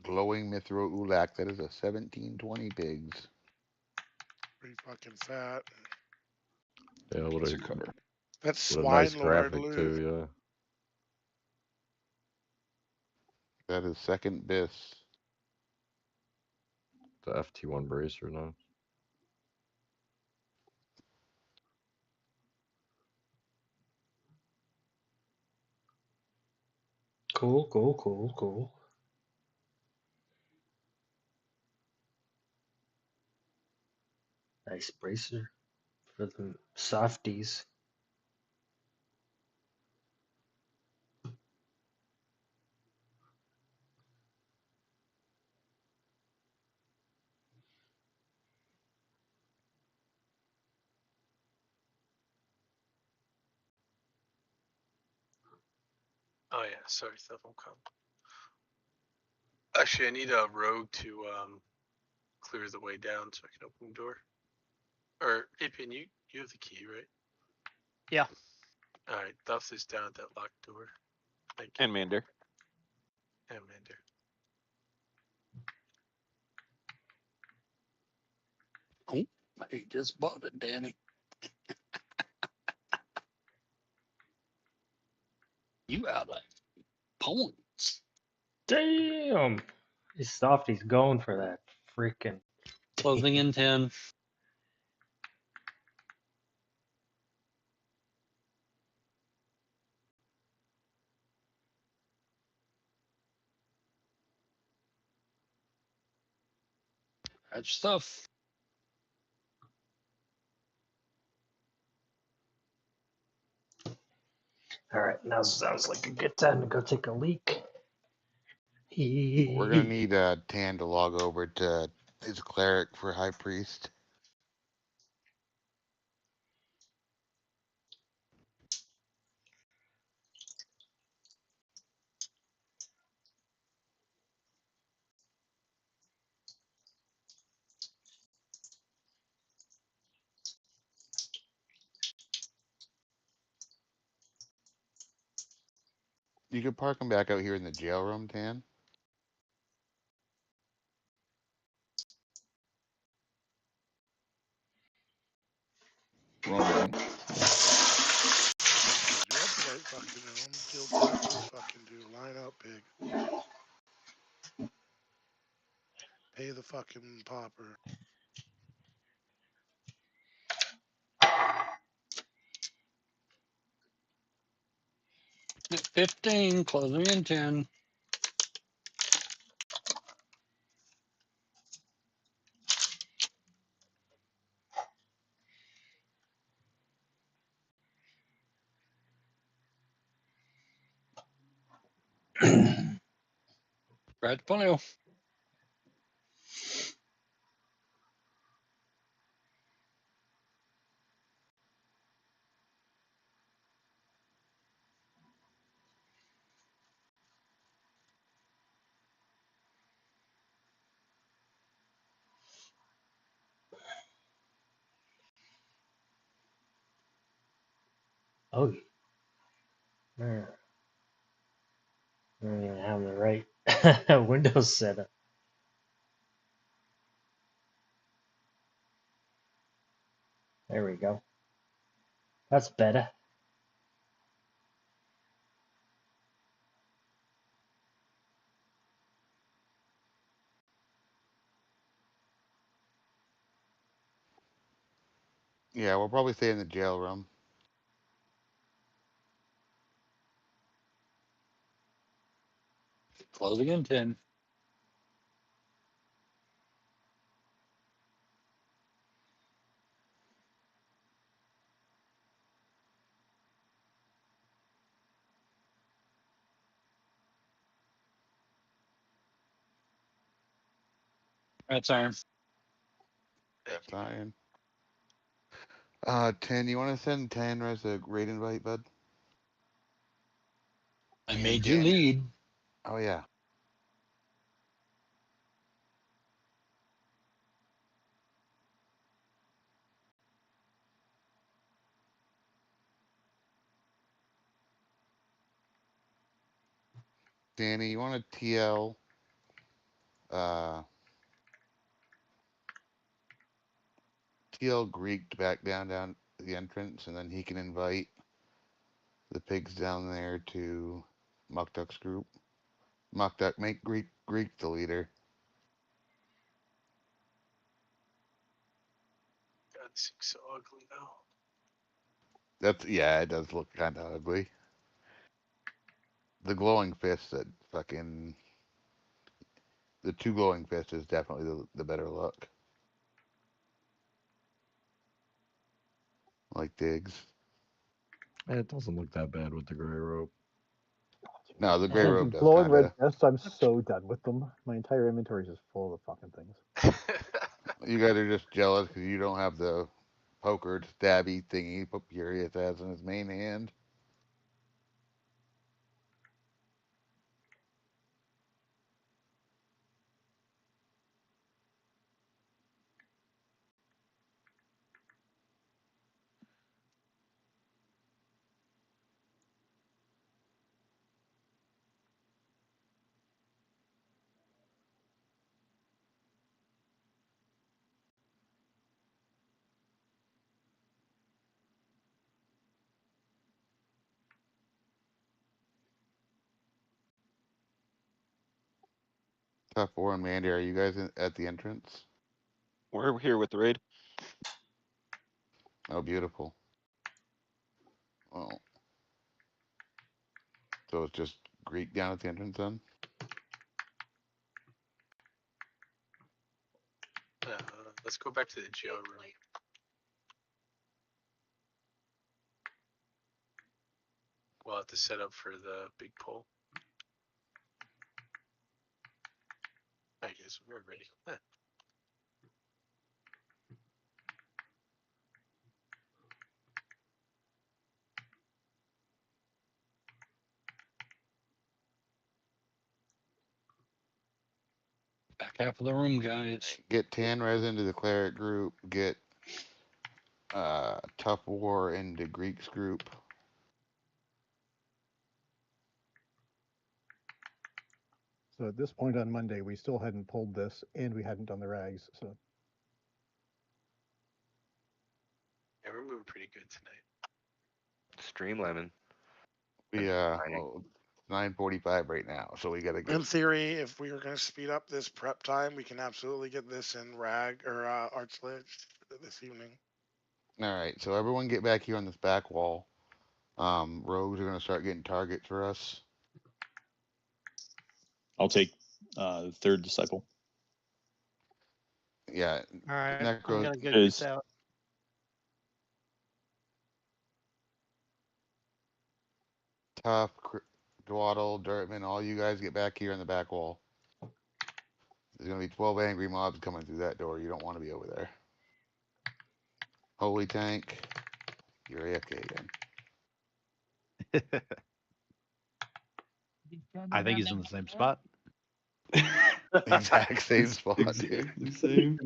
Glowing Mithril Ulak. That is a 1720 pigs. Pretty fucking fat. Yeah, what It's a a cover. That's what a Swine nice Lord graphic loot. too. Yeah. That is second bis. The FT1 bracer now. Cool. Nice bracer for the softies. Oh yeah, sorry, stuff will come. Actually, I need a rogue to clear the way down so I can open the door. Or Apin, you have the key, right? Yeah. All right, Duff is down at that locked door. Thank you. And Mander. And Mander. Oh, I just bought it, Danny. You out of points. Damn! These softies going for that freaking. Closing in 10. That's stuff. Alright, now sounds like a good time to go take a leak. We're gonna need Tan to log over to his cleric for High Priest. You could park him back out here in the jail room, Tan. Wrong one. You're up for it, fucking home. Kill Jack's fucking do. Line up, pig. Pay the fucking pauper. At 15, closing in 10. Brad Polio. Oh, man. I don't even have the right Windows setup. There we go. That's better. Yeah, we'll probably stay in the jail room. Closing in 10. That's iron. That's iron. 10, you want to send Tanner as a raid invite, bud? I And made you Dan. lead. Oh, yeah. Danny, you want a TL uh, TL Greek back down the entrance, and then he can invite the pigs down there to Mukduk's group. Mukduk, make Greek the leader. God, this thing's so ugly now. Yeah, it does look kind of ugly. The glowing fist that fucking the two glowing fists is definitely the better look. Like Diggs. It doesn't look that bad with the gray robe. No, the gray Yeah. robe does Glowing red kinda. vests, I'm so done with them. My entire inventory is just full of fucking things. You guys are just jealous because you don't have the poker stabby thingy Furious has in his main hand. Top four and Mandy, are you guys at the entrance? We're here with the raid. Oh, beautiful. Well, so it's just Greek down at the entrance then? Let's go back to the jail room. We'll have to set up for the big pull. I guess we're ready. Back half of the room, guys. Get Tanrez into the cleric group. Get Tough War into Greek's group. So at this point on Monday, we still hadn't pulled this, and we hadn't done the rags. So Yeah, we're moving pretty good tonight. Stream lemon. We Fine. well, 9:45 right now, so we gotta In get. theory, if we were going to speed up this prep time, we can absolutely get this in rag or archlich this evening. All right, so everyone get back here on this back wall. Rogues are gonna start getting targets for us. I'll take third disciple. Yeah, All right, I'm Necro. gonna go Is- this out. Tough, Dwaddle, Dirtman, all you guys get back here on the back wall. There's gonna be 12 angry mobs coming through that door. You don't want to be over there. Holy Tank, you're AFK again. I think he's in the same spot. Exact same spot, dude. Exactly same.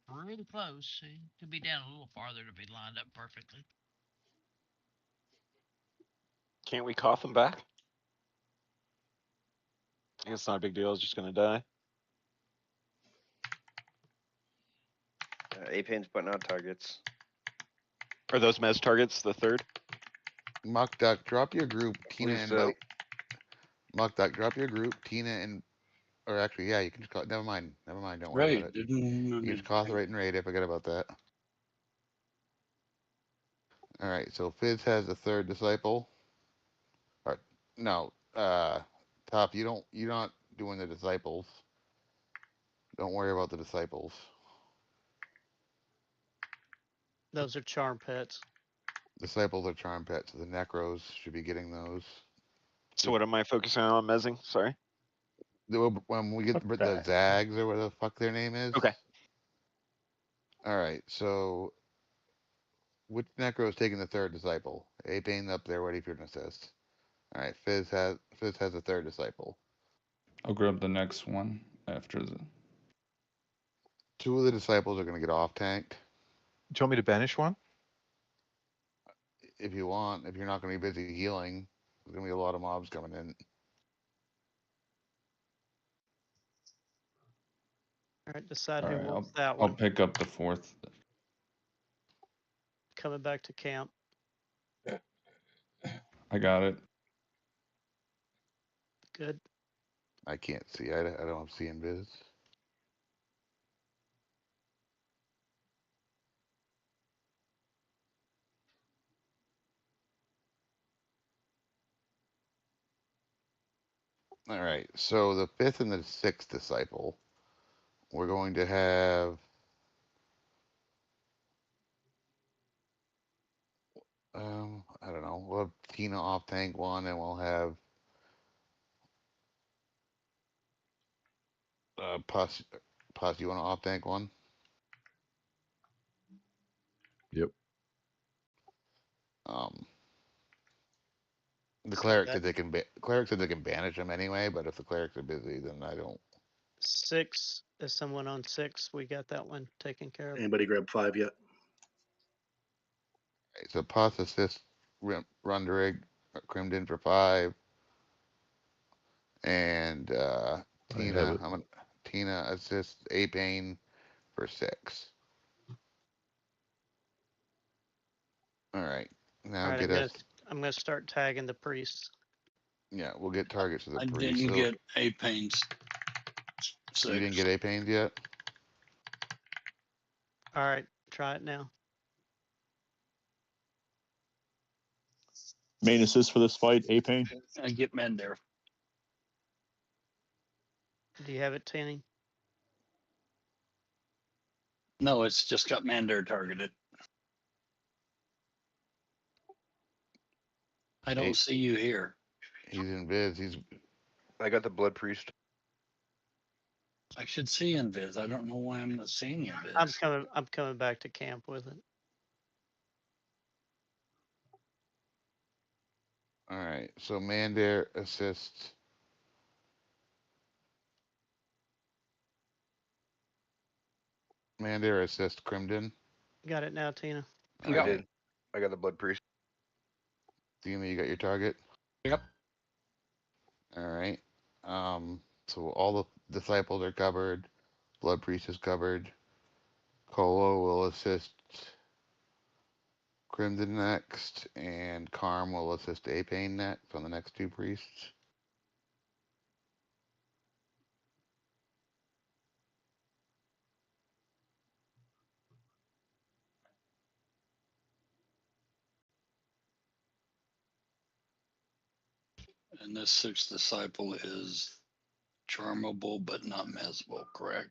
Really close. See, could be down a little farther to be lined up perfectly. Can't we cough him back? I think it's not a big deal. It's just gonna die. A-Pain's putting out targets. Are those mez targets the third? Muck Duck, drop your group. Tina Believe and so. Muck Duck, drop your group. Tina and, or actually, yeah, you can just call. Never mind. Don't worry Right. about it. You can just call right and raid. I forgot about that. All right, so Fizz has the third disciple. Or no, Top, you're not doing the disciples. Don't worry about the disciples. Those are charm pets. Disciples are charm pets, so the necros should be getting those. So what am I focusing on mezzing? Sorry. When we get Fuck the that. Zags or whatever the fuck their name is. Okay. All right, so which necro is taking the third disciple? A-Pain up there ready for an assist. All right, Fizz has a third disciple. I'll grab the next one after the. Two of the disciples are going to get off tanked. Do you want me to banish one? If you want, if you're not going to be busy healing. There's gonna be a lot of mobs coming in. All right, decide All who right, wants that I'll one. pick up the fourth. Coming back to camp. I got it. Good. I can't see. I don't see invis. All right. So the fifth and the sixth disciple, we're going to have. I don't know. We'll have Tina off tank one, and we'll have Pus. Pus, you want to off tank one? Yep. The So cleric that said they can. Cleric said they can banish them anyway, but if the clerics are busy, then I don't. 6 is someone on 6. We got that one taken care of. Anybody grab 5 yet? Right, so Pus assist Runderig, Crimden for 5, and I have Tina. it. Tina assists Apane for 6. All right. Now All right, get us. I'm gonna start tagging the priests. Yeah, we'll get targets to the I priest. didn't So get a pains. you didn't get Apanes yet? All right, try it now. Main assist for this fight, A-Pain. I get men there. Do you have it, Tanny? No, it's just got Mander targeted. I don't see you here. He's in Viz. He's. I got the blood priest. I should see Invis. I don't know why I'm not seeing Invis. I'm coming back to camp with it. All right. So Mandar assists. Mandar assists Crimden. Got it now, Tina. I did. I got the blood priest. Tina, you got your target? Yep. All right. So all the disciples are covered. Blood priest is covered. Kolo will assist Crimden next, and Quarm will assist Apane next on the next 2 priests. And this 6th disciple is charmable but not mesable, correct?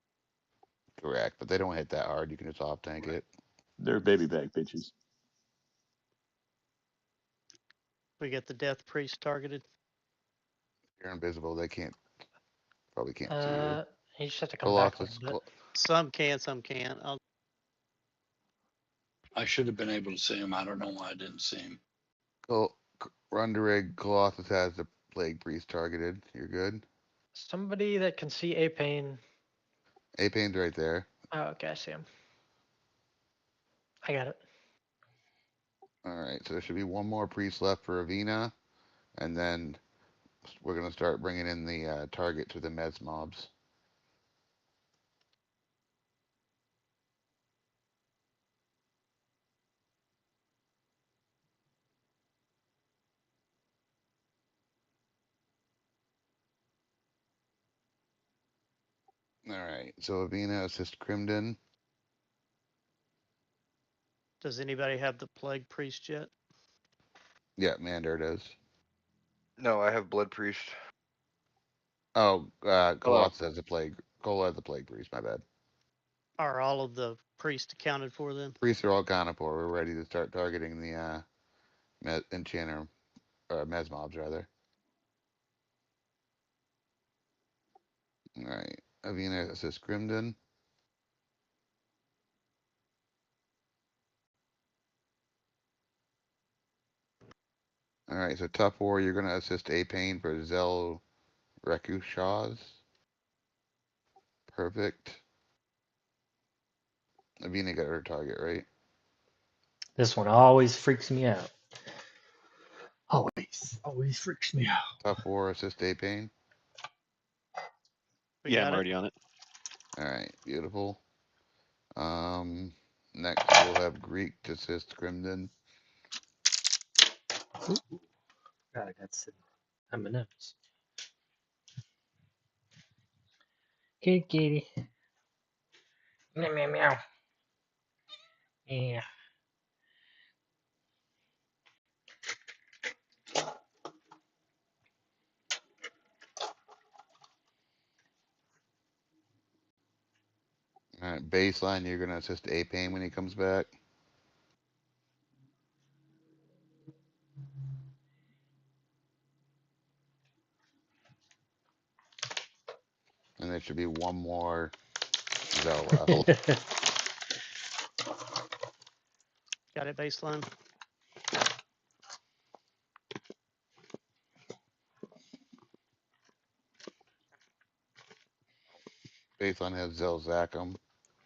Correct, but they don't hit that hard. You can just off tank it. They're baby bag bitches. We get the death priest targeted. You're invisible. They probably can't see you. You just have to come back a Colossus, little bit. Some can, some can't. I should have been able to see him. I don't know why I didn't see him. Runderig, Colossus has the plague priest targeted. You're good. Somebody that can see A-Pain. Apane's right there. Oh, okay, I see him. I got it. All right, so there should be one more priest left for Avina, and then we're gonna start bringing in the target to the Mez mobs. All right, so Avina assists Crimden. Does anybody have the plague priest yet? Yeah, Mandar does. No, I have blood priest. Oh, Colossus has a plague. Cola has a plague priest. My bad. Are all of the priests accounted for then? Priests are all accounted for. We're ready to start targeting the enchanter, Mez mobs rather. All right, Avina assists Crimden. All right, so tough war, you're gonna assist Apane for Zel Rekushaz. Perfect. Avina got her target, right? This one always freaks me out. Always freaks me out. Top 4 assist A pain. We Yeah, got I'm it. already on it. All right, beautiful. Next we'll have Greek to assist Crimson. God, I got some M&Ms. Kitty. Meow, meow, meow. Yeah. All right, baseline, you're gonna assist A pain when he comes back. And there should be one more Zell left. Got it baseline. Baseline has Zell Zack him.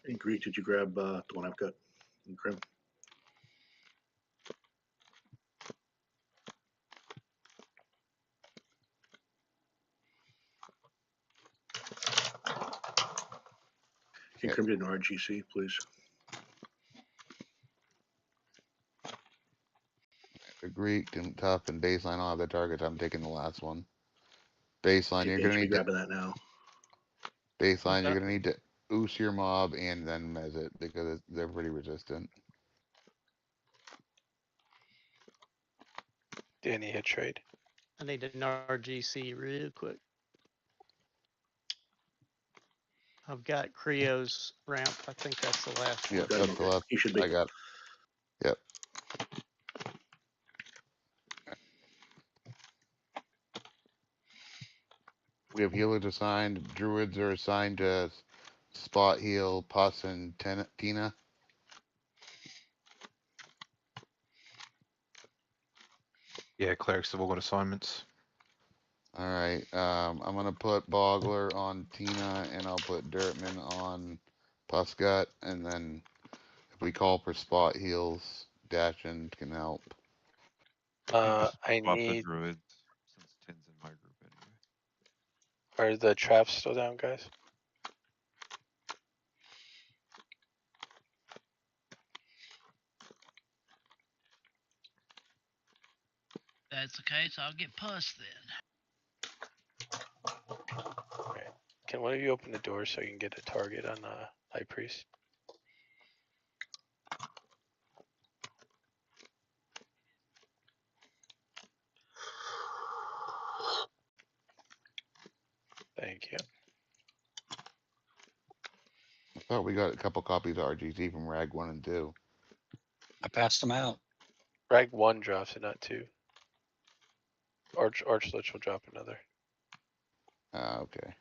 Hey, Greek, did you grab the one I've got in Crim? Yeah. Encrypted in RGC, please. The Greek and Tough and baseline all have their targets. I'm taking the last one. Baseline, Hey, you're Ben gonna should be need to grabbing that now. baseline. You're Okay. gonna need to ooze your mob and then mez it because they're pretty resistant. Danny hit trade. I need an RGC real quick. I've got Creo's ramp. I think that's the last Yep, one. that's the last. He should be. I got. Yep. We have healers assigned. Druids are assigned to spot heal Pus and Tina. Yeah, clerics have all got assignments. All right. I'm gonna put Bogler on Tina, and I'll put Dirtman on Pusgut, and then if we call for spot heals, Dashin can help. I Swap the need. druids since Tin's in my group anyway. Are the traps still down, guys? That's the case, I'll get Puss then. Okay. Can one of you open the door so I can get a target on High Priest? Thank you. I thought we got a couple copies of RGC from Rag 1 and 2. I passed them out. Rag 1 drops it, not 2. Archlich will drop another. Okay.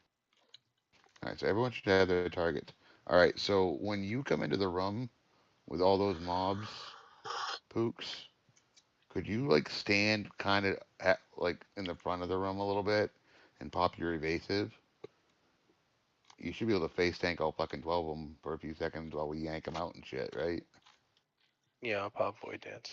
All right, so everyone should have their targets. All right, so when you come into the room with all those mobs, Pooks, could you like stand kind of at like in the front of the room a little bit and pop your evasive? You should be able to face tank all fucking 12 of them for a few seconds while we yank them out and shit, right? Yeah, I'll pop Void Dance.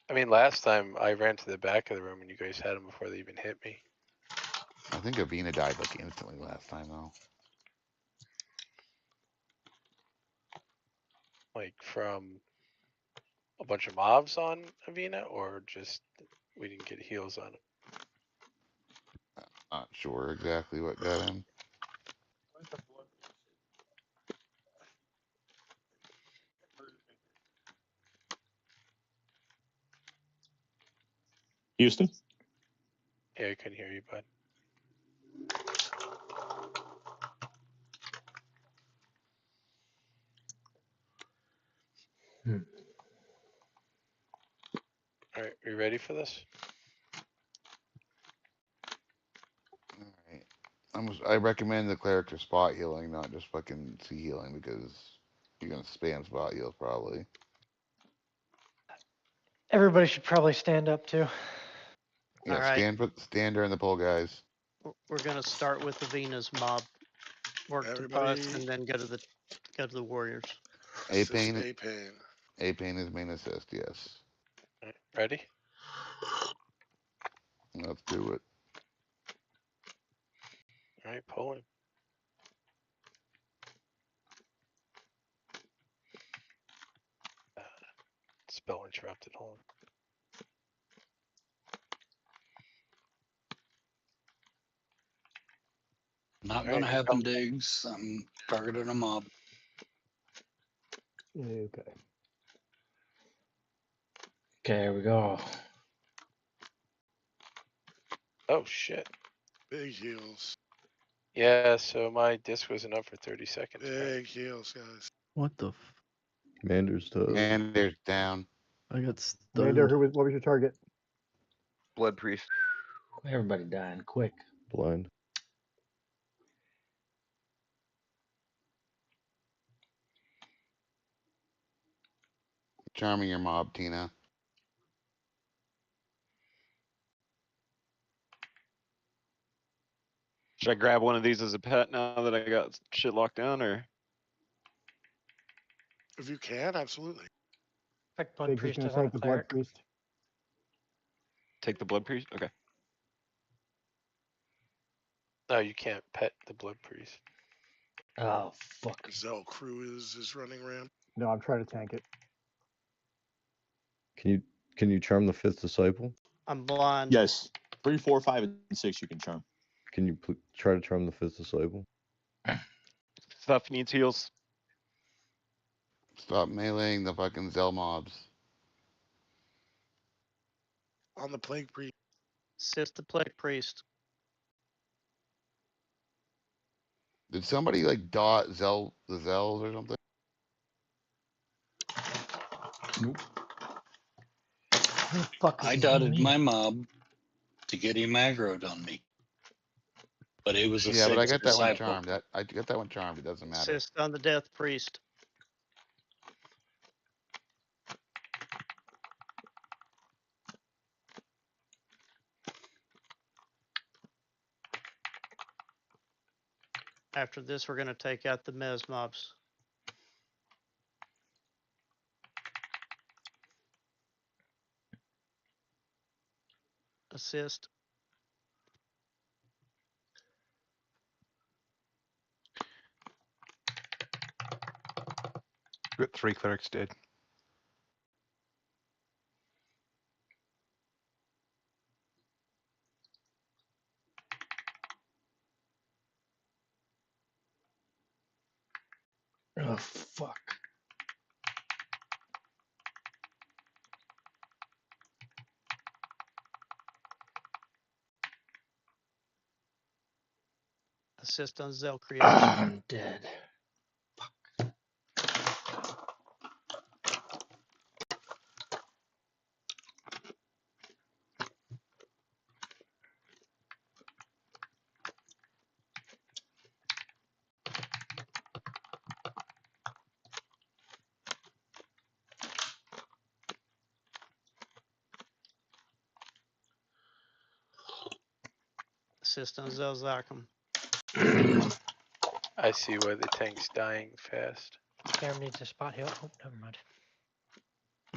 I mean, last time I ran to the back of the room and you guys had them before they even hit me. I think Avina died like instantly last time though. Like from a bunch of mobs on Avina, or just we didn't get heals on him? Not sure exactly what got him. Houston? Yeah, I couldn't hear you, bud. Alright, we ready for this? Alright. I recommend the cleric for spot healing, not just fucking C healing, because you're gonna spam spot heals probably. Everybody should probably stand up too. Yeah, All right. stand during the pull, guys. We're gonna start with the Venus mob. Work to Everybody- Puss and then go to the warriors. Assist A-Pain, A-Pain. A-Pain is main assist, yes. Alright, ready? Let's do it. Alright, pulling. Spell interrupted, hold on. Not Alright, gonna here happen, comes. Diggs. I'm targeting a mob. Okay. Okay, here we go. Oh shit. Big heals. Yeah, so my disc wasn't up for 30 seconds. Big heals, guys. What the? Commander's toast. And there's down. I got stunned. Commander, what was your target? Blood priest. Everybody dying quick. Blind. Charming your mob, Tina. Should I grab one of these as a pet now that I got shit locked down, or? If you can, absolutely. Like blood Biggs is priest gonna is on a take the blood cleric. priest. Take the blood priest? Okay. No, you can't pet the blood priest. Oh, fuck. Zell Crew is running ramp. No, I'm trying to tank it. Can you charm the 5th disciple? I'm blind. Yes. 3, 4, 5, and 6 you can charm. Can you try to charm the 5th disciple? Stuff needs heals. Stop meleeing the fucking Zell mobs. On the plague priest. Assist the plague priest. Did somebody like dot the Zells or something? Nope. Who the fuck is I hitting dotted me? my mob to get him aggroed on me. But it was a Yeah, but I 6 got that one disciple. charmed. I got that one charmed. It doesn't matter. Assist on the death priest. After this, we're gonna take out the mez mobs. Assist. Got 3 clerics dead. Oh, fuck. Assist on Zell creation. I'm dead. Assist on Zell Zachem. I see why the tank's dying fast. Cam needs a spot heal. Oh, never mind.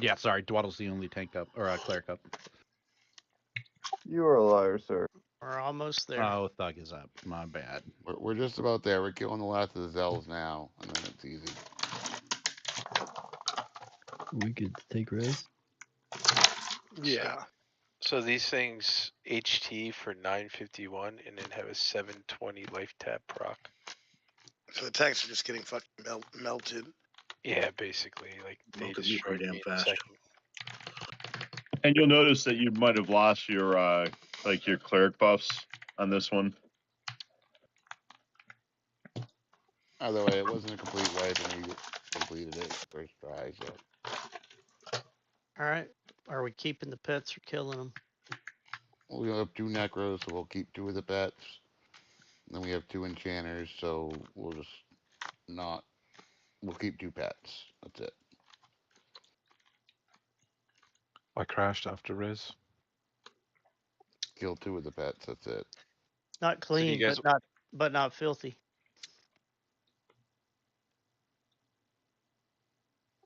Yeah, sorry. Dwaddle's the only tank up, or cleric up. You are a liar, sir. We're almost there. Oh, Thug is up. My bad. We're just about there. We're killing the last of the Zells now, and then it's easy. We could take res. Yeah. So these things HT for 951 and then have a 720 life tap proc. So the tanks are just getting fucking melted. Yeah, basically, like they Melted you destroyed pretty me damn in a fast. second. And you'll notice that you might have lost your like your cleric buffs on this one. Either way, it wasn't a complete wipe, and we completed it first try. So All right. Are we keeping the pets or killing them? we have 2 necros, so we'll keep 2 of the pets. Then we have 2 enchanters, so we'll just not. We'll keep 2 pets. That's it. I crashed after res. Kill 2 of the pets. That's it. Not clean, guys- but not filthy.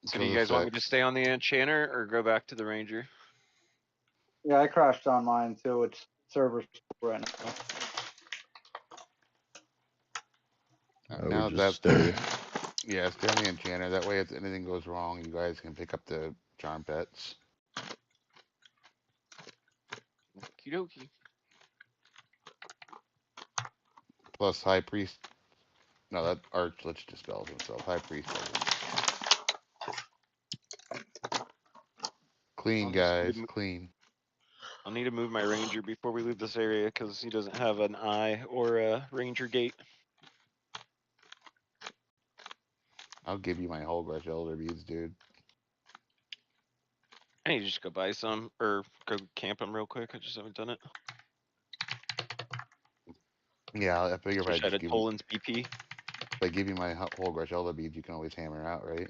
So do you guys want me to stay on the Enchanter or go back to the Ranger? Yeah, I crashed on mine too. It's servers right now. Now would just that stay. yeah, stay on the Enchanter. That way, if anything goes wrong, you guys can pick up the charm pets. Okie dokie. Plus, High Priest. No, that Archlich dispels himself. High Priest doesn't. Clean, guys. Clean. I'll need to move my Ranger before we leave this area because he doesn't have an eye or a Ranger gate. I'll give you my whole Rush Elder beads, dude. I need to just go buy some or go camp them real quick. I just haven't done it. Yeah, I figure if I Wish I just had give Toland's BP. if I give you my whole Rush Elder beads, you can always hammer out, right?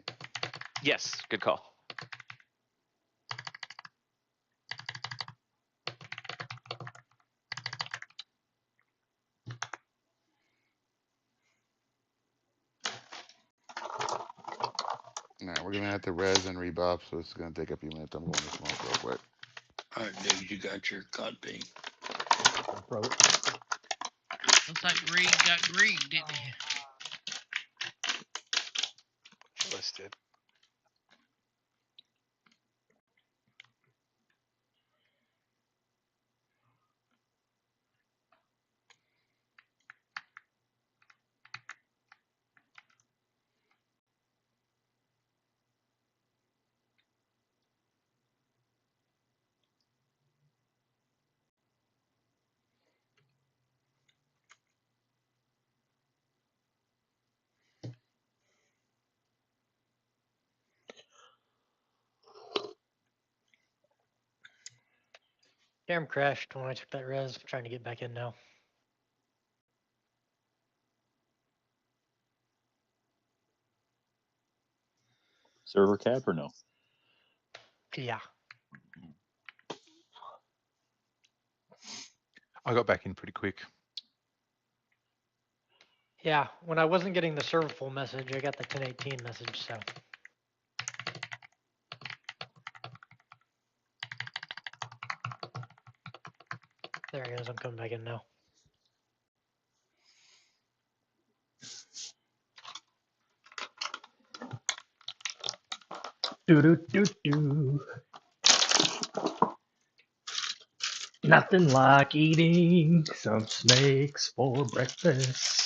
Yes, good call. Alright, we're gonna have to res and rebuff, so it's gonna take a few minutes. I'm going to smoke real quick. Alright, dude, you got your cod ping. Looks like Reed got Greed, didn't he? Listed. Damn crashed when I took that res. I'm trying to get back in now. Server cap or no? Yeah. I got back in pretty quick. Yeah, when I wasn't getting the server full message, I got the 1018 message, so. There he is, I'm coming back in now. Do do do do. Nothing like eating some snakes for breakfast.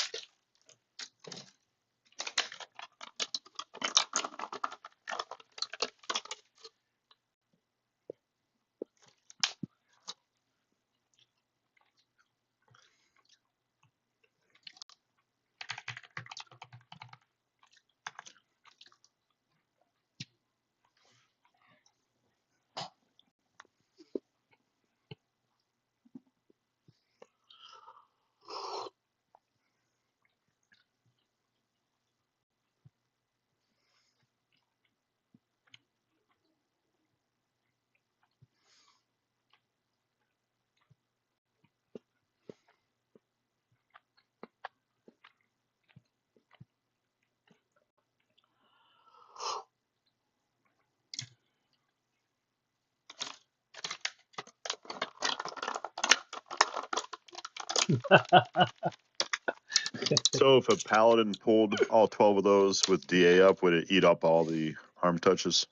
So if a paladin pulled all 12 of those with DA up, would it eat up all the harm touches?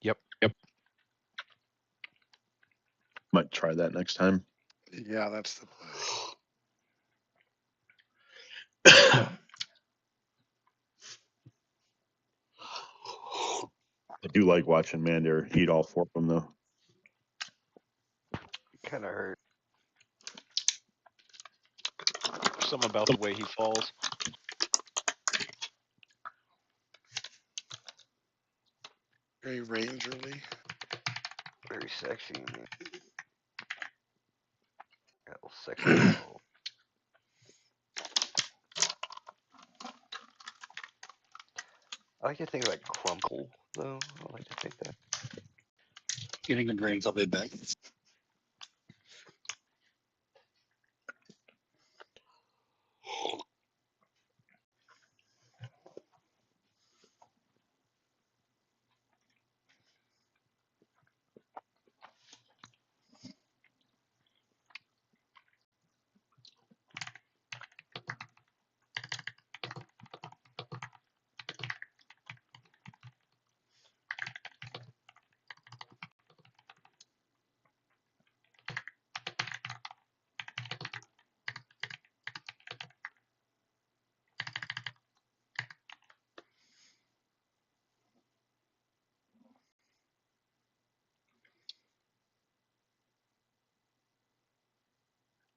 Yep. Might try that next time. Yeah, that's the play. I do like watching Mandir eat all 4 of them though. Kind of hurt. Something about the way he falls. Very rangerly. Very sexy. Got a little sexy ball. I like to think like crumple, though. I like to think that. Getting the drains, I'll be back.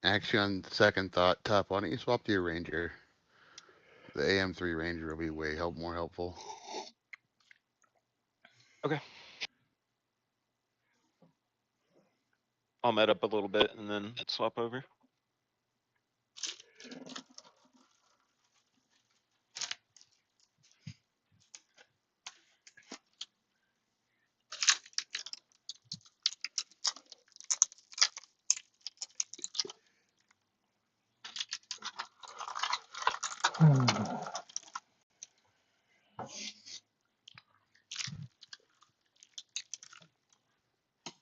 Actually, on second thought, Top, why don't you swap to your Ranger? The AM3 Ranger will be way more helpful. Okay. I'll met up a little bit and then swap over.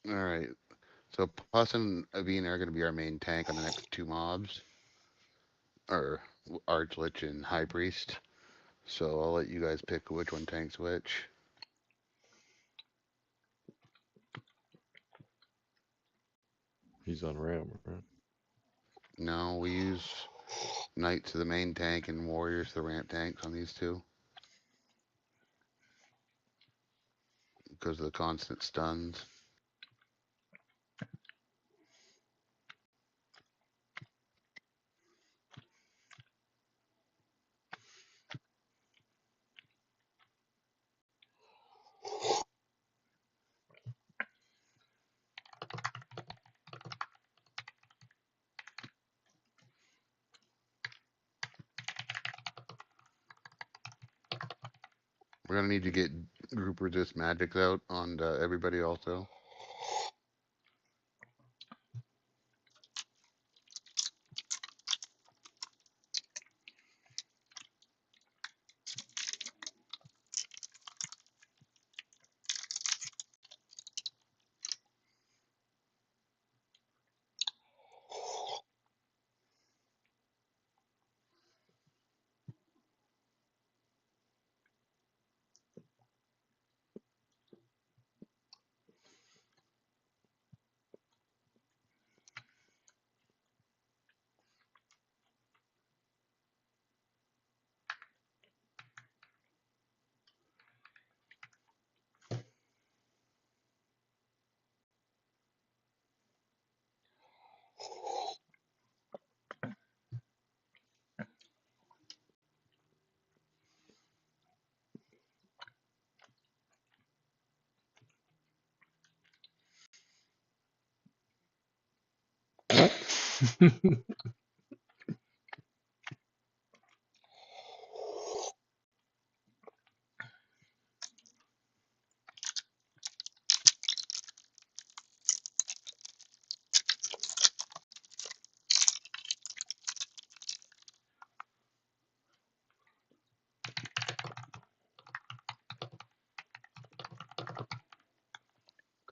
All right. So Puss and Avina are going to be our main tank on the next two mobs, or Archlich and High Priest. So I'll let you guys pick which one tanks which. He's on Ram, right? No, we use Knights to the main tank and Warriors to the ramp tanks on these two. Because of the constant stuns. We're gonna need to get group resist magics out on everybody also.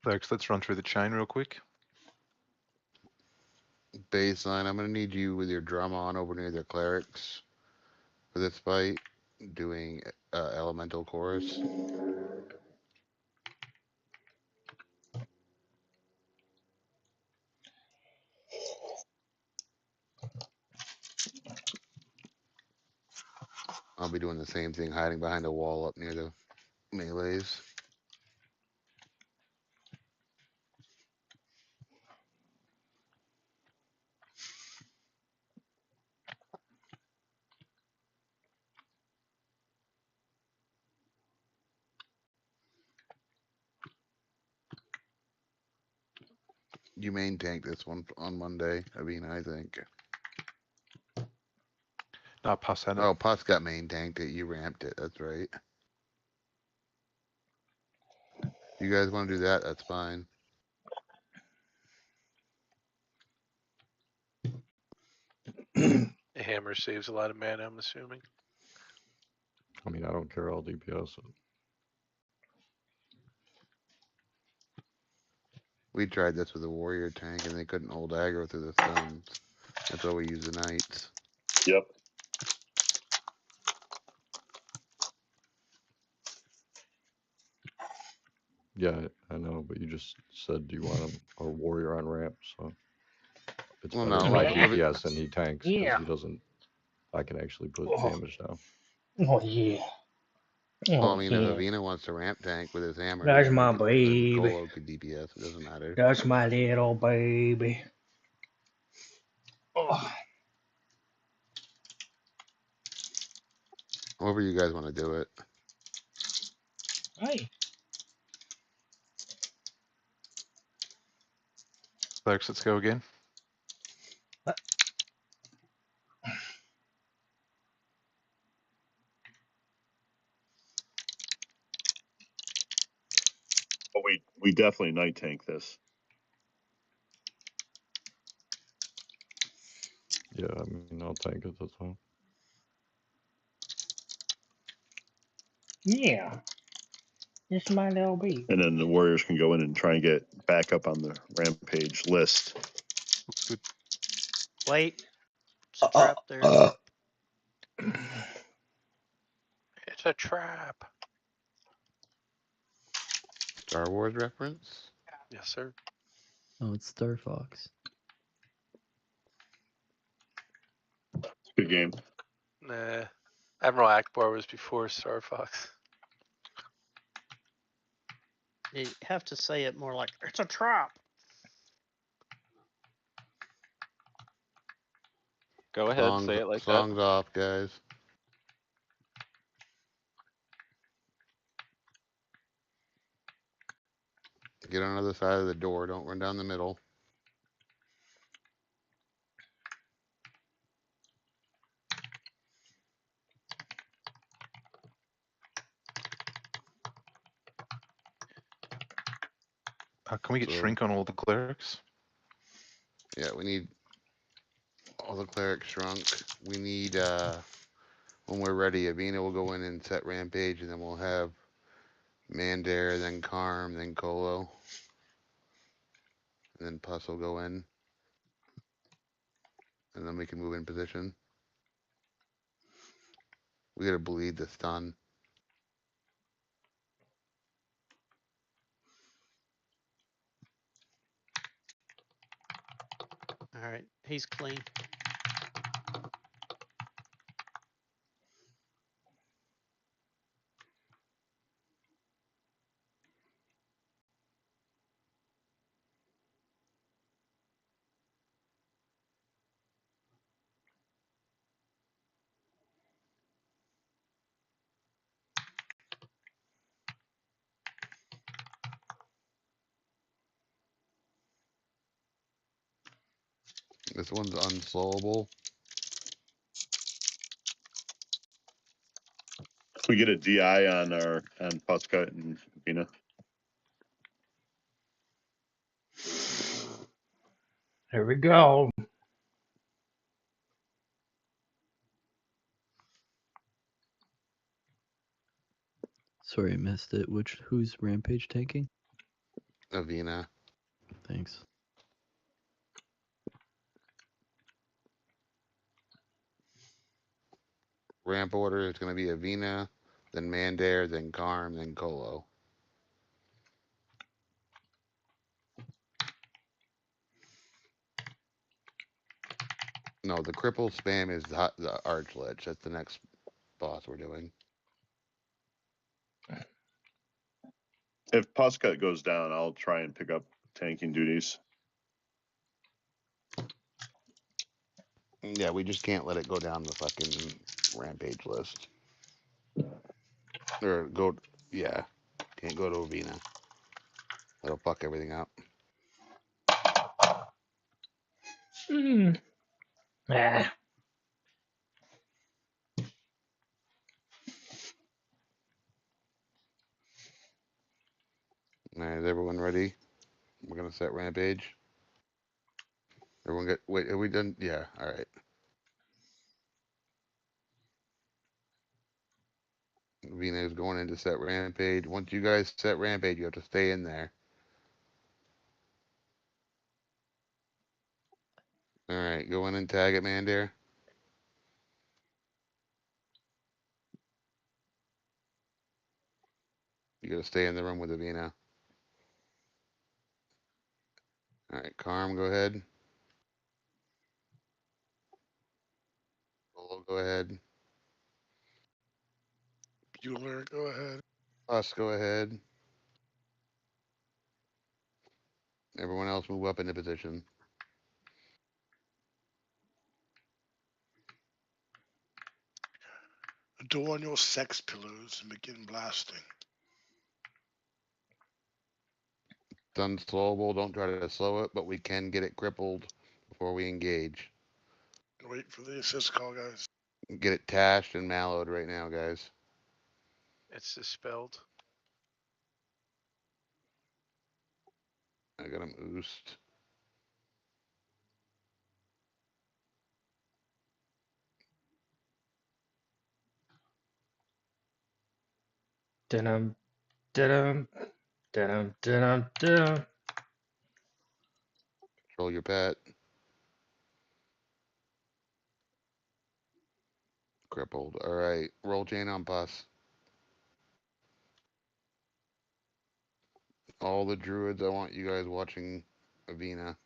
Clerks, let's run through the chain real quick. Baseline, I'm gonna need you with your drum on over near the clerics for this fight, doing elemental chorus. I'll be doing the same thing, hiding behind a wall up near the melees. You main tank this one on Monday, I think. No, Puss had it. Oh, Puss got main tanked it. You ramped it. That's right. You guys want to do that? That's fine. A hammer saves a lot of mana, I'm assuming. I mean, I don't care. I'll DPS it. We tried this with a warrior tank and they couldn't hold aggro through the stuns. That's why we use the knights. Yep. Yeah, I know, but you just said do you want him or warrior on ramp, so it's Well, better no, if I like- DPS and he tanks because Yeah. he doesn't. I can actually put Oh. damage down. Oh yeah. Well, Oh I mean, yeah. if Avina wants to ramp tank with his hammer, That's then my then baby. Colo could DPS. It doesn't matter. That's my little baby. However you guys want to do it. Hey. Clerks, let's go again. But we definitely night tank this. Yeah, I mean, I'll tank it, that's fine. Yeah. This might all be. And then the Warriors can go in and try and get back up on the rampage list. Wait. It's a trap there. It's a trap. Star Wars reference? Yes, sir. Oh, it's Star Fox. Good game. Nah. Admiral Akbar was before Star Fox. You have to say it more like, it's a trap. Go ahead, say it like that. Songs off, guys. Get on the other side of the door. Don't run down the middle. Can we get shrink on all the clerics? Yeah, we need all the clerics shrunk. We need, when we're ready, Avina will go in and set rampage, and then we'll have Mandare, then Quarm, then Colo. And then Puss will go in. And then we can move in position. We gotta bleed the stun. All right, he's clean. This one's unslowable. If we get a DI on Putzcut and Vina. Here we go. Sorry, I missed it. Who's rampage tanking? Avina. Thanks. Ramp order is gonna be Avina, then Mandare, then Quarm, then Colo. No, the cripple spam is the Arch Lich. That's the next boss we're doing. If Putzcut goes down, I'll try and pick up tanking duties. Yeah, we just can't let it go down the fucking rampage list. Or go, yeah. Can't go to Avina. That'll fuck everything up. Ah. Alright, is everyone ready? We're gonna set rampage. Everyone get, wait, are we done? Yeah, alright. Avina is going in to set rampage. Once you guys set rampage, you have to stay in there. Alright, go in and tag it, Mandare. You gotta stay in the room with Avina. Alright, Quarm, go ahead. Colo, go ahead. Bueller, go ahead. Us, go ahead. Everyone else move up into position. Adorn your sex pillows and begin blasting. It's unslowable. Don't try to slow it, but we can get it crippled before we engage. Wait for the assist call, guys. Get it tashed and mallowed right now, guys. It's dispelled. I got him oosed. Dum dum dum dum dum. Control your pet. Crippled. All right. Roll chain on pus. All the druids, I want you guys watching Avina.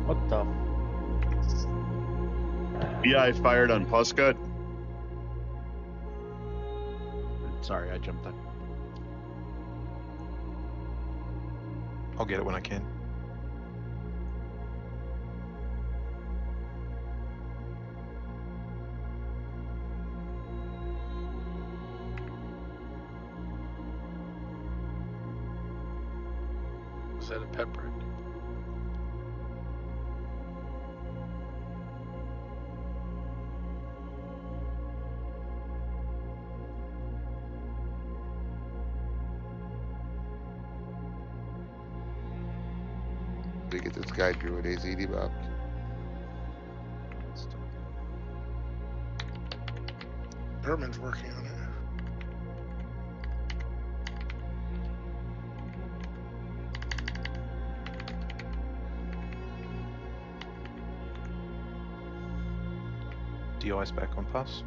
What the? BI fired on Puscut. Sorry, I jumped in. I'll get it when I can. Was that a pepper? We get this guy druid AZ debuffed. Herman's working on it. DOS back on pus.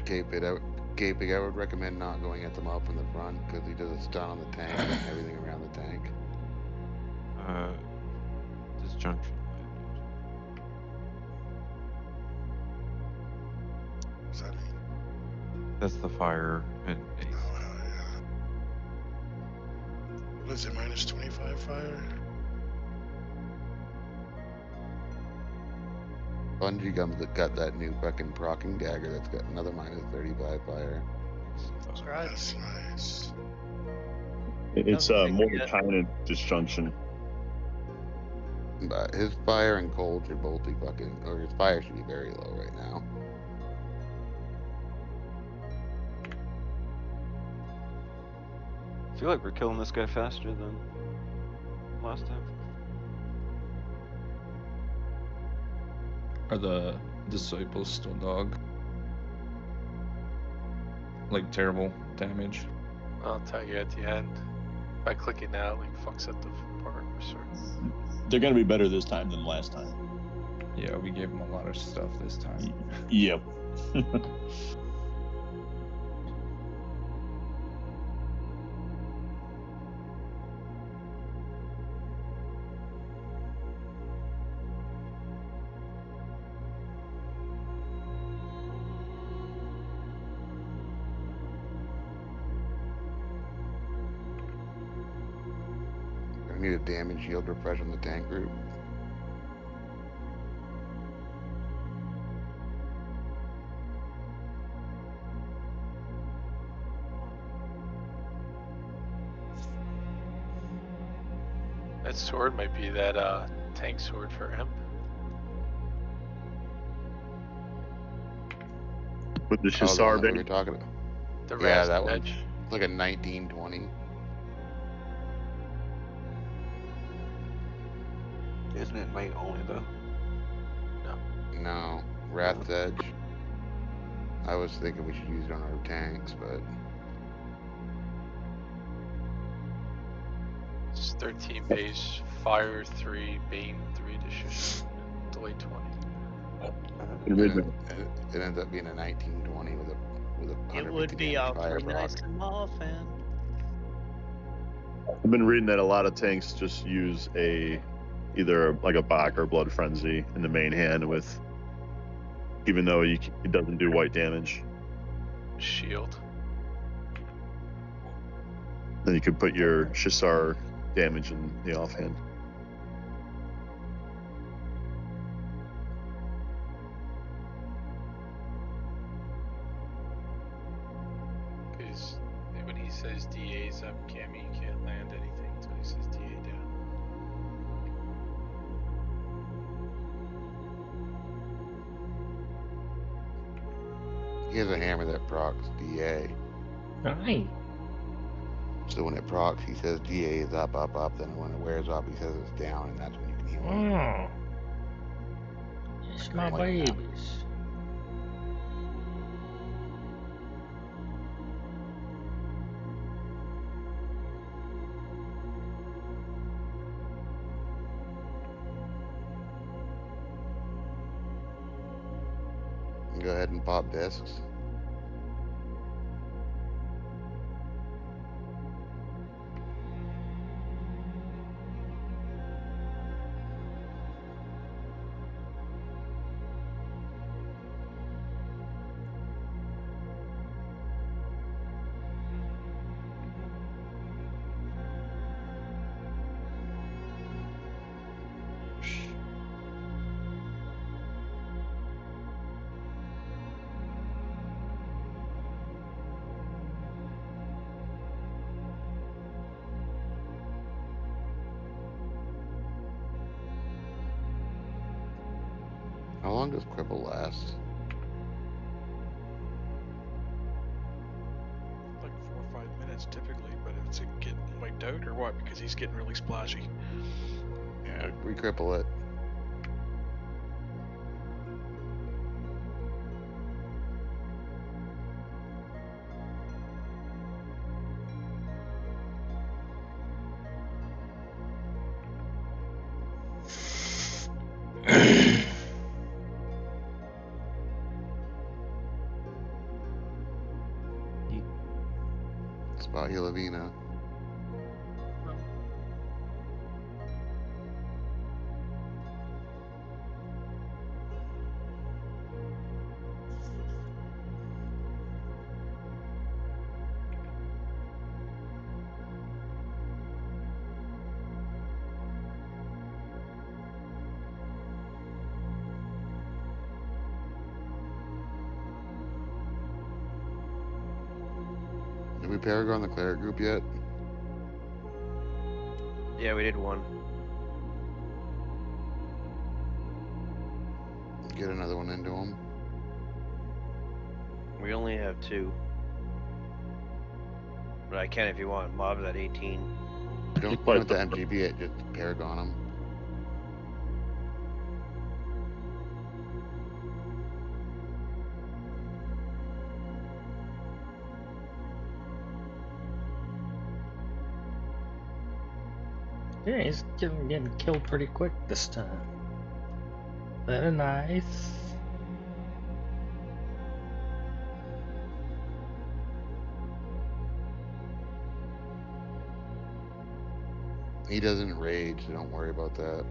Gaping, I would recommend not going at the mob from the front because he does a stun on the tank and everything around the tank. Disjunction. What's that mean? That's the fire and Oh, hell yeah. What is it, minus 25 fire? Bungee Gums that got that new fucking procking dagger that's got another minus 35 fire. That's right. That's nice. It's Don't more forget- kind of disjunction. But his fire and cold should both be fucking, or his fire should be very low right now. I feel like we're killing this guy faster than last time. Are the disciples still dog? Like terrible damage? I'll tell you at the end. By clicking that, like fucks up the part we're certain. They're gonna be better this time than last time. Yeah, we gave them a lot of stuff this time. Yep. I need a damage shield refresh on the tank group. That sword might be that tank sword for him. With the Oh, the one Ssra that we were bait. talking about. The Yeah, Raz that edge. one's like a 1920. Isn't it mate only though? No, Wrath's Edge. I was thinking we should use it on our tanks, but It's 13 base, fire 3, bane 3, decision, delay 20. it ends up being a 1920 with a It 150 would be damage fire awfully proc. nice and often. I've been reading that a lot of tanks just use either like a Bach or Blood Frenzy in the main hand with, even though it doesn't do white damage. Shield. Then you could put your Ssra damage in the offhand. Because when he says DA's up, Cammy, you can't land anything until he says DA down. He has a hammer that procs DA. Nice. So when it procs, he says DA is up, up, up. Then when it wears off, he says it's down, and that's when you can heal him. Oh. It's my Like that. babies. Go ahead and pop discs. How long does cripple last? Like 4 or 5 minutes typically, but if it's getting wiped out or what, because he's getting really splashy. Yeah, we cripple it. Spot Healavina. Did we Paragon the Cleric group yet? Yeah, we did one. Get another one into him. We only have 2. But I can if you want. Mob's at 18. Don't put the MGB it, just Paragon him. Yeah, he's getting killed pretty quick this time. Very nice. He doesn't rage, so don't worry about that.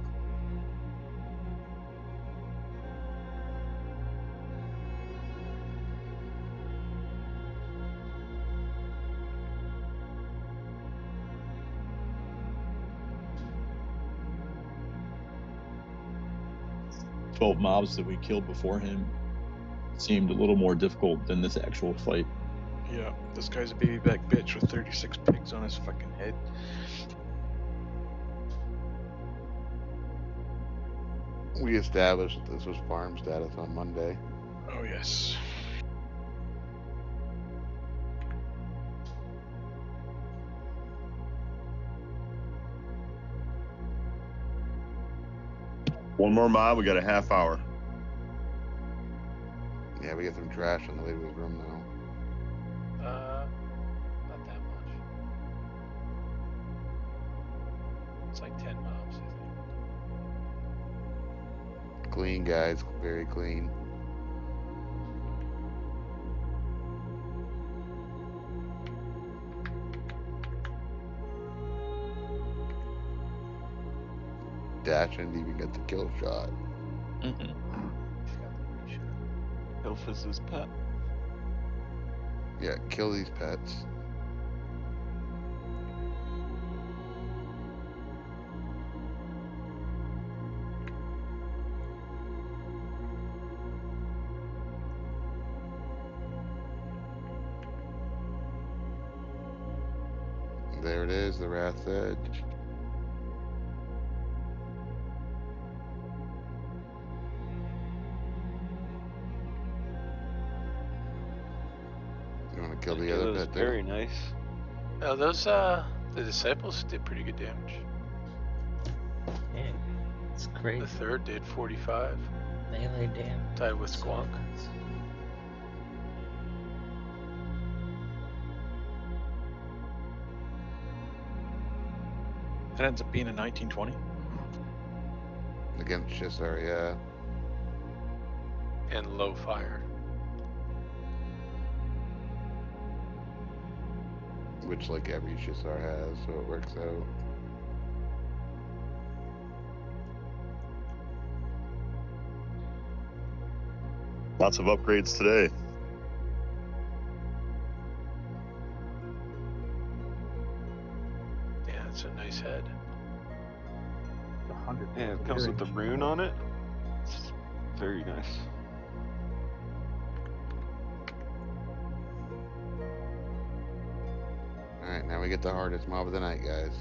Mobs that we killed before him seemed a little more difficult than this actual fight. Yeah, this guy's a baby back bitch with 36 pigs on his fucking head. We established that this was farm status on Monday. Oh yes. One more mob, we got a half hour. Yeah, we got some trash on the way to his room now. Not that much. It's like 10 mobs, I think. Clean, guys. Very clean. dash and even get the kill shot. Ilphus's pet. Yeah, kill these pets. There it is, the Wrath's Edge. You want to kill the Okay, other that was pet too? very nice. No, those the disciples did pretty good damage. Man, it's great. The third did 45. Melee damage. Tied with So Squonk. nice. That ends up being a 1920. Against Ssra, yeah. And low fire. Which, like, every Ssra has, so it works out. Lots of upgrades today. Yeah, it's a nice head. 100. Yeah, it comes with the rune on it. It's very nice. Alright, now we get the hardest mob of the night, guys.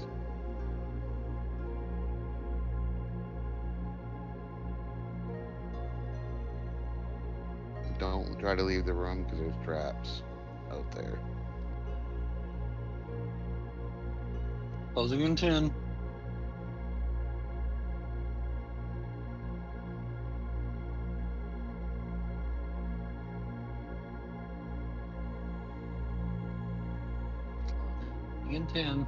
Don't try to leave the room because there's traps out there. Closing in 10. In 10.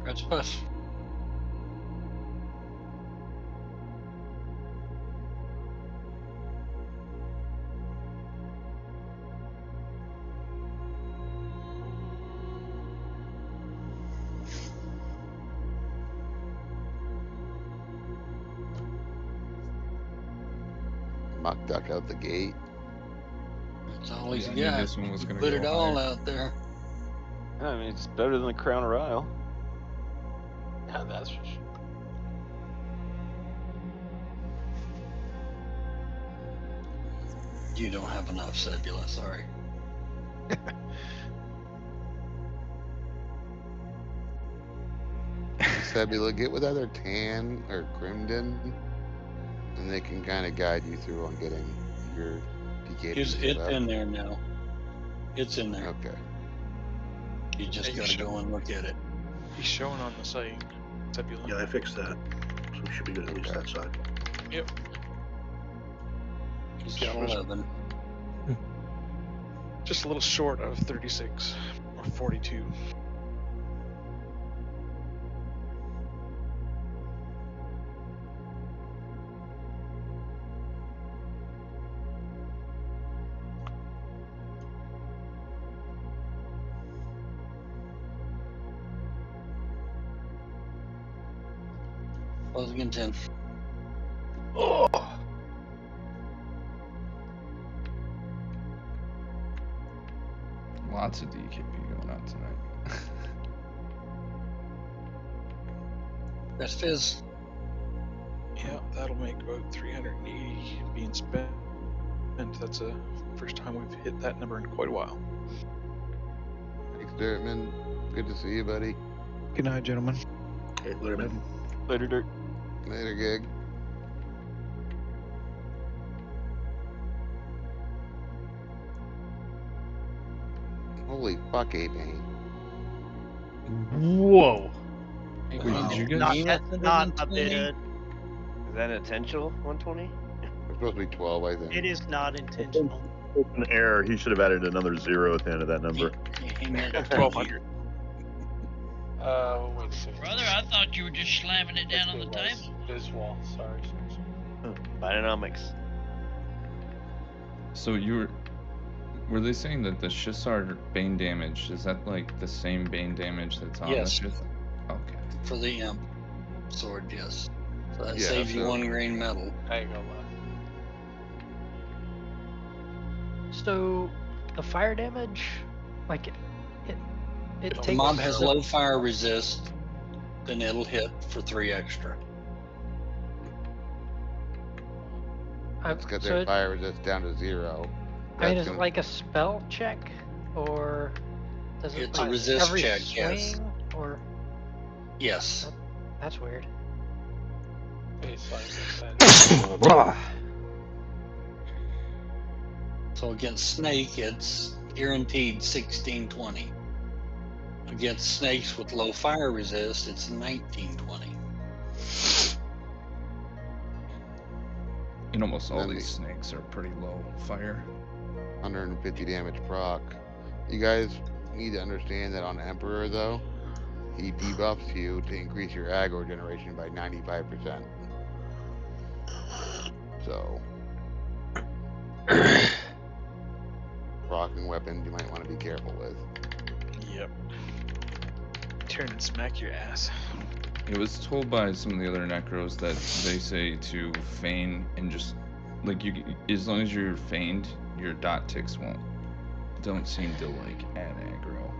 That's us. Muck duck out the gate. That's all he's Yeah, I knew got. this one was He gonna put go it all higher. out there. I mean, it's better than the Crown Royal. Yeah, that's for sure. You don't have enough Sebula, sorry. Sebula, get with either Tan or Grimden, and they can kind of guide you through on getting your DK It's pieces up. in there now. It's in there. Okay. You just gotta go and look at it. He's showing on the site. Sebula. Yeah, I fixed that. So we should be good at least that side. Yep. He's got 11. Just a little short of 36 or 42. Closing in 10. Oh. Lots of DKP going on tonight. That's Fizz. Yeah, that'll make about 380 being spent. And that's the first time we've hit that number in quite a while. Thanks, Dirtman. Good to see you, buddy. Good night, gentlemen. Okay, later, man. Later, Dirt. Later, Gig. Holy fuck, A-Pain. Whoa. Wait, did you Not, guys? that's not a bid. Is that intentional? 120? It's supposed to be 12, I think. It is not intentional. It's an error. He should have added another 0 at the end of that number. He meant 1200. Wait a second. Brother, I thought you were just slamming it down on the table. This wall. Sorry. Bidenomics. So you were Were they saying that the Ssra bane damage, is that like the same bane damage that's on Yes. the Ssra? Okay. For the imp sword, yes. So that Yeah, saves you so- 1 green metal. There you go, love. So the fire damage, like it If the takes mob has the- low fire resist, then it'll hit for 3 extra. Let's get so their it- fire resist down to 0. I mean, That's is it gonna- like a spell check, or does it It's a like resist every check, swing, yes. or Yes. that's weird. So against snake, it's guaranteed 1620. Against snakes with low fire resist, it's 1920. And almost all Then these snakes are pretty low fire. 150 damage proc. You guys need to understand that on Emperor, though, he debuffs you to increase your aggro generation by 95%. So, rocking weapons you might want to be careful with. Yep. Turn and smack your ass. It was told by some of the other necros that they say to feign and just like you, as long as you're feigned, your dot ticks don't seem to like add aggro.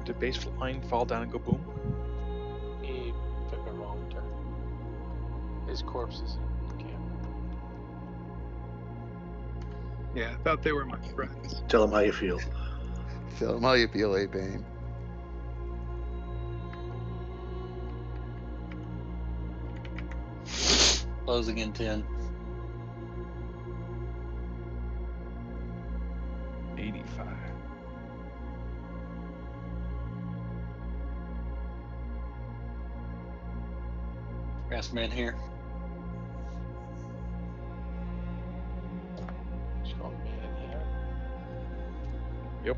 Did base flying fall down and go boom? He took a wrong turn. His corpse is in camp. Yeah, I thought they were my friends. Tell them how you feel. Tell them how you feel, A-Bane. Closing in 10. 85. Grassman here. Strong man in here. Yep.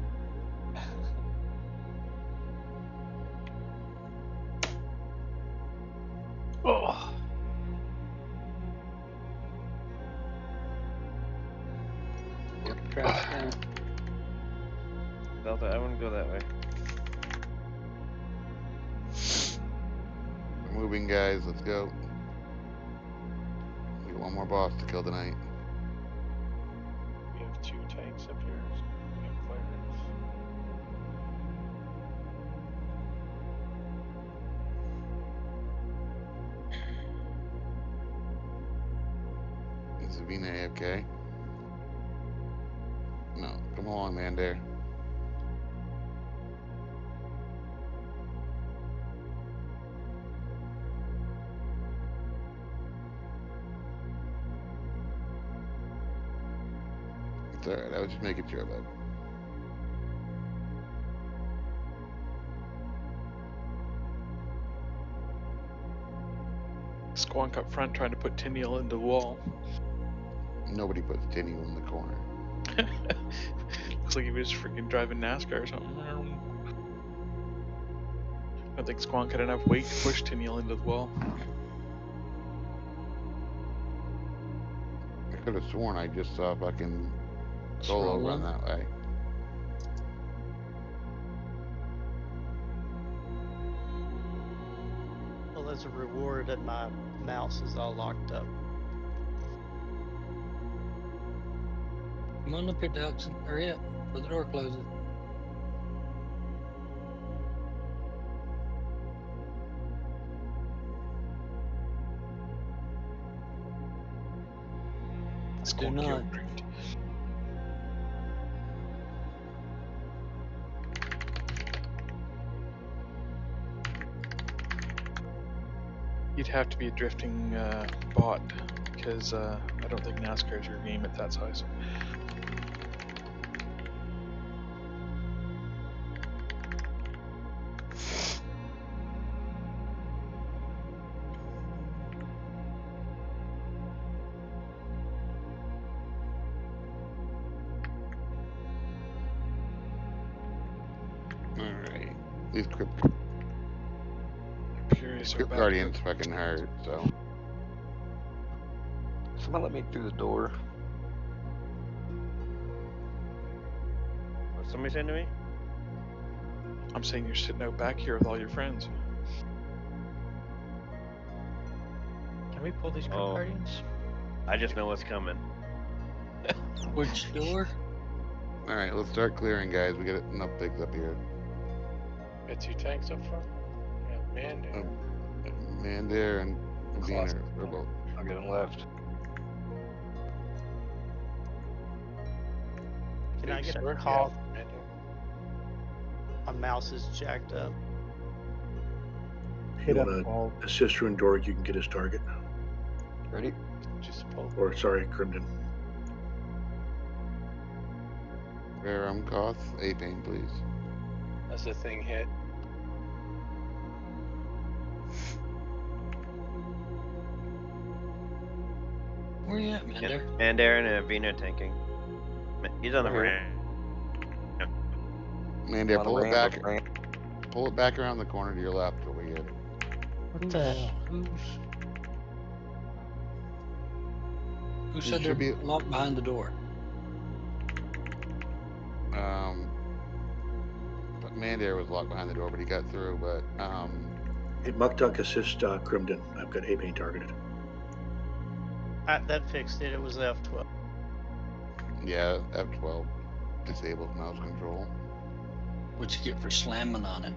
Oh. Grassman. Delta, I wouldn't go that way. We're moving, guys. Let's go. We got one more boss to kill tonight. We have 2 tanks up here. We have clearance. Is Savina AFK? No. Come along, man, there. It's alright. I was just making sure, bud. Squonk up front trying to put Tiniel into the wall. Nobody puts Tiniel in the corner. Looks like he was freaking driving NASCAR or something. I think Squonk had enough weight to push Tiniel into the wall. I could have sworn I just saw fucking Solo Ssra run one. that way. Well, as a reward, and my mouse is all locked up. Come on up here, Ducks. Hurry up. Before the door closes. Do Squonk not. you. You'd have to be a drifting bot because I don't think NASCAR is your game at that size. Alright. These Crypt Curious Guardians fucking hurt, so. Someone let me through the door. What's somebody saying to me? I'm saying you're sitting out back here with all your friends. Can we pull these Crypt Oh. Guardians? I just know what's coming. Which door? All right, let's start clearing, guys. We got enough pigs up here. Got 2 tanks up front. Yeah, man. Mandir and Closet. Wiener are both. I'll get him left. Can I Big get a sword? call? Yeah, man. My mouse is jacked up. If you want to assist Rune Dork, you can get his target. Ready? Just pull. Or, sorry, Crimson. Rare Goth, A-Pain, please. As the thing hit. Where you at, Mander? And Aaron and Avina tanking. He's on the Right ramp. Mandir, On pull the it ramp, back. ramp. Pull it back around the corner to your left. Over here. What the hell? Who It said they're should be- locked behind the door? But Mandir was locked behind the door, but he got through. But Hey, Muktuk, assist Crimson. I've got A-Pain targeted. That fixed it. It was F12. yeah, F12 disables mouse control. What you get for slamming on it?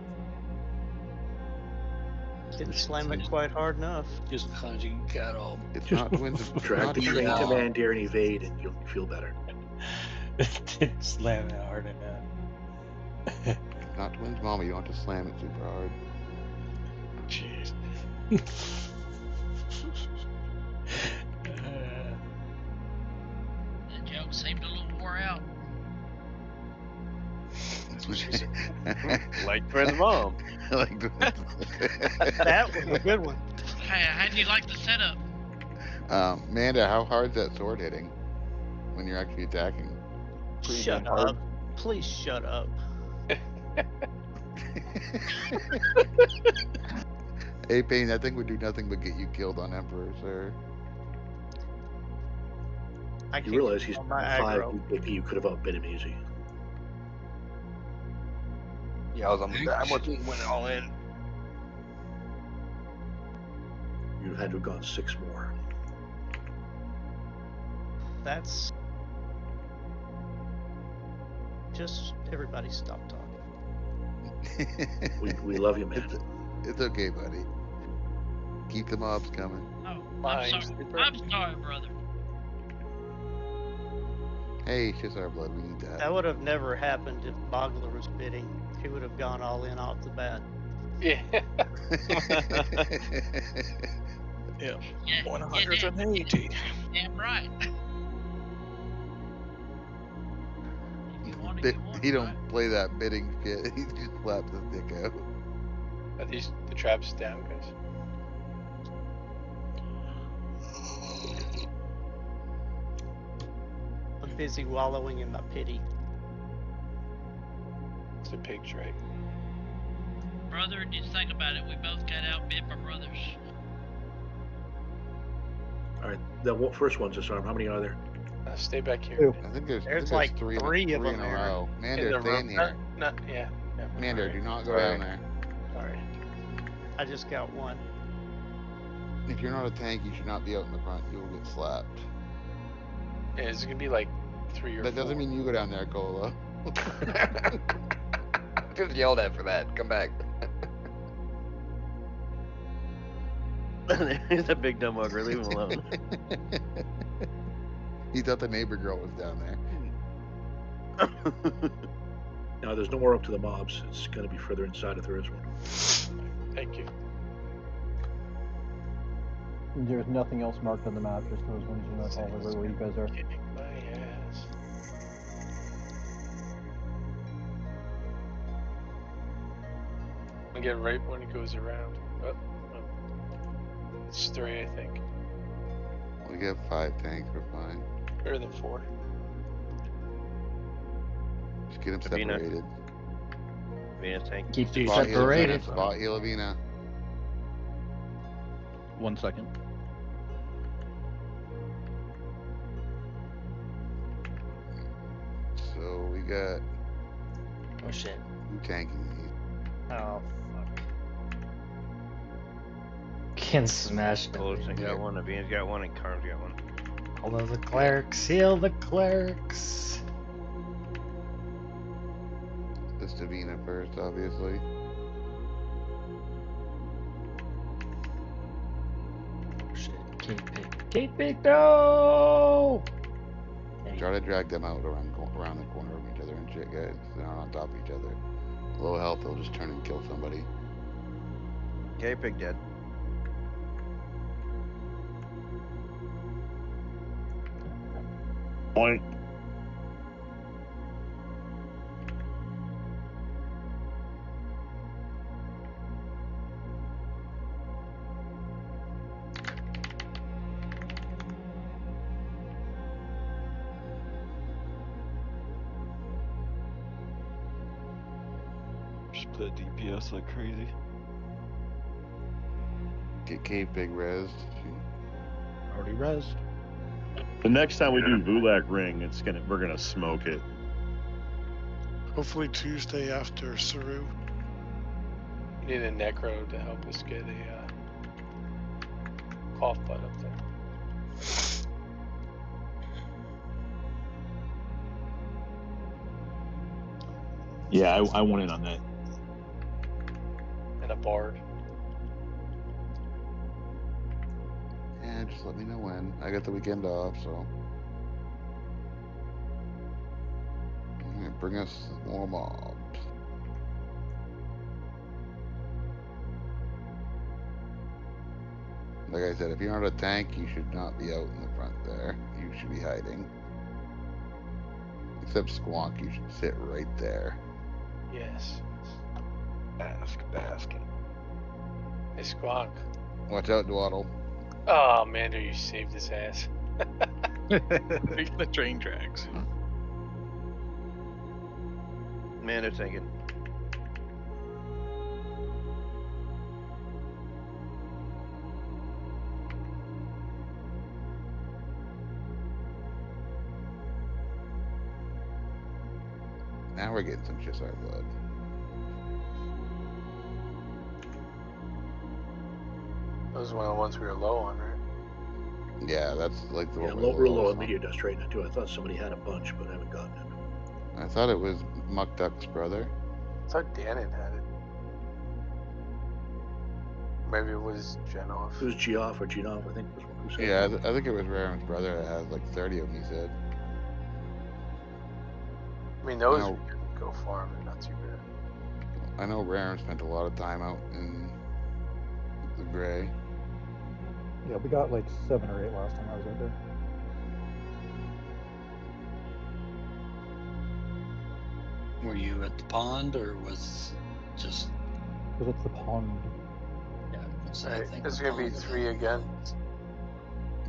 Didn't slam it quite hard enough. Just because you got all. It's not twins. Drag the train to Mandir and evade, and you'll feel better. Didn't slam it hard enough. It's not twins, mama. You don't have to slam it super hard. Jeez. The joke seemed a little wore out. Like twins mom. Like twins. That was a good one. Hey, how do you like the setup? Manda, how hard's that sword hitting when you're actually attacking? Shut up. Please shut up. A-Pain, that thing would do nothing but get you killed on Emperor, sir. I You can't realize get he's on my 5 aggro. BP. You could have outbid him easy. Yeah, I was on the I went all in. You'd have had to have gone 6 more. That's just everybody stop talking. We love you, man. It's okay, buddy. Keep the mobs coming. Oh, Mine. I'm sorry, brother. Hey, it's just our blood. We need that. That would have never happened if Bogler was bidding. He would have gone all in off the bat. Yeah. Yeah. Yeah, 180. damn right. If you want it, He you want it, don't right? play that bidding shit. He just slaps his dick out. Are these the traps down, guys? I'm busy wallowing in my pity. It's a pig tray. Brother, just think about it. We both got outbid by brothers. All right, the first one's disarmed. How many are there? Stay back here. Two. I think there's like three, three of in them a there. row. In Mander, the stay room. in here. Yeah. Mander, do not go Sorry. down there. Sorry. I just got one. If you're not a tank, you should not be out in the front. You will get slapped. Yeah, it's gonna be like 3 or 4. That doesn't mean you go down there, Cola. Just yelled at for that. Come back. He's a big dumb ogre. Leave him alone. He thought the neighbor girl was down there. No, there's no more up to the mobs. It's going to be further inside if there is one. Thank you. There's nothing else marked on the map, just those ones you know all over where you guys are. Kicking my ass. I get right when it goes around. Oh. It's 3, I think. We got 5 tanks. We're fine. Better than 4. Just get them Sabina. separated. Avina tank. Keep you Spot heal separated. Avina, Spot heal Avina. 1 second. got Oh shit. who tanking these? Oh fuck. Can smash Olsen everything. got one, Avine's got one, and Carm's got one. All of the clerics. Heal the clerics. This Davina first, obviously. Oh shit. Cape Pig. Cape Pig, no! Try to drag them out around the corner of each other and shit, guys. They're not on top of each other. Low health, they'll just turn and kill somebody. K-Pig dead. Point. Just put DPS like crazy. Get Cave Big res. Already res. The next time we do Vulak Ring, we're gonna smoke it. Hopefully Tuesday after Ssra. We need a necro to help us get a cough butt up there. Yeah, I want in on that. And a bard. Yeah, just let me know when. I got the weekend off, so. Alright, bring us more mobs. Like I said, if you're not a tank, you should not be out in the front there. You should be hiding. Except Squonk, you should sit right there. Yes. Bask. Hey, Squonk. Watch out, Dwaddle. Oh, Mander, you saved his ass. The train tracks. Man, they're thinking. Now we're getting some Ssra blood. Those were the ones we were low on, right? Yeah, that's like the Yeah, one we're low on on. meteor dust right now too. I thought somebody had a bunch, but I haven't gotten it. I thought it was Muck Duck's brother. I thought Danon had it. Maybe it was Genoff. It was Geoff or Genoff, I think was who said Yeah, it. I think it was Raren's brother that has like 30 of them, he said. I mean, those No. we could go farm, they're not too bad. I know Raren spent a lot of time out in the gray. Yeah, we got like 7 or 8 last time I was out there. Were you at the pond or was just? Because it's the pond. Yeah, Alright, there's gonna be 3 again.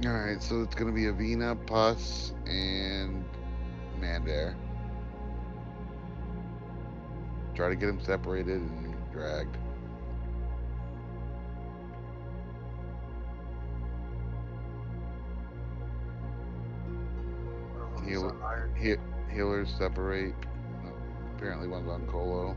Alright, so it's gonna be Avina, Puss, and Mandare. Try to get them separated and dragged. Healers separate. Oh, apparently one's on Colo.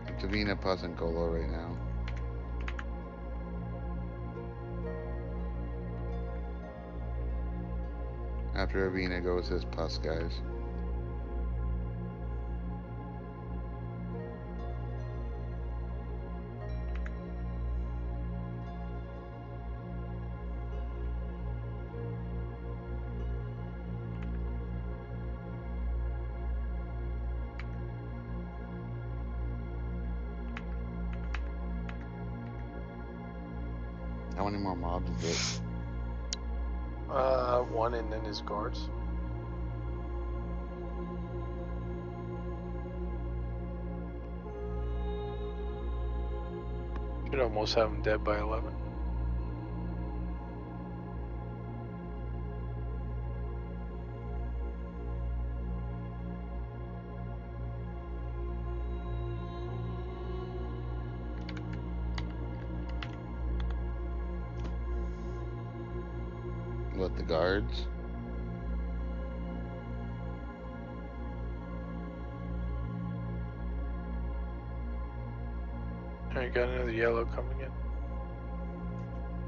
It's Avina, Puss, and Colo right now. After Avina goes his Puss, guys. How many more mobs is it? 1 and then his guards. Should almost have him dead by 11. What, the guards? Alright, got another yellow coming in.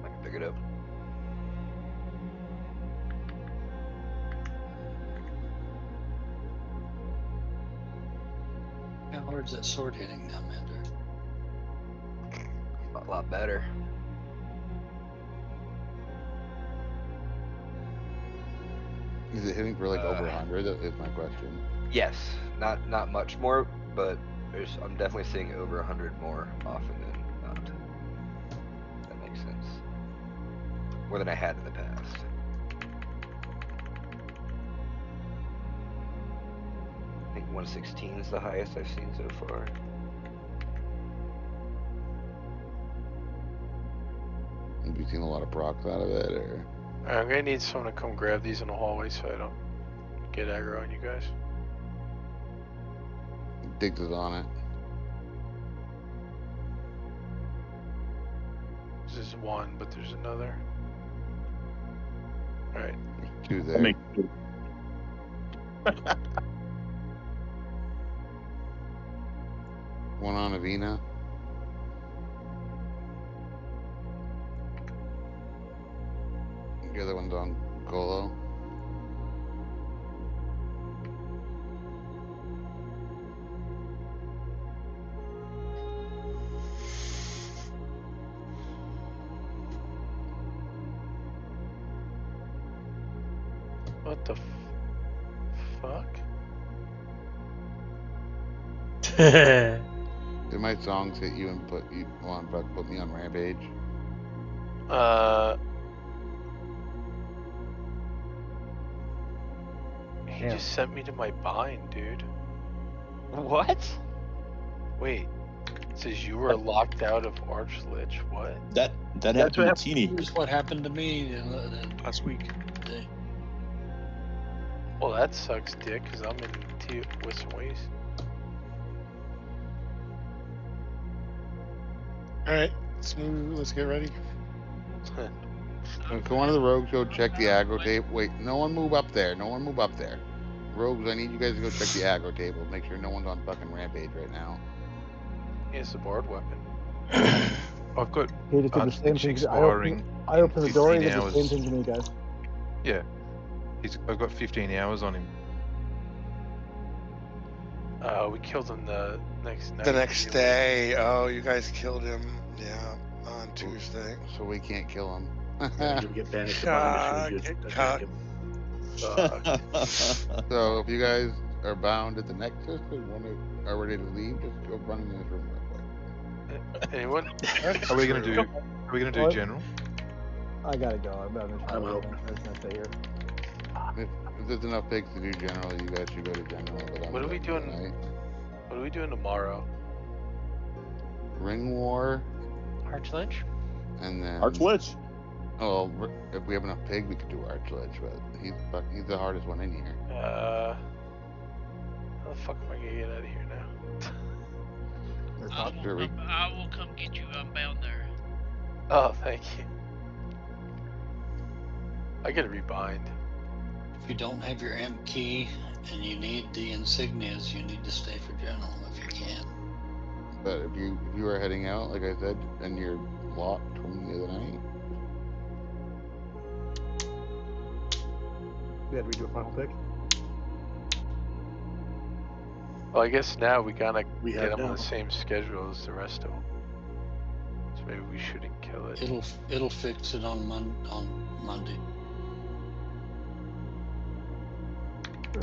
I can pick it up. How hard's that sword hitting now, Mander? A lot better. Is it hitting for like over 100? That is my question. Yes, not much more, but I'm definitely seeing over 100 more often than not. That makes sense. More than I had in the past. I think 116 is the highest I've seen so far. Have you seen a lot of procs out of it, or? I'm gonna need someone to come grab these in the hallway so I don't get aggro on you guys. Diggs is on it. This is one, but there's another. Alright. There's two there. One on Avena. The other one's on Colo. What the fuck? Did my songs hit you and put me on rampage? He just sent me to my bind, dude. What? Wait. It says you were locked out of Archlich. What? That happened to Teeny. Here's what happened to me last week. Well, that sucks, dick, because I'm in Western Ways. Alright, let's move. Let's get ready. So one of the rogues go check the aggro table. Wait, no one move up there. No one move up there. Rogues, I need you guys to go check the aggro table. Make sure no one's on fucking rampage right now. He has a board weapon. I've got He just did the same Archlich thing. expiring. I opened the door. He 15 did the same hours. thing to me, guys. Yeah. I've got 15 hours on him. We killed him the next night. The next day. Oh, you guys killed him. Yeah, on Tuesday. So we can't kill him. Yeah, you'll get banished to bind if you just attack him. So if you guys are bound at the Nexus and are ready to leave, just go run in this room real quick. Anyone? Are we gonna do What? general? I gotta go. I'm out. I'm out. I was gonna stay here. If there's enough pigs to do general, you guys should go to general. But I'm What are we going doing? tonight. What are we doing tomorrow? Ring War, Archlich? and then Archlich. Oh, if we have enough pig, we could do Archlich, but he's the hardest one in here. How the fuck am I gonna get out of here now? I will come get you. I'm bound there. Oh, thank you. I gotta rebind. If you don't have your M key and you need the insignias, you need to stay for general if you can. But if you are heading out, like I said, and you're locked from the other night, Yeah, do we do a final pick? Well, I guess now we gotta We get have them on now. the same schedule as the rest of them. So maybe we shouldn't kill it. It'll fix it on Monday.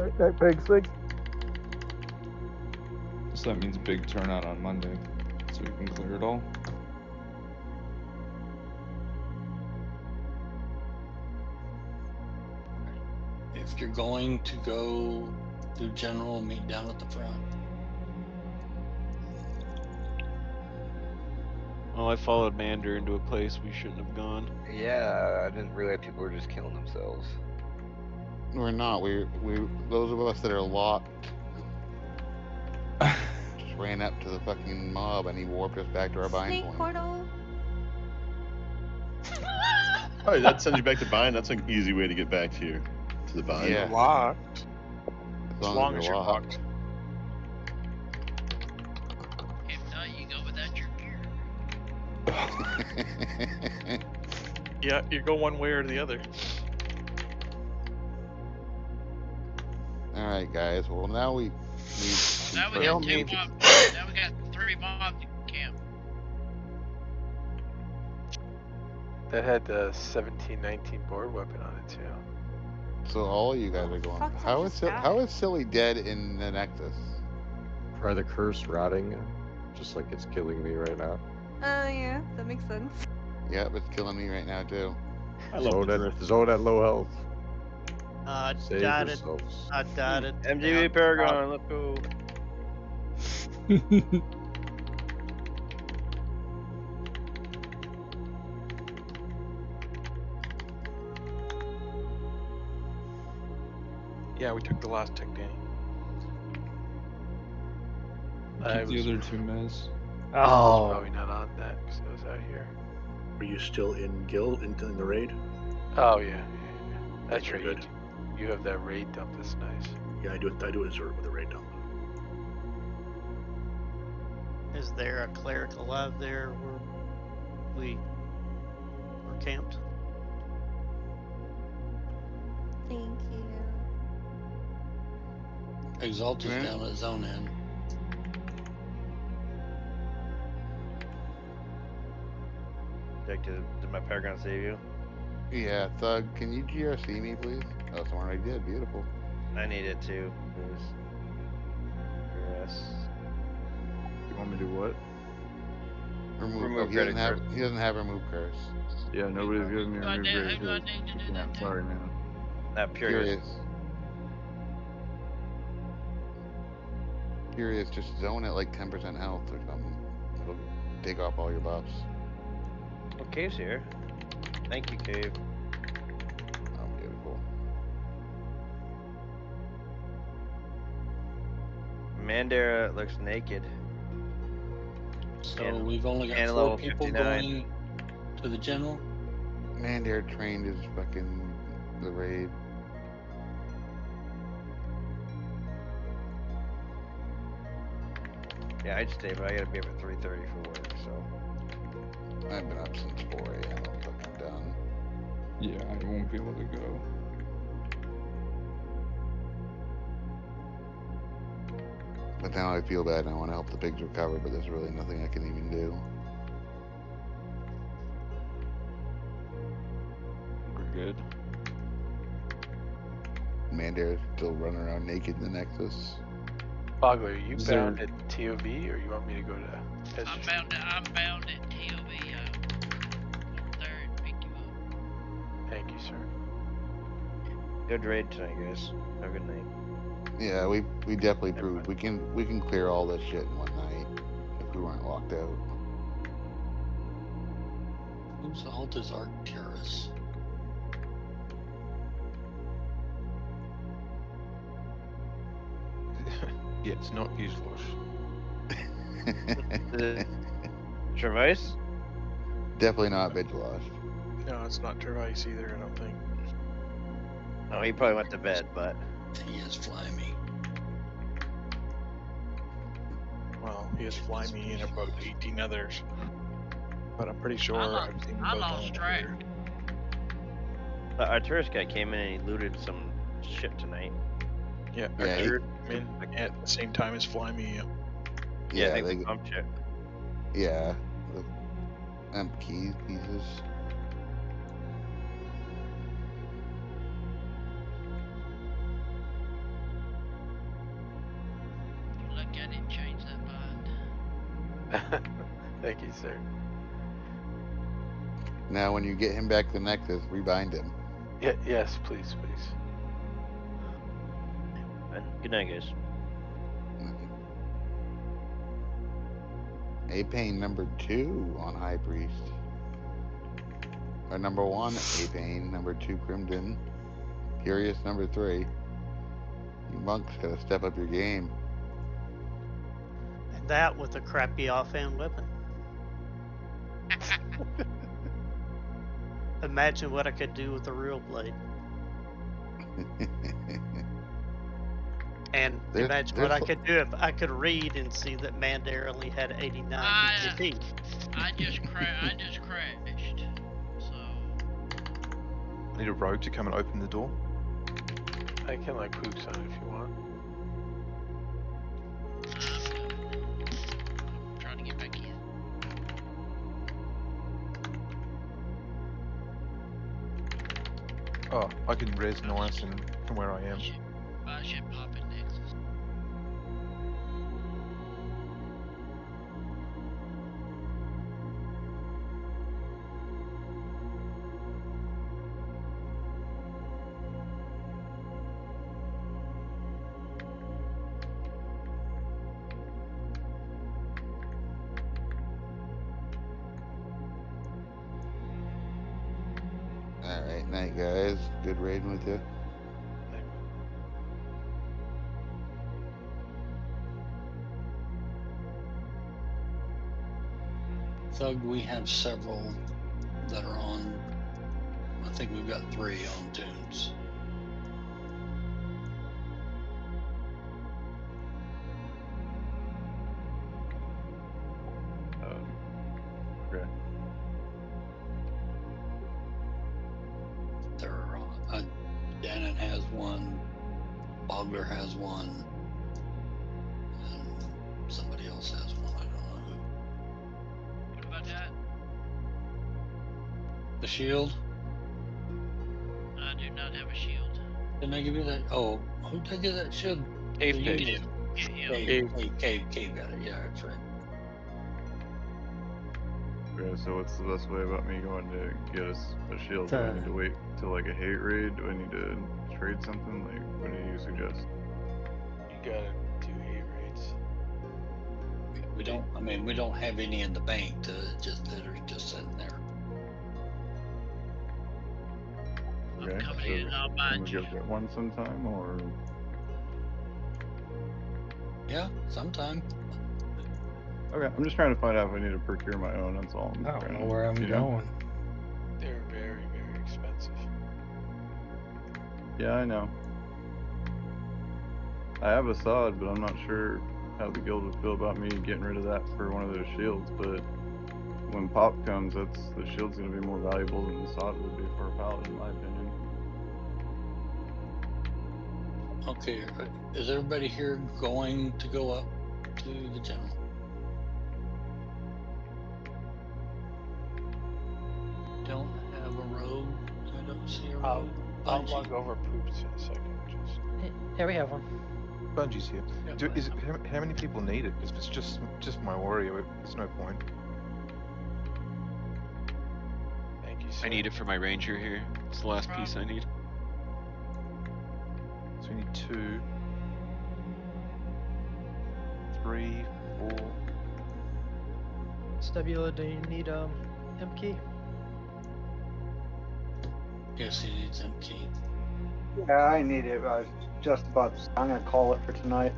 Alright, pig 6. So that means big turnout on Monday, so we can clear it all. If you're going to go do general, meet down at the front. Well, I followed Mander into a place we shouldn't have gone. Yeah, I didn't realize people were just killing themselves. we're not. We those of us that are locked just ran up to the fucking mob, and he warped us back to our bind Snake point. portal. Oh, that sends you back to bind. That's an easy way to get back to the bind. Yeah. Locked. As As long long as as you're you're locked. locked. If not, you go without your gear. Yeah, you go one way or the other. All right, guys. Well, now we need. Now we got two mobs. Now we got 3 mobs in camp. That had the 1719 board weapon on it too. So all you guys are going. fuck, How I is just died? how is Silly dead in the Nexus? Try the curse rotting, just like it's killing me right now. Yeah, that makes sense. Yep, it's killing me right now too. I love zone at low health. Save Died it. yourselves. I died it. MGB Paragon, let's go. Yeah, we took the last tick, Danny. Keep the other two mez. I was Oh, probably not on that because I was out here. Are you still in guild in the raid? Oh yeah. That's You're right. good. You have that raid dump. That's nice. Yeah, I do it with a raid dump. Is there a cleric alive there where we were camped? Thank you. Exalted down at zone end. Jack, did my Paragon save you? Yeah, Thug, can you GRC me, please? Oh, someone already did. Beautiful. I need it too, please. Yes. You want me to do what? Remove. Remove He doesn't credit have. He doesn't have remove curse. Yeah, nobody's giving me a Who do I remove need- who do I grade. need to do Yeah, that to? sorry, man. Not Purius. Curious, just zone at like 10% health or something. It'll take off all your buffs. Well, Cave's here. Thank you, Cave. Oh, beautiful. Mandara looks naked. So And- we've only got and 4 level people 59. going to the general. Mandare trained is fucking the raid. Yeah, I'd stay, but I gotta be up at 3:30 for work, so. I've been up since 4 a.m. I'm fucking done. Yeah, I won't be able to go. But now I feel bad and I want to help the pigs recover, but there's really nothing I can even do. We're good. Mandare's still running around naked in the Nexus. Bogler, are you Is bound there- at TOV or you want me to go to I'm bound at TOV. Over there and pick you up. Thank you, sir. Good raid tonight, guys. Have a good night. Yeah, we definitely proved we can clear all this shit in one night if we weren't locked out. Whose alt is Arcturus? Yeah, it's not useless. Travice? Definitely not Vigilage. No, it's not Travice either, I don't think. Oh, he probably went to bed, but. He is Flyme. Well, he has Fly Me and about 18 others. But I'm pretty sure I I've seen I both lost on track. here. Our tourist guy came in and he looted some shit tonight. Yeah, Yeah, Archer came in at the same time as Fly Me. Yeah, I think they, they pumped shit. yeah, the keys pieces. You lucky I didn't change that bind. Thank you, sir. Now, when you get him back to the Nexus, rebind him. Yeah, yes, please, please. And good night, guys. A-Pain number 2 on High Priest. Or number 1, A-Pain. Number 2, Crimson. Curious, number 3. You monks gotta step up your game. And that with a crappy offhand weapon. imagine what I could do with a real blade. And There's- imagine there's what I l- could do if I could read and see that Mandair only had 89 PKP. I just crashed. So I need a rogue to come and open the door. I can like poops on it if you want. I'm trying to get back in. Oh, I can res nice and from where I am. I should pop in Nexus. All right, night guys. Good raiding with you. Thug, we have several that are on. I think we've got 3 on tunes. Okay. They're on. Dannon has one. Bogler has one. And somebody else has one. I don't know who. What about that? The shield? I do not have a shield. Didn't I give you that? Oh, who did I give that shield? Cave You did. did. Cave got it. Yeah, that's right. Okay, so what's the best way about me going to get us a shield? Do I need to wait till like a hate raid? Do I need to trade something? Like, what do you suggest? You gotta do hate raids. We don't. I mean, we don't have any in the bank to just that are just sitting there. Okay, coming so in and I'll can bind we you. get that one sometime, or Yeah, sometime. okay? I'm just trying to find out if I need to procure my own. That's all. I don't know where I'm going. They're very, very expensive. Yeah, I know. I have a sod, but I'm not sure how the guild would feel about me getting rid of that for one of those shields. But when pop comes, the shield's gonna be more valuable than the sod would be for a paladin, in my opinion. Okay, is everybody here going to go up to the general? Don't have a road. I don't see a road. I'll log over poops in a second. Just Yeah, we have one. Bungie's here. How many people need it? If it's just my warrior, there's no point. thank you. Sir. I need it for my ranger here. It's the last piece I need. So we need 2, 3, 4. Stabula, do you need M key? Yes, he needs MT. Yeah, I need it. I was just about. I'm gonna call it for tonight.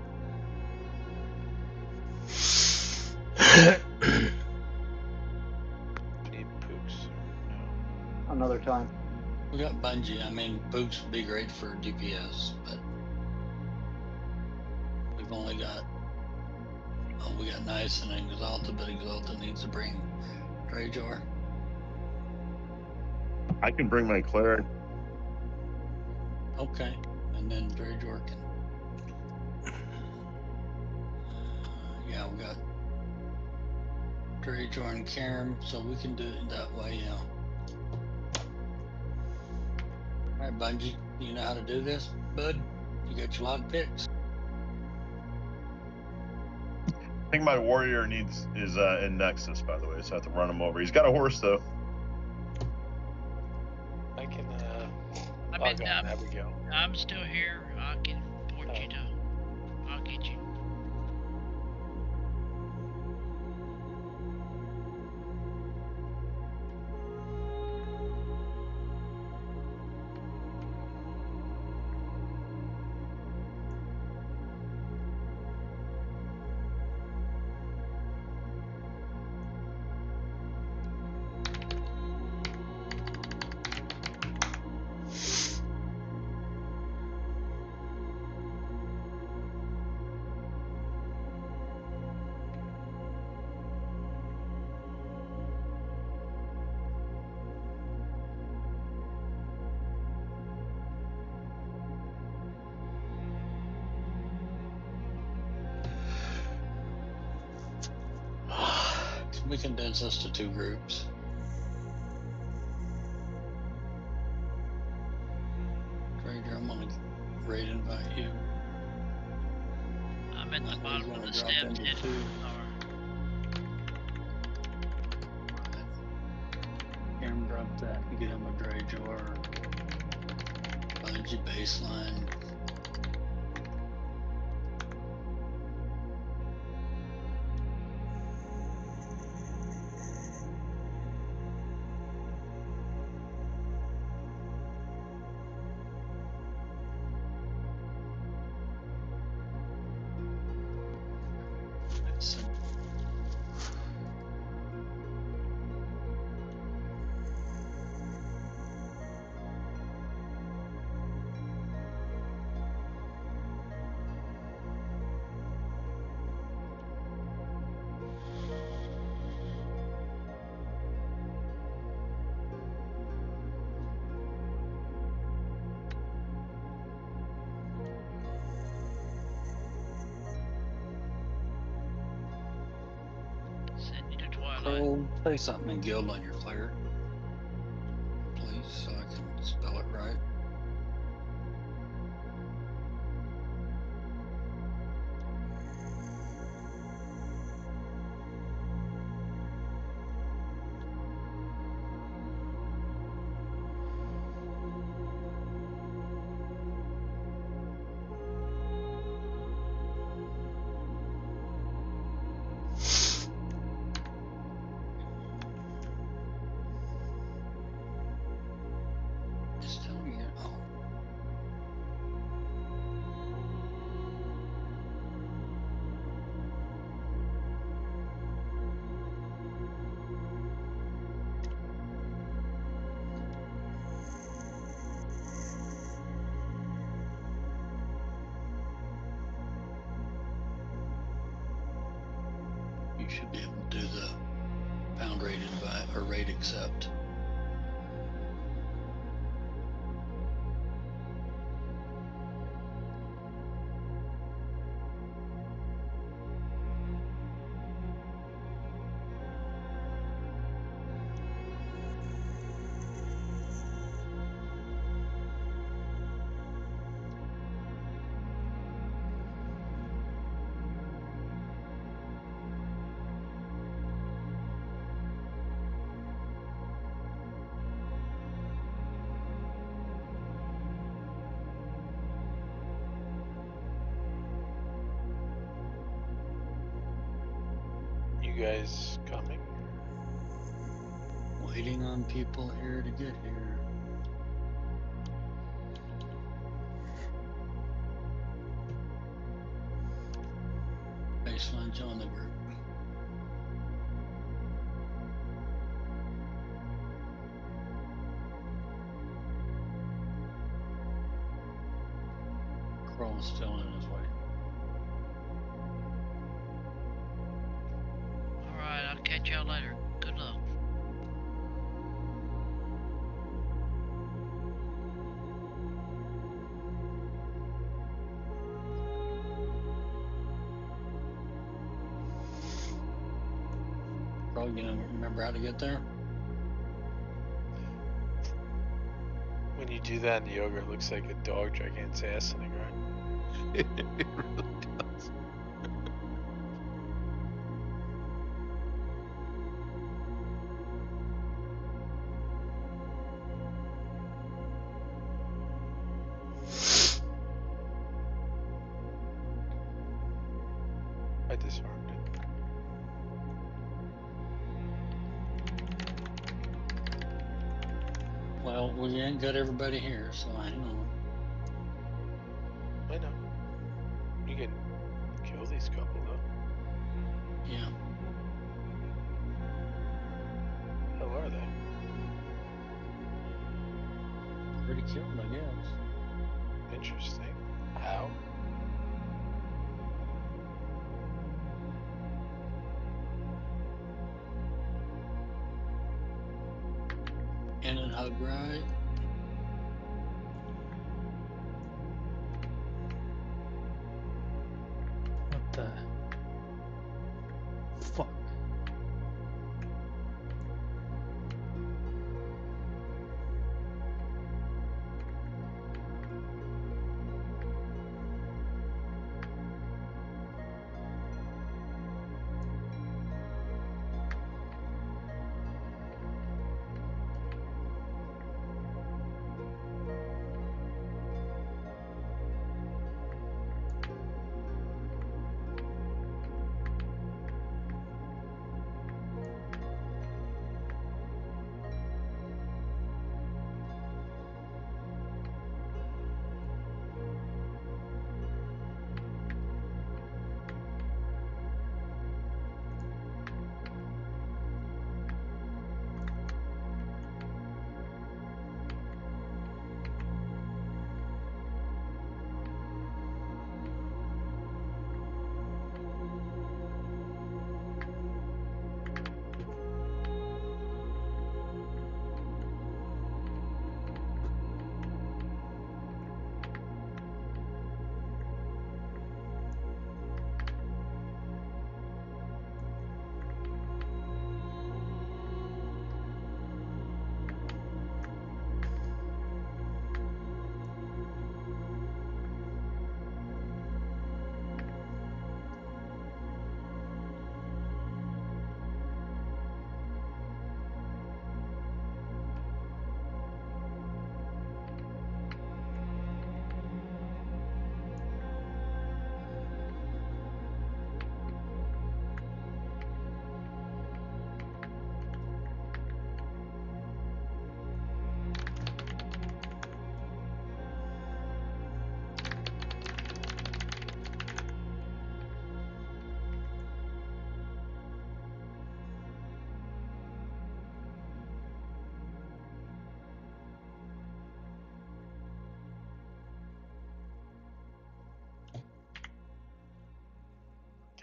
Need poops. No. Another time. We got Bungie. I mean, Boots would be great for DPS, but we've only got. Oh, we got Nice and Exalta, but Exalta needs to bring Drajor. I can bring my cleric. Okay, and then Drajor can. Yeah, we got Drajor and Quarm, so we can do it that way. Yeah. All right, Bungie, you know how to do this, bud? You got your lock picks? I think my warrior is in Nexus, by the way, so I have to run him over. He's got a horse though. I can. I log mean, on. Abigail. I'm still here. I can port you to. I'll get you. We condense this to 2 groups. Trader, I'm gonna raid invite you. I'm at the That way bottom you're of gonna the drop steps into heading 2. to the car. Cam dropped that. You get him a Dragor. Find you baseline. Send you to Twilight. Crow, say something in guild on your cleric, please, so I can spell it right. Just tell me it. Oh. You should be able to do the pound rate invite or rate accept. You guys coming? Waiting on people here to get here. Baseline, join the group. Crow's still in his way. Alright, I'll catch y'all later. Good luck. Crow, you know, remember how to get there? When you do that in the yoga, it looks like a dog dragging its ass in the ground. It really does. I disarmed it. Well, we ain't got everybody here, so hang on. I know. You can kill these couple though. Yeah. Hell are they? Pretty killed, I guess. Interesting. How? In and hug right. What the fuck?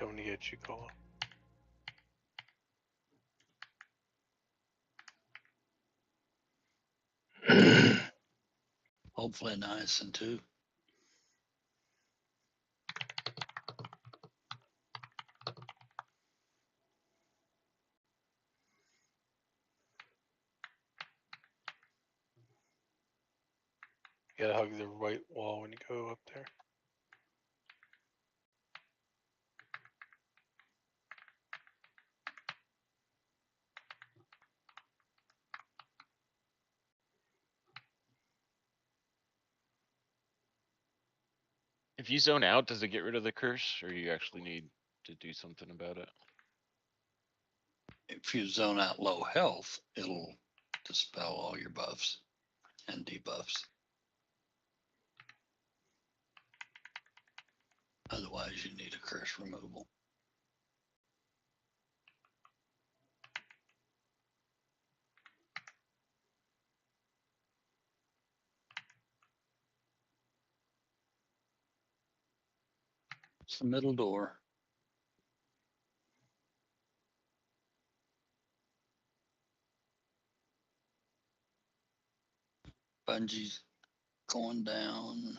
Coming to get you, Cole. Hopefully niacin too. You gotta hug the white wall when you go up there. If you zone out, does it get rid of the curse, or you actually need to do something about it? If you zone out low health, it'll dispel all your buffs and debuffs. Otherwise, you need a curse removal. It's the middle door. Bungie's going down.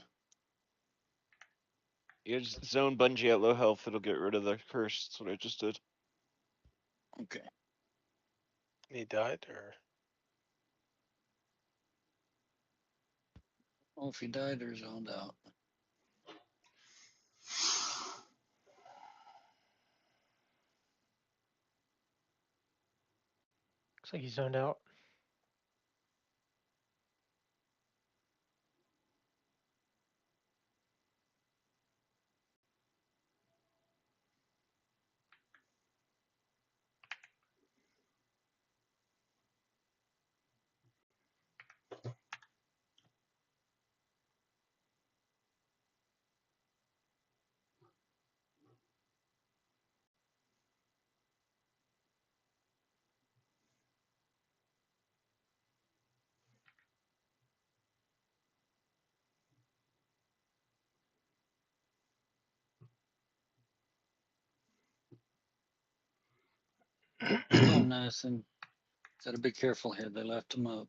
You just zone bungee at low health, it'll get rid of the curse. That's what I just did. Okay. He died, or Well, if he died or zoned out. Looks like he's zoned out. Oh, niacin. Gotta be careful here. They left him up.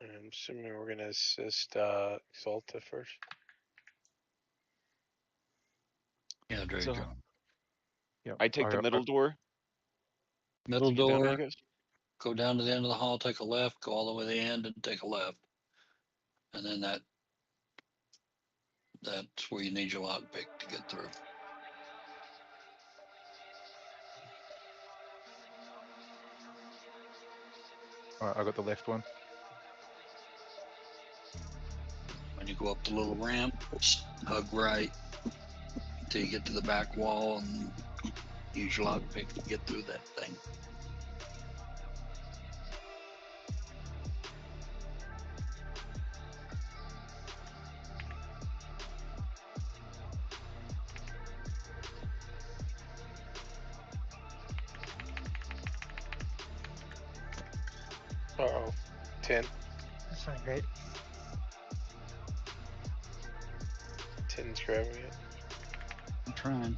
I'm assuming we're gonna assist Exalta first. Yeah, Draco. So, Yeah. I take the middle door. Middle to get down there, I door. guess. Go down to the end of the hall, take a left, go all the way to the end and take a left. And then that's where you need your lockpick to get through. Alright, I got the left one. When you go up the little ramp, hug right until you get to the back wall and use your lockpick to get through that thing. Uh-oh. 10. That's not great. 10's grabbing it. I'm trying.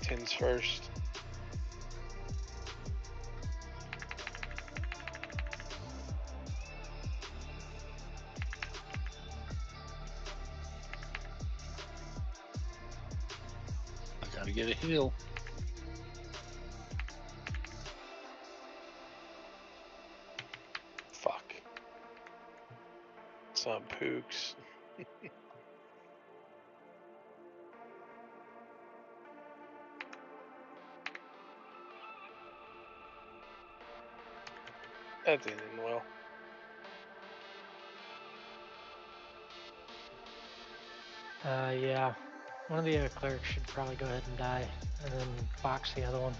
Ten's first. I gotta get a heal. Fuck. It's not Pooks. That didn't end well. Yeah. One of the clerics should probably go ahead and die, and then box the other one.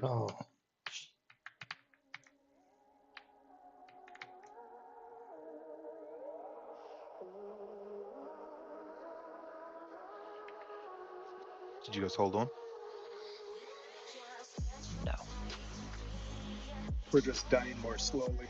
Oh. Did you guys hold on? No. We're just dying more slowly.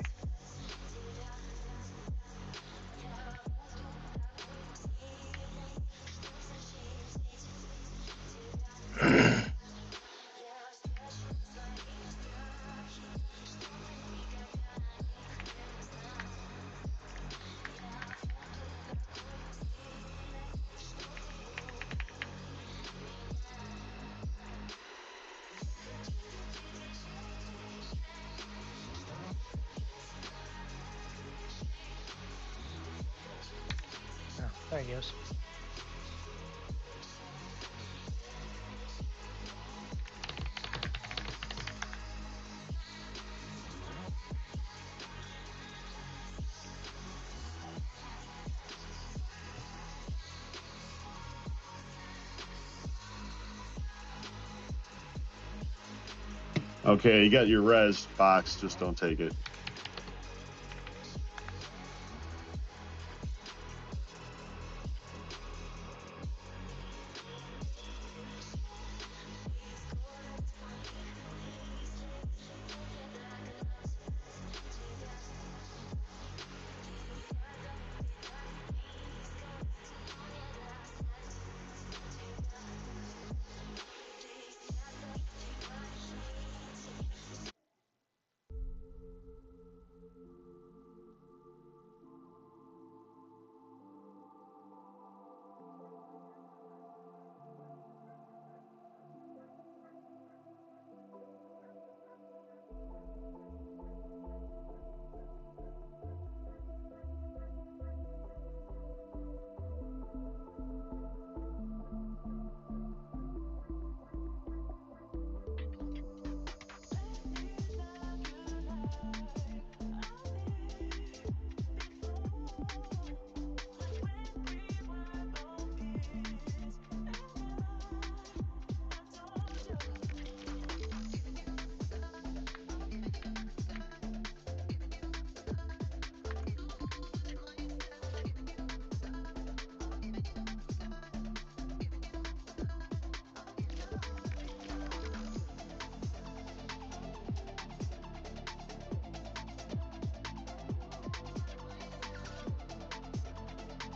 Oh, there he goes. Okay, you got your res box, just don't take it.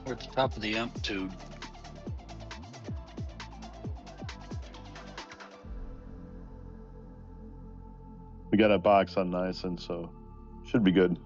We're at the top of the amplitude. We got a box on Niacin, so should be good.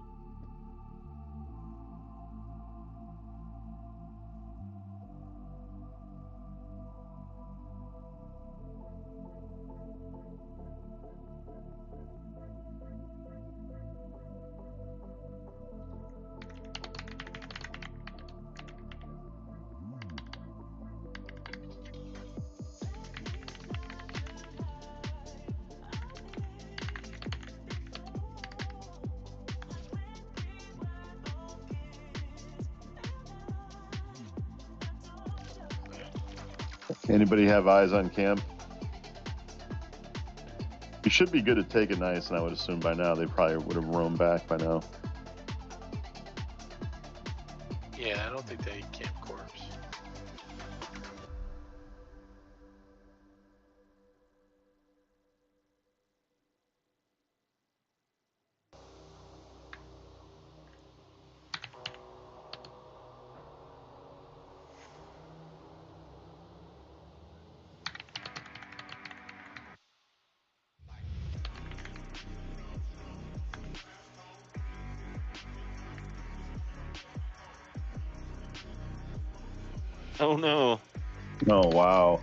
Anybody have eyes on camp? You should be good at taking Niacin, I would assume by now. They probably would have roamed back by now. Yeah, I don't think they camp corpse. Oh no. Oh, wow.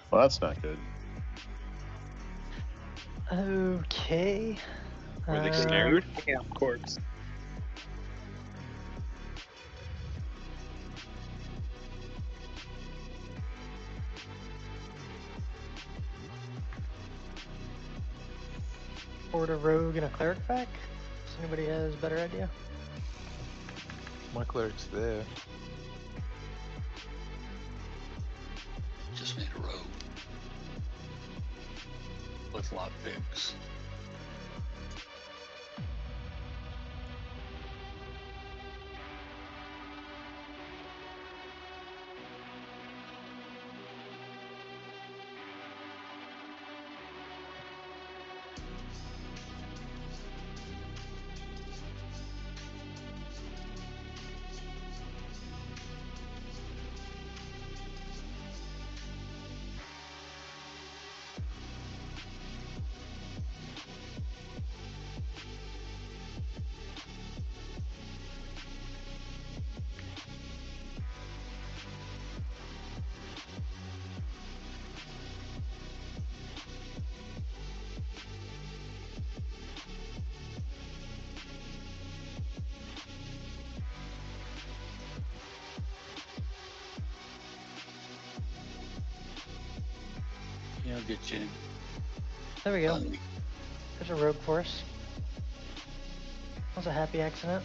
Well, that's not good. Okay. Were they scared? Camp corpse. Forward a rogue and a cleric back? Does anybody has a better idea? My cleric's there. Just need a rogue with lock picks. Yeah, I'll get you. There we go. There's a rogue for us. That was a happy accident.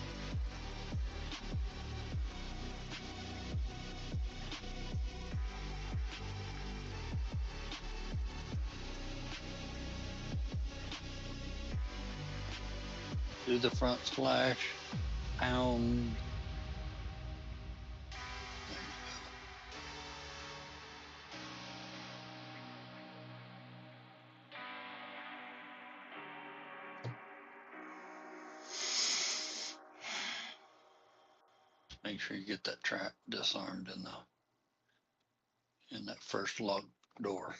Do the front splash, pound. Make sure you get that trap disarmed in that first locked door.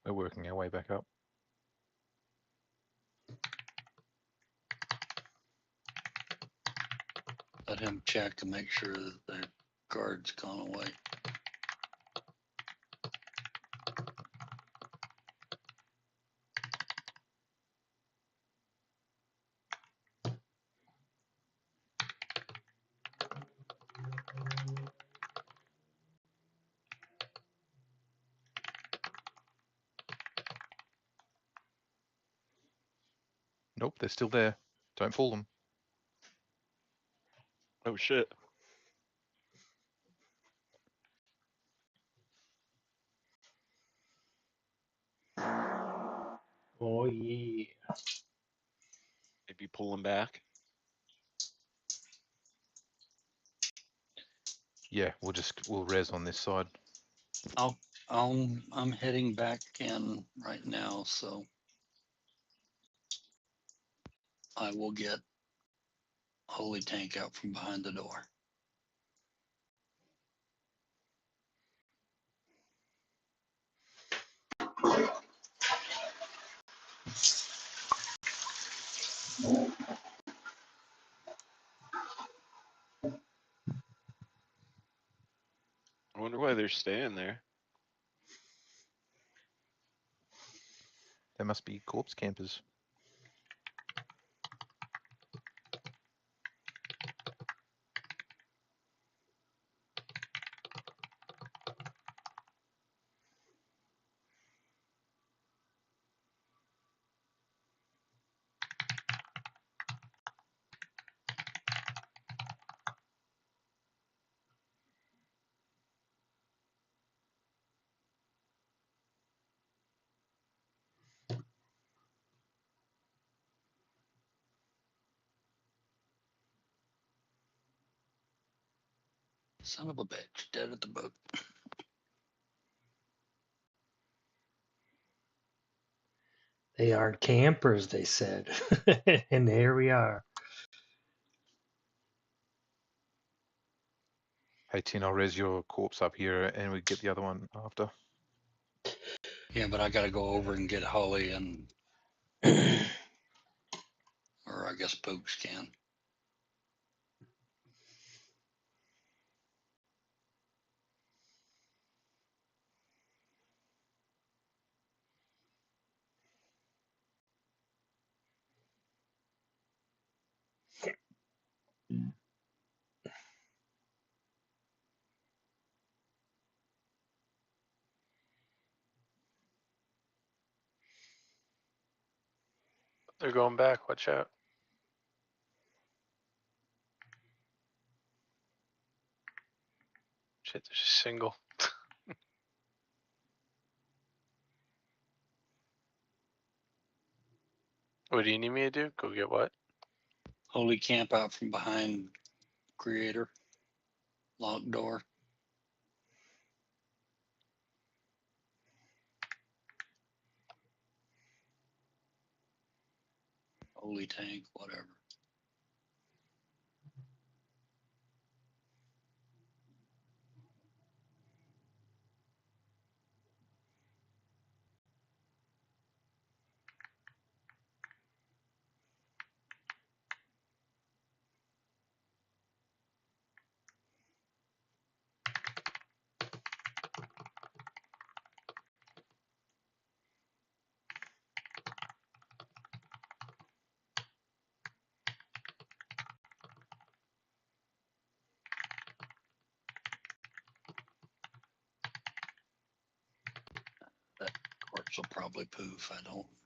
We're working our way back up. Let him check to make sure that the guard's gone away. Nope, they're still there. Don't fool them. Oh shit. Oh yeah. Maybe pull him back. Yeah, we'll res on this side. I'll I'm heading back in right now, so I will get Holy Tank out from behind the door. I wonder why they're staying there. There must be corpse campers. Son of a bitch, dead at the boat. They aren't campers, they said. And here we are. Hey, Tin, I'll res your corpse up here and we get the other one after. Yeah, but I gotta go over and get Holly and, or I guess Poops can. They're going back. Watch out. Shit, there's a single. What do you need me to do? Go get what? Holy camp out from behind Creator. Locked door. Holy Tank, whatever. That corpse will probably poof. I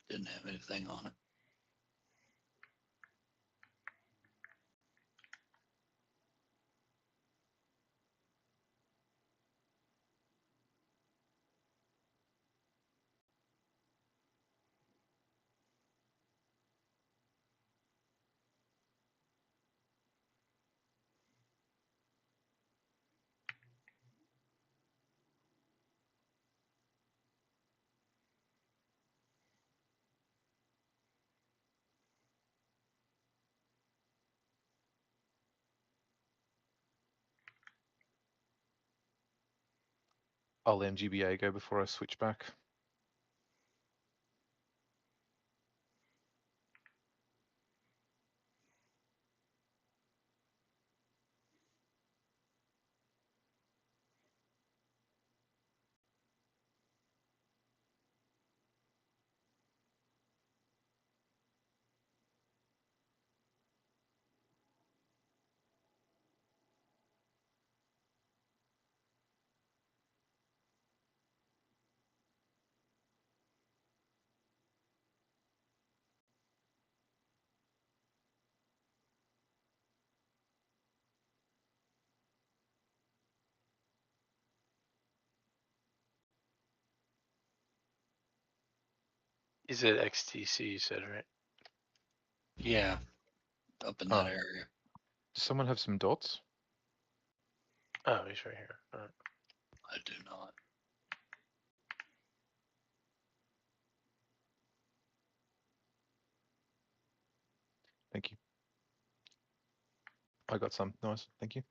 didn't have anything on it. I'll MGBA go before I switch back. He's at XTC, you said, right? Yeah, up in that area. Does someone have some dots? Oh, he's right here. All right. I do not. Thank you. I got some. Nice. Thank you.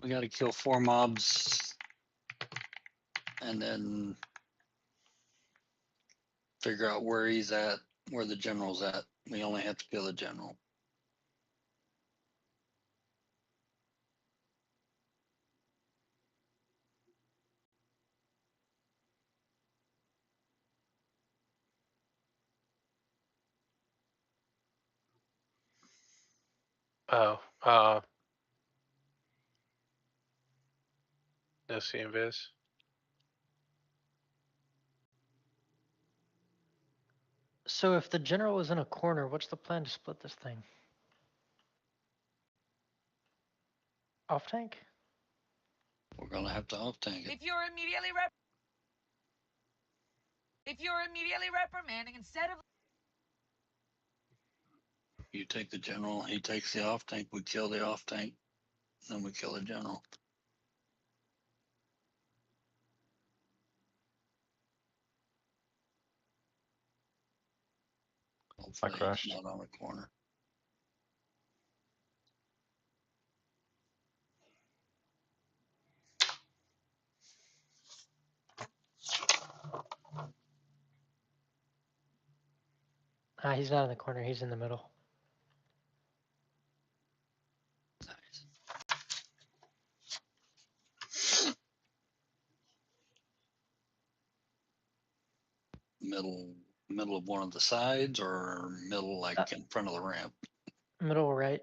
We got to kill 4 mobs and then figure out where he's at, where the general's at. We only have to kill the general. Oh, no CMVs. So if the general is in a corner, what's the plan to split this thing? Off tank? We're gonna have to off tank it. If you're immediately reprimanding instead of You take the general, he takes the off tank, we kill the off tank, then we kill the general. Hopefully crashed. he's not on the corner. He's not in the corner, he's in the middle. Middle of one of the sides or middle like in front of the ramp? Middle right.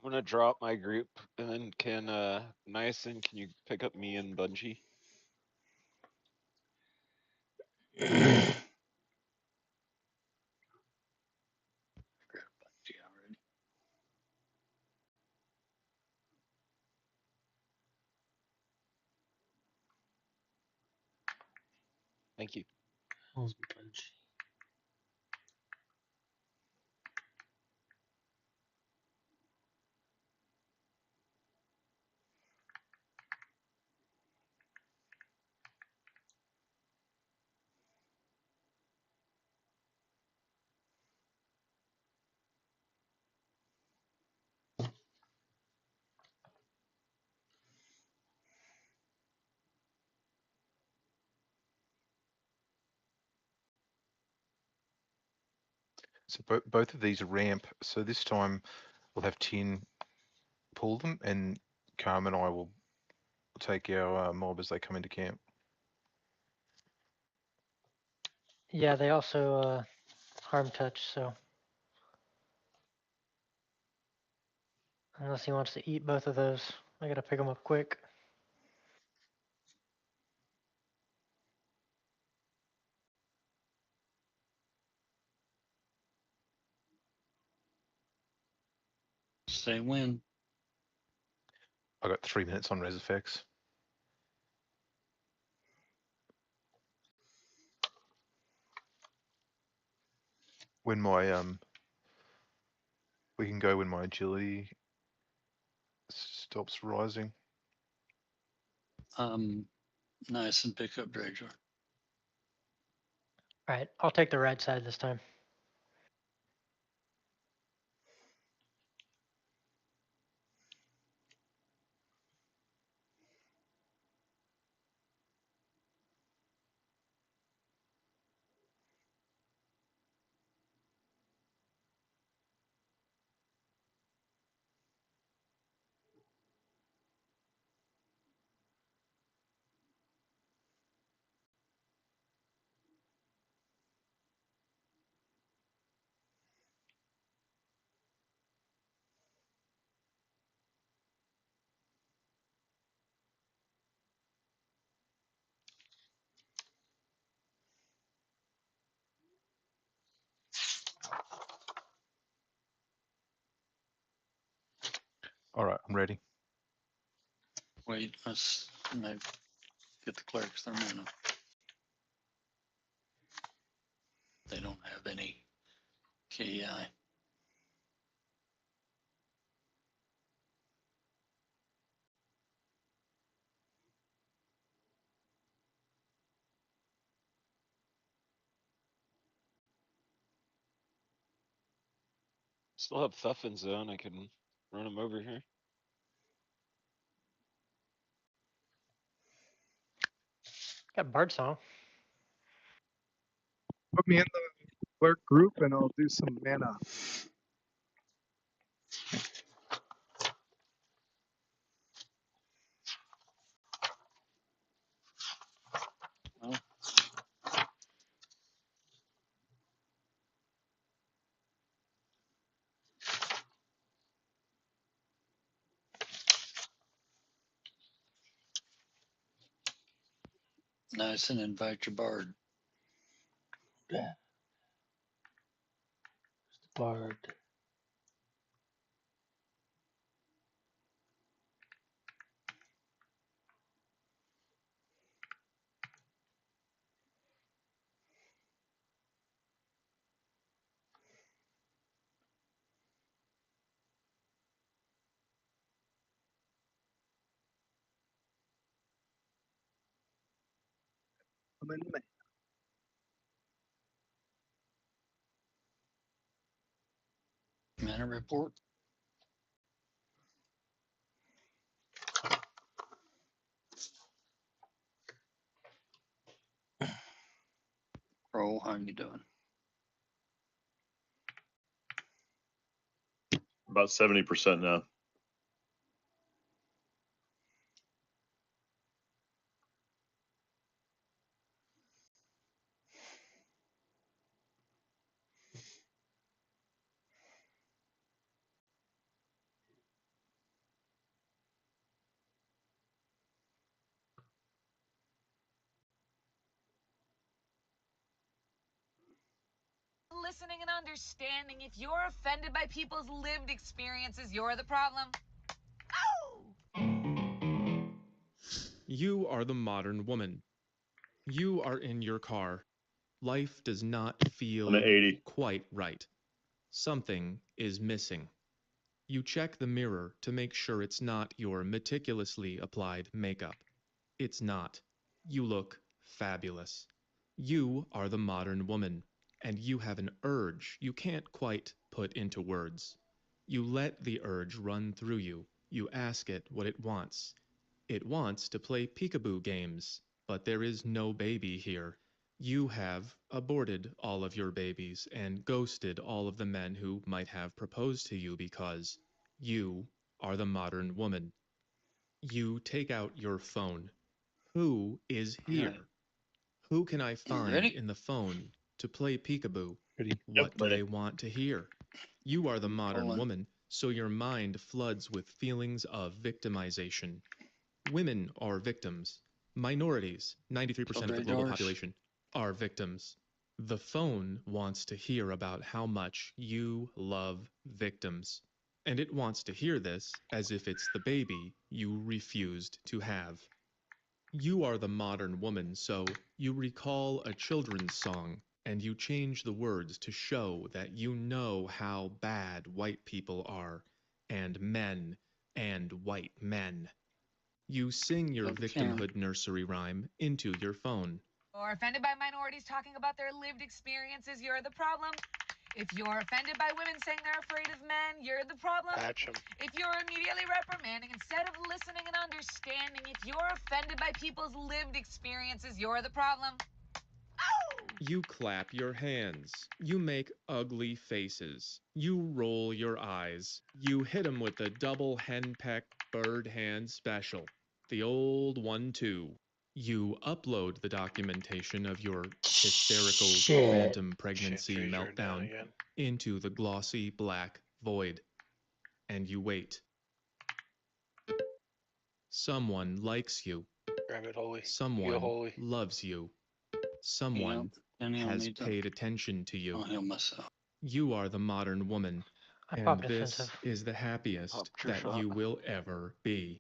I'm gonna drop my group, and then can Niacin, can you pick up me and Bungie? Thank you. So both of these are ramp. So this time we'll have 10 pull them, and Quarm and I will take our mob as they come into camp. Yeah, they also harm touch, so. Unless he wants to eat both of those. I gotta pick them up quick. Say when. I got 3 minutes on res effects. when my we can go when my agility stops rising. Nice and pick up Drager. Alright, I'll take the right side this time. All right, I'm ready. Wait, let's get the clerics their mana. They don't have any KEI. Still have Thuff in zone. I can run him over here. Got Bard Song. Put me in the clerk group and I'll do some mana. Well, nice and invite your bard. Yeah. Bard. I'm in the Mana report. Crow, how you doing? About 70% now. Listening and understanding. If you're offended by people's lived experiences, you're the problem. You are the modern woman. You are in your car. Life does not feel I'm at 80. quite right. Something is missing. You check the mirror to make sure it's not your meticulously applied makeup. It's not. You look fabulous. You are the modern woman, and you have an urge you can't quite put into words. You let the urge run through you. You ask it what it wants. It wants to play peekaboo games, but there is no baby here. You have aborted all of your babies and ghosted all of the men who might have proposed to you because you are the modern woman. You take out your phone. Who is here? Who can I find ready? in the phone to play peekaboo? Ready? What do ready. they want to hear? You are the modern Colin. woman, so your mind floods with feelings of victimization. Women are victims. Minorities, 93% of the global population, are victims. The phone wants to hear about how much you love victims. And it wants to hear this as if it's the baby you refused to have. You are the modern woman, so you recall a children's song and you change the words to show that you know how bad white people are, and men, and white men. You sing your victimhood nursery rhyme into your phone. Or offended by minorities talking about their lived experiences, you're the problem. If you're offended by women saying they're afraid of men, you're the problem. Patch 'em. If you're immediately reprimanding instead of listening and understanding, if you're offended by people's lived experiences, you're the problem. You clap your hands. You make ugly faces. You roll your eyes. You hit 'em with the double henpeck bird hand special. The old 1-2. You upload the documentation of your hysterical phantom pregnancy meltdown into the glossy black void. And you wait. Someone likes you. Grab it, Holy. Someone Feel holy. loves you. Someone has paid attention to you. You are the modern woman, and this is the happiest that you will ever be.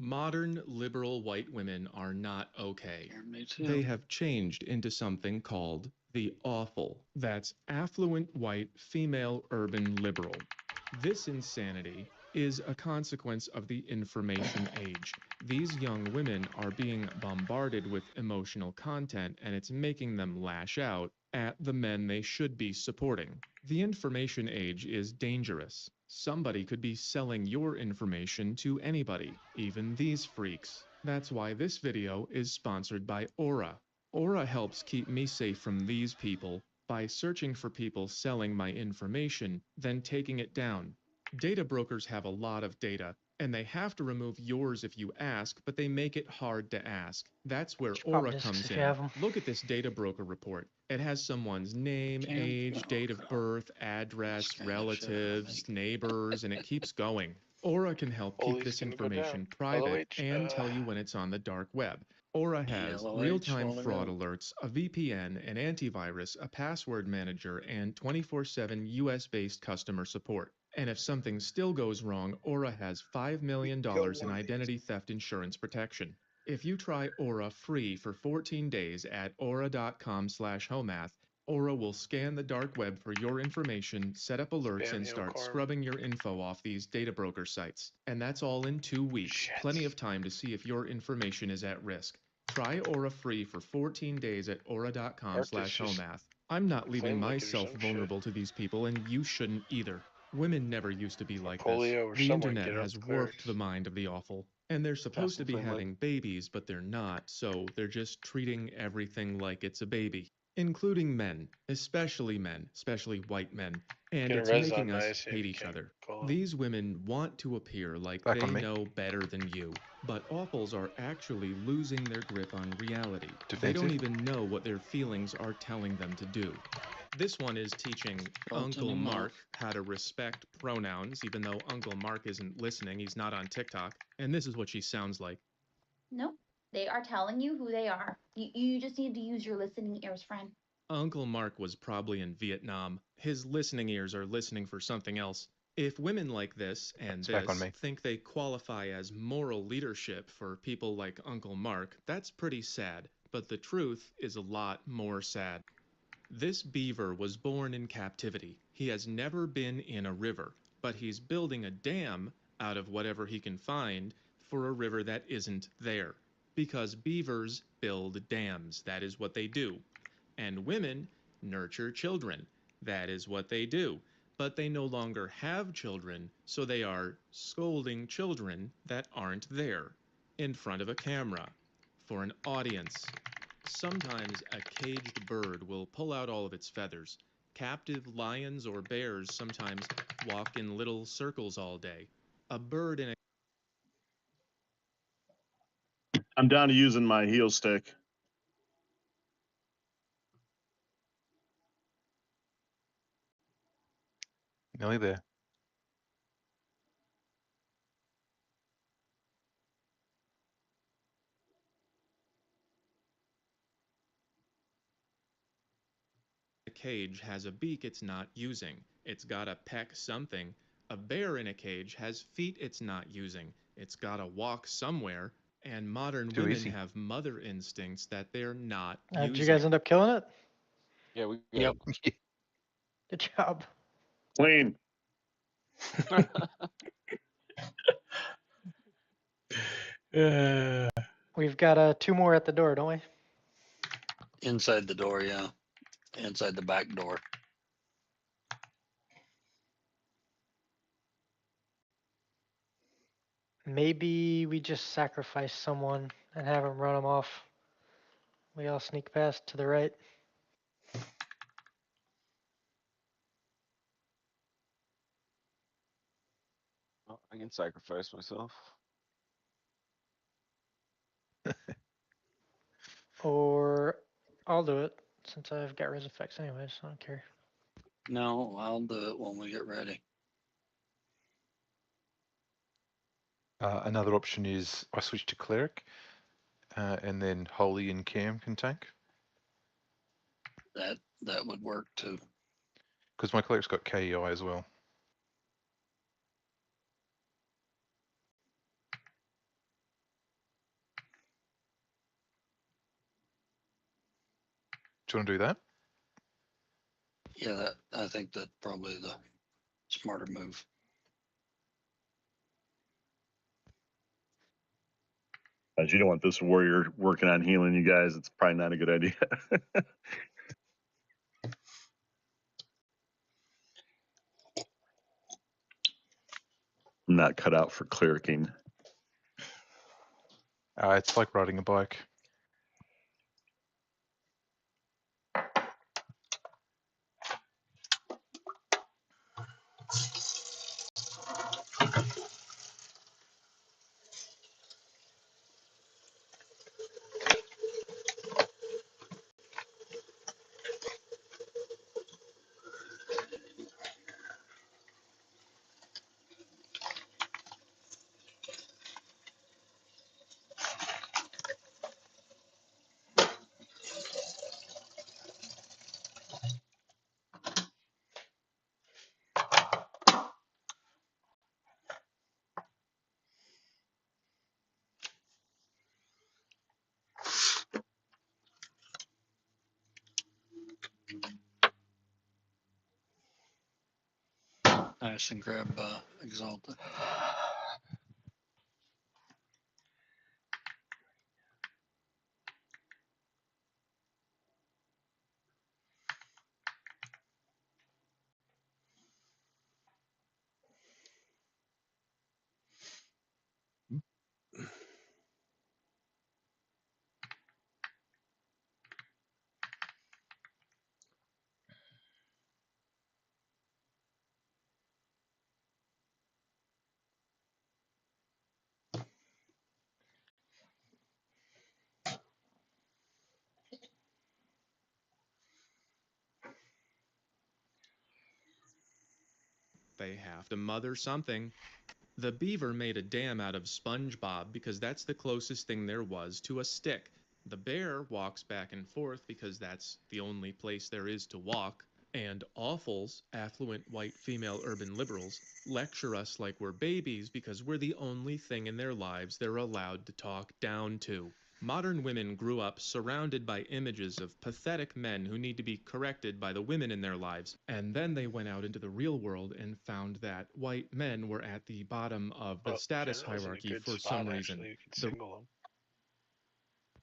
Modern liberal white women are not okay. They have changed into something called the awful. That's affluent white female urban liberal. This insanity is a consequence of the information age. These young women are being bombarded with emotional content, and it's making them lash out at the men they should be supporting. The information age is dangerous. Somebody could be selling your information to anybody, even these freaks. That's why this video is sponsored by Ssra. Ssra helps keep me safe from these people by searching for people selling my information, then taking it down. Data brokers have a lot of data, and they have to remove yours if you ask, but they make it hard to ask. That's where Ssra comes in. Look at this data broker report. It has someone's name, age, date of birth, address, relatives, neighbors, and it keeps going. Ssra can help keep this information private and tell you when it's on the dark web. Ssra has real-time fraud alerts, a VPN, an antivirus, a password manager, and 24/7 US-based customer support. And if something still goes wrong, Ssra has $5 million in identity theft insurance protection. If you try Ssra free for 14 days at Ssra.com/homath, Ssra will scan the dark web for your information, set up alerts, and start scrubbing your info off these data broker sites. And that's all in 2 weeks. Plenty of time to see if your information is at risk. Try Ssra free for 14 days at Ssra.com/homath. I'm not leaving myself vulnerable to these people, and you shouldn't either. Women never used to be like this. The internet has warped the mind of the awful, and they're supposed to be having babies, but they're not, so they're just treating everything like it's a baby. Including men, especially white men, and it's making us hate each other. These women want to appear like they know better than you, but awfuls are actually losing their grip on reality. They don't even know what their feelings are telling them to do. This one is teaching Uncle Mark how to respect pronouns, even though Uncle Mark isn't listening, he's not on TikTok, and this is what she sounds like. Nope. They are telling you who they are. You just need to use your listening ears, friend. Uncle Mark was probably in Vietnam. His listening ears are listening for something else. If women like this and this think they qualify as moral leadership for people like Uncle Mark, that's pretty sad. But the truth is a lot more sad. This beaver was born in captivity. He has never been in a river, but he's building a dam out of whatever he can find for a river that isn't there. Because beavers build dams. That is what they do. And women nurture children. That is what they do. But they no longer have children, so they are scolding children that aren't there in front of a camera for an audience. Sometimes a caged bird will pull out all of its feathers. Captive lions or bears sometimes walk in little circles all day. A bird in a I'm down to using my heel stick. Nearly there. cage has a beak it's not using. It's gotta peck something. A bear in a cage has feet it's not using. It's gotta walk somewhere. And modern women have mother instincts that they're not using. Did you guys end up killing it? Yeah, we Yep. good. Good job. Clean. We've got 2 more at the door, don't we? Inside the door, yeah. Inside the back door. Maybe we just sacrifice someone and have them run them off. We all sneak past to the right. Well, I can sacrifice myself. Or I'll do it since I've got res effects anyways. I don't care. No, I'll do it when we get ready. Another option is I switch to cleric, and then Holy and Cam can tank. That would work too. Because my cleric's got KEI as well. Do you want to do that? Yeah, I think that's probably the smarter move. As you don't want this warrior working on healing you guys, it's probably not a good idea. I'm not cut out for clericing. It's like riding a bike. Nice, and grab Exalted. They have to mother something. The beaver made a dam out of SpongeBob because that's the closest thing there was to a stick. The bear walks back and forth because that's the only place there is to walk. And awfuls, affluent white female urban liberals, lecture us like we're babies because we're the only thing in their lives they're allowed to talk down to. Modern women grew up surrounded by images of pathetic men who need to be corrected by the women in their lives, and then they went out into the real world and found that white men were at the bottom of the status hierarchy for some reason. The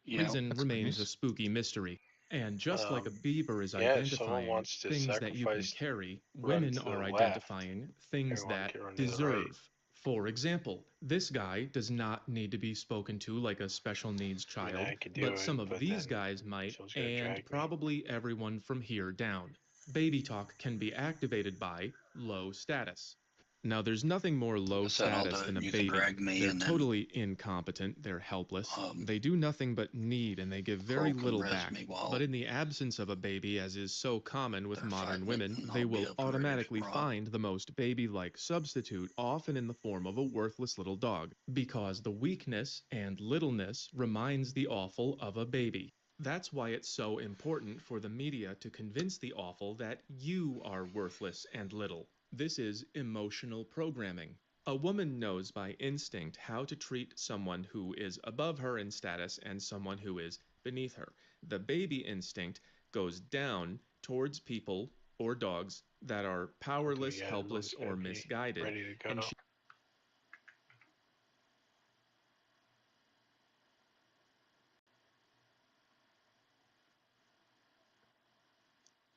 reason remains a spooky mystery. And just like a beaver is Yeah, if someone identifying wants to things that you can sacrifice, carry, run women to the are left, identifying things everyone that can run to the right. deserve. For example, this guy does not need to be spoken to like a special needs child, I could do but it, some of but these then guys might, someone's gonna and drag me. probably everyone from here down. Baby talk can be activated by low status. Now, there's nothing more low said I'll status do it, than a and you can baby. drag me, They're and then, totally incompetent, they're helpless, they do nothing but need, and they give very Croak and little res back. me while But in the absence of a baby, as is so common with modern women, and they I'll be will up ready to automatically rock. find the most baby-like substitute, often in the form of a worthless little dog, because the weakness and littleness reminds the awful of a baby. That's why it's so important for the media to convince the awful that you are worthless and little. This is emotional programming. A woman knows by instinct how to treat someone who is above her in status and someone who is beneath her. The baby instinct goes down towards people or dogs that are powerless, Yeah, helpless, everyone's or gotta be misguided. ready to And go.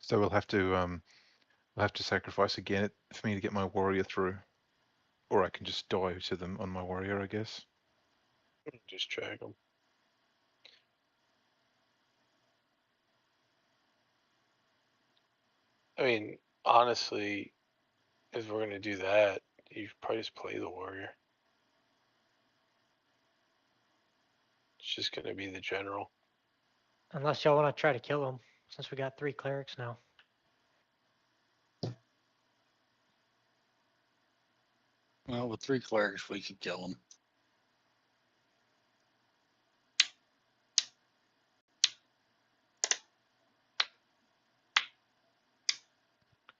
So we'll have to sacrifice again for me to get my warrior through, or I can just die to them on my warrior, I guess. Just drag them. I mean, honestly, if we're gonna do that, you probably just play the warrior. It's just gonna be the general. Unless y'all want to try to kill him, since we got 3 clerics now. Well, with 3 clerics, we could kill them.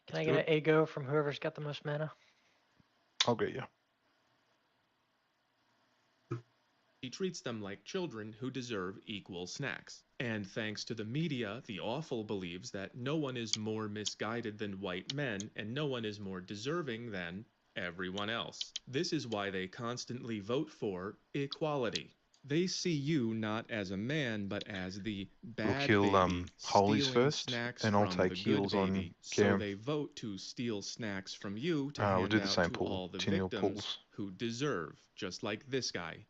Can I get an ego from whoever's got the most mana? I'll get you. he treats them like children who deserve equal snacks. And thanks to the media, the awful believes that no one is more misguided than white men, and no one is more deserving than everyone else. This is why they constantly vote for equality. They see you not as a man, but as the We'll bad kill baby holies stealing first, snacks and I'll from take the good heals on baby. So Quarm. they vote to steal snacks from you to We'll hand do the out same to pool, all the 10 mil victims pools. who deserve, just like this guy.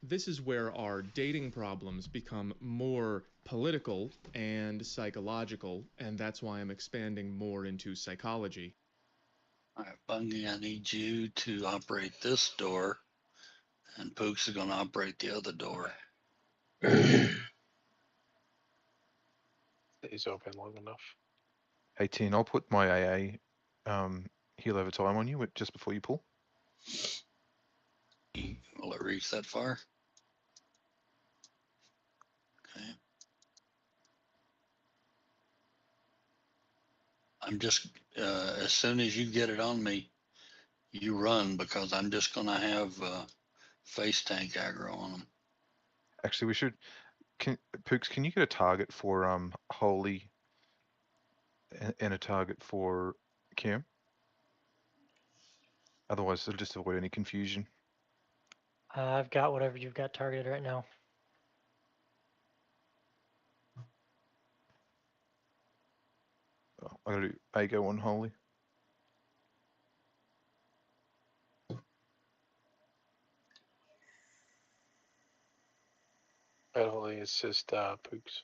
This is where our dating problems become more political and psychological, and that's why I'm expanding more into psychology. All right, Bungie, I need you to operate this door, and Pooks is going to operate the other door. Stays open long enough. Hey, 10, I'll put my AA heal over time on you just before you pull. Will it reach that far? Okay. I'm just, as soon as you get it on me, you run, because I'm just going to have face tank aggro on them. Actually, we should. Pooks, can you get a target for Holy and a target for Cam? Otherwise, it'll just avoid any confusion. I've got whatever you've got targeted right now. Oh, I gotta do Ago on Holy. I only assist Pooks.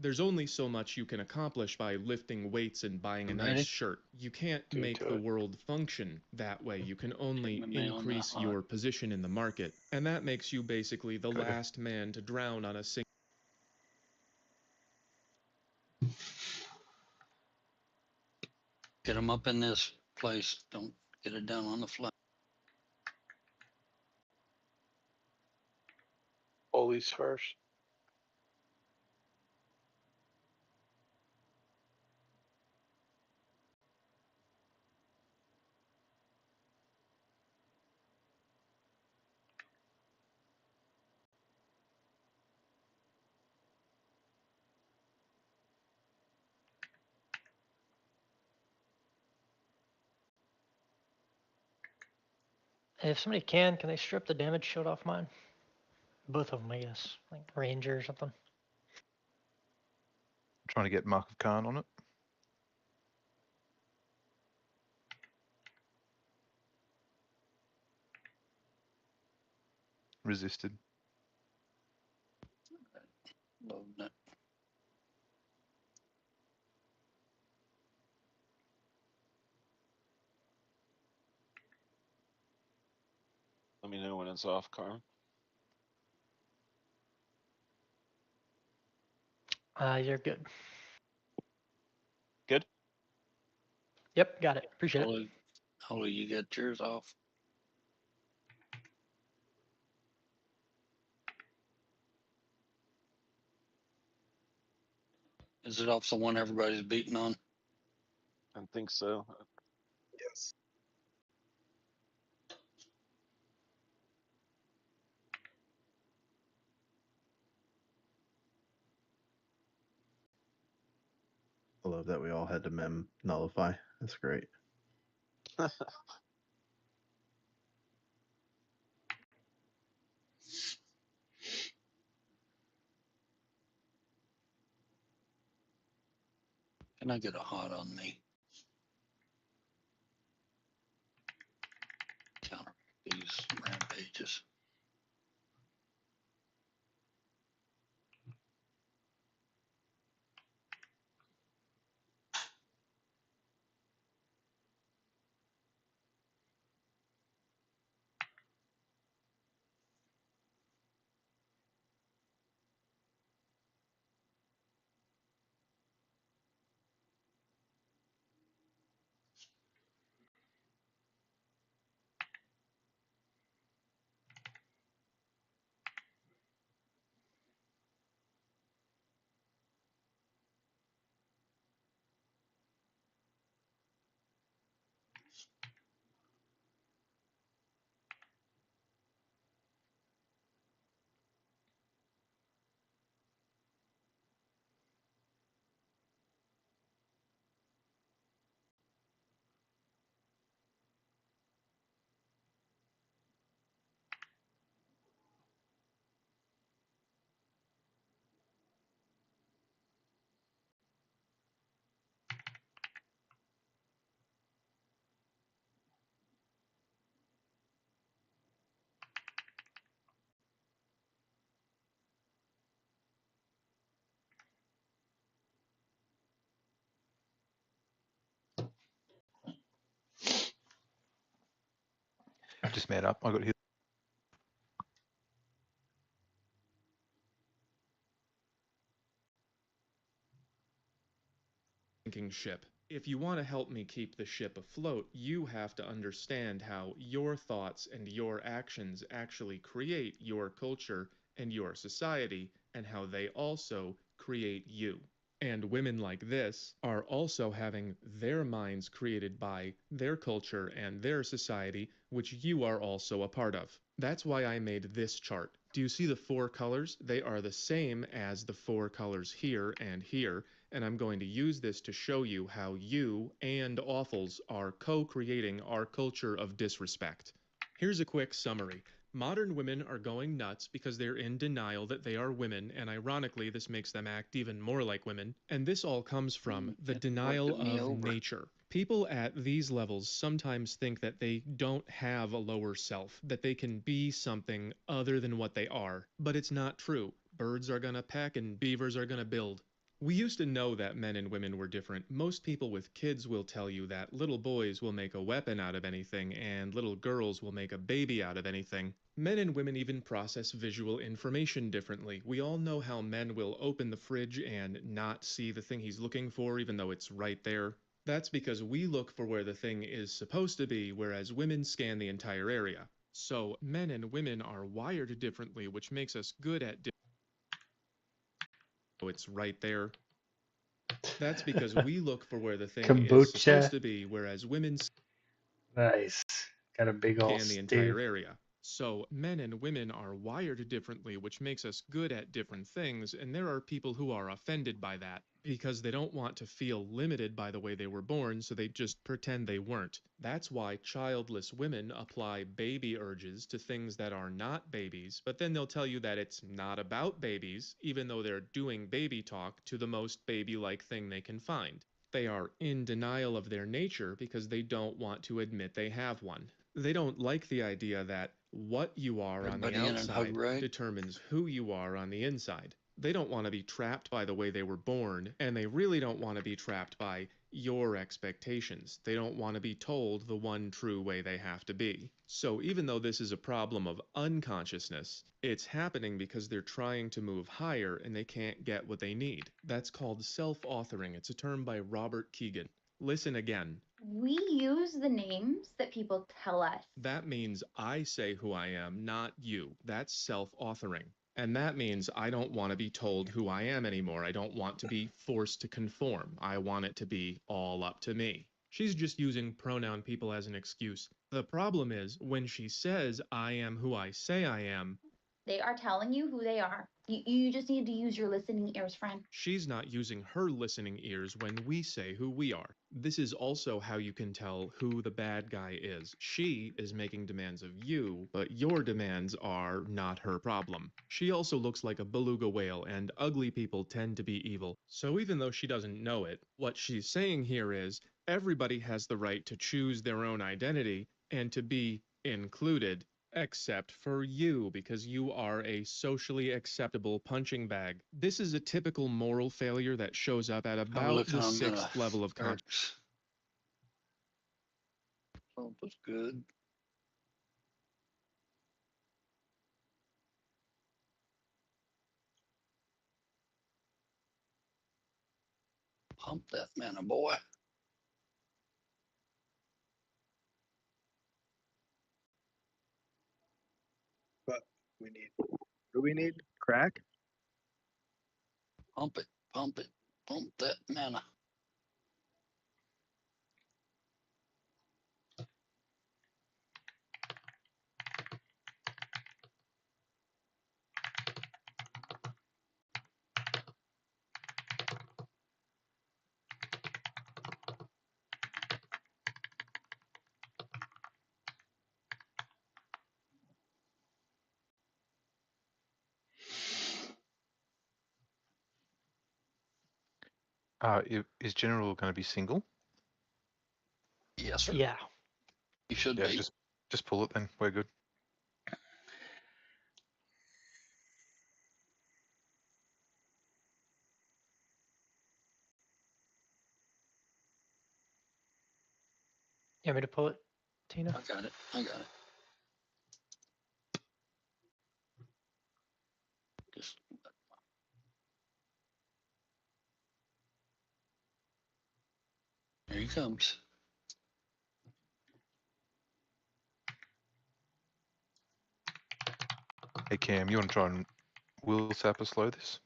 There's only so much you can accomplish by lifting weights and buying a nice Ready? shirt. You can't Do it make to the it. world function that way. You can only the nail on the increase heart. your position in the market. And that makes you basically the Okay. last man to drown on a single. Get them up in this place. Don't get it down on the floor. Holies first. If somebody can they strip the damage shield off mine? Both of them, I guess. Like Ranger or something. I'm trying to get Mark of Khan on it. Resisted. Loading it. Let me know when it's off, Carm. You're good. Good? Yep, got it. Appreciate it. Holy, you get yours off. Is it off the one everybody's beating on? I think so. Yes. I love that we all had to mem nullify. That's great. Can I get a hot on me? Counter these rampages. Just man up. I got hit. Sinking ship. If you want to help me keep the ship afloat, you have to understand how your thoughts and your actions actually create your culture and your society, and how they also create you. And women like this are also having their minds created by their culture and their society, which you are also a part of. That's why I made this chart. Do you see the 4 colors? They are the same as the 4 colors here and here, and I'm going to use this to show you how you and Awfuls are co-creating our culture of disrespect. Here's a quick summary. Modern women are going nuts because they're in denial that they are women, and ironically, this makes them act even more like women. And this all comes from the denial of nature. People at these levels sometimes think that they don't have a lower self, that they can be something other than what they are. But it's not true. Birds are gonna peck and beavers are gonna build. We used to know that men and women were different. Most people with kids will tell you that little boys will make a weapon out of anything and little girls will make a baby out of anything. Men and women even process visual information differently. We all know how men will open the fridge and not see the thing he's looking for even though it's right there. That's because we look for where the thing is supposed to be, whereas women scan the entire area. So men and women are wired differently, which makes us good at it's right there. That's because we look for where the thing is supposed Kombucha. to be, whereas women Nice. Got a big old scan the stew. entire area. So men and women are wired differently, which makes us good at different things, and there are people who are offended by that because they don't want to feel limited by the way they were born, so they just pretend they weren't. That's why childless women apply baby urges to things that are not babies, but then they'll tell you that it's not about babies, even though they're doing baby talk to the most baby-like thing they can find. They are in denial of their nature because they don't want to admit they have one. They don't like the idea that what you are on the Everybody in and hug outside right? determines who you are on the inside. They don't want to be trapped by the way they were born, and they really don't want to be trapped by your expectations. They don't want to be told the one true way they have to be. So even though this is a problem of unconsciousness, it's happening because they're trying to move higher and they can't get what they need. That's called self-authoring. It's a term by Robert Keegan. Listen again. We use the names that people tell us. That means I say who I am, not you. That's self-authoring. And that means I don't want to be told who I am anymore. I don't want to be forced to conform. I want it to be all up to me. She's just using pronoun people as an excuse. The problem is, when she says, I am who I say I am, They are telling you who they are. You just need to use your listening ears, friend. she's not using her listening ears when we say who we are. This is also how you can tell who the bad guy is. She is making demands of you, but your demands are not her problem. She also looks like a beluga whale, and ugly people tend to be evil. So even though she doesn't know it, what she's saying here is, everybody has the right to choose their own identity and to be included. Except for you, because you are a socially acceptable punching bag. This is a typical moral failure that shows up at about the 6th level of consciousness. Pump is good. Pump that mana, boy. But we need. Do we need crack? Pump it, pump that mana. Is General going to be single? Yes, sir. Yeah. You should Yeah, be. just pull it then. We're good. You want me to pull it, Tina? I got it. Just here he comes. Hey Cam, you want to try and will Sapper slow this?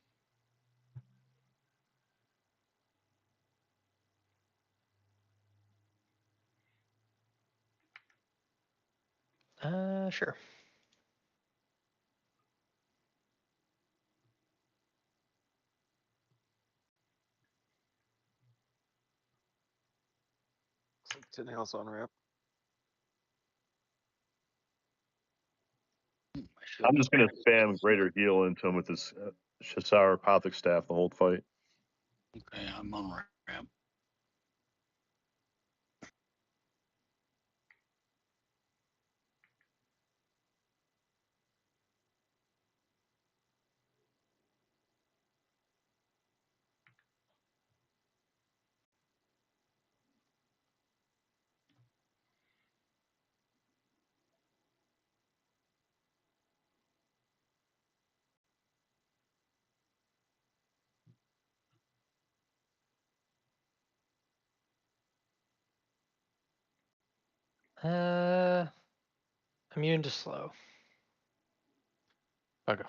Sure. Looks like tin house on ramp. I'm just gonna spam greater heal into him with this Ssra Apothic staff the whole fight. Okay, I'm on ramp. Immune to slow. Okay.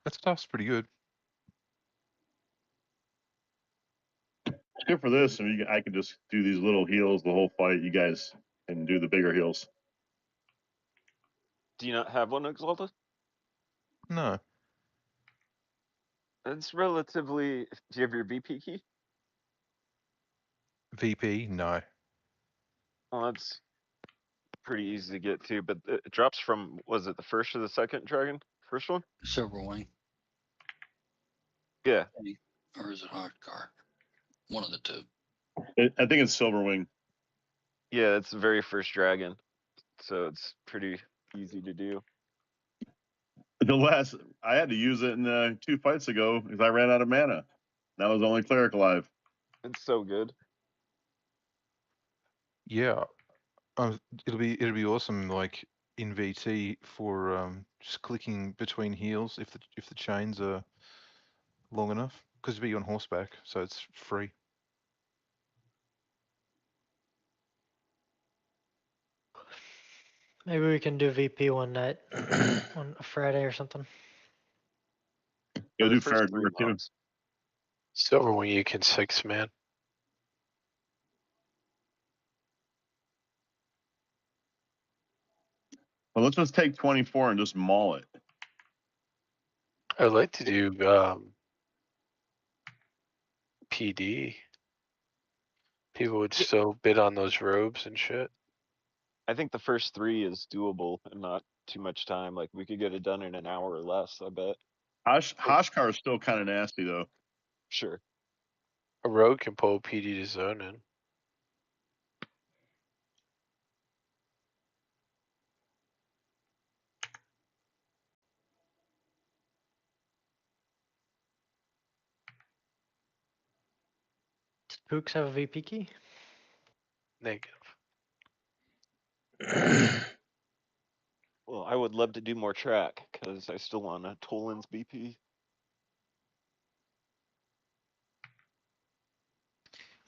That stuff's pretty good. Except for this, I can just do these little heals the whole fight. You guys can do the bigger heals. Do you not have one, Exalted? No. It's relatively. Do you have your VP key? VP? No. Well, that's pretty easy to get to, but it drops from, was it the first or the second dragon? First one? Silverwing. Yeah. Or is it Hardcar? One of the two. I think it's Silverwing. Yeah, it's the very first dragon. So it's pretty easy to do. I had to use it in 2 fights ago because I ran out of mana. That was the only cleric alive. It's so good. Yeah. It'll be awesome, like in VT for just clicking between heals if the chains are long enough, because it'll be on horseback, so it's free. Maybe we can do VP one night, on a Friday or something. Go do first Farador too. Silverwing, you can 6-man. Well, let's just take 24 and just maul it. I'd like to do PD. People would still bid on those robes and shit. I think the first 3 is doable and not too much time. Like, we could get it done in an hour or less, I bet. Hoshkar is still kind of nasty though. Sure. A rogue can pull PD to zone in. Does Pooks have a VP key? Negative. Well, I would love to do more track because I still want a Toland's BP.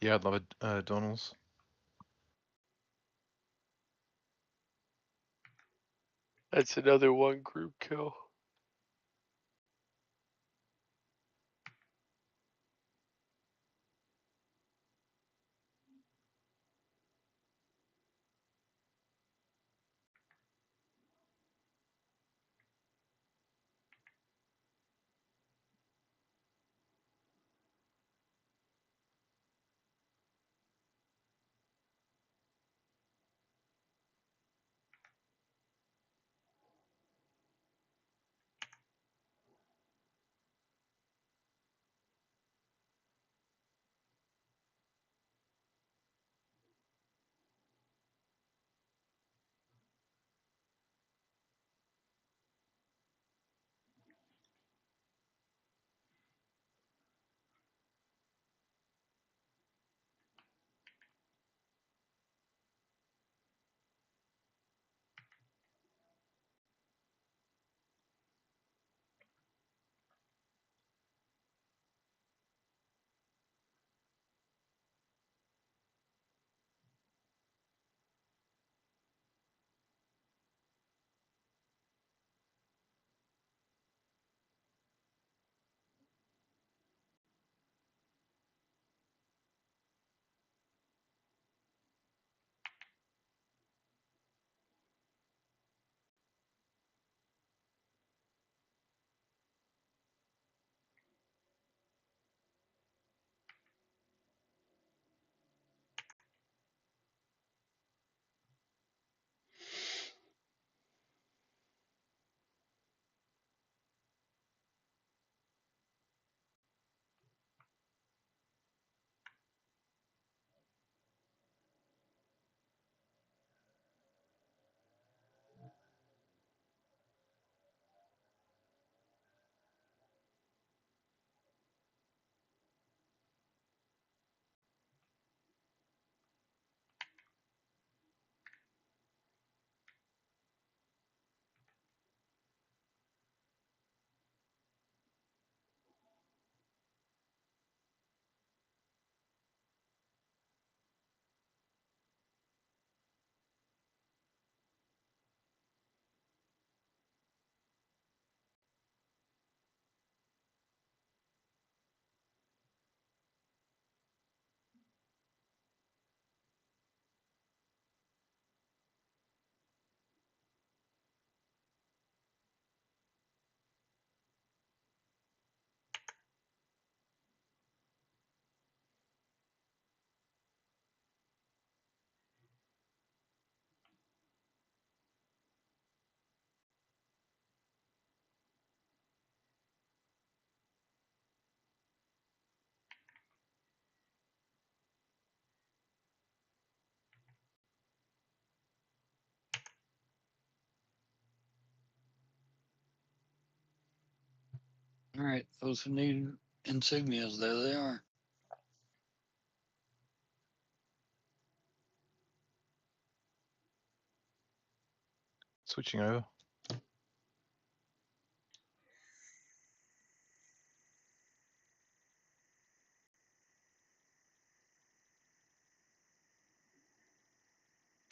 Yeah, I'd love it, Donald's. That's another one group kill. All right, those who need insignias, there they are. Switching over.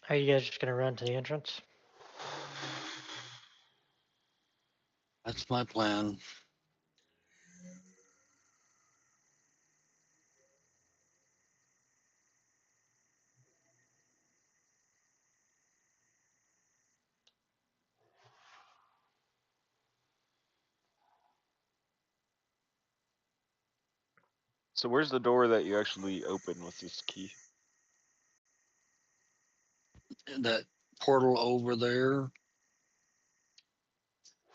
Are you guys just gonna run to the entrance? That's my plan. So where's the door that you actually open with this key? That portal over there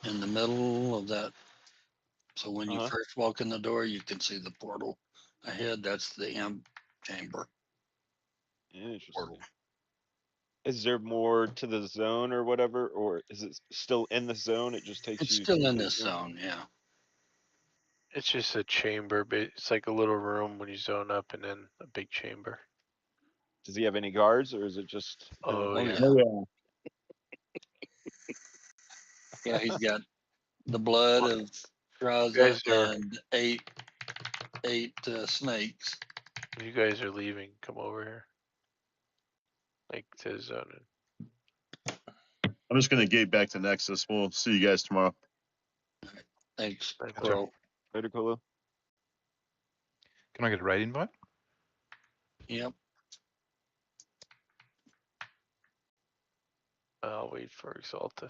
in the middle of that. So when you first walk in the door, you can see the portal ahead. That's the amp chamber. Interesting. Is there more to the zone or whatever, or is it still in the zone? It just takes It's you still to in the this zone, yeah. It's just a chamber, but it's like a little room when you zone up, and then a big chamber. Does he have any guards, or is it just? Oh, yeah. yeah. Yeah, he's got the blood of You guys Ssra are- and eight snakes. If you guys are leaving, come over here. Like to zone in. I'm just gonna gate back to Nexus. We'll see you guys tomorrow. Thanks, Bro. Later, Colo. Can I get a raid invite? Yep. I'll wait for Exalta.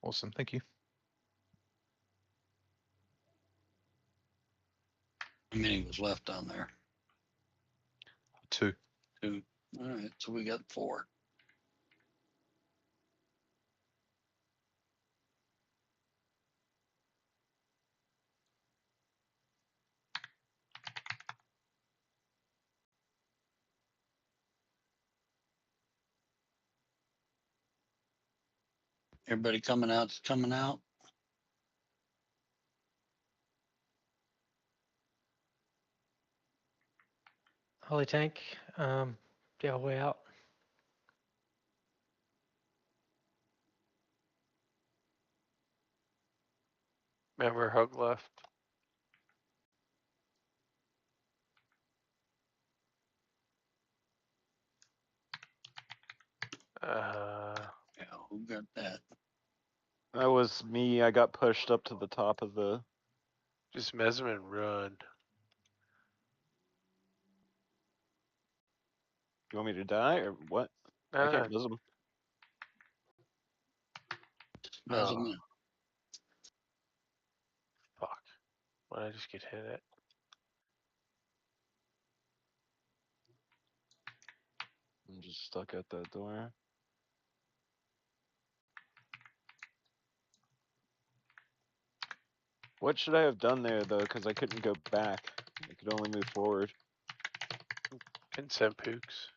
Awesome, thank you. How many was left on there? 2. 2. All right, so we got 4. Everybody coming out's coming out. Holy Tank, the all way out. Remember, Hug left. Yeah, who got that? That was me. I got pushed up to the top of the. Just Mesm and run. You want me to die or what? I can't miss him. Oh. Fuck. Why did I just get hit at? I'm just stuck at that door. What should I have done there though? Because I couldn't go back. I could only move forward. Can send pooks.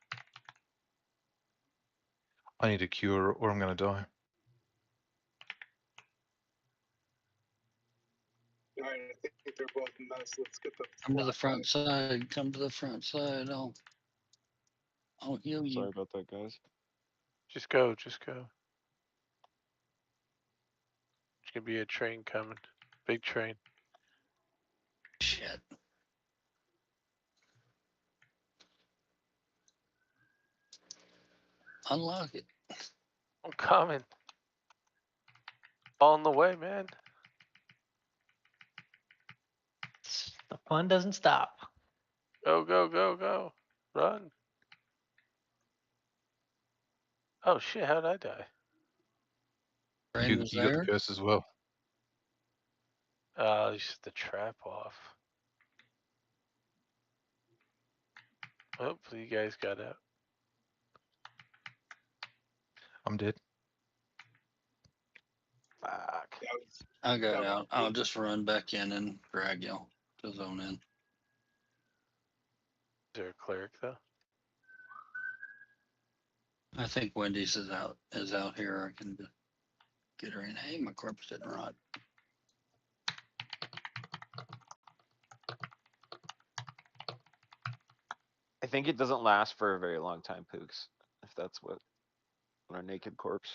I need a cure or I'm going to die. All right, I think they're both nice. Let's get the. Come to the front side. Come to the front side. I'll heal you. Sorry about that, guys. Just go. Just go. There's gonna be a train coming. Big train. Shit. Unlock it. I'm coming. On the way, man. The fun doesn't stop. Go, go, go, go. Run. Oh shit, how'd I die? You got the curse as well. You set the trap off. Hopefully you guys got out. I'm dead. Fuck. I got out. I'll just run back in and drag y'all to zone in. Is there a cleric though? I think Wendy's is out here. I can get her in. Hey, my corpse didn't rot. I think it doesn't last for a very long time, Pooks. If that's what on a naked corpse.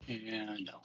Yeah, I know.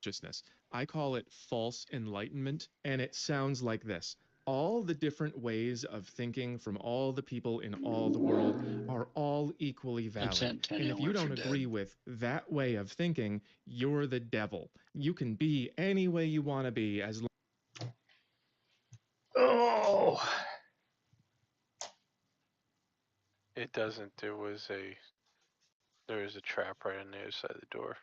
Consciousness. I call it false enlightenment, and it sounds like this. All the different ways of thinking from all the people in all the world are all equally valid. Centennial And if you works don't are agree dead. with that way of thinking, you're the devil. You can be any way you want to be as long. Oh. It doesn't. There was a trap right on the other side of the door.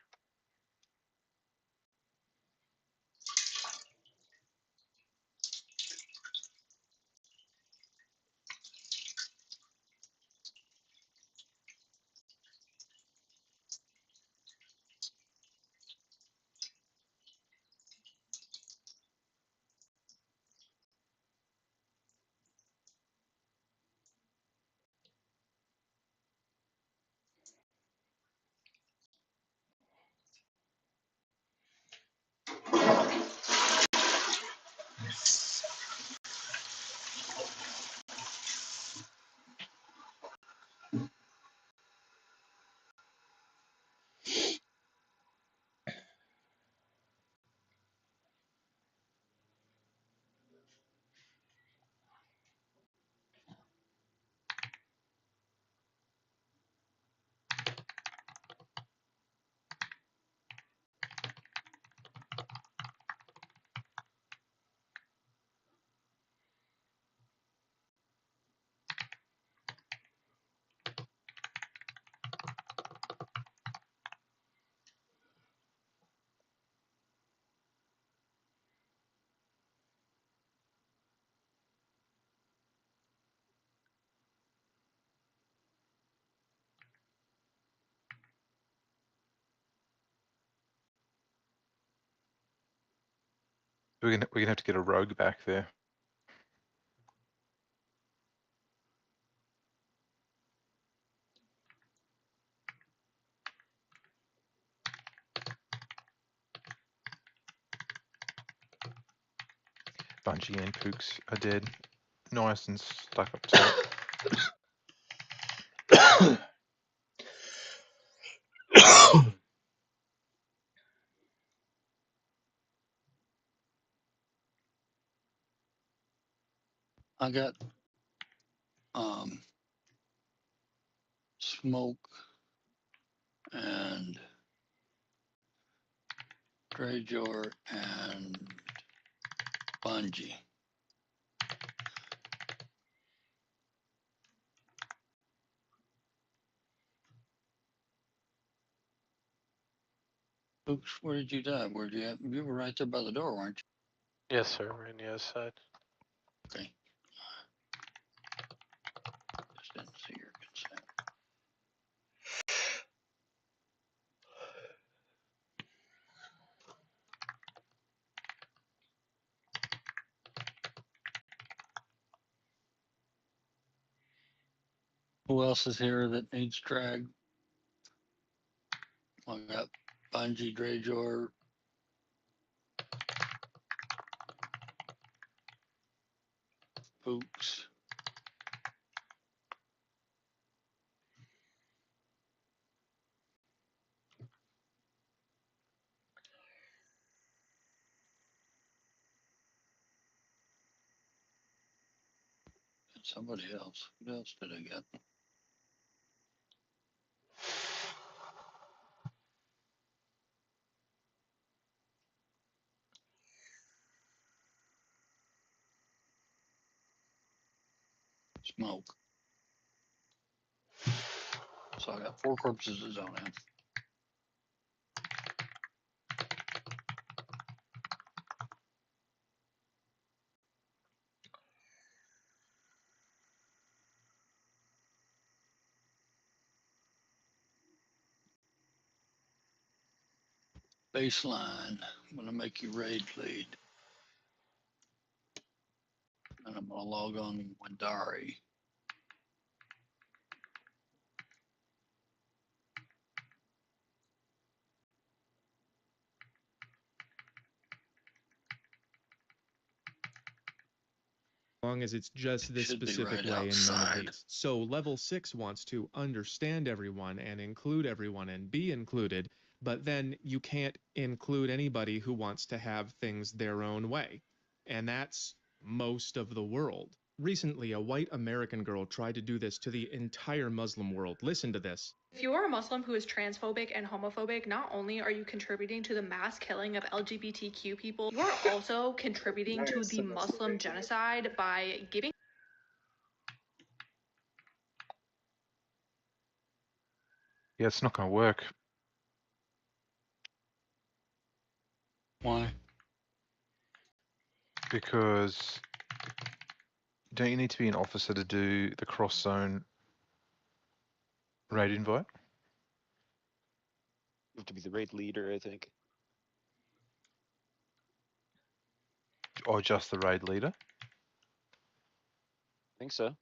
We're gonna have to get a rogue back there. Bungie and Pooks are dead. Nice and stuck up top. I got smoke and Greyjoy and Bungie. Oops, where did you die? Where'd you have? You were right there by the door, weren't Yes, sir. Right on the other side. you? Okay. Just didn't see your consent. Who else is here that needs drag? I got Bungie, Greyjoy, Pooks. And somebody else. Who else did I get? smoke. So I got 4 corpses to zone in. Baseline. I'm gonna make you raid lead. And I'm gonna log on Wandari. Long as it's just this Should be specific right way and none of outside. these. So level 6 wants to understand everyone and include everyone and be included, but then you can't include anybody who wants to have things their own way. And that's most of the world. Recently, a white American girl tried to do this to the entire Muslim world. Listen to this. If you are a Muslim who is transphobic and homophobic, not only are you contributing to the mass killing of LGBTQ people, you are also contributing to the Muslim genocide by giving. Yeah, it's not going to work. Why? Because don't you need to be an officer to do the cross zone raid invite? You have to be the raid leader, I think. Or just the raid leader? I think so.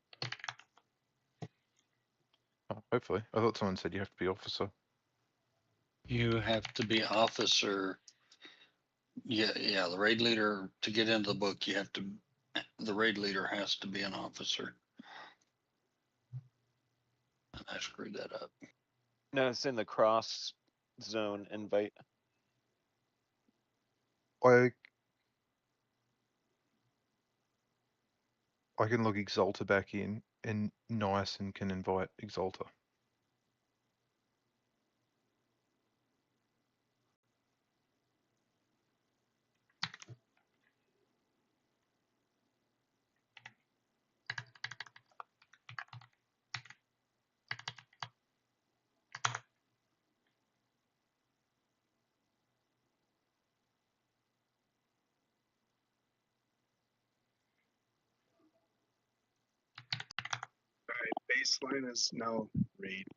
Oh, hopefully. I thought someone said you have to be officer. You have to be officer. Yeah, the raid leader, to get into the book, the raid leader has to be an officer. And I screwed that up. No, it's in the cross zone invite. I can log Exalta back in, and Niacin can invite Exalta. Alright, baseline is now raid.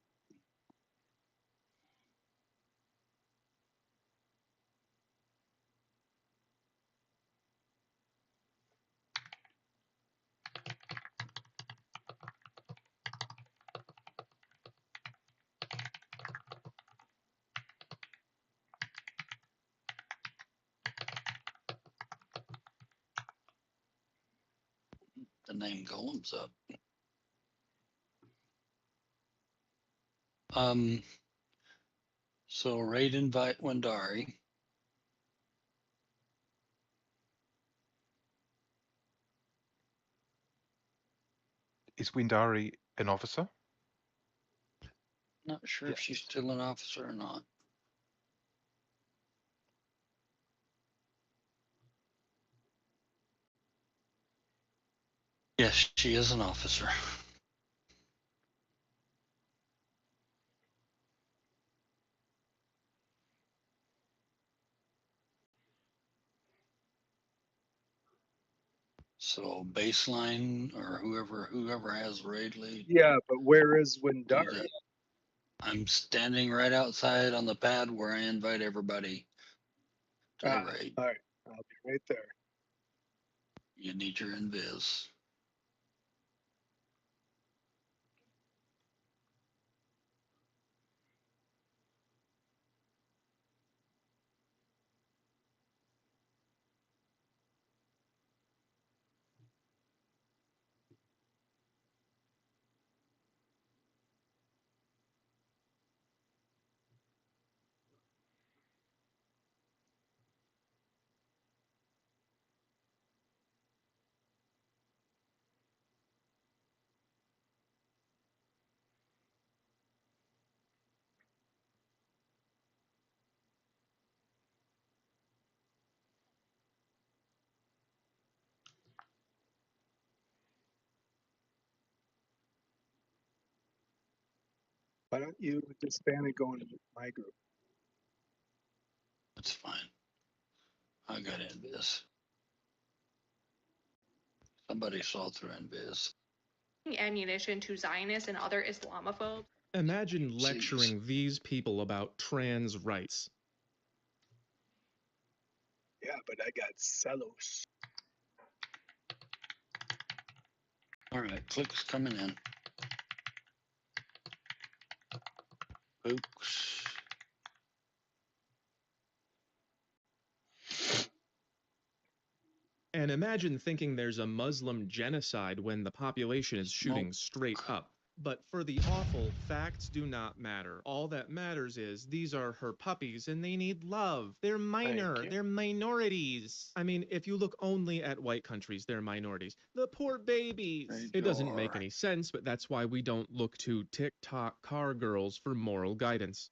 The name Golem's up. So raid invite Wandari. Is Windari an officer? Not sure if she's still an officer or not. Yes, she is an officer. So baseline or whoever has raid lead. Yeah, but where is do Windari? that. I'm standing right outside on the pad where I invite everybody to the raid. Alright, I'll be right there. You need your invis. Why don't you disband and go into my group? That's fine. I got Invis. Somebody saw through Invis. Ammunition to Zionists and other Islamophobes. Imagine lecturing these people about trans rights. Yeah, but I got Celos. All right, clicks coming in. Oops. And imagine thinking there's a Muslim genocide when the population is shooting straight up. But for the awful, facts do not matter. All that matters is these are her puppies and they need love. They're minor. They're minorities. I mean, if you look only at white countries, they're minorities. The poor babies. It doesn't make any sense, but that's why we don't look to TikTok car girls for moral guidance.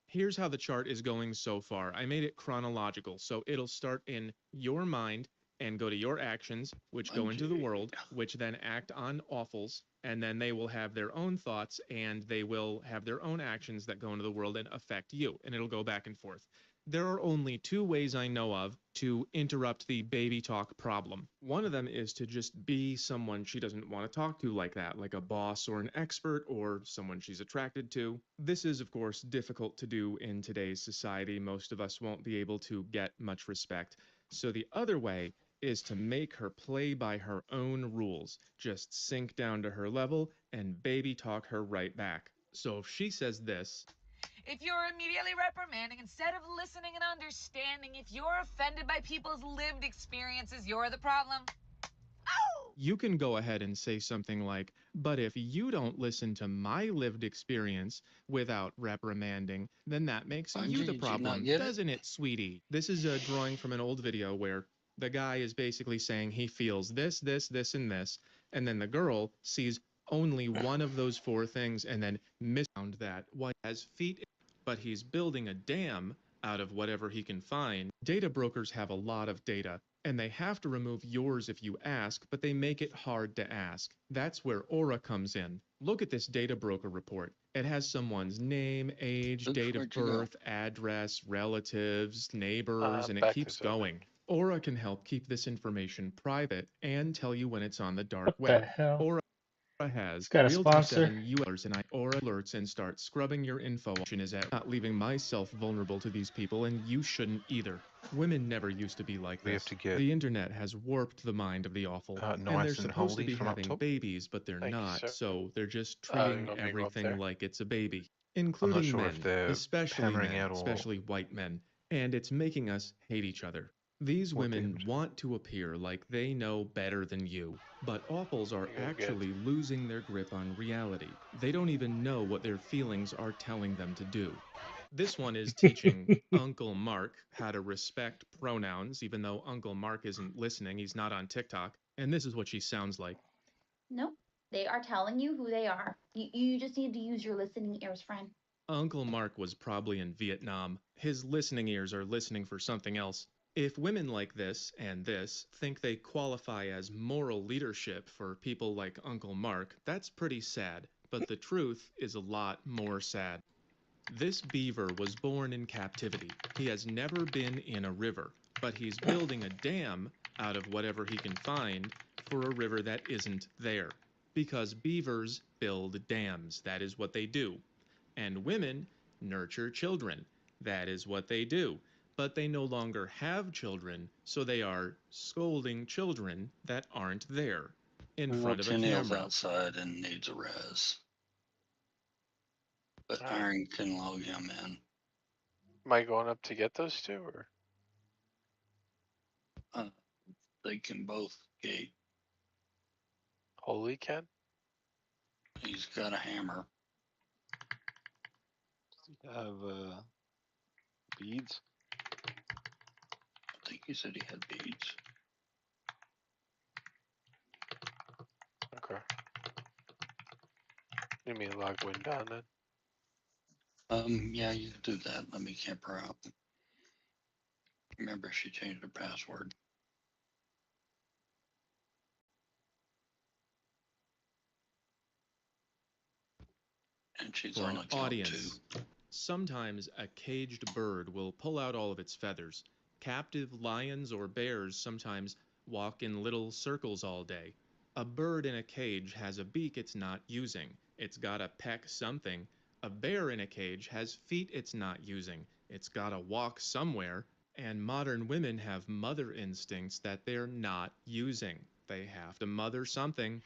Here's how the chart is going so far. I made it chronological, so it'll start in your mind and go to your actions, which go into the world, which then act on awfuls, and then they will have their own thoughts, and they will have their own actions that go into the world and affect you, and it'll go back and forth. There are only two ways I know of to interrupt the baby talk problem. One of them is to just be someone she doesn't want to talk to like that, like a boss or an expert or someone she's attracted to. This is, of course, difficult to do in today's society. Most of us won't be able to get much respect. So the other way is to make her play by her own rules. Just sink down to her level and baby talk her right back. So if she says this, if you're immediately reprimanding instead of listening and understanding, if you're offended by people's lived experiences, you're the problem. You can go ahead and say something like, but if you don't listen to my lived experience without reprimanding, then that makes you the problem, doesn't it, sweetie? This is a drawing from an old video where the guy is basically saying he feels this, this, this, and this, and then the girl sees only one of those four things and then misfound that what has feet, but he's building a dam out of whatever he can find. Data brokers have a lot of data, and they have to remove yours if you ask, but they make it hard to ask. That's where Ssra comes in. Look at this data broker report. It has someone's name, age, date of birth, address, relatives, neighbors, and it keeps going. Ssra can help keep this information private and tell you when it's on the dark What the web. hell? Ssra has got a Realtor sponsor? 7 URs and I Ssra alerts and start scrubbing your info. Option is at not leaving myself vulnerable to these people, and you shouldn't either. Women never used to be like We this. have to get The internet has warped the mind of the awful, and they're nice and supposed to holy be from up having top. babies, but they're Thank you, not. sir. So they're just you treating want me to go up everything there? like it's a baby, I'm including not sure men, if they're especially hammering men, out or especially white men, and it's making us hate each other. These what women damage. want to appear like they know better than you, but awfuls are You're good. actually losing their grip on reality. They don't even know what their feelings are telling them to do. This one is teaching Uncle Mark how to respect pronouns, even though Uncle Mark isn't listening. He's not on TikTok. And this is what she sounds like. Nope. They are telling you who they are. You just need to use your listening ears, friend. Uncle Mark was probably in Vietnam. His listening ears are listening for something else. If women like this and this think they qualify as moral leadership for people like Uncle Mark, that's pretty sad. But the truth is a lot more sad. This beaver was born in captivity. He has never been in a river, but he's building a dam out of whatever he can find for a river that isn't there. Because beavers build dams. That is what they do. And women nurture children. That is what they do. But they no longer have children, so they are scolding children that aren't there in front of a Tenniel's camera. outside and needs a res. But Iron can log him in. Am I going up to get those two, or They can both gate. Holy Ken? He's got a hammer. Have beads. I think he said he had beads. Okay. You mean log wind down then? Yeah, you can do that. Let me camp her out. Remember, she changed her password. And she's For on an account audience. Sometimes a caged bird will pull out all of its feathers. Captive lions or bears sometimes walk in little circles all day. A bird in a cage has a beak it's not using. It's gotta peck something. A bear in a cage has feet it's not using. It's gotta walk somewhere. And modern women have mother instincts that they're not using. They have to mother something.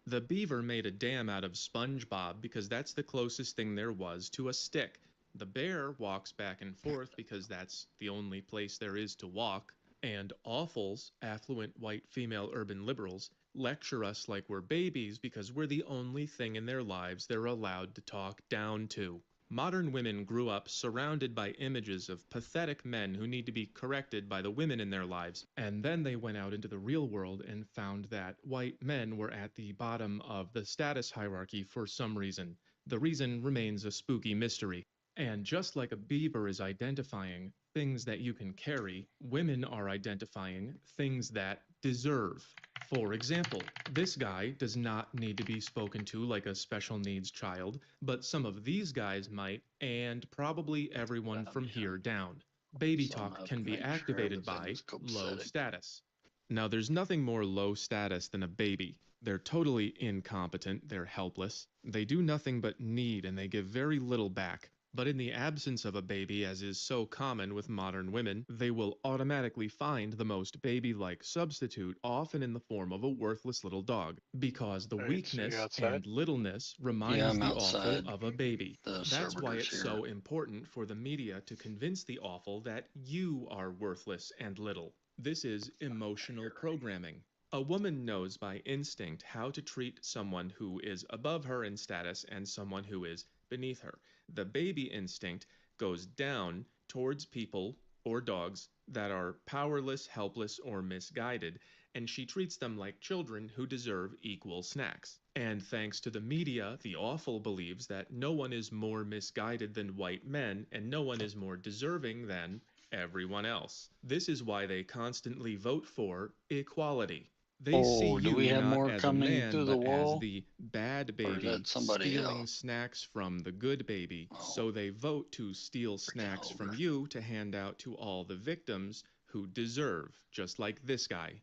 The beaver made a dam out of SpongeBob because that's the closest thing there was to a stick. The bear walks back and forth because that's the only place there is to walk. And awfuls, affluent white female urban liberals, lecture us like we're babies because we're the only thing in their lives they're allowed to talk down to. Modern women grew up surrounded by images of pathetic men who need to be corrected by the women in their lives, and then they went out into the real world and found that white men were at the bottom of the status hierarchy for some reason. The reason remains a spooky mystery. And just like a beaver is identifying things that you can carry, women are identifying things that deserve. For example, this guy does not need to be spoken to like a special needs child, but some of these guys might, and probably everyone from here down. Baby talk can be activated by low status. Now, there's nothing more low status than a baby. They're totally incompetent, they're helpless, they do nothing but need and they give very little back. But in the absence of a baby, as is so common with modern women, they will automatically find the most baby-like substitute, often in the form of a worthless little dog, because the Alright, so you weakness outside? and littleness Yeah, reminds I'm the awful outside. of a baby. The That's why servitor's it's here. so important for the media to convince the awful that you are worthless and little. This is emotional programming. A woman knows by instinct how to treat someone who is above her in status and someone who is beneath her. The baby instinct goes down towards people or dogs that are powerless, helpless, or misguided, and she treats them like children who deserve equal snacks. And thanks to the media, the awful believes that no one is more misguided than white men, and no one is more deserving than everyone else. This is why they constantly vote for equality. They see Oh, do we you have not more as a coming man, through the but as wall? the bad Or is baby that somebody stealing else? snacks from the good baby. So they vote to steal snacks from you to hand out to all the victims who deserve, just like this guy.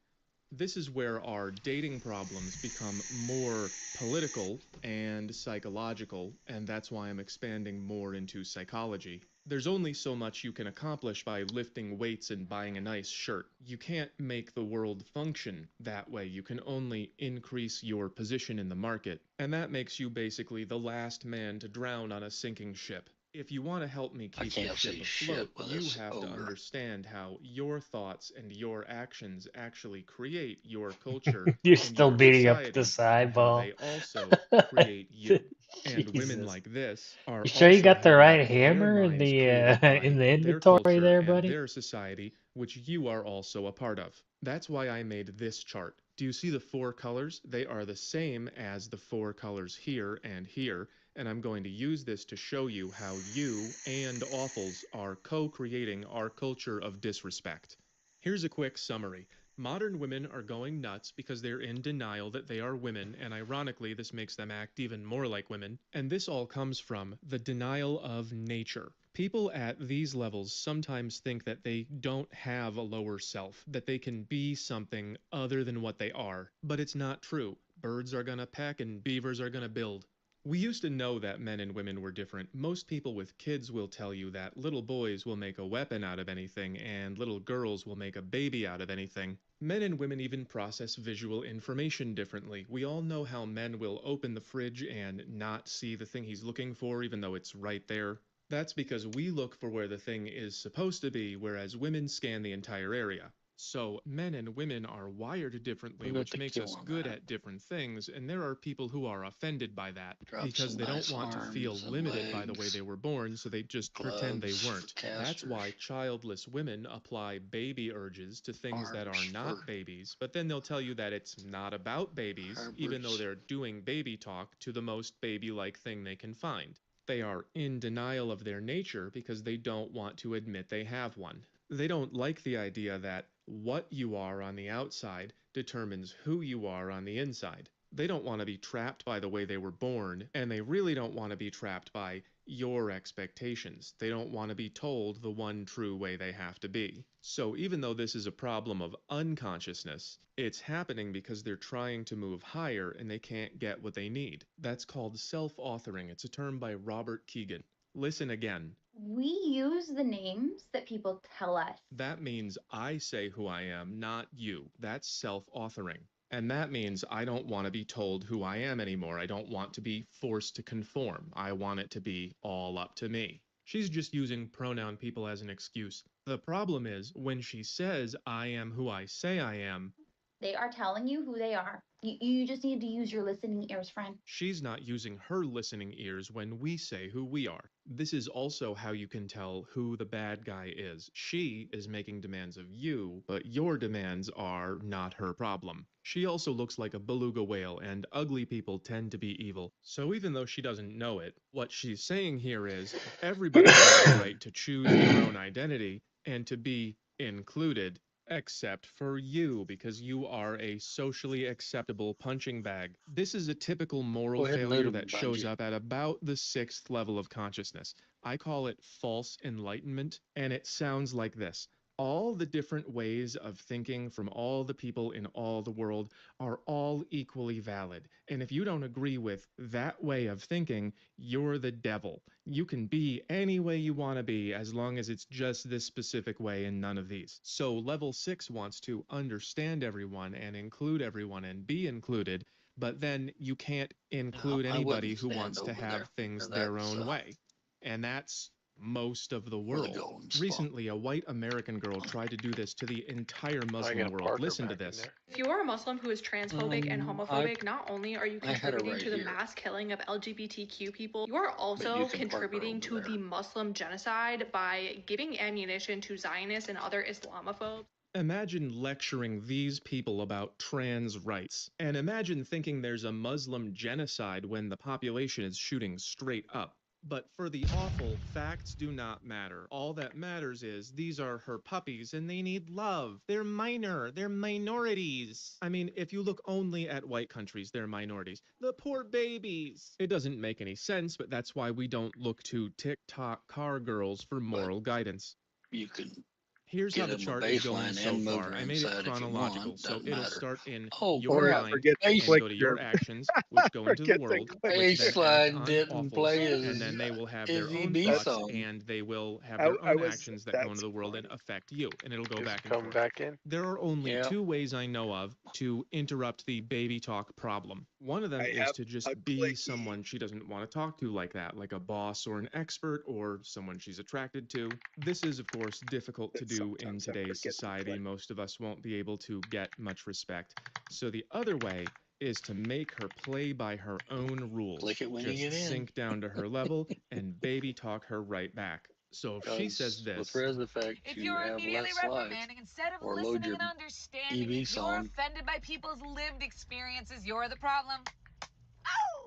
This is where our dating problems become more political and psychological, and that's why I'm expanding more into psychology. There's only so much you can accomplish by lifting weights and buying a nice shirt. You can't make the world function that way. You can only increase your position in the market, and that makes you basically the last man to drown on a sinking ship. If you want to help me I keep the can't ship see shit afloat, with you this have to ogre. understand how your thoughts and your actions actually create your culture You're and still your beating up the society, and how sideball. they also create you. And women Jesus. like this are You sure you also got the having right their hammer in minds the created by in the their inventory culture there, and buddy? their society, which you are also a part of. That's why I made this chart. Do you see the 4 colors? They are the same as the 4 colors here and here, and I'm going to use this to show you how you and awfuls are co-creating our culture of disrespect. Here's a quick summary. Modern women are going nuts because they're in denial that they are women, and ironically, this makes them act even more like women. And this all comes from the denial of nature. People at these levels sometimes think that they don't have a lower self, that they can be something other than what they are. But it's not true. Birds are gonna peck and beavers are gonna build. We used to know that men and women were different. Most people with kids will tell you that little boys will make a weapon out of anything and little girls will make a baby out of anything. Men and women even process visual information differently. We all know how men will open the fridge and not see the thing he's looking for even though it's right there. That's because we look for where the thing is supposed to be, whereas women scan the entire area. So men and women are wired differently, Who got which the makes kill us on good that? at different things, and there are people who are offended by that Drop because some they don't nice want to feel arms and limited by the way legs, they were born, so they just pretend they gloves for weren't. That's casters, why childless women apply baby urges to things that are arms not for babies, but then they'll tell you that it's not about babies, even though harbours. they're doing baby talk to the most baby-like thing they can find. They are in denial of their nature because they don't want to admit they have one. They don't like the idea that what you are on the outside determines who you are on the inside. They don't want to be trapped by the way they were born, and they really don't want to be trapped by your expectations. They don't want to be told the one true way they have to be. So even though this is a problem of unconsciousness, it's happening because they're trying to move higher and they can't get what they need. That's called self-authoring. It's a term by Robert Keegan. Listen again. We use the names that people tell us. That means I say who I am, not you. That's self-authoring. And that means I don't want to be told who I am anymore. I don't want to be forced to conform. I want it to be all up to me. She's just using pronoun people as an excuse. The problem is, when she says, I am who I say I am, They are telling you who they are. You just need to use your listening ears, friend. she's not using her listening ears when we say who we are. This is also how you can tell who the bad guy is. She is making demands of you, but your demands are not her problem. She also looks like a beluga whale, and ugly people tend to be evil. So even though she doesn't know it, what she's saying here is everybody has the right to choose their own identity and to be included. Except for you, because you are a socially acceptable punching bag. This is a typical moral Go ahead and loot failure 'em, that shows Bungie. up at about the 6th level of consciousness. I call it false enlightenment, and it sounds like this. All the different ways of thinking from all the people in all the world are all equally valid. And if you don't agree with that way of thinking, you're the devil. You can be any way you want to be as long as it's just this specific way and none of these. So level 6 wants to understand everyone and include everyone and be included, but then you can't include I anybody wouldn't who stand wants to over have there. things their That's own way. And that's most of the where the world. golden spot. Recently, a white American girl tried to do this to the entire Muslim gotta world. park her Listen to back in this. there. If you are a Muslim who is transphobic and homophobic, not only are you I had it contributing right to the here. mass killing of LGBTQ people, you are also you can park her contributing over to there. the Muslim genocide by giving ammunition to Zionists and other Islamophobes. Imagine lecturing these people about trans rights, and imagine thinking there's a Muslim genocide when the population is shooting straight up. But for the awful, facts do not matter. All that matters is these are her puppies and they need love. They're minor. They're minorities. I mean, if you look only at white countries, they're minorities. The poor babies. It doesn't make any sense, but that's why we don't look to TikTok car girls for moral guidance. You can Here's how get the in the chart is going baseline so and move far. her I made it inside if you chronological, want. so Doesn't it'll matter. start in Oh, your yeah, mind forget the and click go to your here. actions, which go into the Forget the world, click which then act Baseline on didn't awfuls, play and then they will have their his own EB thoughts, song. and they will have I their own was actions that go into that's the world and affect you, and it'll go Is back it and coming forth. back in? There are only Yeah. two ways I know of to interrupt the baby talk problem. One of them I is have to just a be clicky. someone she doesn't want to talk to like that, like a boss or an expert or someone she's attracted to. This is, of course, difficult to But do in sometimes I today's forget to society. click. Most of us won't be able to get much respect. So the other way is to make her play by her own rules. Click it when you Just get in. sink down to her level and baby talk her right back. So if she says Because with this, res effect, If you you're have immediately less life. reprimanding instead of Or load listening your and understanding, EV if you're song. offended by people's lived experiences, you're the problem.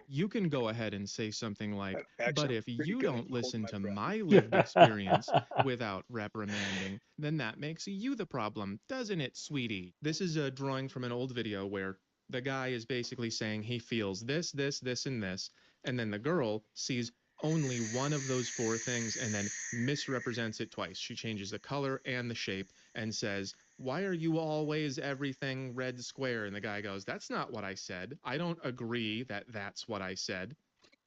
you can go ahead and say something like, Actually, but I'm if pretty you good at don't listen holding my to breath. my lived experience without reprimanding, then that makes you the problem, doesn't it, sweetie? This is a drawing from an old video where the guy is basically saying he feels this, this, this, and this, and then the girl sees only one of those four things and then misrepresents it twice. She changes the color and the shape and says, why are you always everything red square? And the guy goes, that's not what I said. I don't agree that that's what I said.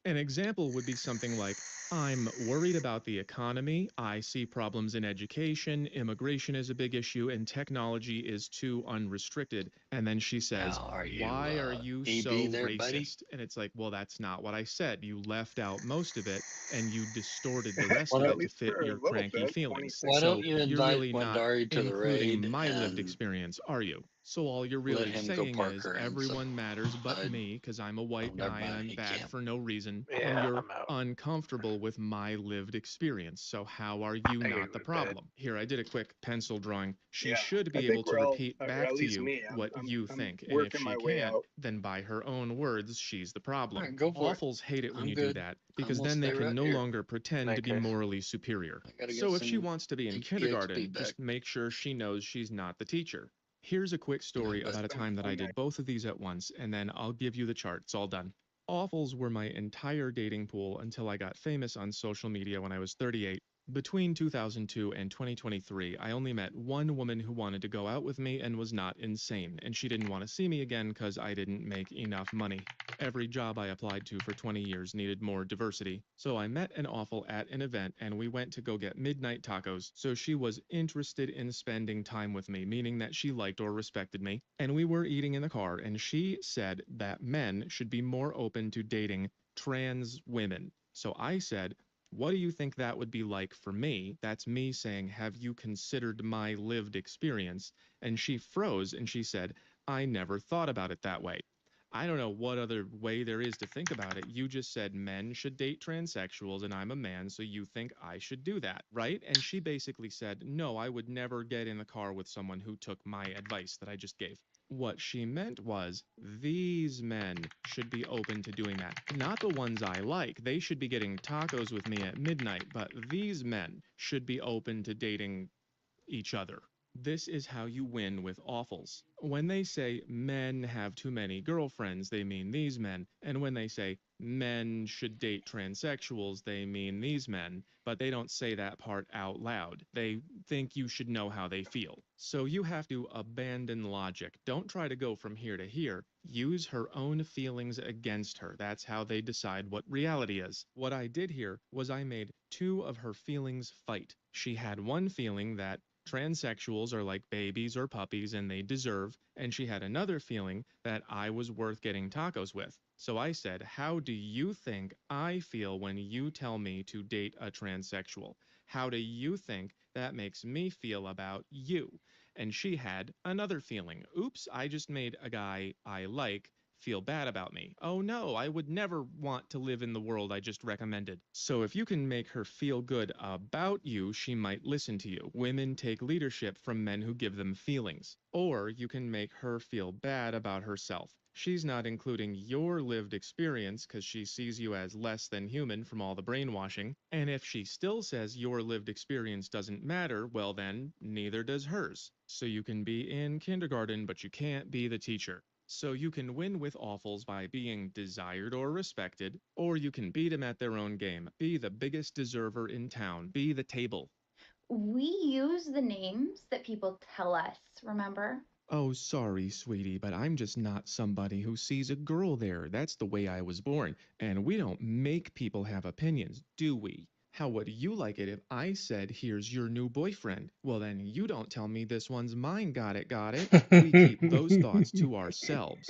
An example would be something like, I'm worried about the economy, I see problems in education, immigration is a big issue, and technology is too unrestricted. And then she says, Now, are you, why are you EB so there, racist? buddy? And it's like, well, that's not what I said. You left out most of it, and you distorted the rest Well, of at it to least fit for a your little cranky bit, feelings. 26 Why So don't you you're invite really not Wandari to the including raid my lived and experience, are you? So all you're let really him go saying park is her everyone matters but inside? me because I'm a white never guy and mind, I'm he bad can't. for no reason, Yeah, and you're I'm out. uncomfortable with my lived experience. So how are you I gotta not go the to bed. problem? Here, I did a quick pencil drawing. She Yeah, should I be able think to we're all, repeat or back at to least you me. what you I'm think, and if working she my way can't, out. then by her own words, she's the problem. All right, go for it. Awfuls hate it when I'm you do good. that I'm because gonna then they stay can right no here. longer pretend to be Night, guys. morally superior. I gotta get So if she some wants to be in EXP kindergarten, back. just make sure she knows she's not the teacher. Here's a quick story about a time that I did both of these at once, and then I'll give you the chart. It's all done. Awfuls were my entire dating pool until I got famous on social media when I was 38. Between 2002 and 2023, I only met one woman who wanted to go out with me and was not insane, and she didn't want to see me again because I didn't make enough money. Every job I applied to for 20 years needed more diversity, so I met an awful at an event and we went to go get midnight tacos, so she was interested in spending time with me, meaning that she liked or respected me, and we were eating in the car, and she said that men should be more open to dating trans women. So I said, what do you think that would be like for me? That's me saying, have you considered my lived experience? And she froze and she said, I never thought about it that way. I don't know what other way there is to think about it. You just said men should date transsexuals and I'm a man, so you think I should do that, right? And she basically said, no, I would never get in the car with someone who took my advice that I just gave. What she meant was, these men should be open to doing that. Not the ones I like. They should be getting tacos with me at midnight, but these men should be open to dating each other. This is how you win with awfuls. When they say men have too many girlfriends, they mean these men. And when they say men should date transsexuals, they mean these men. But they don't say that part out loud. They think you should know how they feel. So you have to abandon logic. Don't try to go from here to here. Use her own feelings against her. That's how they decide what reality is. What I did here was I made two of her feelings fight. She had one feeling that transsexuals are like babies or puppies and they deserve, and she had another feeling that I was worth getting tacos with. So I said, how do you think I feel when you tell me to date a transsexual? How do you think that makes me feel about you? And she had another feeling. Oops, I just made a guy I like feel bad about me. Oh no, I would never want to live in the world I just recommended. So if you can make her feel good about you, she might listen to you. Women take leadership from men who give them feelings. Or you can make her feel bad about herself. She's not including your lived experience because she sees you as less than human from all the brainwashing. And if she still says your lived experience doesn't matter, well then, neither does hers. So you can be in kindergarten, but you can't be the teacher. So you can win with awfuls by being desired or respected, or you can beat them at their own game. Be the biggest deserver in town. Be the table. We use the names that people tell us, remember? Oh, sorry, sweetie, but I'm just not somebody who sees a girl there. That's the way I was born. And we don't make people have opinions, do we? How would you like it if I said, here's your new boyfriend? Well, then you don't tell me this one's mine, got it, got it? We keep those thoughts to ourselves.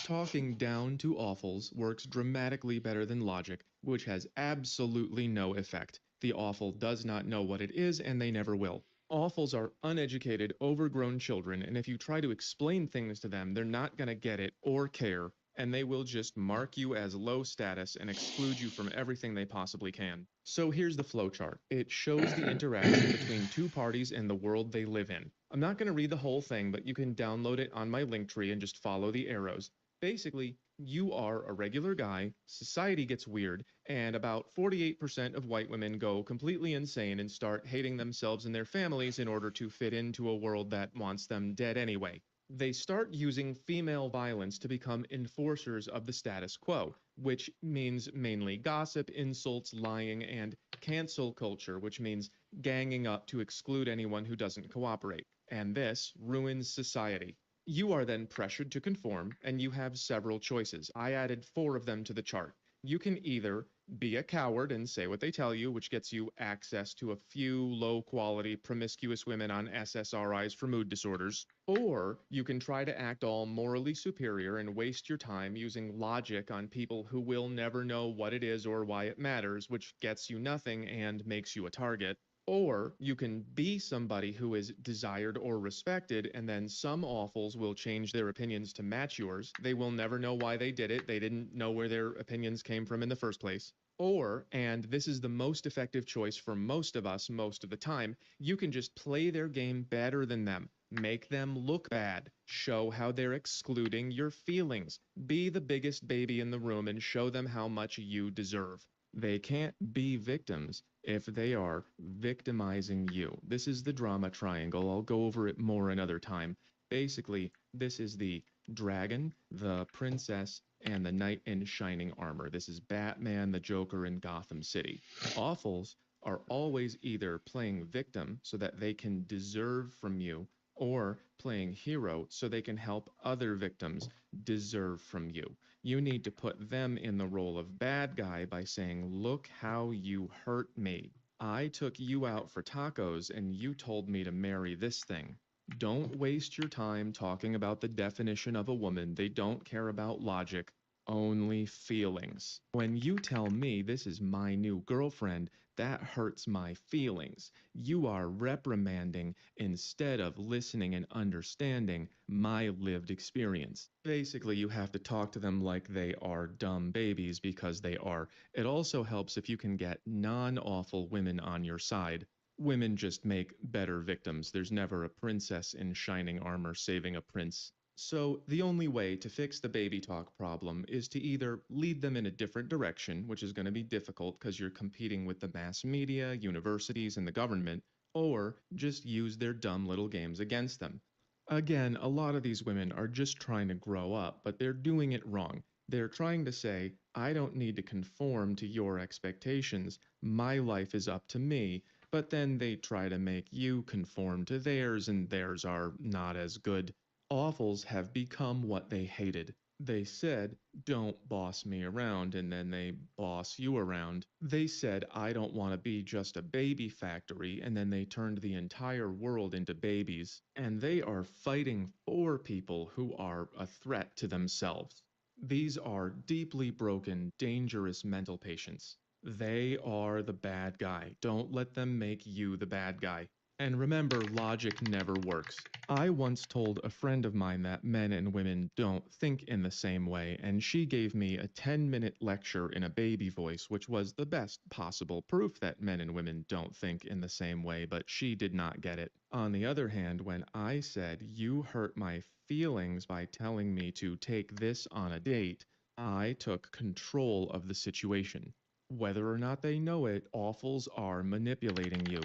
Talking down to awfuls works dramatically better than logic, which has absolutely no effect. The awful does not know what it is, and they never will. Awfuls are uneducated, overgrown children, and if you try to explain things to them, they're not going to get it or care, and they will just mark you as low status and exclude you from everything they possibly can. So here's the flowchart. It shows the interaction between two parties and the world they live in. I'm not going to read the whole thing, but you can download it on my Linktree and just follow the arrows. Basically, you are a regular guy, society gets weird, and about 48% of white women go completely insane and start hating themselves and their families in order to fit into a world that wants them dead anyway. They start using female violence to become enforcers of the status quo, which means mainly gossip, insults, lying, and cancel culture, which means ganging up to exclude anyone who doesn't cooperate. And this ruins society. You are then pressured to conform, and you have several choices. I added 4 of them to the chart. You can either be a coward and say what they tell you, which gets you access to a few low-quality, promiscuous women on SSRIs for mood disorders, or you can try to act all morally superior and waste your time using logic on people who will never know what it is or why it matters, which gets you nothing and makes you a target. Or you can be somebody who is desired or respected, and then some awfuls will change their opinions to match yours. They will never know why they did it. They didn't know where their opinions came from in the first place. Or, and this is the most effective choice for most of us most of the time, you can just play their game better than them. Make them look bad. Show how they're excluding your feelings. Be the biggest baby in the room and show them how much you deserve. They can't be victims if they are victimizing you. This is the drama triangle. I'll go over it more another time. Basically, this is the dragon, the princess, and the knight in shining armor. This is Batman, the Joker, in Gotham City. Awfuls are always either playing victim so that they can deserve from you, or playing hero so they can help other victims deserve from you. You need to put them in the role of bad guy by saying, "Look how you hurt me. I took you out for tacos and you told me to marry this thing." Don't waste your time talking about the definition of a woman. They don't care about logic, only feelings. When you tell me this is my new girlfriend, that hurts my feelings. You are reprimanding instead of listening and understanding my lived experience. Basically, you have to talk to them like they are dumb babies, because they are. It also helps if you can get non-awful women on your side. Women just make better victims. There's never a princess in shining armor saving a prince. So the only way to fix the baby talk problem is to either lead them in a different direction, which is going to be difficult because you're competing with the mass media, universities, and the government, or just use their dumb little games against them. Again, a lot of these women are just trying to grow up, but they're doing it wrong. They're trying to say, "I don't need to conform to your expectations. My life is up to me." But then they try to make you conform to theirs, and theirs are not as good. Awfuls have become what they hated. They said, "Don't boss me around," and then they boss you around. They said, "I don't want to be just a baby factory," and then they turned the entire world into babies. And they are fighting for people who are a threat to themselves. These are deeply broken, dangerous mental patients. They are the bad guy. Don't let them make you the bad guy. And remember, logic never works. I once told a friend of mine that men and women don't think in the same way, and she gave me a 10-minute lecture in a baby voice, which was the best possible proof that men and women don't think in the same way, but she did not get it. On the other hand, when I said, "You hurt my feelings by telling me to take this on a date," I took control of the situation. Whether or not they know it, awfuls are manipulating you.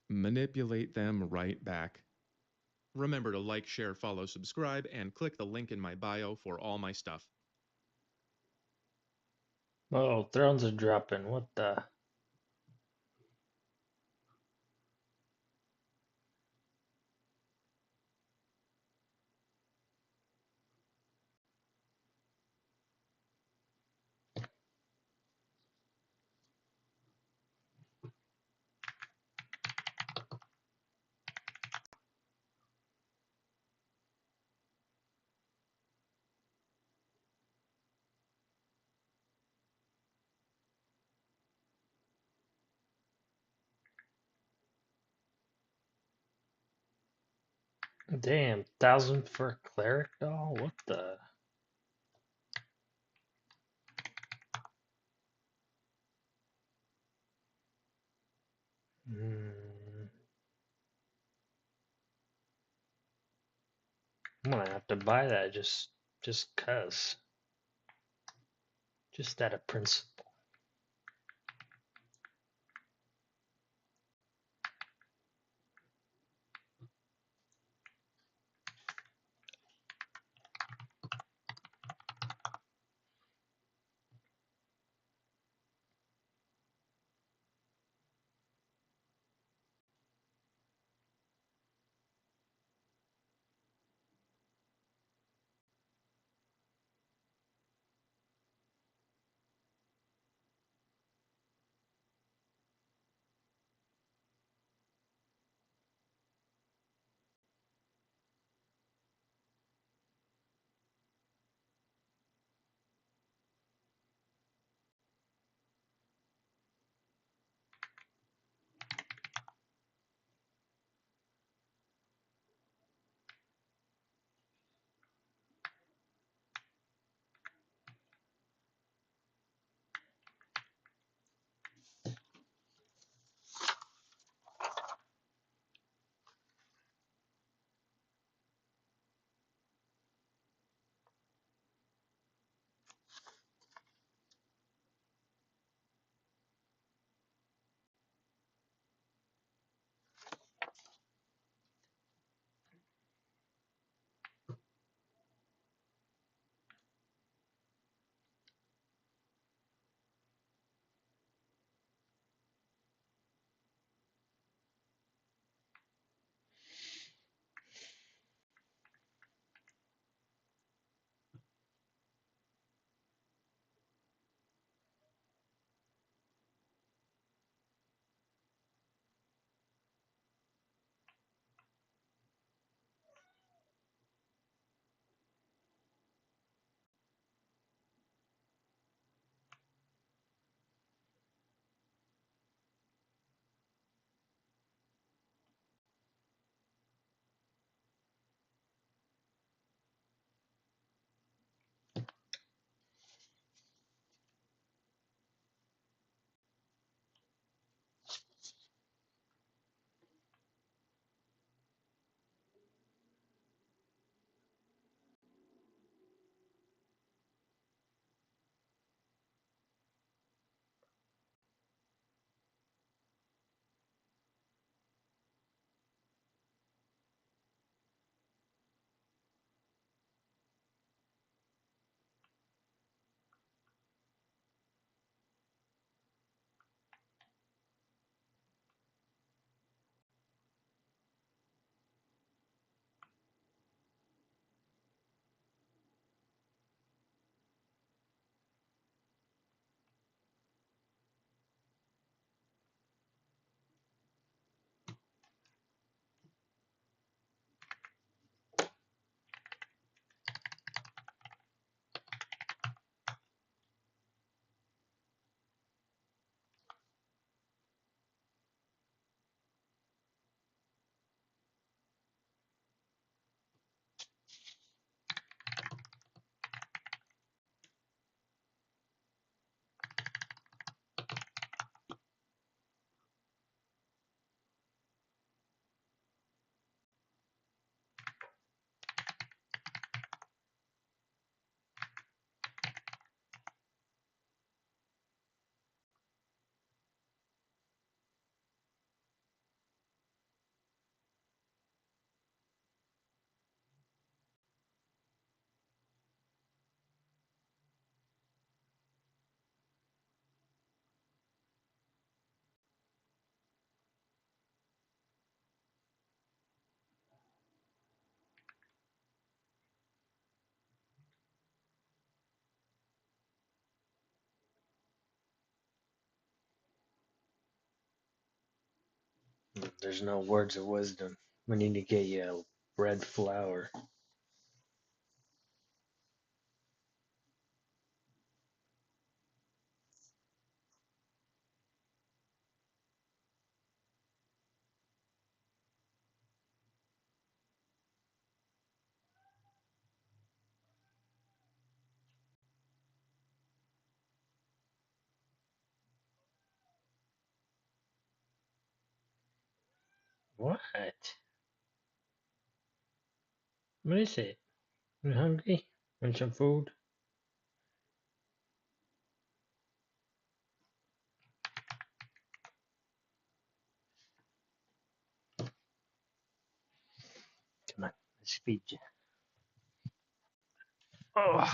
Manipulate them right back. Remember to like, share, follow, subscribe, and click the link in my bio for all my stuff. Oh, thrones are dropping. What the? Damn, 1,000 for a cleric doll? What the? Hmm. I'm gonna have to buy that just cuz. Just out of principle. There's no words of wisdom. We need to get you a red flower. What? What is it? You hungry? Want some food? Come on, let's feed you. Oh.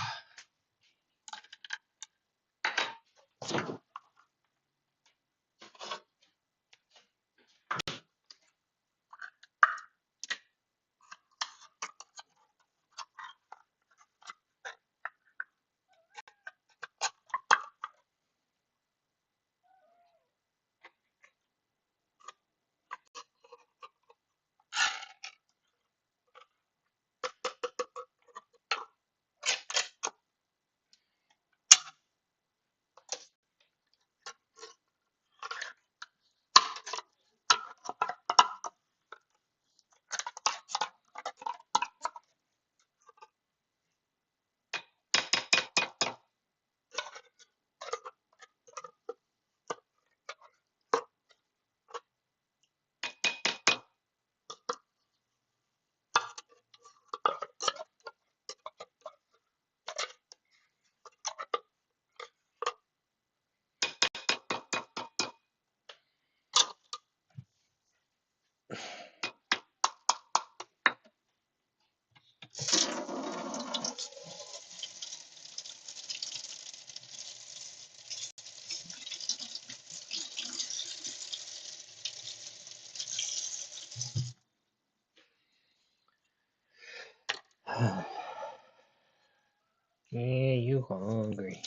Yeah, you hungry.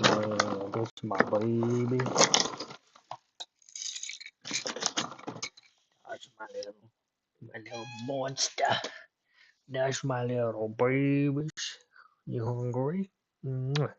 That's my baby. That's my little monster. That's my little babies. You hungry? Mwah.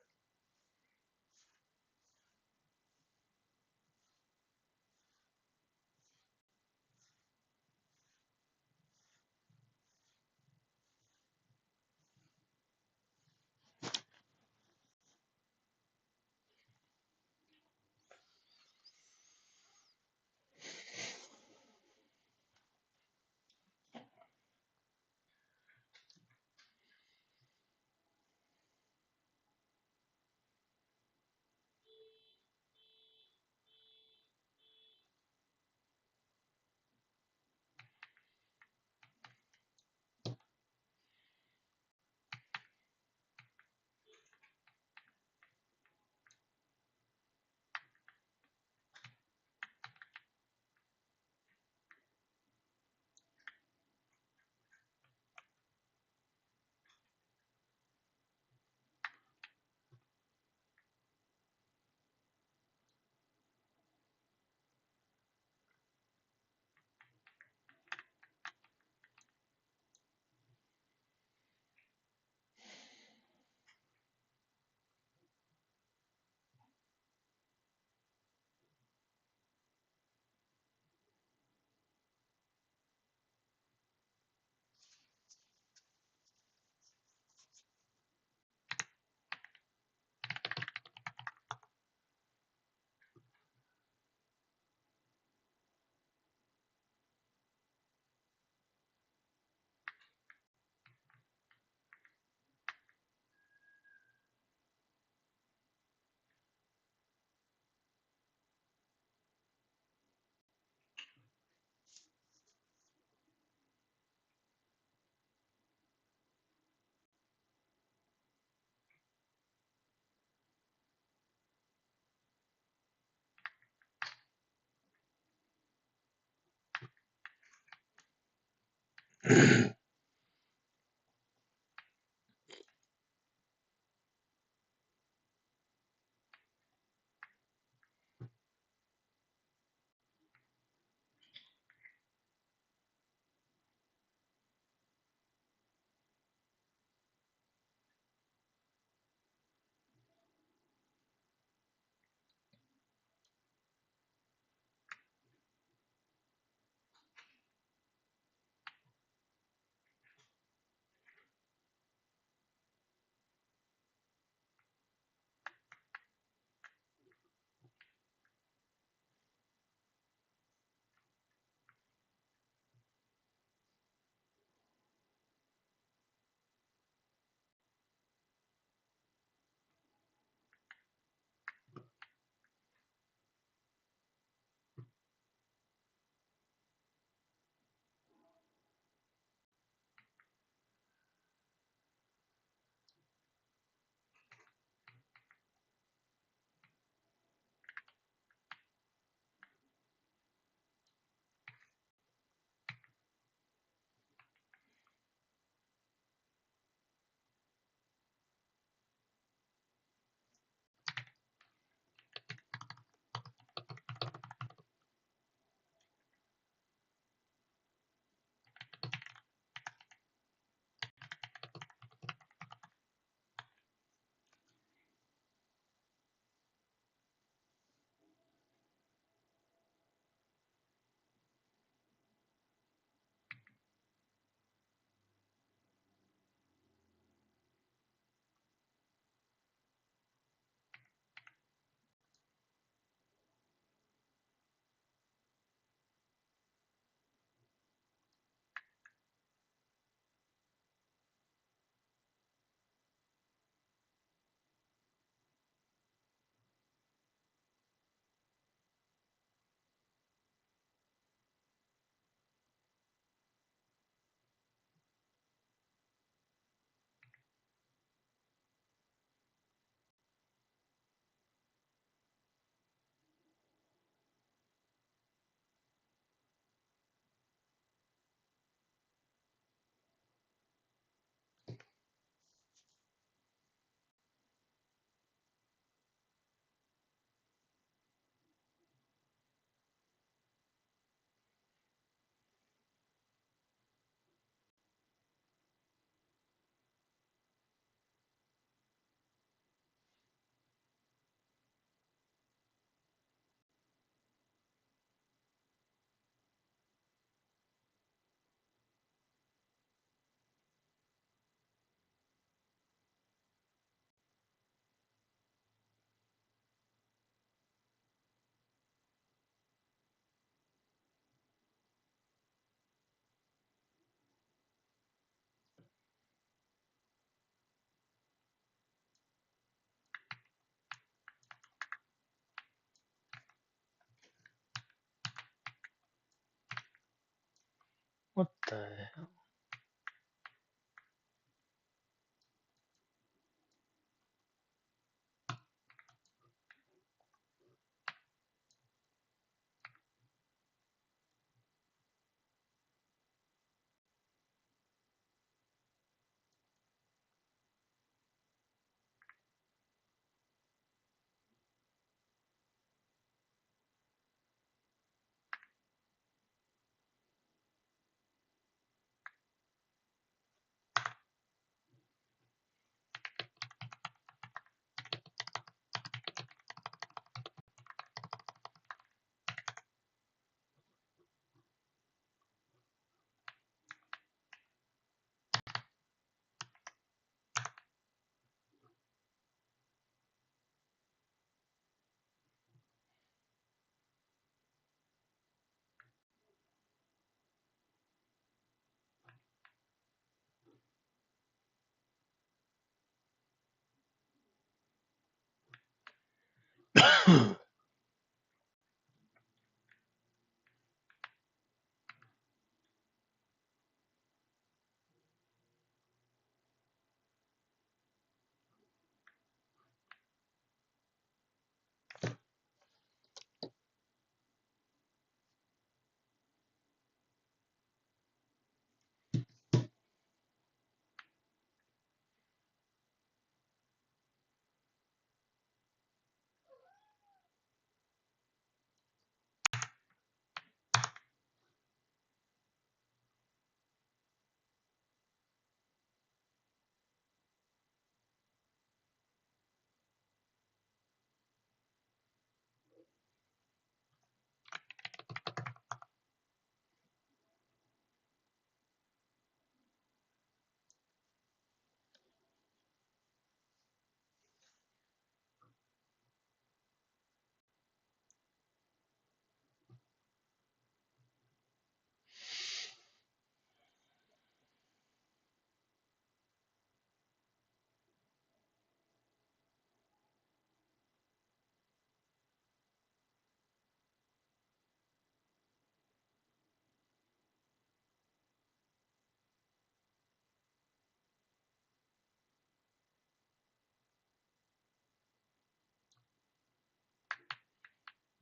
the hell?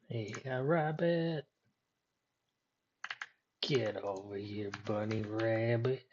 Hey, rabbit. Get over here, bunny rabbit.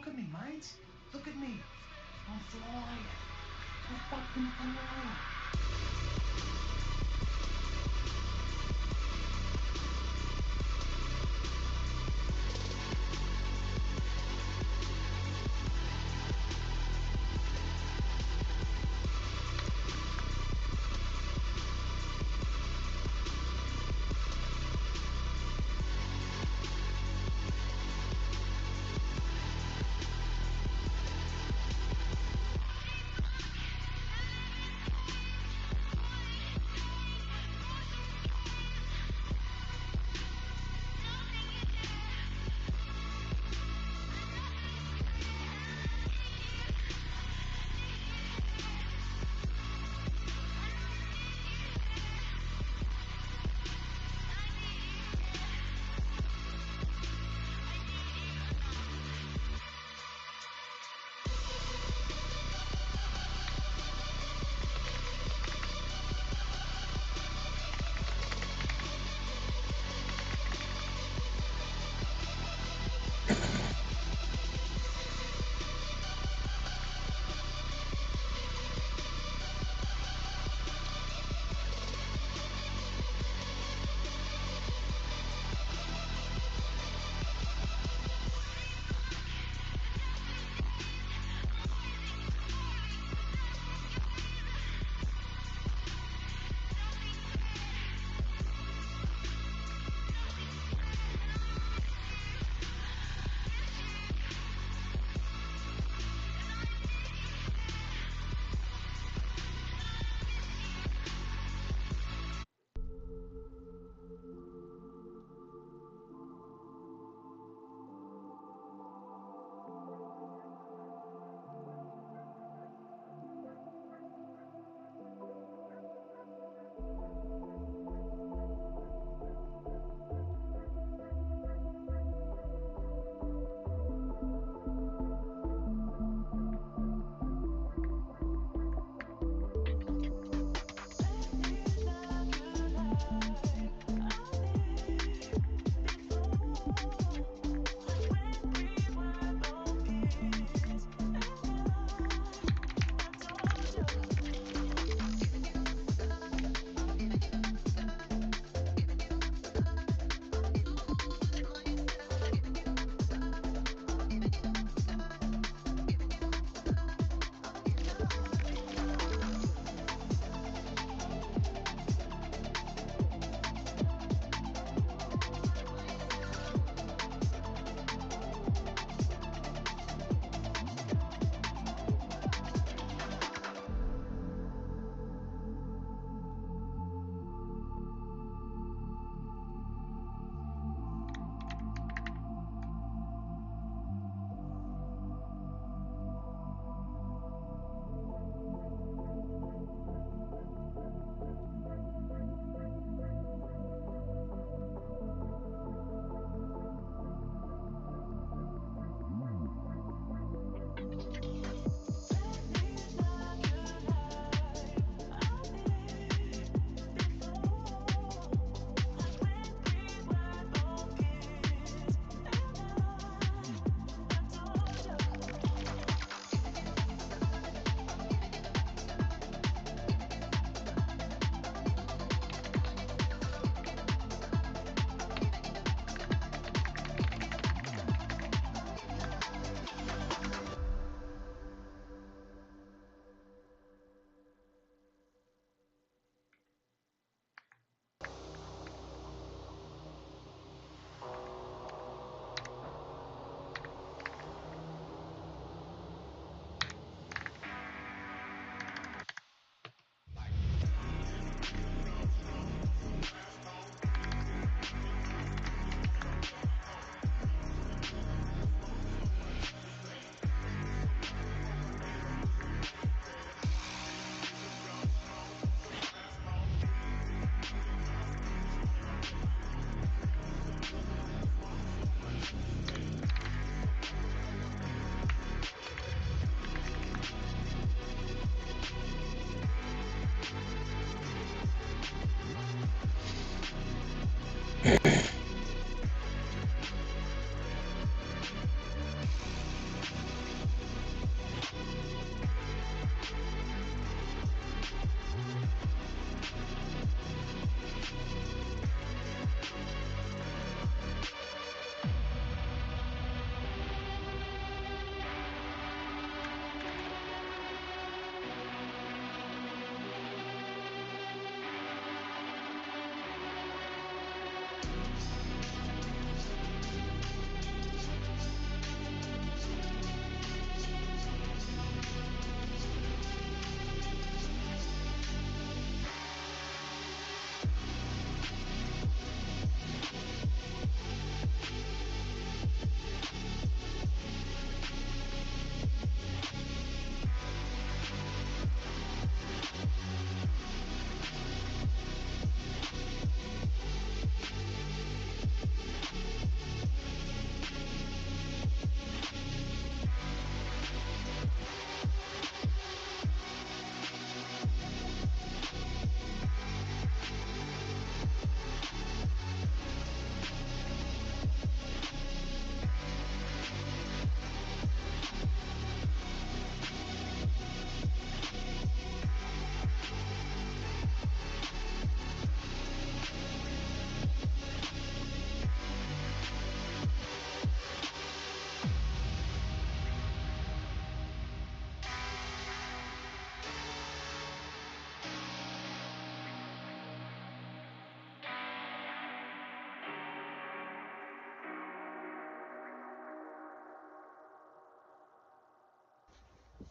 Look at me, mates. Look at me. I'm flying. I'm fucking flying.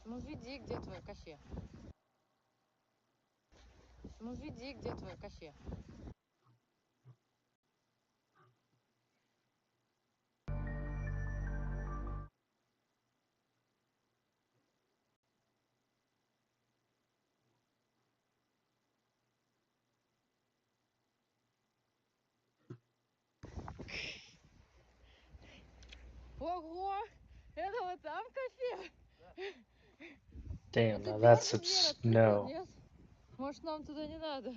Ну веди, где твое кафе? Ну веди, где твое кафе? Ого! Это вот там кафе? Damn, Это now that's первый some дверь открыто, snow. нет? Может, нам туда не надо?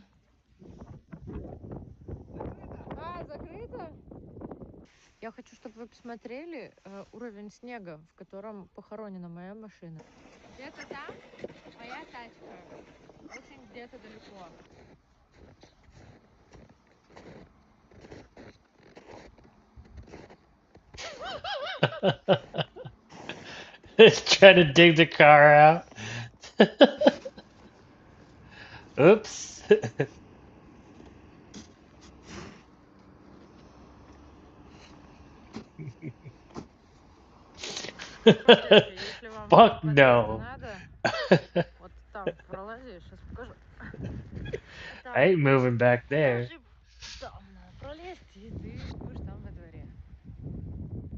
А, закрыто? Я хочу, чтобы вы посмотрели уровень снега, в котором похоронена моя машина. Где-то там моя тачка. Очень где-то далеко. Trying to dig the car out. Oops. Смотрите, если вам Fuck посмотреть no. надо, вот там пролази, сейчас покажу. I Там ain't moving back there. даже там надо пролезть, и ты будешь там во дворе.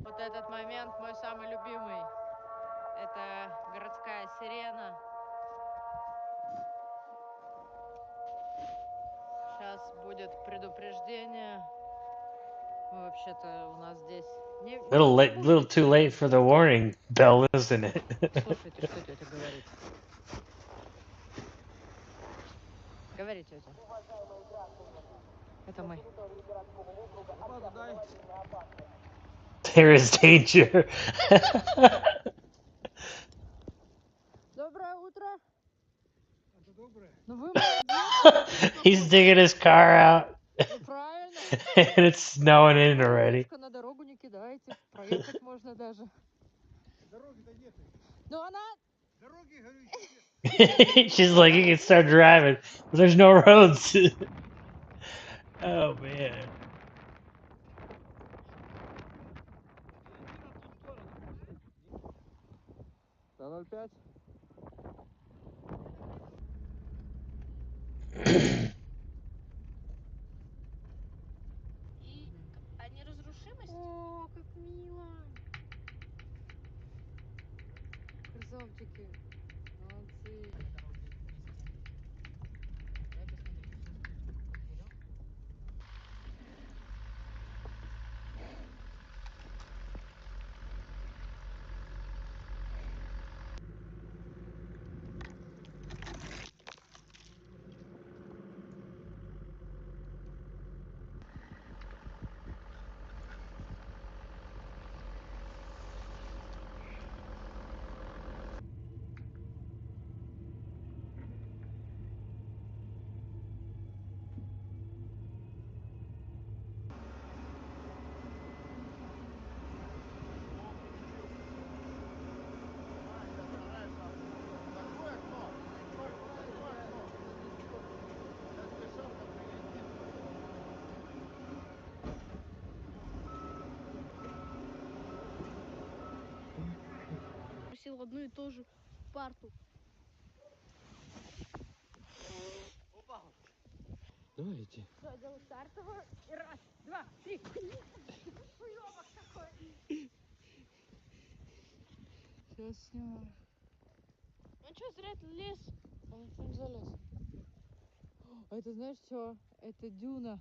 Вот этот момент мой самый любимый. Это городская сирена. Сейчас будет предупреждение. Мы вообще-то у нас здесь не Little late, будем little too late for the warning bell, isn't it? Слушайте, что тетя говорит. Говори, тетя. Это мы. There is danger. Доброе утро. Ну вы молодец. He's digging his car out. Ну правильно. And it's snowing in already. На дорогу не кидайте. Проехать можно даже. Дороги-то нет. Ну она... Дороги, говорю, She's like, you can start driving. But there's no roads. Oh man. На 0,5. И а неразрушимость? О, как мило. Красавчики. Молодцы. Просил одну и ту же парту. Давайте. Все, делаю стартовую. И раз, два, три. Уебок такой. Сейчас снимаю. Ну что, зря ты лез? Он ничего не залез. А это знаешь что? Это дюна.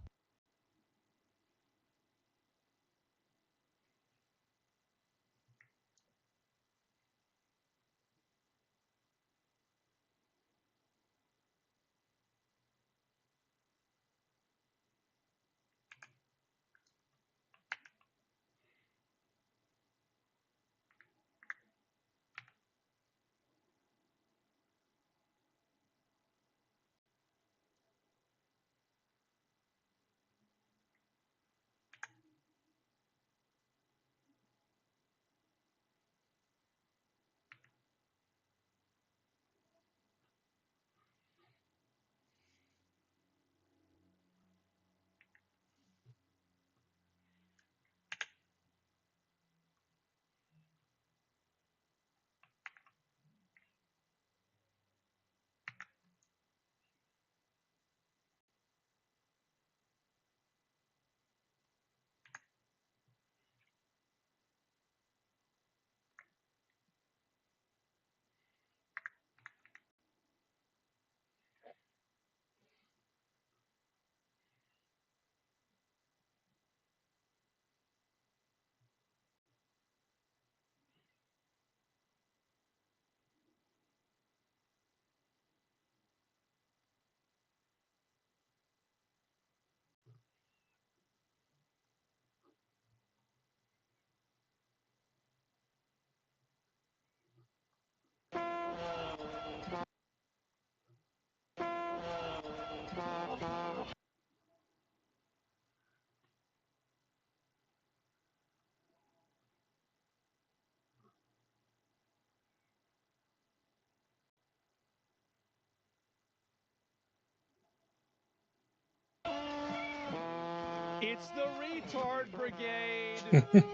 It's the retard brigade.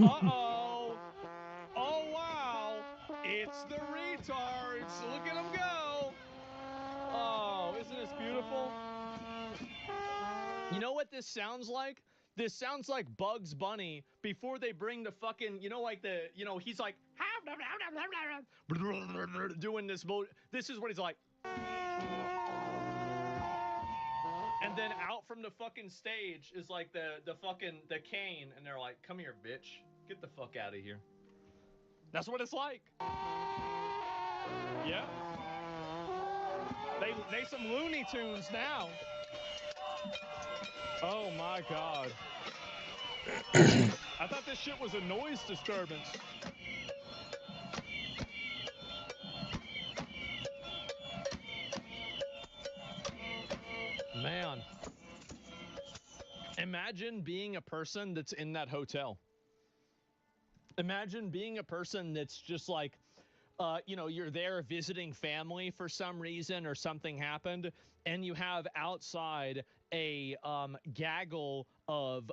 Uh-oh. Oh, wow. It's the retards. Look at them go. Oh, isn't this beautiful? You know what this sounds like? This sounds like Bugs Bunny before they bring the fucking, like he's like, doing this. This is what he's like. And then out from the fucking stage is like the cane, and they're like, come here, bitch. Get the fuck out of here. That's what it's like. Yeah. They some Looney Tunes now. Oh my God. I thought this shit was a noise disturbance. Man. Imagine being a person that's in that hotel. Imagine being a person that's just like, you're there visiting family for some reason or something happened, and you have outside a gaggle of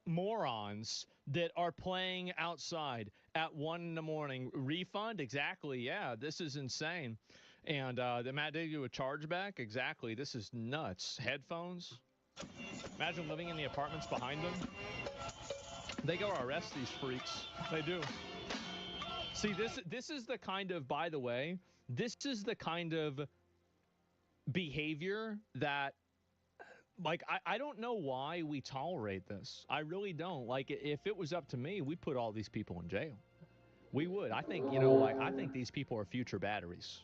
morons that are playing outside at 1 in the morning. Refund? Exactly. Yeah, this is insane. And they might do you a chargeback? Exactly. This is nuts. Headphones? Imagine living in the apartments behind them. They go arrest these freaks. They do. See, this is the kind of, by the way, this is the kind of behavior that, like, I don't know why we tolerate this. I really don't. Like, if it was up to me, we'd put all these people in jail. We would. I think, I think these people are future batteries.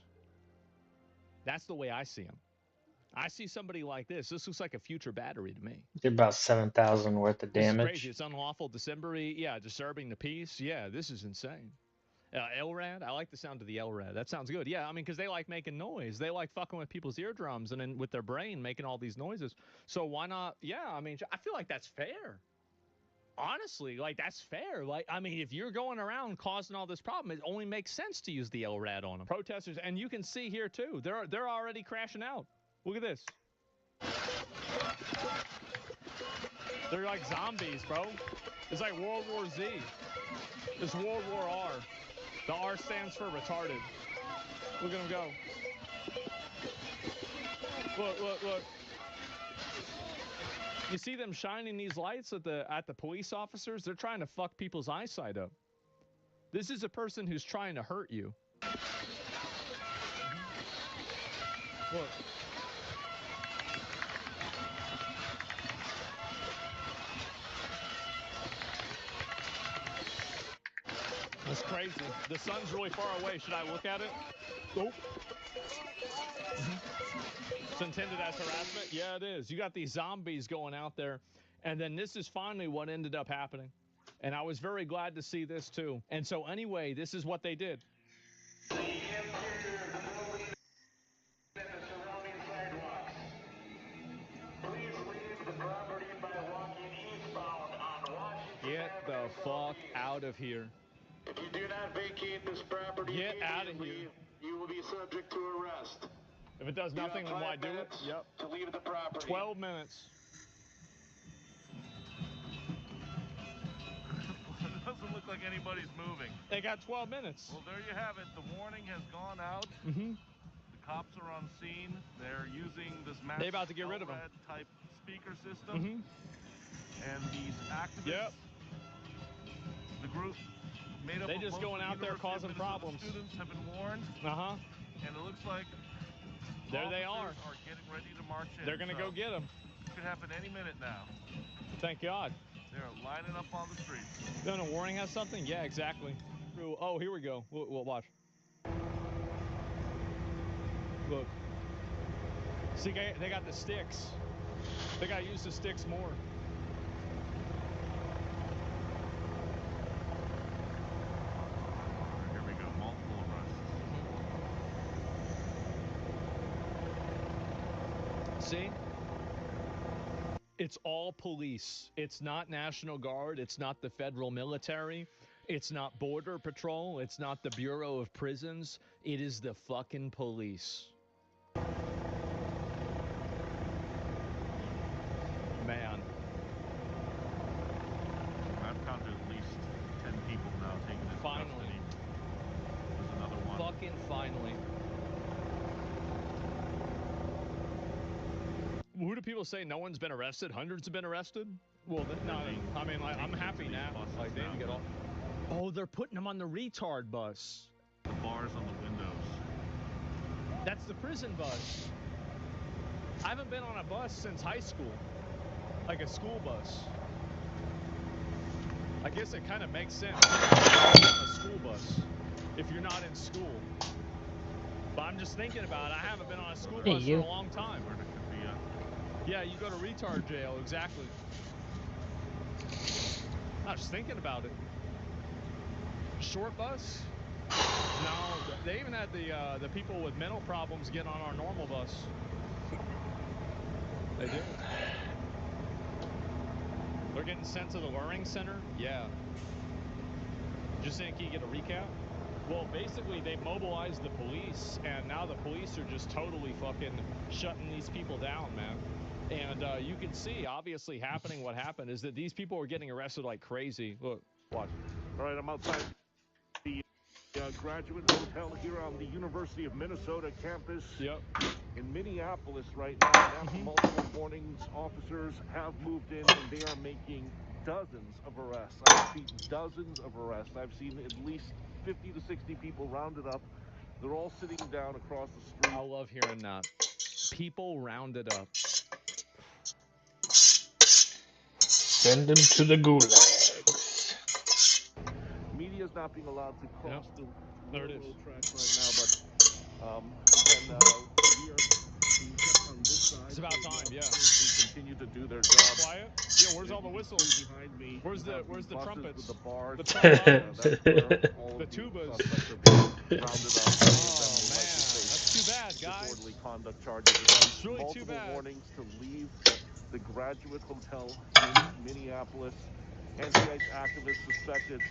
That's the way I see them. I see somebody like this. This looks like a future battery to me. Did about 7,000 worth of This is damage. crazy. It's unlawful, disturbing the peace. Yeah, this is insane. LRAD? I like the sound of the LRAD. That sounds good. Yeah, I mean, because they like making noise. They like fucking with people's eardrums and then with their brain making all these noises. So why not? Yeah, I mean, I feel like that's fair. Honestly, like, that's fair. Like, I mean, if you're going around causing all this problem, it only makes sense to use the LRAD on them. Protesters, and you can see here, too, they're already crashing out. Look at this. They're like zombies, bro. It's like World War Z. It's World War R. The R stands for retarded. Look at them go. Look, look, look. You see them shining these lights at the police officers? They're trying to fuck people's eyesight up. This is a person who's trying to hurt you. Look. That's crazy. The sun's really far away. Should I look at it? Oh. It's intended as harassment? Yeah, it is. You got these zombies going out there. And then this is finally what ended up happening. And I was very glad to see this too. And so anyway, this is what they did. Get the fuck out of here. If you do not vacate this property, get out of here. You will be subject to arrest. If it does nothing, then why do it? Yep. To leave the property. 12 minutes. It doesn't look like anybody's moving. They got 12 minutes. Well, there you have it. The warning has gone out. Mm-hmm. The cops are on scene. They're using this massive They're about to get rid of them. type speaker system. Mm-hmm. And these activists. Yep. The group made up They of just going out there causing problems. Students have been warned. Uh-huh. And it looks like there they are. Getting ready to march in. They're gonna go get them. Could happen any minute now. Thank God. They're lining up on the streets. Then a warning has something? Yeah, exactly. Oh, here we go. We'll watch. Look. See, they got the sticks. They gotta use the sticks more. Here we go. Multiple arrests. See? It's all police. It's not National Guard. It's not the federal military. It's not Border Patrol. It's not the Bureau of Prisons. It is the fucking police. Man. people say no one's been arrested? Hundreds have been arrested? Well, no, I mean, like, I'm happy now. Like, they need to get off. Oh, they're putting them on the retard bus. The bars on the windows. That's the prison bus. I haven't been on a bus since high school. Like a school bus. I guess it kind of makes sense. A school bus. If you're not in school. But I'm just thinking about it. I haven't been on a school bus for a long time. Yeah, you go to retard jail, exactly. I was thinking about it. Short bus? No, they even had the people with mental problems get on our normal bus. They did. They're getting sent to the learning center? Yeah. Just saying, can you get a recap? Well, basically, they mobilized the police, and now the police are just totally fucking shutting these people down, man. And you can see, obviously, happening what happened is that these people were getting arrested like crazy. Look, watch. All right, I'm outside the graduate hotel here on the University of Minnesota campus. Yep. In Minneapolis right now, and after multiple warnings, officers have moved in and they are making dozens of arrests. I've seen dozens of arrests. I've seen at least 50 to 60 people rounded up. They're all sitting down across the street. I love hearing that. People rounded up. Send them to the gulags. Media is not being allowed to cross the There it is. railroad tracks right now, but again, we are being kept on this side. It's about time, yeah. To continue to do their job. Quiet. Yeah, where's all the whistles? Behind me, Where's the buses trumpets? with the bars. The trombones. That's where all The of tubas. suspects are being rounded up. Oh man, that's too bad, guys. Disorderly conduct charges. It's really too Multiple bad. warnings to leave the Graduate Hotel in Minneapolis. Anti-ICE activists suspected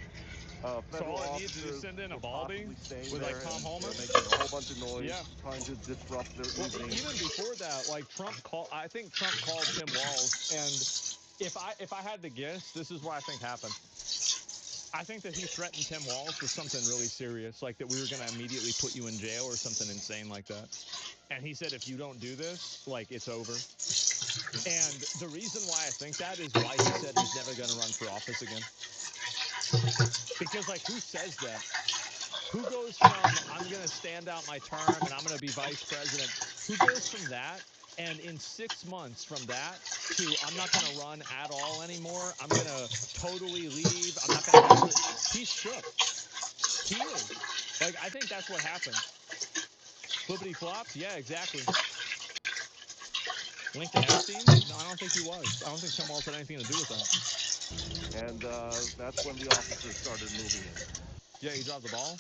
federal So all I need officers to just send in a were Baldy possibly staying with there like Tom and Holman. they're making a whole bunch of noise, Yeah. trying to disrupt their Well, evening. even before that, like I think Trump called Tim Walz, and if I had to guess, this is what I think happened. I think that he threatened Tim Walz with something really serious, like that we were going to immediately put you in jail or something insane like that. And he said, if you don't do this, like, it's over. And the reason why I think that is why he said he's never going to run for office again. Because, like, who says that? Who goes from, I'm going to stand out my term and I'm going to be vice president? Who goes from that and in 6 months from that to I'm not going to run at all anymore? I'm going to totally leave. I'm not going to do it. He's shook. He is. Like, I think that's what happened. Flippity flops? Yeah, exactly. Linked to Epstein? No, I don't think he was. I don't think Tim Walz had anything to do with that. And that's when the officers started moving in. Yeah, he dropped the ball.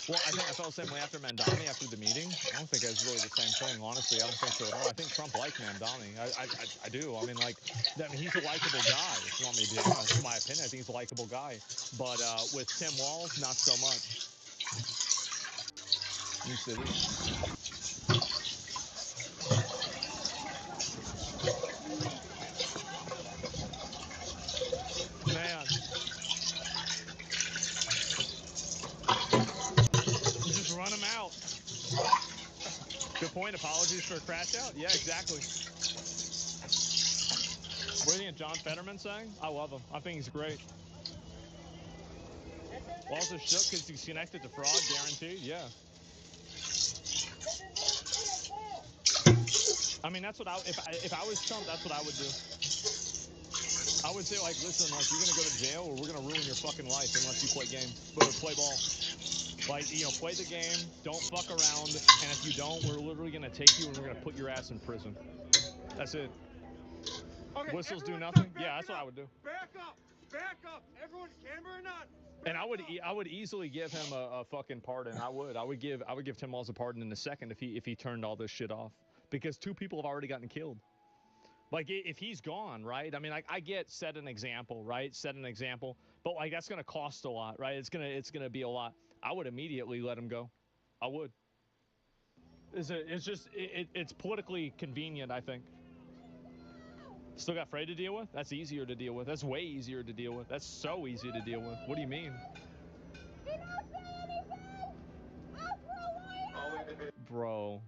Well, I think I felt the same way after Mamdani after the meeting. I don't think it was really the same thing, honestly. I don't think so at all. I think Trump liked Mamdani. I do. I mean, like, he's a likable guy. If you want me to be honest, in my opinion, I think he's a likable guy. But with Tim Walz, not so much. Let me see this. Man. Just run him out. Good point. Apologies for a crash out. Yeah, exactly. What do you think John Fetterman saying? I love him. I think he's great. Also shook because he's connected to fraud, guaranteed. Yeah. I mean, that's what if I was Trump, that's what I would do. I would say, like, listen, like, you're gonna go to jail or we're gonna ruin your fucking life unless you play games, play ball. Like, you know, play the game, don't fuck around, and if you don't, we're literally gonna take you and we're gonna put your ass in prison. That's it. Okay, Whistles do nothing. Yeah, that's what I would do. Back up! Back up! Everyone, camera or not? And I would easily give him a fucking pardon. I would give Tim Walz a pardon in a second if he turned all this shit off, because 2 people have already gotten killed. Like, if he's gone, right? I mean, I get set an example, right? Set an example, but like that's gonna cost a lot, right? It's gonna be a lot. I would immediately let him go. I would. It's politically convenient, I think. Still got Frey to deal with? That's easier to deal with. That's way easier to deal with. That's so easy to deal with. What do you mean? Bro.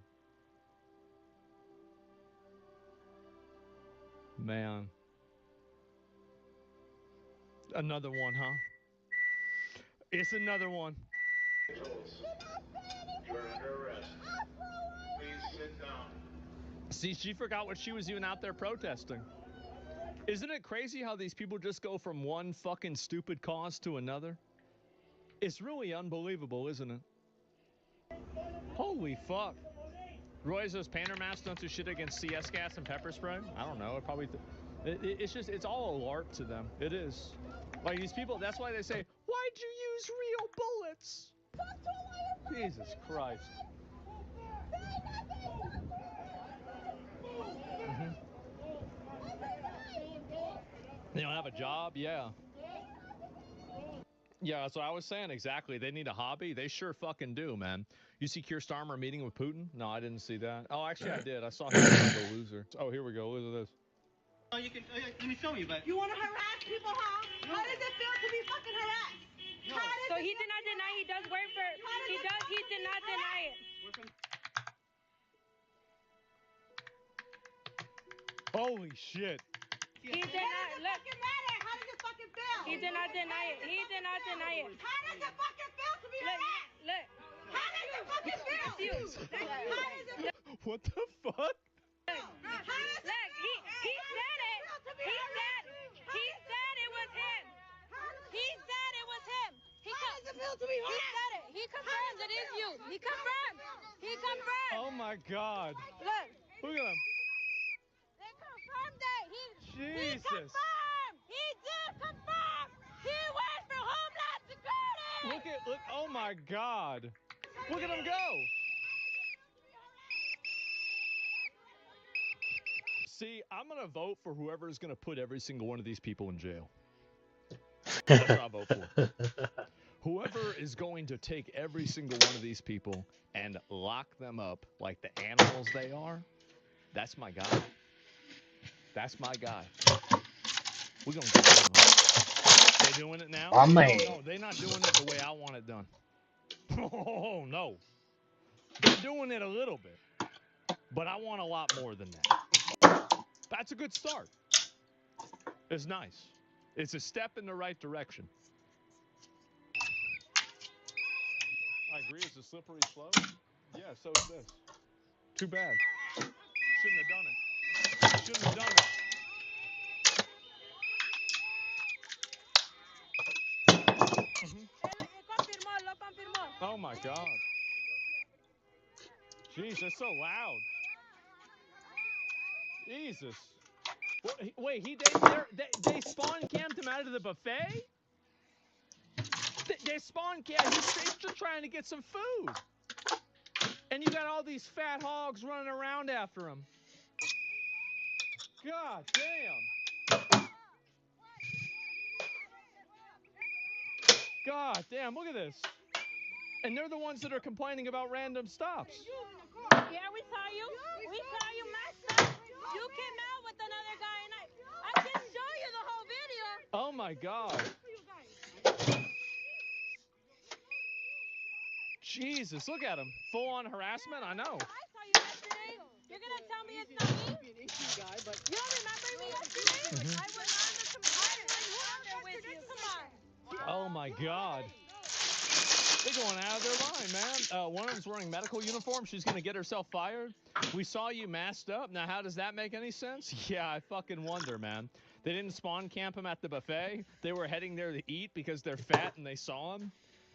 Man. Another one, huh? It's another one. You're under arrest. Please sit down. See, she forgot what she was even out there protesting. Isn't it crazy how these people just go from one fucking stupid cause to another? It's really unbelievable, isn't it? Holy fuck. Roy says painter masks don't do shit against CS gas and pepper spray? I don't know. It probably... it's just... It's all a LARP to them. It is. Like, these people... That's why they say, why'd you use real bullets? Jesus Christ. They don't have a job? Yeah. Yeah, that's what I was saying. Exactly. They need a hobby. They sure fucking do, man. You see Keir Starmer meeting with Putin? No, I didn't see that. Oh, actually, I did. I saw him like a loser. Oh, here we go. Look at this. Oh, you can. Let me film you, but. You want to harass people, huh? No. How does it feel to be fucking harassed? No. So he did not deny he does work for. He did not deny it. Holy shit. He did not. Look. How does it fucking feel? He did not deny it. He did not deny it. How does it fucking feel to be harassed? Look. How does it fucking feel? How does it feel? What the fuck? Look, he said it. He said it was him. He said it was him. How does it feel to be harassed? He said it. He confirmed it is you. He confirmed. He confirmed. Oh my God. Look. Look at him. They confirmed it. He Jesus. confirmed. He did confirm. He went for Homeland Security. Look, oh my God. Look at him go. See, I'm going to vote for whoever's going to put every single one of these people in jail. That's what I vote for. Whoever is going to take every single one of these people and lock them up like the animals they are, that's my guy. That's my guy. We're going to get them. They doing it now? My man. No, they're not doing it the way I want it done. Oh, no. They're doing it a little bit. But I want a lot more than that. That's a good start. It's nice. It's a step in the right direction. I agree, it's a slippery slope. Yeah, so is this. Too bad. Shouldn't have done it. Shouldn't have done it. Oh my God. Jeez, they're so loud. Jesus. Wait, they spawn camped him out of the buffet? They spawn camped. He's just trying to get some food. And you got all these fat hogs running around after him. God damn. God damn, look at this. And they're the ones that are complaining about random stops. Yeah, we saw you. We saw you messed up. You came out with another guy, and I can show you the whole video. Oh my God. Jesus, look at him. Full on harassment, I know. I saw you yesterday. You're gonna tell me it's not me? You don't remember me yesterday? I was on the computer with you. Come on. Oh my God. They're going out of their line, man. One of them's wearing medical uniform. She's going to get herself fired. We saw you masked up. Now, how does that make any sense? Yeah, I fucking wonder, man. They didn't spawn camp him at the buffet. They were heading there to eat because they're fat and they saw him.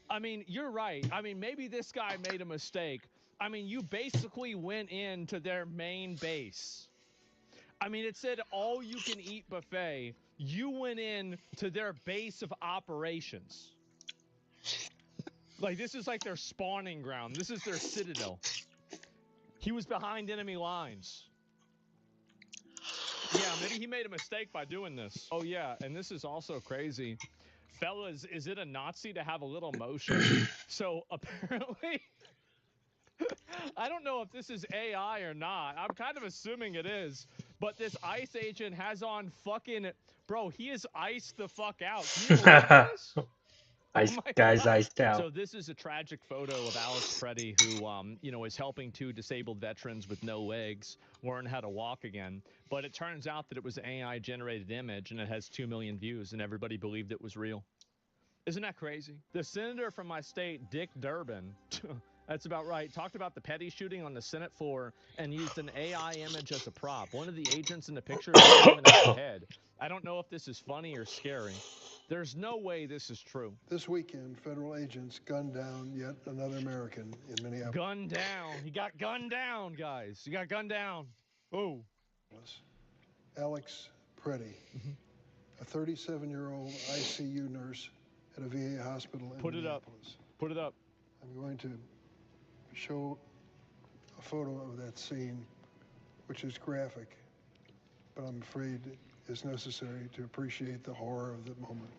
I mean, you're right. I mean, maybe this guy made a mistake. I mean, you basically went into their main base. I mean, it said all-you-can-eat buffet. You went in to their base of operations. Like, this is like their spawning ground. This is their citadel. He was behind enemy lines. Yeah, maybe he made a mistake by doing this. Oh, yeah, and this is also crazy. Fellas, is it a Nazi to have a little motion? So, apparently... I don't know if this is AI or not. I'm kind of assuming it is. But this ICE agent has on fucking... Bro, he is iced the fuck out. Can you believe this? Guy's iced out. So this is a tragic photo of Alex Preddy, who, is helping two disabled veterans with no legs learn how to walk again. But it turns out that it was an AI-generated image, and it has 2 million views, and everybody believed it was real. Isn't that crazy? The senator from my state, Dick Durbin, that's about right, talked about the petty shooting on the Senate floor and used an AI image as a prop. One of the agents in the picture is even at the head. I don't know if this is funny or scary. There's no way this is true. This weekend, federal agents gunned down yet another American in Minneapolis. Gunned down. He got gunned down, guys. He got gunned down. Oh. Alex Preddy, a 37-year-old ICU nurse at a VA hospital in Minneapolis. Put it up. I'm going to show a photo of that scene, which is graphic, but I'm afraid it's necessary to appreciate the horror of the moment.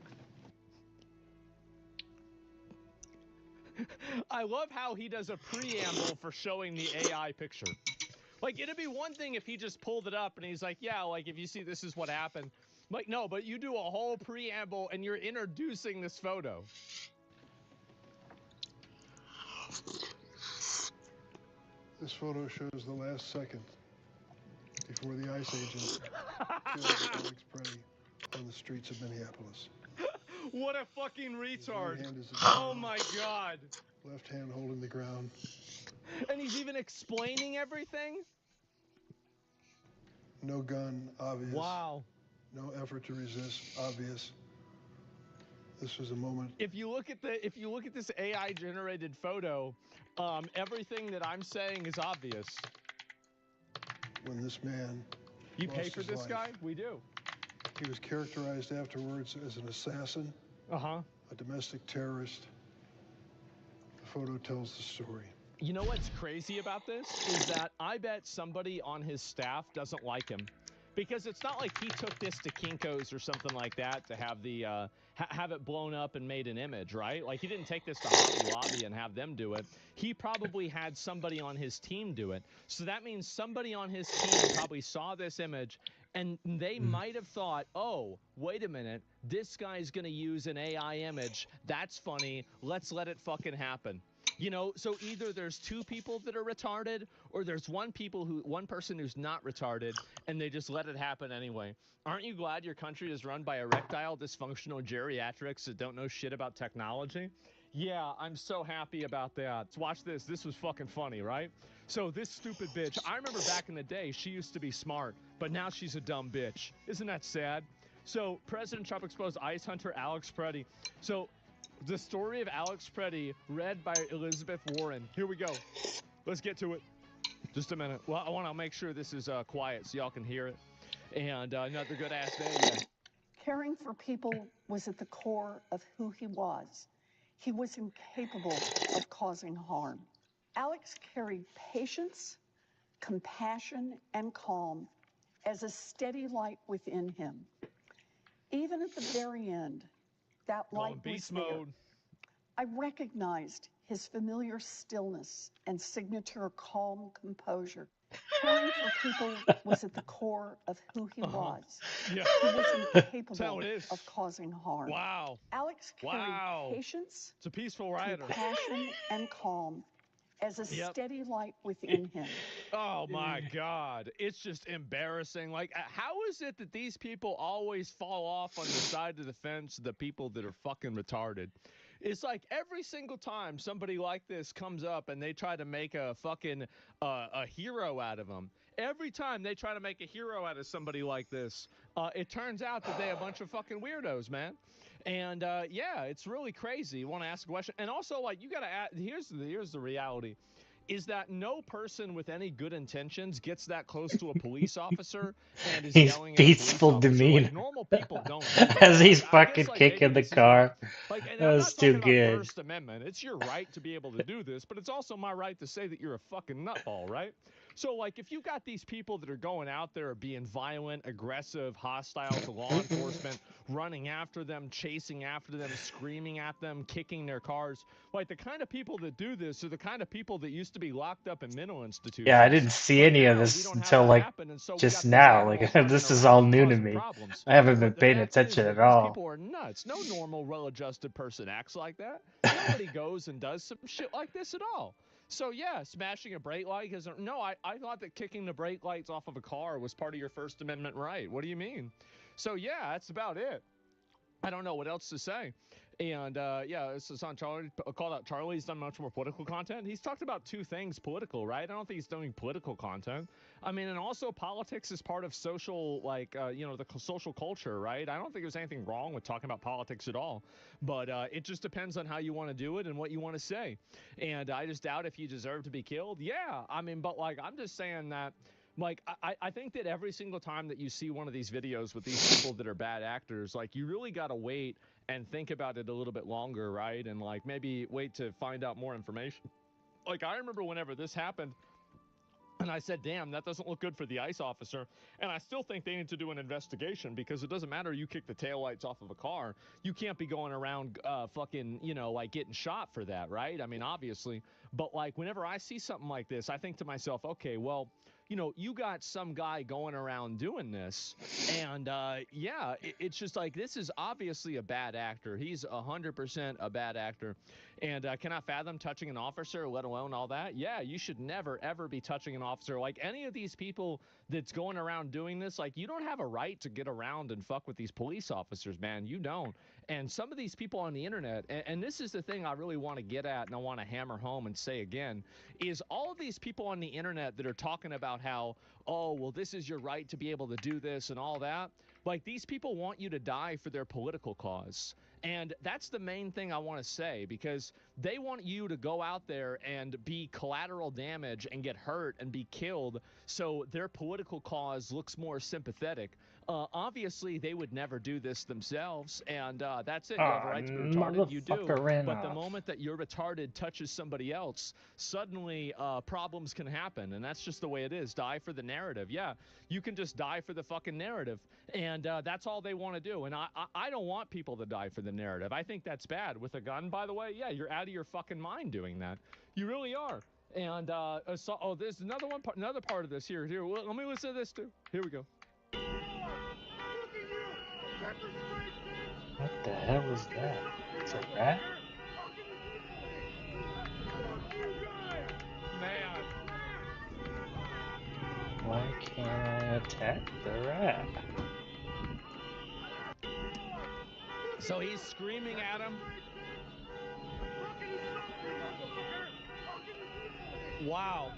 I love how he does a preamble for showing the AI picture. Like, it'd be one thing if he just pulled it up and he's like, yeah, like, if you see this is what happened. Like, no, but you do a whole preamble and you're introducing this photo. This photo shows the last second before the ICE agents killed Alex Preddy on the streets of Minneapolis. What a fucking retard. Right hand is Oh my God. Left hand holding the ground. And he's even explaining everything? No gun, obvious. Wow. No effort to resist, obvious. This was a moment. If you look at this AI generated photo, everything that I'm saying is obvious. When this man You lost pay for his this life. guy? We do. He was characterized afterwards as an assassin, a domestic terrorist. The photo tells the story. You know what's crazy about this is that I bet somebody on his staff doesn't like him, because it's not like he took this to Kinko's or something like that to have the have it blown up and made an image, right? Like, he didn't take this to Hobby Lobby and have them do it. He probably had somebody on his team do it. So that means somebody on his team probably saw this image and they might have thought, oh, wait a minute, this guy's gonna use an AI image. That's funny. Let's let it fucking happen. You know, so either there's two people that are retarded, or there's one person who's not retarded, and they just let it happen anyway. Aren't you glad your country is run by erectile dysfunctional geriatrics that don't know shit about technology? Yeah, I'm so happy about that. Watch this. This was fucking funny, right? So this stupid bitch, I remember back in the day, she used to be smart, but now she's a dumb bitch. Isn't that sad? So President Trump exposed ICE hunter Alex Preddy. So the story of Alex Preddy, read by Elizabeth Warren. Here we go. Let's get to it. Just a minute. Well, I want to make sure this is quiet so y'all can hear it. And another good ass day. Yeah. Caring for people was at the core of who he was. He was incapable of causing harm. Alex carried patience, compassion, and calm as a steady light within him. Even at the very end, that light was there. I recognized his familiar stillness and signature calm composure. Caring for people was at the core of who he was. Yeah. He was incapable of causing harm. Wow. Alex carried patience, it's a peaceful rider. compassion, and calm as a steady light within him. Oh my God. It's just embarrassing. Like, how is it that these people always fall off on the side of the fence, the people that are fucking retarded? It's like every single time somebody like this comes up and they try to make a fucking a hero out of them. Every time they try to make a hero out of somebody like this, it turns out that they're a bunch of fucking weirdos, man. And yeah, it's really crazy. You want to ask a question, and also, like, you gotta ask, here's the reality, is that no person with any good intentions gets that close to a police officer and is He's yelling at a police peaceful officer. demeanor. Like, normal people don't do that. As he's I guess, fucking like, kicking maybe the this is car. like, and That I'm was not too talking good. about First Amendment. It's your right to be able to do this, but it's also my right to say that you're a fucking nutball, right? So, like, if you got these people that are going out there being violent, aggressive, hostile to law enforcement, running after them, chasing after them, screaming at them, kicking their cars, like, the kind of people that do this are the kind of people that used to be locked up in mental institutions. Yeah, I didn't see any of this until like just now. Like this is all new to me. I haven't been paying attention at These all. people are nuts. No normal, well-adjusted person acts like that. Nobody goes and does some shit like this at all. So yeah, smashing a brake light is no. I thought that kicking the brake lights off of a car was part of your First Amendment right. What do you mean? So yeah, that's about it. I don't know what else to say. And yeah, this is on Charlie. Called out Charlie. He's done much more political content. He's talked about two things political, right? I don't think he's doing political content. I mean, and also politics is part of social, like, you know, the social culture, right? I don't think there's anything wrong with talking about politics at all. But it just depends on how you want to do it and what you want to say. And I just doubt if you deserve to be killed. Yeah, I mean, but like, I'm just saying that. Like, I think that every single time that you see one of these videos with these people that are bad actors, like, you really got to wait and think about it a little bit longer, right? And, like, maybe wait to find out more information. Like, I remember whenever this happened, and I said, damn, that doesn't look good for the ICE officer. And I still think they need to do an investigation because it doesn't matter you kick the taillights off of a car. You can't be going around fucking, you know, like getting shot for that, right? I mean, obviously. But, like, whenever I see something like this, I think to myself, okay, well, you know, you got some guy going around doing this, and yeah, it's just like, this is obviously a bad actor. He's 100% a bad actor, and can I fathom touching an officer, let alone all that? Yeah, you should never, ever be touching an officer. Like, any of these people that's going around doing this, like, you don't have a right to get around and fuck with these police officers, man. You don't. And some of these people on the internet, and this is the thing I really want to get at and I want to hammer home and say again, is all of these people on the internet that are talking about how, oh, well, this is your right to be able to do this and all that. Like, these people want you to die for their political cause. And that's the main thing I want to say, because they want you to go out there and be collateral damage and get hurt and be killed so their political cause looks more sympathetic. Obviously, they would never do this themselves, and that's it. You have a right to be retarded, you do. But the moment that you're retarded touches somebody else, suddenly problems can happen, and that's just the way it is. Die for the narrative. Yeah, you can just die for the fucking narrative, and that's all they want to do. And I don't want people to die for the narrative. I think that's bad. With a gun, by the way, yeah, you're out of your fucking mind doing that. You really are. And so, oh, there's another one, another part of this here. Here, well, let me listen to this too. Here we go. What the hell is that? It's a rat? Man. Why can't I attack the rat? So he's screaming at him. Wow.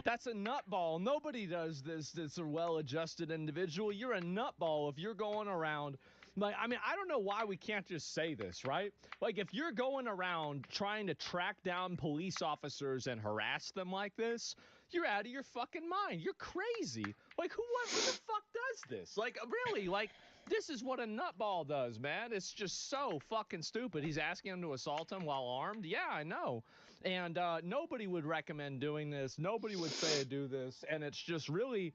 That's a nutball. Nobody does this that's a well-adjusted individual. You're a nutball if you're going around. Like, I mean, I don't know why we can't just say this, right? Like, if you're going around trying to track down police officers and harass them like this, you're out of your fucking mind. You're crazy. Like, who the fuck does this? Like, really, like, this is what a nutball does, man. It's just so fucking stupid. He's asking him to assault him while armed. Yeah, I know. And nobody would recommend doing this. Nobody would say to do this. And it's just really,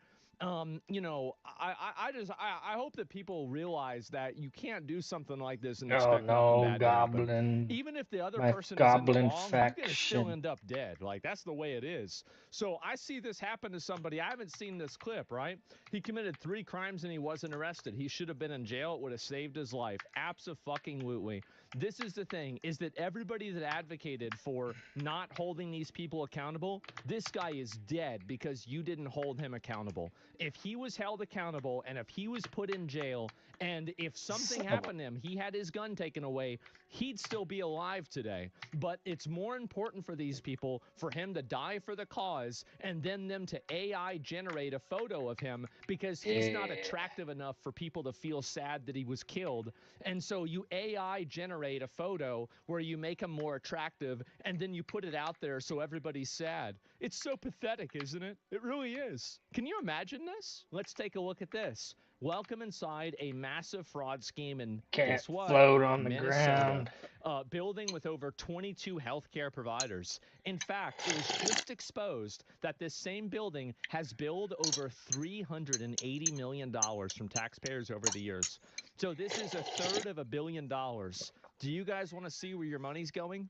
you know, I hope that people realize that you can't do something like this and Oh expect nothing no, bad to happen. goblin. Even if the other My person is in the goblin wrong, you're gonna still faction. end up dead. Like, that's the way it is. So I see this happen to somebody. I haven't seen this clip, right? He committed 3 crimes and he wasn't arrested. He should have been in jail. It would have saved his life. Abso-fucking-lutely. This is the thing, is that everybody that advocated for not holding these people accountable, this guy is dead because you didn't hold him accountable. If he was held accountable and if he was put in jail and if something happened to him, he had his gun taken away, he'd still be alive today. But it's more important for these people for him to die for the cause and then them to AI generate a photo of him because he's not attractive enough for people to feel sad that he was killed. And so you AI generate a photo where you make him more attractive and then you put it out there so everybody's sad. It's so pathetic, isn't it? It really is. Can you imagine goodness? Let's take a look at this. Welcome inside a massive fraud scheme in, Can't guess what? float on the Minnesota. ground. Building with over 22 healthcare providers. In fact, it was just exposed that this same building has billed over $380 million from taxpayers over the years. So this is $1/3 of $1 billion. Do you guys want to see where your money's going?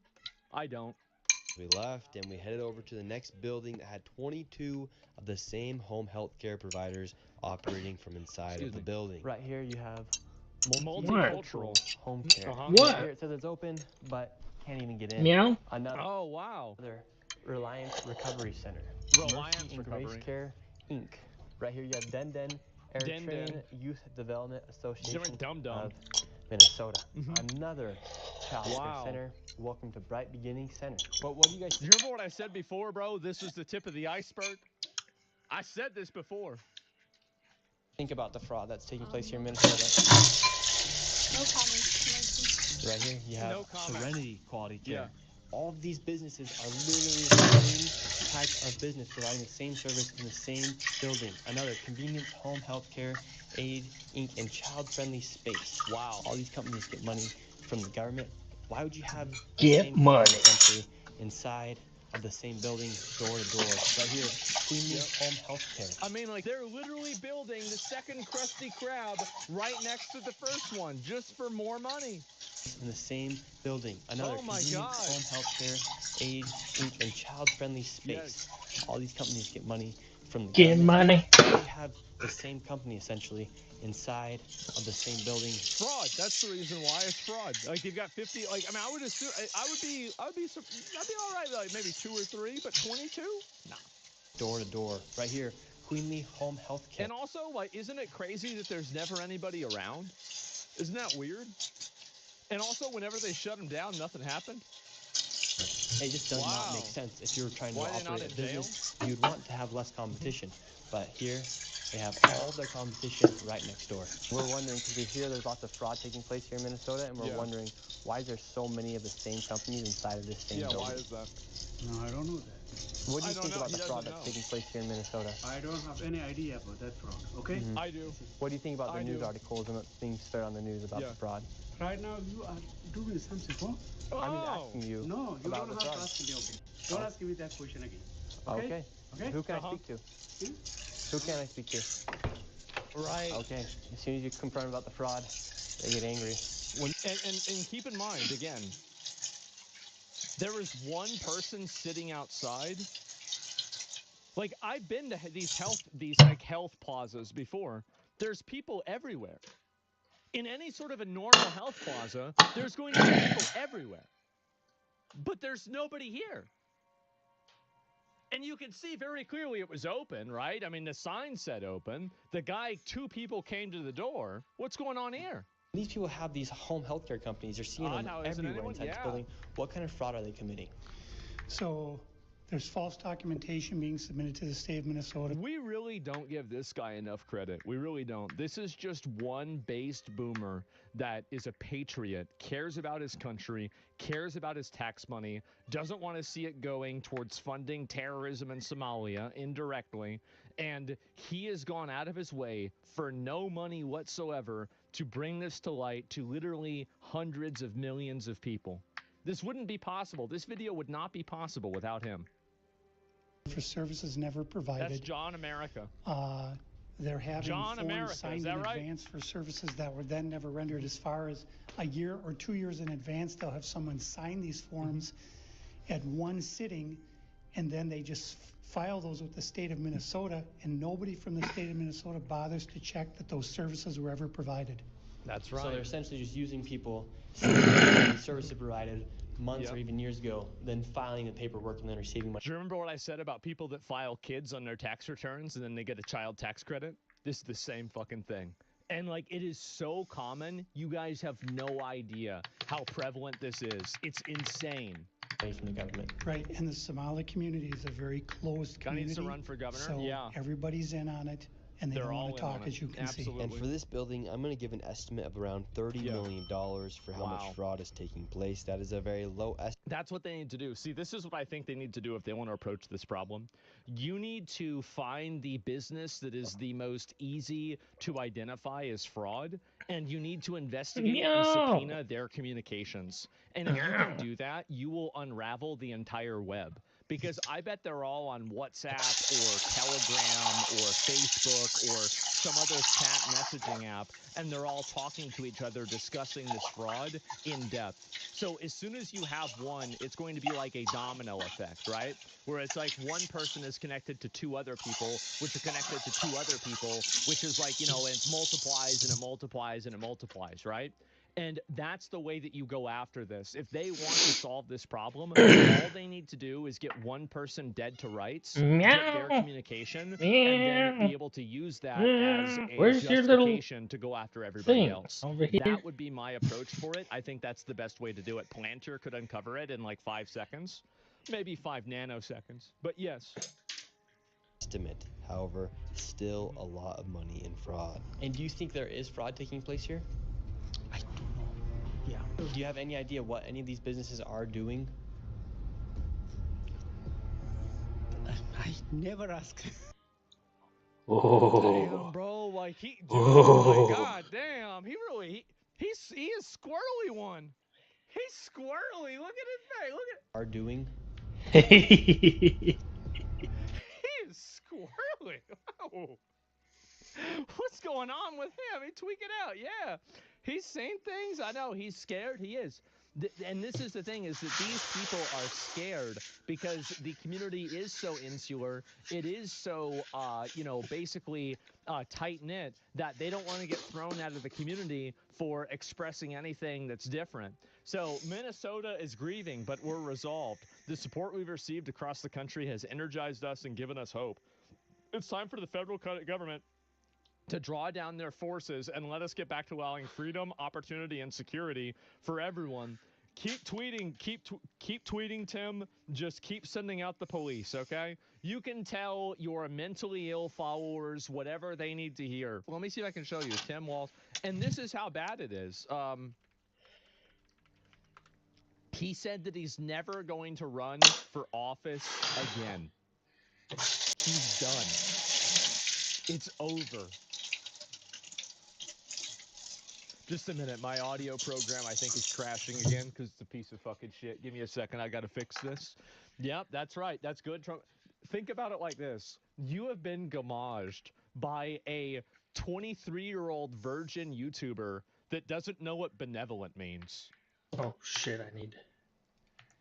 I don't. We left and we headed over to the next building that had 22 of the same home health care providers operating from inside of the building. Right here you have multicultural home care. What? Here it says it's open, but can't even get in. Meow? Oh, wow. Another Reliance Recovery Center. Reliance Mercy and Recovery. Grace Care, Inc. Right here you have Eritrean Youth Development Association of Minnesota. Another child care center. Welcome to Bright Beginning Center. But what do you guys Do you remember what I said before, bro? This was the tip of the iceberg. I said this before. think about the fraud that's taking place here in Minnesota? No comments. Right here you have No comment. Serenity Quality Care. Yeah. All of these businesses are literally the same type of business providing the same service in the same building. Another Convenience Home Health Care, Aid, Inc., and Child Friendly Space. Wow. All these companies get money from the government. Why would you have the same money essentially inside of the same building, door to door? Right here, Queenly Home Health Care. I mean, like, they're literally building the second Krusty Krab right next to the first one just for more money. In the same building. Another Convenience Home Health Care, Aid, Inc., and Child Friendly Space. All these companies get money from the government. money. They have the same company essentially inside of the same building. Fraud. That's the reason why it's fraud. Like, you've got 50. Like, I mean, I would assume I'd be all right. Like maybe 2 or 3, but 22? Nah. Door to door. Right here, Queenly Home Health Care. And also, like, isn't it crazy that there's never anybody around? Isn't that weird? And also, whenever they shut them down, nothing happened. It just does not make sense. If you're trying to operate a business, you'd want to have less competition. But here, they have all their competition right next door. We're wondering, because we hear there's lots of fraud taking place here in Minnesota, and we're wondering, why is there so many of the same companies inside of this same building? Why is that? No, I don't know that. What do you think about the fraud that's taking place here in Minnesota? I don't have any idea about that fraud, okay? I do. What do you think about the news articles and what's being spread on the news about the fraud? Right now, you are doing something wrong. I'm just asking you No, you about don't the have fraud. to ask me, okay? Don't ask me that question again. Okay. Okay? Who can I speak to? Who can I speak to? Right. Okay. As soon as you confront about the fraud, they get angry. And keep in mind, again, there is one person sitting outside. Like, I've been to these health plazas before. There's people everywhere. In any sort of a normal health plaza, there's going to be people everywhere. But there's nobody here. And you can see very clearly it was open, right? I mean, the sign said open. The guy, 2 people came to the door. What's going on here? These people have these home healthcare companies. You're seeing them everywhere inside this building. What kind of fraud are they committing? So, there's false documentation being submitted to the state of Minnesota. We really don't give this guy enough credit. We really don't. This is just one based boomer that is a patriot, cares about his country, cares about his tax money, doesn't want to see it going towards funding terrorism in Somalia indirectly, and he has gone out of his way for no money whatsoever to bring this to light to literally hundreds of millions of people. This wouldn't be possible. This video would not be possible without him. For services never provided. That's John America. They're having John forms America, signed is in that right? advance for services that were then never rendered. As far as a year or 2 years in advance, they'll have someone sign these forms at one sitting, and then they just file those with the state of Minnesota, and nobody from the state of Minnesota bothers to check that those services were ever provided. That's right. So they're essentially just using people, the services provided months or even years ago, then filing the paperwork and then receiving money. Do you remember what I said about people that file kids on their tax returns and then they get a child tax credit? This is the same fucking thing. And, like, it is so common, you guys have no idea how prevalent this is. It's insane. From the government. Right, and the Somali community is a very closed Guy community. needs to run for governor? So Yeah. everybody's in on it, and they They're don't want all to in on talk, it. as you can Absolutely. And for this building, I'm going to give an estimate of around $30 million for how much fraud is taking place. That is a very low estimate. That's what they need to do. See, this is what I think they need to do if they want to approach this problem. You need to find the business that is the most easy to identify as fraud, and you need to investigate and subpoena their communications. And if you can do that, you will unravel the entire web. Because I bet they're all on WhatsApp or Telegram or Facebook or some other chat messaging app, and they're all talking to each other, discussing this fraud in depth. So as soon as you have one, it's going to be like a domino effect, right? Where it's like one person is connected to two other people, which are connected to two other people, which is like, you know, it multiplies and it multiplies and it multiplies, right? And that's the way that you go after this. If they want to solve this problem, all they need to do is get one person dead to rights, get their communication, and then be able to use that as a justification to go after everybody else. That would be my approach for it. I think that's the best way to do it. Planter could uncover it in like 5 seconds, maybe 5 nanoseconds. But yes. Estimate, however, still a lot of money in fraud. And do you think there is fraud taking place here? I don't know. Yeah. Do you have any idea what any of these businesses are doing? I never ask. Damn, bro, like dude, oh my god, damn, he is squirrely one. He's squirrely. Look at his face. Look at. Are doing. He is squirrely. Wow. What's going on with him? He tweak it out. Yeah, he's saying things. I know he's scared. He is. And this is the thing, is that these people are scared because the community is so insular. It is so, you know, basically tight-knit that they don't want to get thrown out of the community for expressing anything that's different. So Minnesota is grieving, but we're resolved. The support we've received across the country has energized us and given us hope. It's time for the federal government to draw down their forces and let us get back to allowing freedom, opportunity, and security for everyone. Keep tweeting, keep tweeting, Tim. Just keep sending out the police, okay? You can tell your mentally ill followers whatever they need to hear. Let me see if I can show you. Tim Walls. And this is how bad it is. He said that he's never going to run for office again. He's done. It's over. Just a minute, my audio program I think is crashing again because it's a piece of fucking shit. Give me a second, I gotta fix this. Yep, that's right, that's good. Trump. Think about it like this. You have been gamaged by a 23-year-old virgin YouTuber that doesn't know what benevolent means. Oh shit, I need...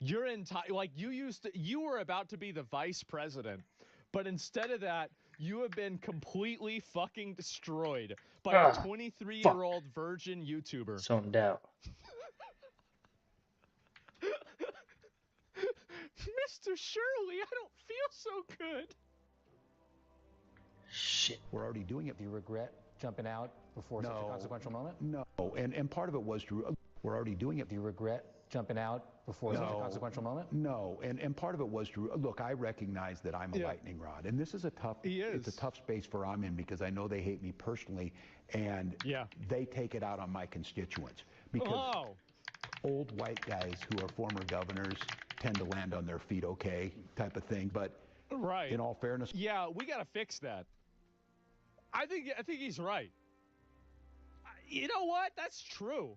Your entire, like, you were about to be the vice president, but instead of that, you have been completely fucking destroyed by a 23-year-old virgin YouTuber. Zoned out. Mr. Shirley, I don't feel so good. Shit. We're already doing it. Do you regret jumping out before such a consequential moment? No, and part of it was true. We're already doing it. Do you regret jumping out before such a consequential moment? No, and part of it was true. Look, I recognize that I'm a lightning rod, and this is a tough. It's a tough space for I'm in because I know they hate me personally, and they take it out on my constituents because old white guys who are former governors tend to land on their feet, okay, type of thing. But in all fairness, yeah, we gotta fix that. I think he's right. You know what? That's true.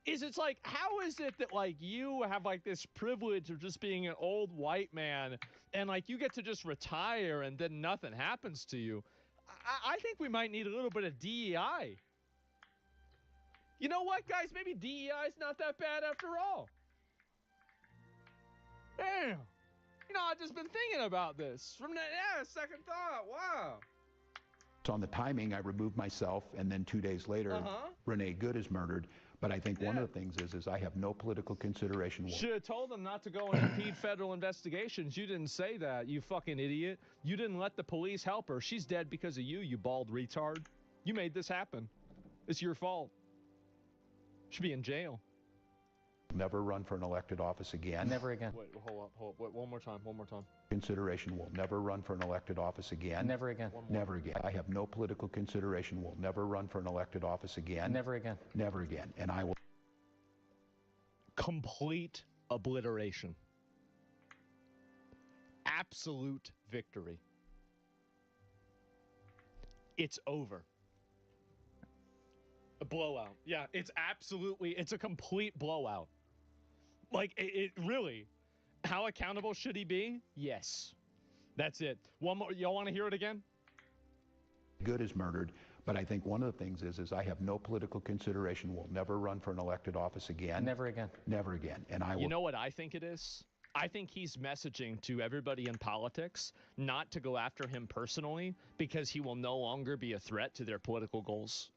It's like, how is it that, like, you have, like, this privilege of just being an old white man and, like, you get to just retire and then nothing happens to you? I think we might need a little bit of DEI. You know what, guys? Maybe DEI is not that bad after all. Damn. You know, I've just been thinking about this. From the second thought. Wow. So on the timing, I removed myself, and then 2 days later, Renee Good is murdered. But I think one of the things is I have no political consideration. Should have told them not to go and impede federal investigations. You didn't say that, you fucking idiot. You didn't let the police help her. She's dead because of you, you bald retard. You made this happen. It's your fault. Should be in jail. never run for an elected office again. Never again. Wait, hold up. Wait, one more time. Consideration will never run for an elected office again. Never again. Never again. I have no political consideration, will never run for an elected office again. Never again. Never again. And I will. Complete obliteration. Absolute victory. It's over. A blowout. Yeah, it's a complete blowout. Like, it really, how accountable should he be? Yes. That's it. One more, y'all want to hear it again? Good is murdered, but I think one of the things is I have no political consideration, will never run for an elected office again. Never again. Never again. And I will. You know what I think it is? I think he's messaging to everybody in politics not to go after him personally because he will no longer be a threat to their political goals.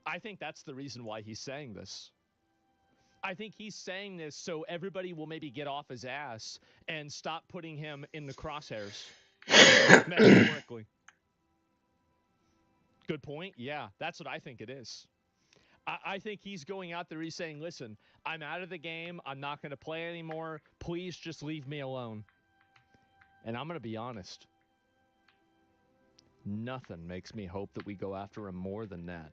I think that's the reason why he's saying this. I think he's saying this so everybody will maybe get off his ass and stop putting him in the crosshairs. Metaphorically. Good point. Yeah, that's what I think it is. I think he's going out there, he's saying, listen, I'm out of the game. I'm not going to play anymore. Please just leave me alone. And I'm going to be honest. Nothing makes me hope that we go after him more than that.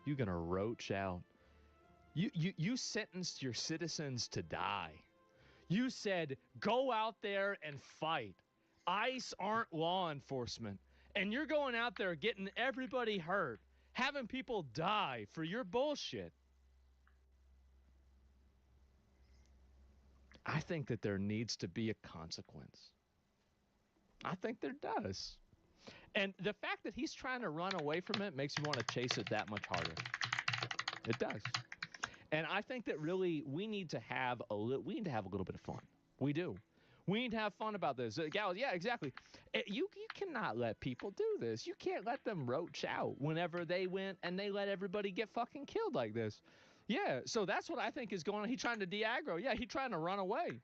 You're going to roach out. You sentenced your citizens to die. You said, go out there and fight. ICE aren't law enforcement. And you're going out there getting everybody hurt, having people die for your bullshit. I think that there needs to be a consequence. I think there does. And the fact that he's trying to run away from it makes me want to chase it that much harder. It does. And I think that really we need to have a little bit of fun. We do. We need to have fun about this. Gals, yeah, exactly. You cannot let people do this. You can't let them roach out whenever they went and they let everybody get fucking killed like this. Yeah, so that's what I think is going on. He's trying to de-aggro. Yeah, he's trying to run away.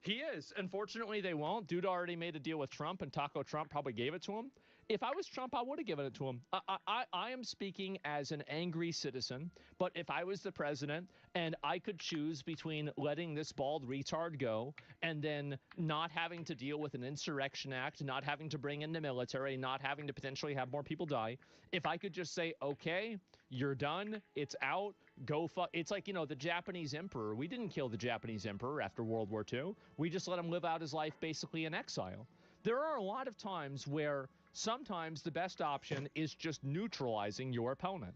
He is. Unfortunately, they won't. Dude already made a deal with Trump, and Taco Trump probably gave it to him. If I was Trump, I would have given it to him. I am speaking as an angry citizen, but if I was the president and I could choose between letting this bald retard go and then not having to deal with an insurrection act, not having to bring in the military, not having to potentially have more people die, if I could just say, okay, you're done, it's out, go fuck. It's like, the Japanese emperor. We didn't kill the Japanese emperor after World War II. We just let him live out his life basically in exile. There are a lot of times where sometimes the best option is just neutralizing your opponent.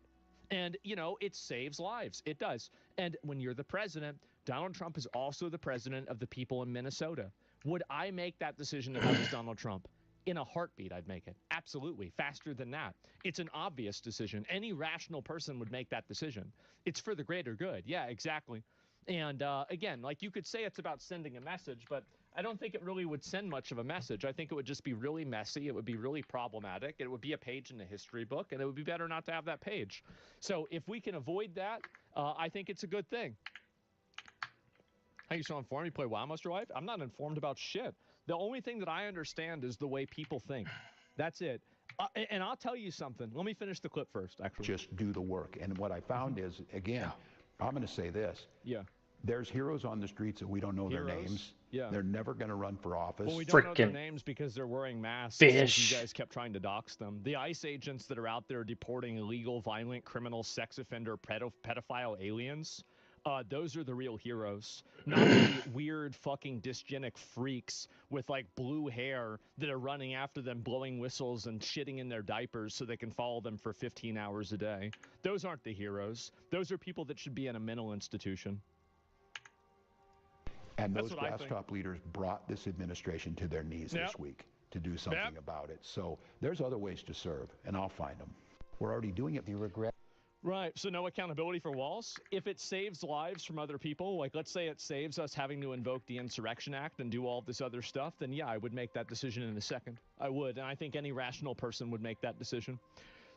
And, it saves lives. It does. And when you're the president, Donald Trump is also the president of the people in Minnesota. Would I make that decision if I was Donald Trump? In a heartbeat, I'd make it. Absolutely. Faster than that. It's an obvious decision. Any rational person would make that decision. It's for the greater good. Yeah, exactly. And again, like you could say it's about sending a message, but I don't think it really would send much of a message. I think it would just be really messy. It would be really problematic. It would be a page in the history book, and it would be better not to have that page. So if we can avoid that, I think it's a good thing. How you so informed? You play WoW most of your life? I'm not informed about shit. The only thing that I understand is the way people think. That's it. And I'll tell you something. Let me finish the clip first, actually. Just do the work. And what I found is, again, I'm going to say this. Yeah. There's heroes on the streets that we don't know their names. Yeah. They're never going to run for office. Well, we don't know their names because they're wearing masks. Since you guys kept trying to dox them. The ICE agents that are out there deporting illegal, violent, criminal, sex offender, pedophile aliens, those are the real heroes. Not the weird fucking dysgenic freaks with like blue hair that are running after them, blowing whistles and shitting in their diapers so they can follow them for 15 hours a day. Those aren't the heroes. Those are people that should be in a mental institution. And those glass top leaders brought this administration to their knees this week to do something about it. So there's other ways to serve, and I'll find them. We're already doing it. Do you regret? Right. So no accountability for walls. If it saves lives from other people, like let's say it saves us having to invoke the Insurrection Act and do all this other stuff, then yeah, I would make that decision in a second. I would. And I think any rational person would make that decision.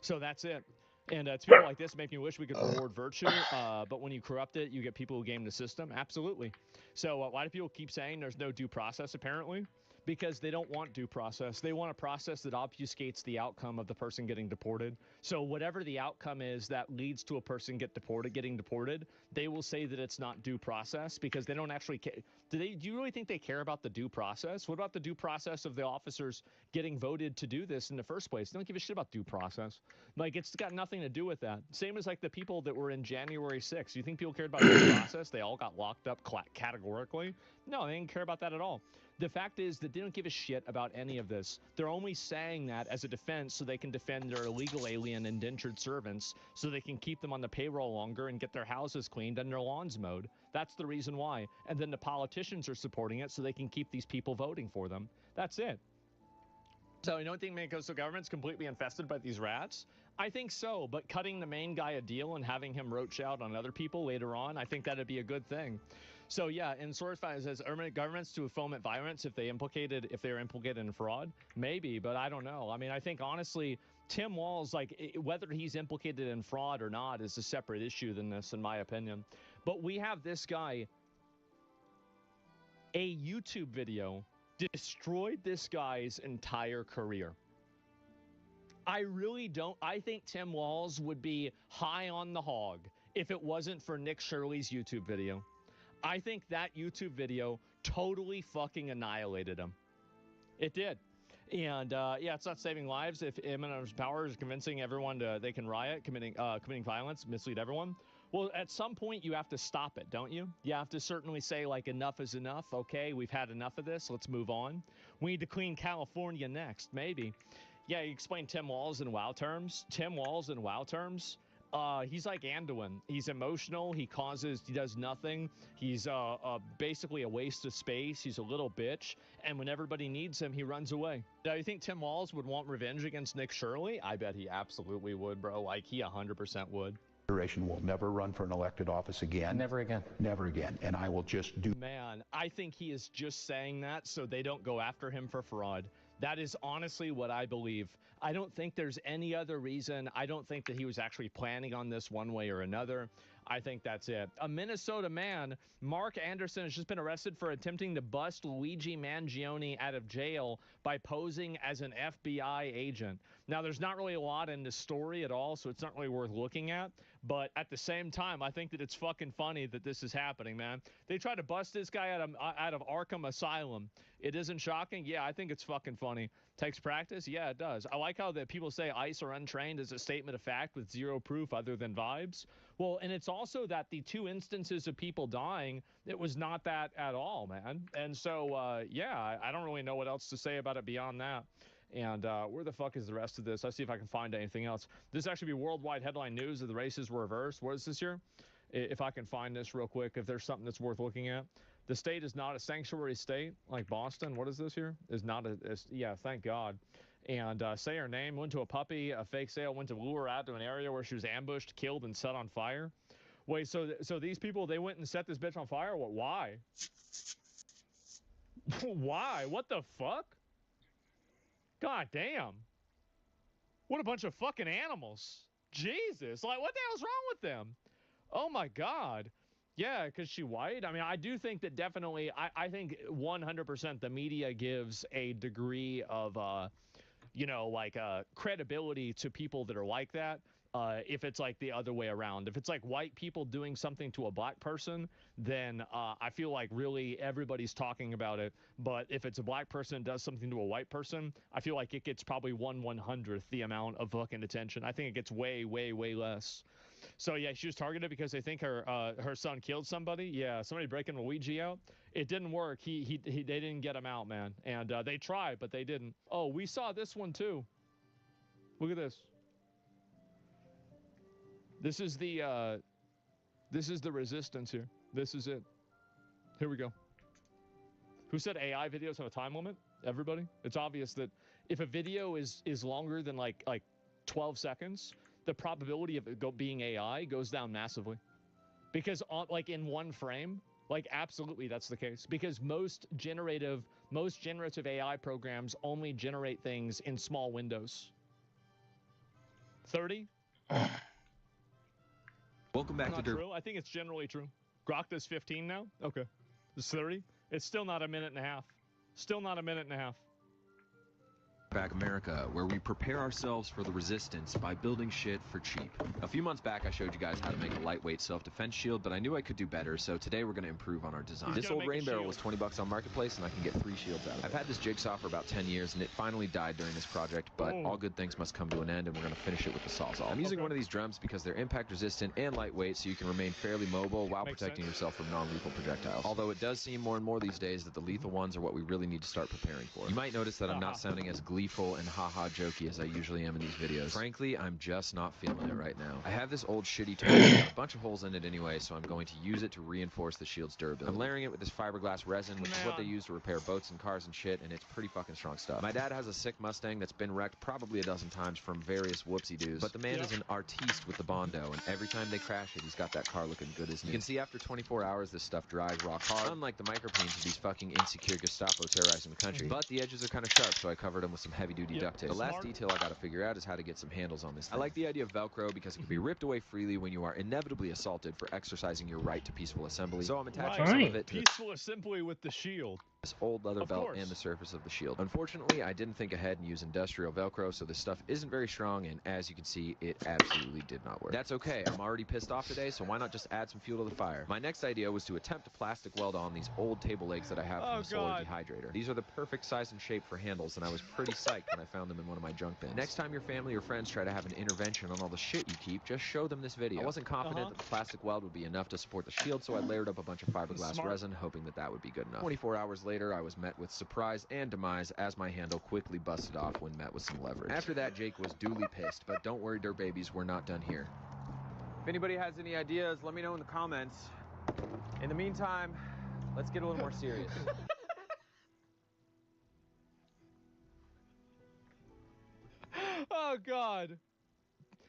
So that's it. And it's people like this make me wish we could reward virtue, but when you corrupt it, you get people who game the system. Absolutely. So why do people keep saying there's no due process, apparently? because they don't want due process. They want a process that obfuscates the outcome of the person getting deported. So whatever the outcome is that leads to a person getting deported, they will say that it's not due process because they don't actually care. Do you really think they care about the due process? What about the due process of the officers getting voted to do this in the first place? They don't give a shit about due process. Like, it's got nothing to do with that. Same as like the people that were in January 6th. You think people cared about due process? They all got locked up categorically? No, they didn't care about that at all. The fact is that they don't give a shit about any of this. They're only saying that as a defense so they can defend their illegal alien indentured servants, so they can keep them on the payroll longer and get their houses cleaned and their lawns mowed. That's the reason why. And then the politicians are supporting it so they can keep these people voting for them. That's it. So you don't think the coastal government's completely infested by these rats? I think so, but cutting the main guy a deal and having him roach out on other people later on, I think that'd be a good thing. So yeah, in source file it says urban governments to foment violence if they're implicated in fraud. Maybe, but I don't know. I mean, I think honestly, Tim Walz, like whether he's implicated in fraud or not is a separate issue than this, in my opinion. But we have this guy, a YouTube video destroyed this guy's entire career. I think Tim Walz would be high on the hog if it wasn't for Nick Shirley's YouTube video. I think that YouTube video totally fucking annihilated him. It did. And yeah, it's not saving lives if eminent power is convincing everyone they can riot, committing violence, mislead everyone. Well, at some point you have to stop it, don't you? You have to certainly say, like, enough is enough. Okay, we've had enough of this. Let's move on. We need to clean California next, maybe. Yeah, you explain Tim Walz in WoW terms. Tim Walz in WoW terms. He's like Anduin. He's emotional. He does nothing. He's basically a waste of space. He's a little bitch. And when everybody needs him, he runs away. Now, you think Tim Walz would want revenge against Nick Shirley? I bet he absolutely would, bro. Like, he 100% would. Will never run for an elected office again. Never again. Never again. And I will just do. Man, I think he is just saying that so they don't go after him for fraud. That is honestly what I believe. I don't think there's any other reason. I don't think that he was actually planning on this one way or another. I think that's it. A Minnesota man, Mark Anderson, has just been arrested for attempting to bust Luigi Mangione out of jail by posing as an FBI agent. Now, there's not really a lot in this story at all, so it's not really worth looking at. But at the same time, I think that it's fucking funny that this is happening, man. They tried to bust this guy out of Arkham Asylum. It isn't shocking? Yeah, I think it's fucking funny. Takes practice? Yeah, it does. I like how that people say ICE are untrained as a statement of fact with zero proof other than vibes. Well, and it's also that the 2 instances of people dying, it was not that at all, man. And so, yeah, I don't really know what else to say about it beyond that. And where the fuck is the rest of this? I'll see if I can find anything else. This actually be worldwide headline news of the races were reversed. What is this here? If I can find this real quick, if there's something that's worth looking at. The state is not a sanctuary state like Boston. What is this here? Is not yeah, thank God. And say her name, went to a puppy, a fake sale, went to lure her out to an area where she was ambushed, killed, and set on fire. Wait, so these people, they went and set this bitch on fire? What? Why? Why? What the fuck? God damn. What a bunch of fucking animals. Jesus. Like, what the hell's wrong with them? Oh my God. Yeah, because she white. I mean, I do think that definitely, I think 100% the media gives a degree of, you know, like credibility to people that are like that. If it's like the other way around. If it's like white people doing something to a black person, then I feel like really everybody's talking about it. But if it's a black person that does something to a white person, I feel like it gets probably 1/100th the amount of fucking attention. I think it gets way, way, way less. So yeah, she was targeted because they think her son killed somebody. Yeah, somebody breaking Luigi out. It didn't work. They didn't get him out, man. And they tried, but they didn't. Oh, we saw this one too. Look at this. This is the resistance here. This is it. Here we go. Who said AI videos have a time limit? Everybody. It's obvious that if a video is longer than like 12 seconds, the probability of it being AI goes down massively. Because like in one frame, like absolutely that's the case. Because most generative AI programs only generate things in small windows. 30? Welcome back to True. I think it's generally true. Grok does 15 now? Okay. It's 30? It's still not a minute and a half. Still not a minute and a half. Back America, where we prepare ourselves for the resistance by building shit for cheap. A few months back, I showed you guys how to make a lightweight self-defense shield, but I knew I could do better, so today we're going to improve on our design. This old rain barrel was 20 bucks on Marketplace, and I can get 3 shields out of it. I've had this jigsaw for about 10 years, and it finally died during this project, but all good things must come to an end, and we're going to finish it with the Sawzall. I'm using one of these drums because they're impact-resistant and lightweight, so you can remain fairly mobile while protecting yourself from non-lethal projectiles. Although it does seem more and more these days that the lethal ones are what we really need to start preparing for. You might notice that I'm not sounding as gleeful and haha jokey as I usually am in these videos. Frankly, I'm just not feeling it right now. I have this old shitty tool that's got a bunch of holes in it anyway, so I'm going to use it to reinforce the shield's durability. I'm layering it with this fiberglass resin, which is what they use to repair boats and cars and shit, and it's pretty fucking strong stuff. My dad has a sick Mustang that's been wrecked probably a dozen times from various whoopsie-doos, but the man is an artiste with the Bondo, and every time they crash it, he's got that car looking good as new. You can see after 24 hours, this stuff dries rock hard, unlike the micropanes of these fucking insecure Gestapo terrorizing the country. But the edges are kind of sharp, so I covered them with some heavy-duty duct tape. The last detail I gotta figure out is how to get some handles on this thing. I like the idea of Velcro because it can be ripped away freely when you are inevitably assaulted for exercising your right to peaceful assembly. So I'm attaching some of it to peaceful assembly with the shield. This old leather belt and the surface of the shield. Unfortunately, I didn't think ahead and use industrial Velcro, so this stuff isn't very strong, and as you can see, it absolutely did not work. That's okay, I'm already pissed off today, so why not just add some fuel to the fire? My next idea was to attempt to plastic weld on these old table legs that I have from the solar dehydrator. These are the perfect size and shape for handles, and I was pretty psyched when I found them in one of my junk bins. Next time your family or friends try to have an intervention on all the shit you keep, just show them this video. I wasn't confident that the plastic weld would be enough to support the shield, so I layered up a bunch of fiberglass resin, hoping that that would be good enough. 24 hours later, I was met with surprise and demise as my handle quickly busted off when met with some leverage. After that, Jake was duly pissed, but don't worry, dirt babies, we're not done here. If anybody has any ideas, let me know in the comments. In the meantime, let's get a little more serious. Oh, God.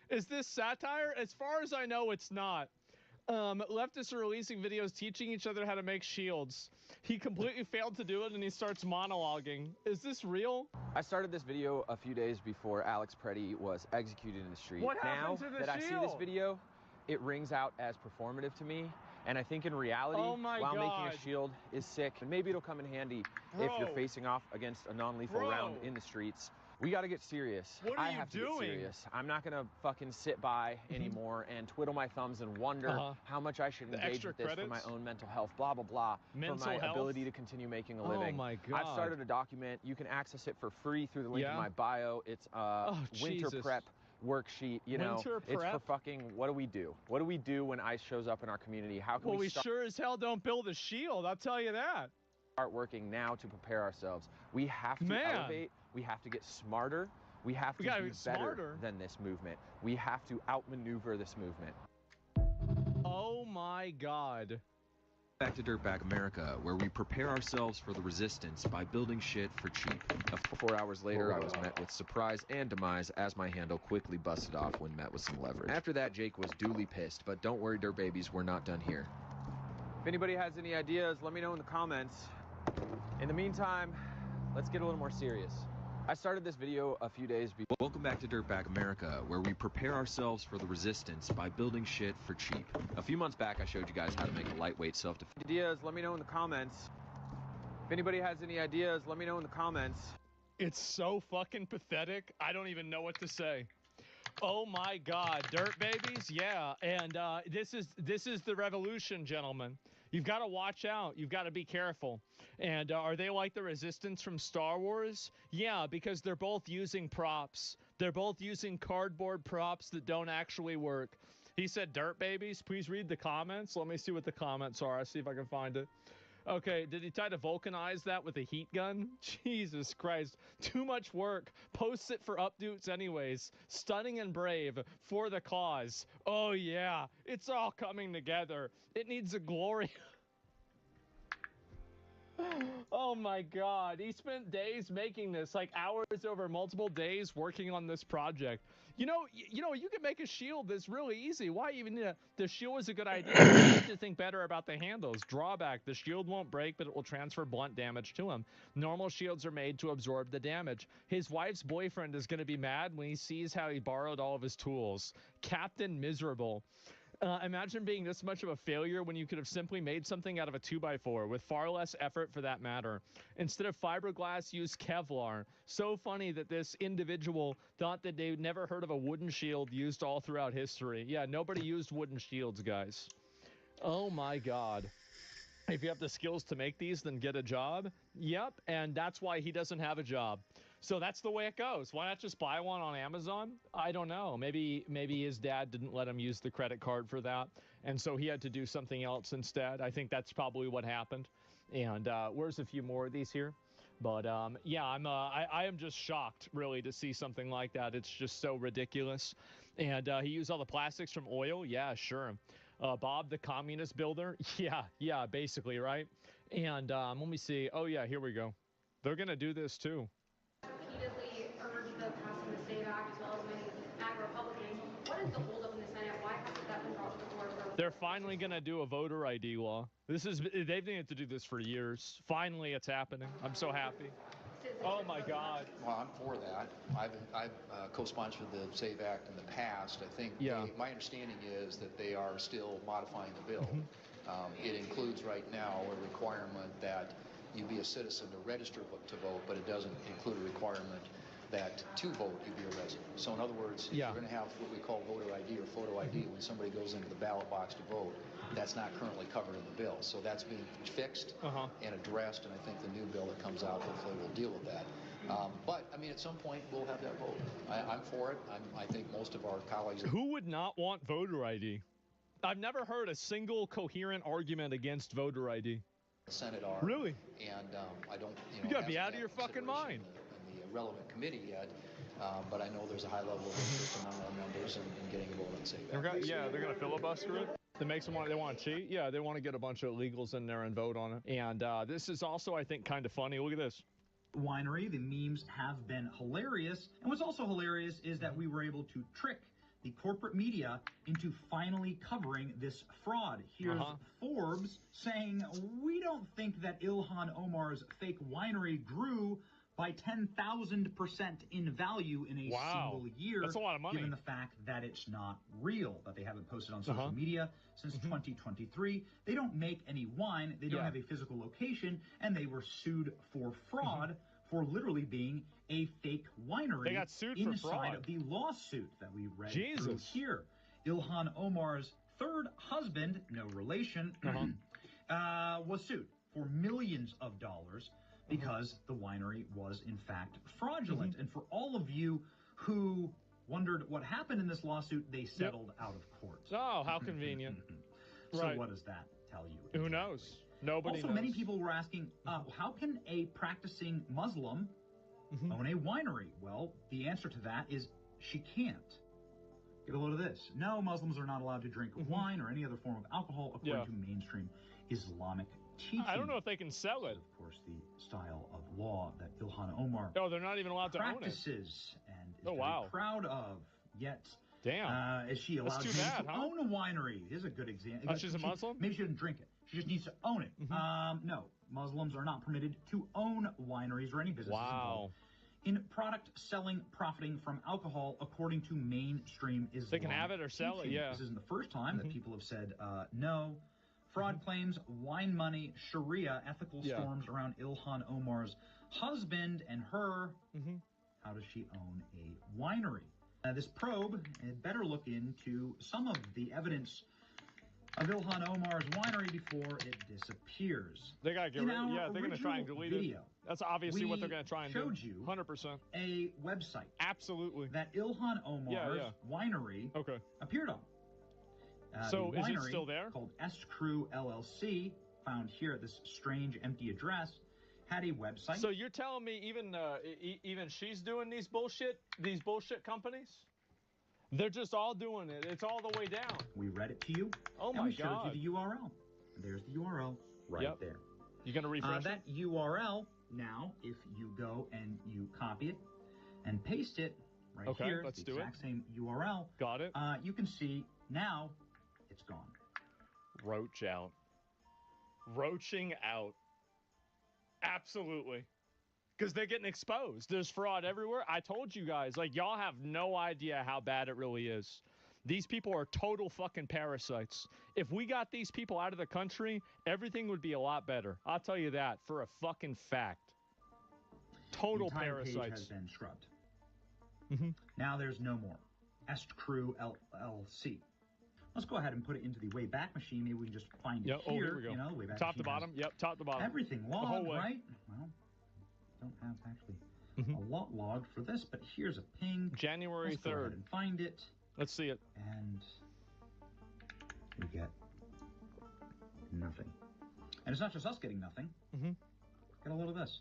Is this satire? As far as I know, it's not. Leftists are releasing videos teaching each other how to make shields. He completely failed to do it, and he starts monologuing. Is this real? I started this video a few days before Alex Preddy was executed in the street. What now happened to the that shield? I see this video, it rings out as performative to me. And I think in reality, while making a shield is sick, and maybe it'll come in handy if you're facing off against a non-lethal round in the streets. We gotta get serious. What are I you have to doing? get serious. I'm not gonna fucking sit by anymore and twiddle my thumbs and wonder how much I should engage with this for my own mental health, blah, blah, blah, for my ability to continue making a living. Oh my God. I've started a document. You can access it for free through the link in my bio. It's winter prep worksheet. You know, it's for fucking, what do we do? What do we do when ICE shows up in our community? How can we sure as hell don't build a shield, I'll tell you that. Start working now to prepare ourselves. We have to elevate. We have to get smarter. We have to be better than this movement. We have to outmaneuver this movement. Oh my God. Back to Dirtbag America, where we prepare ourselves for the resistance by building shit for cheap. 4 hours later, I was met with surprise and demise as my handle quickly busted off when met with some leverage. After that, Jake was duly pissed, but don't worry, dirt babies, we're not done here. If anybody has any ideas, let me know in the comments. In the meantime, let's get a little more serious. I started this video a few days before. Welcome back to Dirtbag America, where we prepare ourselves for the resistance by building shit for cheap. A few months back, I showed you guys how to make a lightweight self-defense. Ideas, let me know in the comments. If anybody has any ideas, let me know in the comments. It's so fucking pathetic. I don't even know what to say. Oh my God, dirt babies, yeah. And this is the revolution, gentlemen. You've got to watch out. You've got to be careful. And are they like the Resistance from Star Wars? Yeah, because they're both using props. They're both using cardboard props that don't actually work. He said, dirt babies. Please read the comments. Let me see what the comments are. I'll see if I can find it. Okay, did he try to vulcanize that with a heat gun? Jesus Christ. Too much work. Posts it for updates anyways. Stunning and brave. For the cause. Oh yeah. It's all coming together. It needs a glory. Oh my God. He spent days making this, like hours over multiple days working on this project. You know, you can make a shield that's really easy. Why even need the shield is a good idea. You need to think better about the handles. Drawback, the shield won't break, but it will transfer blunt damage to him. Normal shields are made to absorb the damage. His wife's boyfriend is going to be mad when he sees how he borrowed all of his tools. Captain Miserable. Imagine being this much of a failure when you could have simply made something out of a 2x4 with far less effort for that matter. Instead of fiberglass, use Kevlar. So funny that this individual thought that they'd never heard of a wooden shield used all throughout history. Yeah, nobody used wooden shields, guys. Oh my God. If you have the skills to make these, then get a job. Yep, and that's why he doesn't have a job. So that's the way it goes. Why not just buy one on Amazon? I don't know. Maybe his dad didn't let him use the credit card for that, and so he had to do something else instead. I think that's probably what happened. And where's a few more of these here? But yeah, I am just shocked, really, to see something like that. It's just so ridiculous. And he used all the plastics from oil. Yeah, sure. Bob, the communist builder. Yeah, basically, right? And let me see. Oh yeah, here we go. They're gonna do this too. Repeatedly urged the passing the SAVE Act as well as many MAGA Republicans. What is the holdup in the Senate? Why hasn't that been brought to the floor? They're finally going to do a voter ID law. They've needed to do this for years. Finally, it's happening. I'm so happy. Oh my God. Well, I'm for that. I've co-sponsored the SAVE Act in the past. I think my understanding is that they are still modifying the bill. It includes right now a requirement that you be a citizen to register to vote, but it doesn't include a requirement that to vote you be a resident. So in other words, if you're going to have what we call voter ID or photo ID when somebody goes into the ballot box to vote, that's not currently covered in the bill. So that's being fixed and addressed, and I think the new bill that comes out hopefully will deal with that. But I mean, at some point we'll have that vote. I'm for it. I think most of our colleagues. Who would not want voter ID? I've never heard a single coherent argument against voter ID. Senate are. Really? And I don't, you gotta be out of your fucking mind. In the relevant committee yet, but I know there's a high level of interest among our members in getting a vote on SAVE. They're gonna filibuster it. That makes them they want to cheat. Yeah, they want to get a bunch of illegals in there and vote on it. And this is also, I think, kind of funny. Look at this. Winery, the memes have been hilarious. And what's also hilarious is that we were able to trick the corporate media into finally covering this fraud. Here's Forbes saying, we don't think that Ilhan Omar's fake winery grew by 10,000% in value in a single year. That's a lot of money. Given the fact that it's not real, that they haven't posted on social media since 2023. They don't make any wine. They don't have a physical location, and they were sued for fraud for literally being a fake winery. They got sued for fraud. Inside of the lawsuit that we read through here. Ilhan Omar's third husband, no relation, was sued for millions of dollars because the winery was in fact fraudulent. And for all of you who wondered what happened in this lawsuit, they settled out of court. Oh, how convenient. So what does that tell you? Who knows? Nobody knows. Also, many people were asking, how can a practicing Muslim own a winery? Well, the answer to that is she can't. Get a load of this. No, Muslims are not allowed to drink wine or any other form of alcohol according to mainstream Islamic teaching. I don't know if they can sell it. Of course, the style of law that Ilhan Omar they're not even allowed to own it. Practices and is very proud of. Yet, is she allowed to own a winery? Here's a good example. Oh, she's a Muslim? Maybe she doesn't drink it. She just needs to own it. No, Muslims are not permitted to own wineries or any businesses involved in product selling, profiting from alcohol, according to mainstream Islam. They can have it or sell it, This isn't the first time that people have said no. Fraud claims, wine money, Sharia, ethical storms around Ilhan Omar's husband and her. How does she own a winery? This probe had better look into some of the evidence of Ilhan Omar's winery before it disappears. They gotta get rid of it. Yeah, they're gonna try and delete it. That's obviously what they're gonna try and do. Showed you 100%. A website. Absolutely. That Ilhan Omar's winery appeared on. So is it still there? Called Ssra LLC, found here at this strange empty address, had a website. So you're telling me even she's doing these bullshit companies? They're just all doing it. It's all the way down. We read it to you. Oh my God. We God. showed you the URL. There's the URL right there. You're going to refresh that URL, now, if you go and you copy it and paste it right here, let's the exact same URL. Got it. You can see now it's gone. Roach out. Roaching out. Absolutely. Because they're getting exposed. There's fraud everywhere. I told you guys, like, y'all have no idea how bad it really is. These people are total fucking parasites. If we got these people out of the country, everything would be a lot better. I'll tell you that for a fucking fact. Total the entire parasites. Page has been scrubbed. Now there's no more. Crew LLC. Let's go ahead and put it into the Wayback Machine. Maybe we can just find it here. Here we go. You know, Wayback top to Machine bottom. Yep, top to bottom. Everything logged, right? Well, don't have actually a lot logged for this, but here's a ping. January 3rd. Go ahead and find it. Let's see it. And we get nothing. And it's not just us getting nothing. Get a load of this.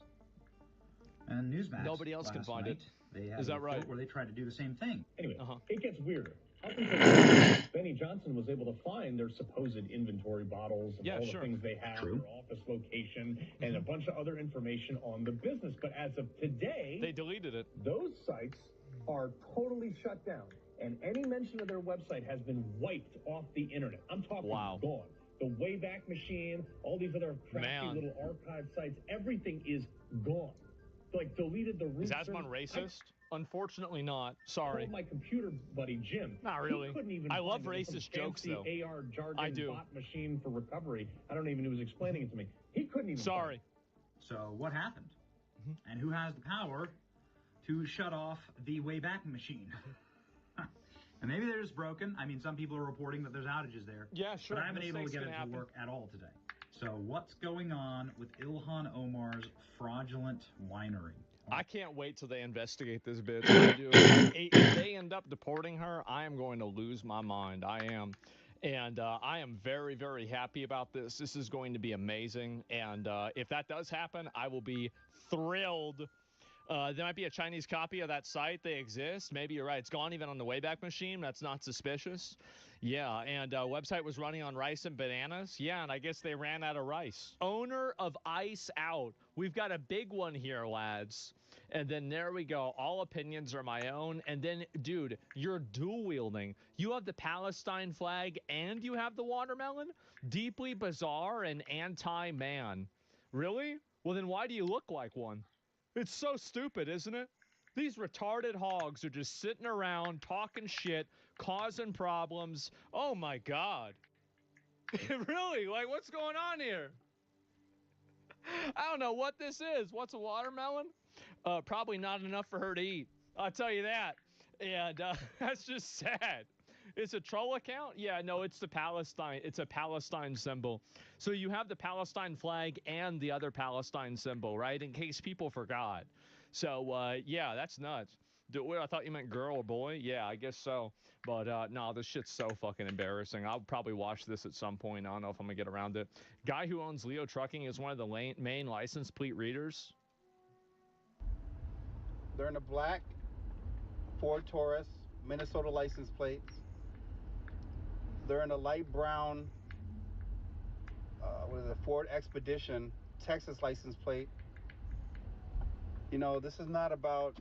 And Newsmax. Nobody else can find it. They had Is that right? Where they tried to do the same thing. Anyway, it gets weirder. Up until Benny Johnson was able to find their supposed inventory bottles and all the things they have, their office location, and a bunch of other information on the business. But as of today, they deleted it. Those sites are totally shut down, and any mention of their website has been wiped off the internet. I'm talking gone. The Wayback Machine, all these other crappy little archive sites, everything is gone. Like deleted the root. Is Asmon racist? Unfortunately not. Sorry. My computer buddy Jim. Not really. Couldn't even I love find racist jokes though. AR jargon I do. Bot machine for recovery. I don't even know who's explaining it to me. He couldn't even. Sorry. Find it. So what happened? And who has the power to shut off the Wayback Machine? And maybe they're just broken. I mean, some people are reporting that there's outages there. Yeah, sure. But I haven't been able to get it to work at all today. So what's going on with Ilhan Omar's fraudulent winery? I can't wait till they investigate this bitch. If they end up deporting her, I am going to lose my mind. I am. And I am very, very happy about this. This is going to be amazing. And if that does happen, I will be thrilled. There might be a Chinese copy of that site. They exist. Maybe you're right. It's gone even on the Wayback Machine. That's not suspicious. Yeah, and website was running on rice and bananas. Yeah, and I guess they ran out of rice. Owner of Ice Out. We've got a big one here, lads. And then there we go. All opinions are my own. And then, dude, you're dual wielding. You have the Palestine flag and you have the watermelon? Deeply bizarre and anti-man. Really? Well, then why do you look like one? It's so stupid, isn't it? These retarded hogs are just sitting around talking shit, causing problems. Oh my God. Really? Like, what's going on here? I don't know what this is. What's a watermelon? Probably not enough for her to eat. I'll tell you that. And that's just sad. It's a troll account? Yeah, no, it's the Palestine. It's a Palestine symbol. So you have the Palestine flag and the other Palestine symbol, right? In case people forgot. So, yeah, that's nuts. I thought you meant girl or boy. Yeah, I guess so. But, no, this shit's so fucking embarrassing. I'll probably watch this at some point. I don't know if I'm going to get around it. Guy who owns Leo Trucking is one of the main license plate readers. They're in a black Ford Taurus, Minnesota license plates. They're in a light brown, what is it, Ford Expedition, Texas license plate. You know, this is not about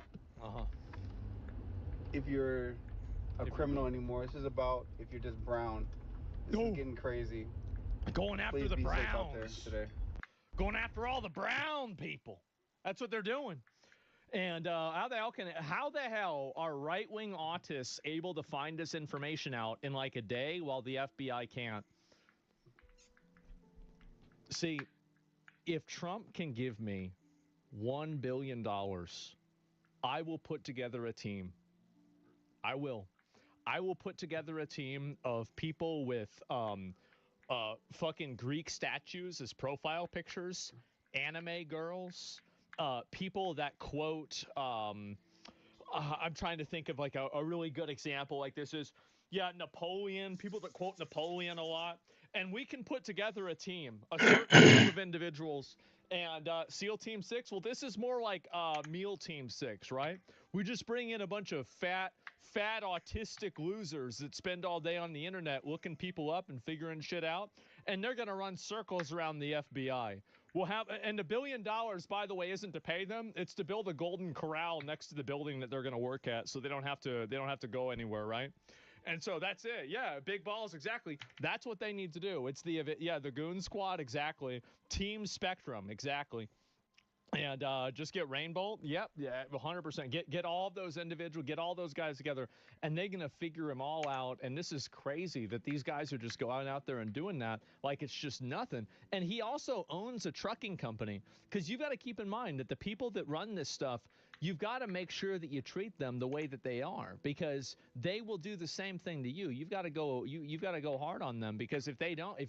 if you're a criminal anymore. This is about if you're just brown. This is getting crazy. Going after the safe out there Browns. today. Going after all the brown people. That's what they're doing. And how the hell are right-wing autists able to find this information out in like a day while the FBI can't? See, if Trump can give me $1 billion, I will put together a team. I will put together a team of people with fucking Greek statues as profile pictures, anime girls, people that quote, I'm trying to think of like a really good example. Like this is, yeah, Napoleon, people that quote Napoleon a lot. And we can put together a team, a certain group of individuals. And SEAL Team 6, well, this is more like Meal Team 6, right? We just bring in a bunch of fat autistic losers that spend all day on the internet looking people up and figuring shit out. And they're going to run circles around the FBI. We'll have, and $1 billion, by the way, isn't to pay them. It's to build a golden corral next to the building that they're going to work at, so they don't have to go anywhere, right? And so that's it. Yeah, big balls, exactly. That's what they need to do. It's the Goon Squad, exactly. Team Spectrum, exactly. And just get Rainbolt. Yep, yeah, 100%. Get all of those individual, get all those guys together, and they're gonna figure them all out. And this is crazy that these guys are just going out there and doing that like it's just nothing. And he also owns a trucking company, because you've got to keep in mind that the people that run this stuff, you've got to make sure that you treat them the way that they are, because they will do the same thing to you. You've got to go. You've got to go hard on them, because if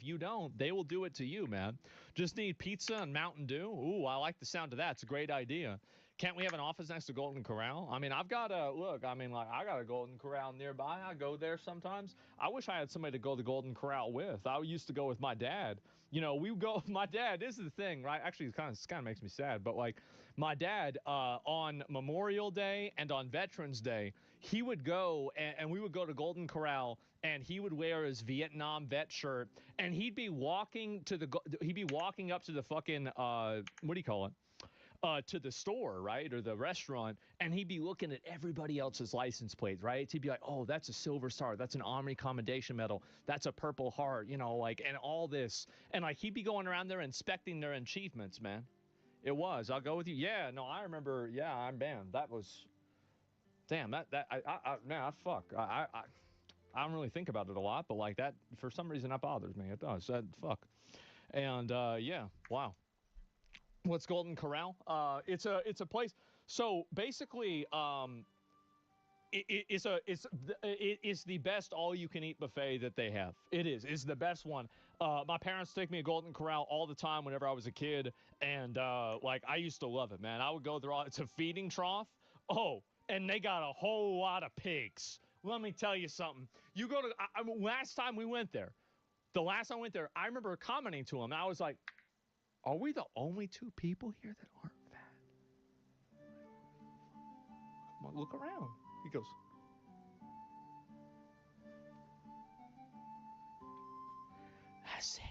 you don't, they will do it to you, man. Just need pizza and Mountain Dew. Ooh, I like the sound of that. It's a great idea. Can't we have an office next to Golden Corral? I mean, I've got a look. I mean, like, I got a Golden Corral nearby. I go there sometimes. I wish I had somebody to go to the Golden Corral with. I used to go with my dad. You know, we would go with my dad. This is the thing, right? Actually, it kind of makes me sad, but like, my dad on Memorial Day and on Veterans Day, he would go and we would go to Golden Corral, and he would wear his Vietnam vet shirt, and he'd be walking up to the fucking what do you call it? To the store, right, or the restaurant, and he'd be looking at everybody else's license plates, right? He'd be like, oh, that's a Silver Star, that's an Army Commendation Medal, that's a Purple Heart, you know, like, and all this, and like, he'd be going around there inspecting their achievements, man. It was. I'll go with you. Yeah, no, I remember. Yeah, I'm banned. That was, damn. Fuck. I don't really think about it a lot, but like that, for some reason, that bothers me. It does. Fuck. And yeah, wow. What's Golden Corral? It's a place. So basically, it's the best all-you-can-eat buffet that they have. It is. It's the best one. My parents take me to Golden Corral all the time whenever I was a kid, and like, I used to love it, man. I would go there. It's a feeding trough. Oh, and they got a whole lot of pigs. Let me tell you something. You go to last time we went there. The last time I went there, I remember commenting to him. And I was like, "Are we the only two people here that aren't fat?" Look around. He goes, "That's it.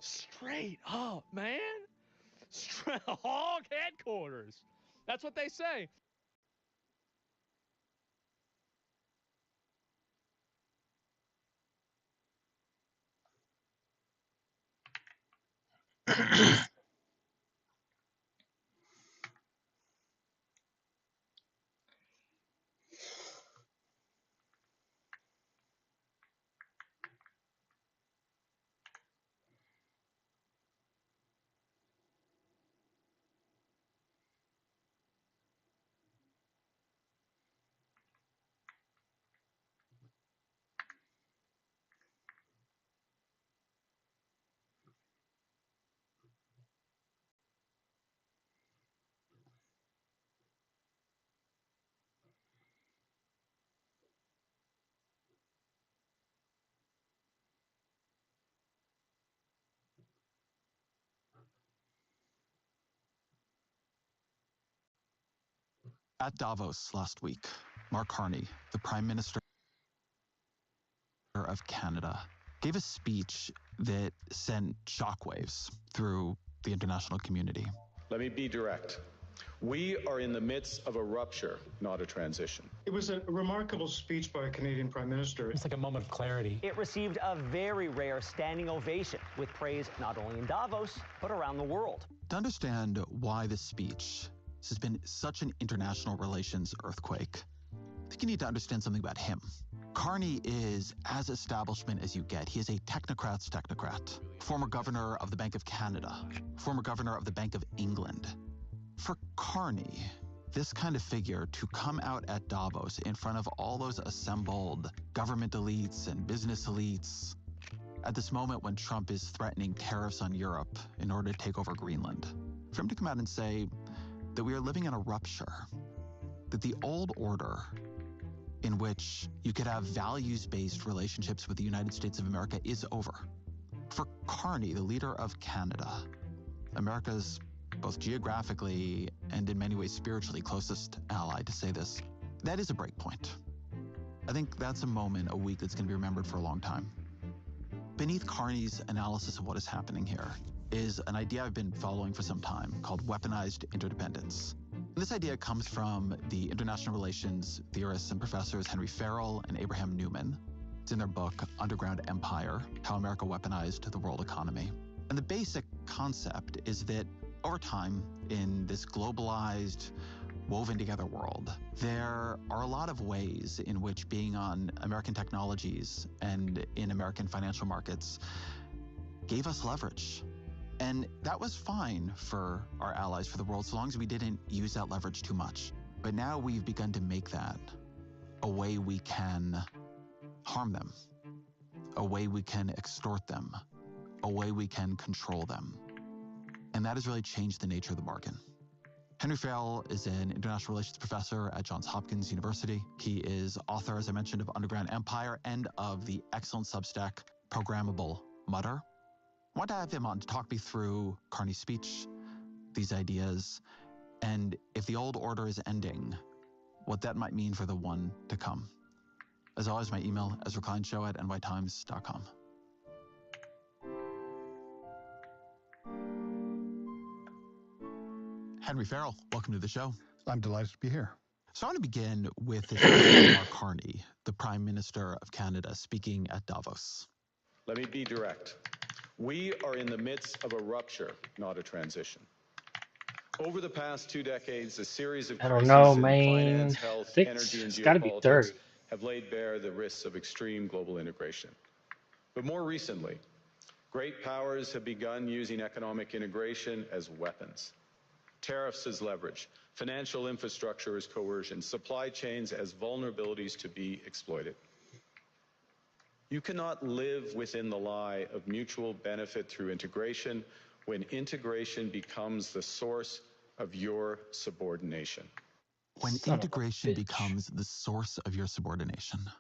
Straight up, man. Straight hog headquarters." That's what they say. At Davos last week, Mark Carney, the Prime Minister of Canada, gave a speech that sent shockwaves through the international community. Let me be direct. We are in the midst of a rupture, not a transition. It was a remarkable speech by a Canadian Prime Minister. It's like a moment of clarity. It received a very rare standing ovation, with praise not only in Davos, but around the world. To understand why this speech has been such an international relations earthquake, I think you need to understand something about him. Carney is as establishment as you get. He is a technocrat's technocrat. Former governor of the Bank of Canada, former governor of the Bank of England. For Carney, this kind of figure to come out at Davos in front of all those assembled government elites and business elites, at this moment when Trump is threatening tariffs on Europe in order to take over Greenland, for him to come out and say that we are living in a rupture, that the old order in which you could have values-based relationships with the United States of America is over. For Carney, the leader of Canada, America's both geographically and in many ways spiritually closest ally, to say this, that is a break point. I think that's a moment, a week that's going to be remembered for a long time. Beneath Carney's analysis of what is happening here is an idea I've been following for some time called weaponized interdependence. This idea comes from the international relations theorists and professors Henry Farrell and Abraham Newman. It's in their book, Underground Empire, How America Weaponized the World Economy. And the basic concept is that Over time, in this globalized, woven together world, there are a lot of ways in which being on American technologies and in American financial markets gave us leverage. And that was fine for our allies, for the world, so long as we didn't use that leverage too much. But now we've begun to make that a way we can harm them, a way we can extort them, a way we can control them. And that has really changed the nature of the bargain. Henry Farrell is an international relations professor at Johns Hopkins University. He is author, as I mentioned, of Underground Empire and of the excellent Substack Programmable Mutter. I want to have him on to talk me through Carney's speech, these ideas, and if the old order is ending, what that might mean for the one to come. As always, my email, EzraKleinShow@nytimes.com. Henry Farrell, welcome to the show. I'm delighted to be here. So I want to begin with this question of Mark Carney, the Prime Minister of Canada, speaking at Davos. Let me be direct. We are in the midst of a rupture, not a transition. Over the past 2 decades, a series of crises in finance, health, energy, and geopolitics have laid bare the risks of extreme global integration. But more recently, great powers have begun using economic integration as weapons. Tariffs as leverage, financial infrastructure as coercion, supply chains as vulnerabilities to be exploited. You cannot live within the lie of mutual benefit through integration when integration becomes the source of your subordination. When integration becomes the source of your subordination,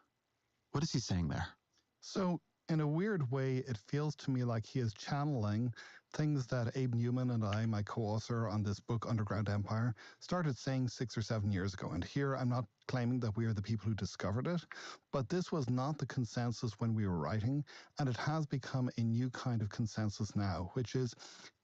what is he saying there? So, in a weird way, it feels to me like he is channeling things that Abe Newman and I, my co-author on this book, Underground Empire, started saying 6 or 7 years ago. And here I'm not claiming that we are the people who discovered it, but this was not the consensus when we were writing, and it has become a new kind of consensus now, which is,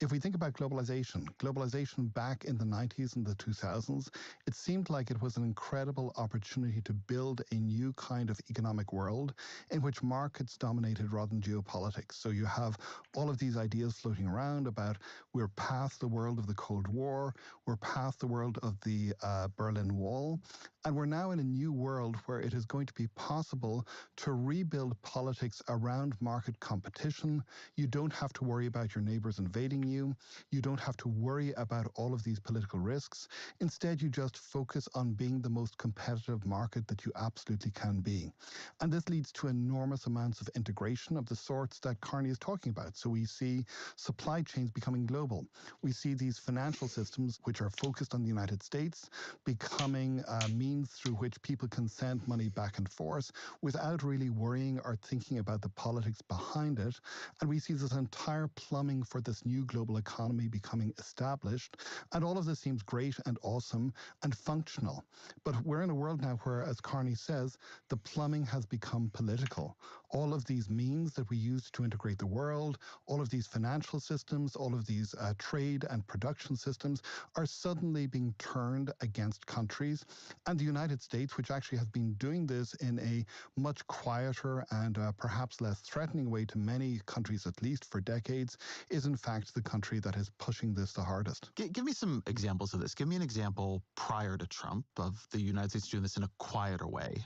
if we think about globalization back in the 90s and the 2000s, it seemed like it was an incredible opportunity to build a new kind of economic world in which markets dominated rather than geopolitics. So you have all of these ideas floating around about we're past the world of the Cold War, we're past the world of the Berlin Wall, and we're now in a new world where it is going to be possible to rebuild politics around market competition. You don't have to worry about your neighbors invading you. You don't have to worry about all of these political risks. Instead, you just focus on being the most competitive market that you absolutely can be. And this leads to enormous amounts of integration of the sorts that Carney is talking about. So we see supply chains becoming global. We see these financial systems, which are focused on the United States, becoming means through which people can send money back and forth without really worrying or thinking about the politics behind it. And we see this entire plumbing for this new global economy becoming established. And all of this seems great and awesome and functional. But we're in a world now where, as Carney says, the plumbing has become political. All of these means that we use to integrate the world, all of these financial systems, all of these trade and production systems are suddenly being turned against countries. And the United States, which actually has been doing this in a much quieter and perhaps less threatening way to many countries, at least for decades, is in fact the country that is pushing this the hardest. Give me some examples of this. Give me an example prior to Trump of the United States doing this in a quieter way.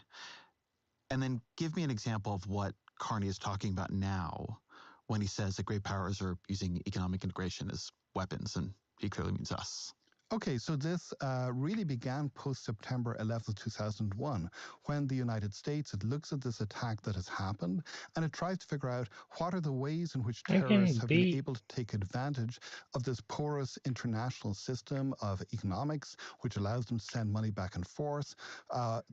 And then give me an example of what Carney is talking about now when he says that great powers are using economic integration as weapons, and he clearly means us. Okay, so this really began post-September 11th, 2001, when the United States, it looks at this attack that has happened, and it tries to figure out what are the ways in which terrorists have been able to take advantage of this porous international system of economics, which allows them to send money back and forth,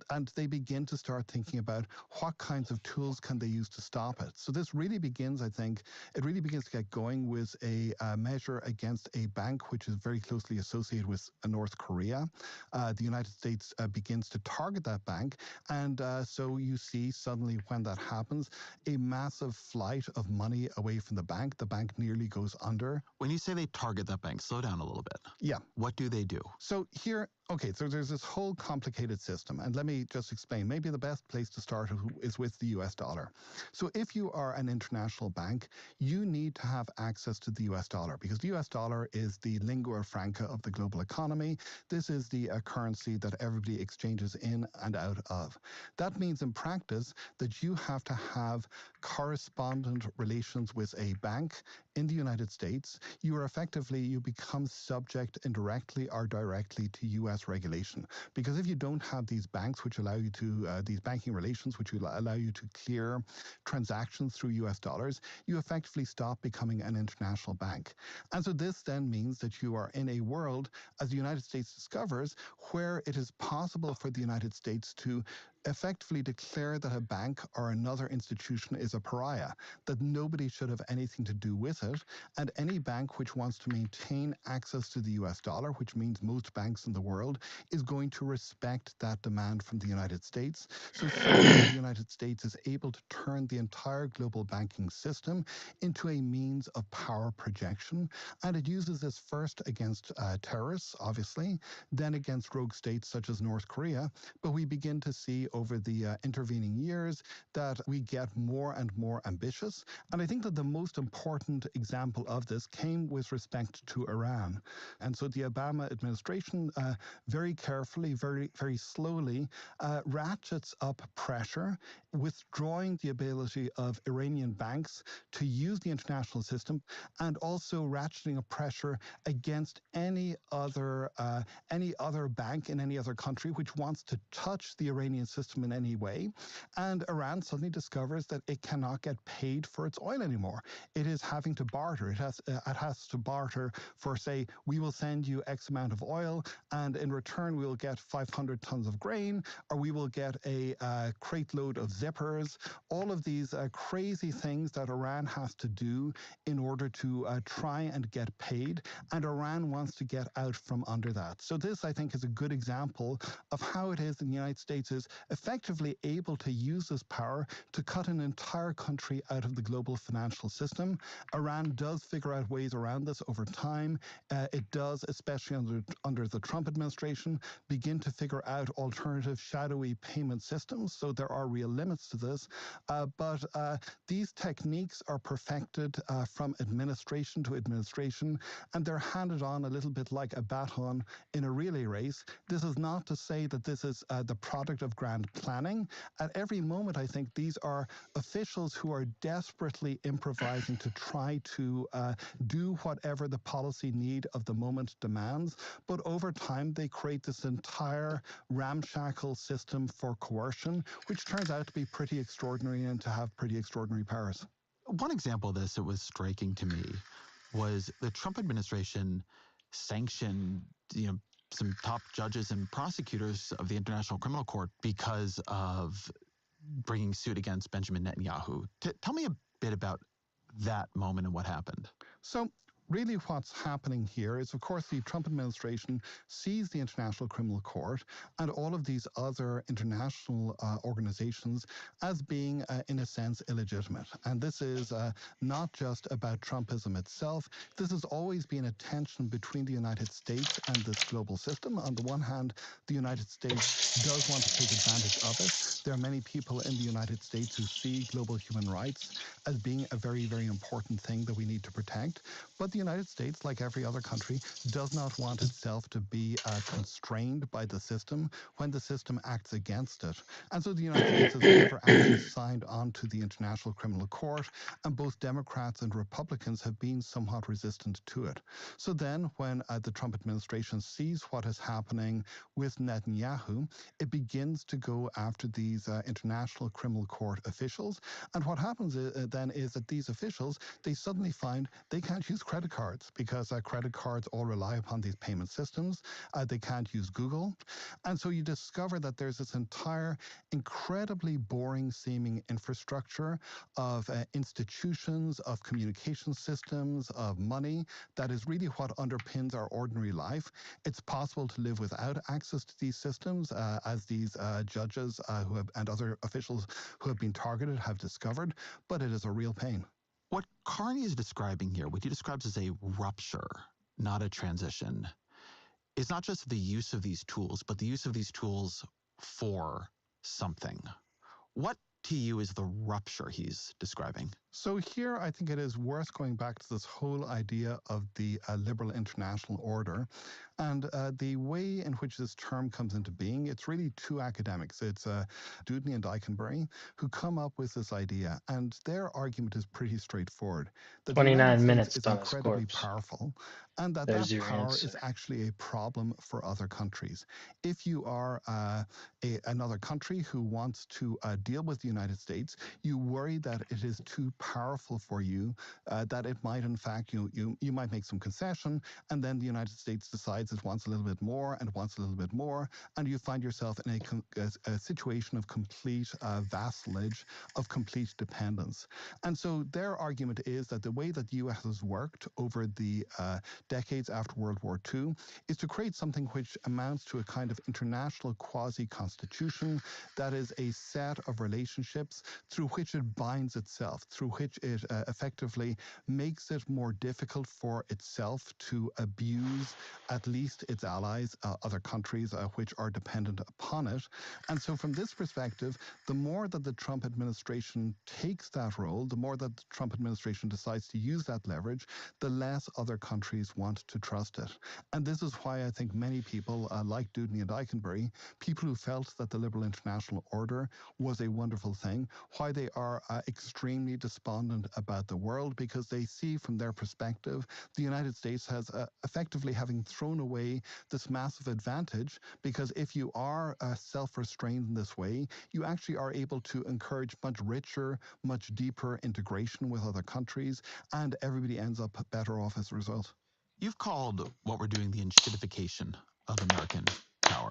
and they begin to start thinking about what kinds of tools can they use to stop it. So this really begins, I think, it really begins to get going with a measure against a bank which is very closely associated with North Korea. The United States begins to target that bank, and so you see suddenly when that happens, a massive flight of money away from the bank. The bank nearly goes under. When you say they target that bank, slow down a little bit. Yeah. What do they do? So here, Okay, so there's this whole complicated system, and let me just explain. Maybe the best place to start is with the US dollar. So if you are an international bank, you need to have access to the US dollar because the US dollar is the lingua franca of the global economy. This is the currency that everybody exchanges in and out of. That means in practice that you have to have correspondent relations with a bank in the United States. You become subject indirectly or directly to US regulation. Because if you don't have these banks which allow you to, these banking relations which will allow you to clear transactions through US dollars, you effectively stop becoming an international bank. And so this then means that you are in a world, as the United States discovers, where it is possible for the United States to effectively declare that a bank or another institution is a pariah, that nobody should have anything to do with it, and any bank which wants to maintain access to the US dollar, which means most banks in the world, is going to respect that demand from the United States. So suddenly the United States is able to turn the entire global banking system into a means of power projection, and it uses this first against terrorists, obviously, then against rogue states such as North Korea, but we begin to see over the intervening years that we get more and more ambitious. And I think that the most important example of this came with respect to Iran. And so the Obama administration very carefully, very slowly ratchets up pressure, withdrawing the ability of Iranian banks to use the international system, and also ratcheting up pressure against any other bank in any other country which wants to touch the Iranian system in any way. And Iran suddenly discovers that it cannot get paid for its oil anymore. It is having to barter. It has to barter for, say, we will send you X amount of oil, and in return we will get 500 tons of grain, or we will get a crate load of zippers. All of these crazy things that Iran has to do in order to try and get paid, and Iran wants to get out from under that. So this, I think, is a good example of how it is that the United States is effectively able to use this power to cut an entire country out of the global financial system. Iran does figure out ways around this over time. It does, especially under the Trump administration, begin to figure out alternative shadowy payment systems. So there are real limits to this. But these techniques are perfected from administration to administration, and they're handed on a little bit like a baton in a relay race. This is not to say that this is the product of grand planning. At every moment, I think these are officials who are desperately improvising to try to do whatever the policy need of the moment demands. But over time, they create this entire ramshackle system for coercion, which turns out to be pretty extraordinary and to have pretty extraordinary powers. One example of this that was striking to me was the Trump administration sanctioned, some top judges and prosecutors of the International Criminal Court because of bringing suit against Benjamin Netanyahu. Tell me a bit about that moment and what happened. So really what's happening here is, of course, the Trump administration sees the International Criminal Court and all of these other international organizations as being, in a sense, illegitimate. And this is not just about Trumpism itself. This has always been a tension between the United States and this global system. On the one hand, the United States does want to take advantage of it. There are many people in the United States who see global human rights as being a very, very important thing that we need to protect. But the United States, like every other country, does not want itself to be constrained by the system when the system acts against it. And so the United States has never actually signed on to the International Criminal Court, and both Democrats and Republicans have been somewhat resistant to it. So then when the Trump administration sees what is happening with Netanyahu, it begins to go after these International Criminal Court officials. And what happens then is that these officials, they suddenly find they can't use credit cards because credit cards all rely upon these payment systems. They can't use Google. And so you discover that there's this entire incredibly boring seeming infrastructure of institutions, of communication systems, of money that is really what underpins our ordinary life. It's possible to live without access to these systems, as these judges and other officials who have been targeted have discovered, but it is a real pain. What Carney is describing here, what he describes as a rupture, not a transition, is not just the use of these tools, but the use of these tools for something. What to you is the rupture he's describing? So here, I think it is worth going back to this whole idea of the liberal international order. And the way in which this term comes into being, it's really two academics. It's Dewdney and Eikenberry, who come up with this idea. And their argument is pretty straightforward. That 29 the United minutes States is done his incredibly corpse. powerful, and that There's that your power answer. is actually a problem for other countries. If you are another country who wants to deal with the United States, you worry that it is too powerful for you, that it might, in fact, you might make some concession, and then the United States decides it wants a little bit more and wants a little bit more, and you find yourself in a situation of complete vassalage, of complete dependence. And so their argument is that the way that the U.S. has worked over the decades after World War II is to create something which amounts to a kind of international quasi-constitution that is a set of relationships through which it binds itself, through which it effectively makes it more difficult for itself to abuse at least its allies, other countries which are dependent upon it. And so from this perspective, the more that the Trump administration takes that role, the more that the Trump administration decides to use that leverage, the less other countries want to trust it. And this is why I think many people, like Dewdney and Eikenberry, people who felt that the liberal international order was a wonderful thing, why they are extremely despondent about the world, because they see from their perspective the United States has effectively having thrown away this massive advantage, because if you are self-restrained in this way, you actually are able to encourage much richer, much deeper integration with other countries, and everybody ends up better off as a result. You've called what we're doing the enshittification of American power.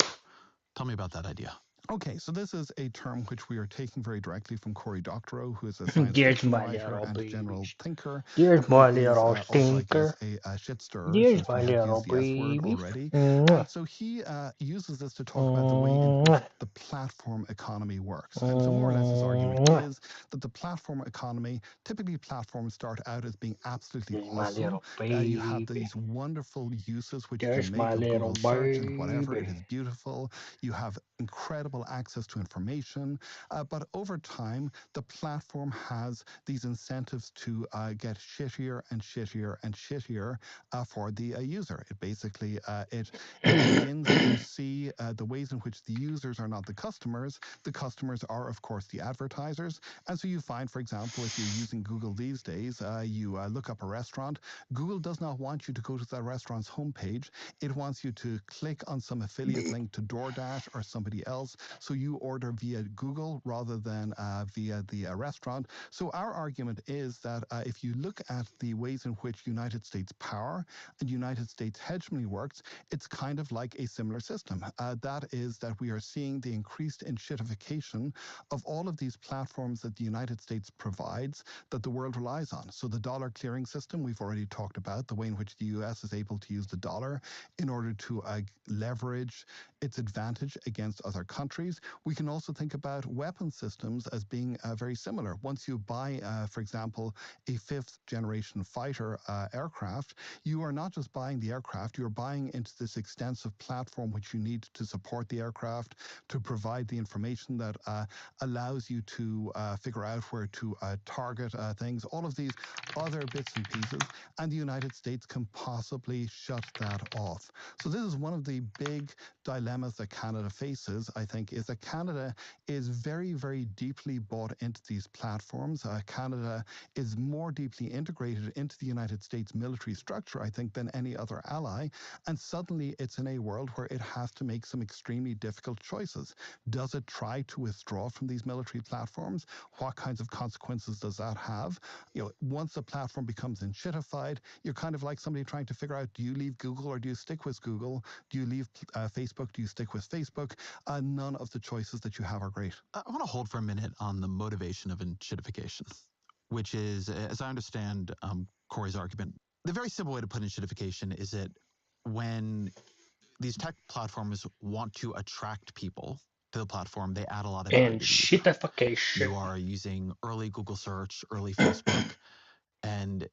Tell me about that idea. Okay, so this is a term which we are taking very directly from Cory Doctorow, who is a science fiction writer and general thinker. There's my little Also, I guess, stinker. a shit stirrer, There's since my we have little used the S word baby. already. Mwah. And so he uses this to talk about the way in which the platform economy works. And so more or less his argument is that the platform economy, typically platforms start out as being absolutely awesome. You have these wonderful uses which you can make of Google search and whatever. It is beautiful. You have incredible access to information. But over time, the platform has these incentives to get shittier and shittier and shittier for the user. It basically, it begins to see the ways in which the users are not the customers. The customers are, of course, the advertisers. And so you find, for example, if you're using Google these days, you look up a restaurant. Google does not want you to go to that restaurant's homepage. It wants you to click on some affiliate link to DoorDash or somebody else. So you order via Google rather than via the restaurant. So our argument is that if you look at the ways in which United States power and United States hegemony works, it's kind of like a similar system. That is that we are seeing the increased enshittification of all of these platforms that the United States provides that the world relies on. So the dollar clearing system, we've already talked about, the way in which the US is able to use the dollar in order to leverage its advantage against other countries. We can also think about weapon systems as being very similar. Once you buy, for example, a fifth generation fighter aircraft, you are not just buying the aircraft, you're buying into this extensive platform which you need to support the aircraft, to provide the information that allows you to figure out where to target things, all of these other bits and pieces, and the United States can possibly shut that off. So this is one of the big dilemmas that Canada faces, I think, is that Canada is very, very deeply bought into these platforms. Canada is more deeply integrated into the United States military structure, I think, than any other ally. And suddenly it's in a world where it has to make some extremely difficult choices. Does it try to withdraw from these military platforms? What kinds of consequences does that have? Once the platform becomes enshittified, you're kind of like somebody trying to figure out, do you leave Google or do you stick with Google? Do you leave Facebook? Do you stick with Facebook? None of the choices that you have are great. I want to hold for a minute on the motivation of enshittification, which is, as I understand Cory's argument, the very simple way to put enshittification is that when these tech platforms want to attract people to the platform, they add a lot of value to the user. You are using early Google search, early Facebook, and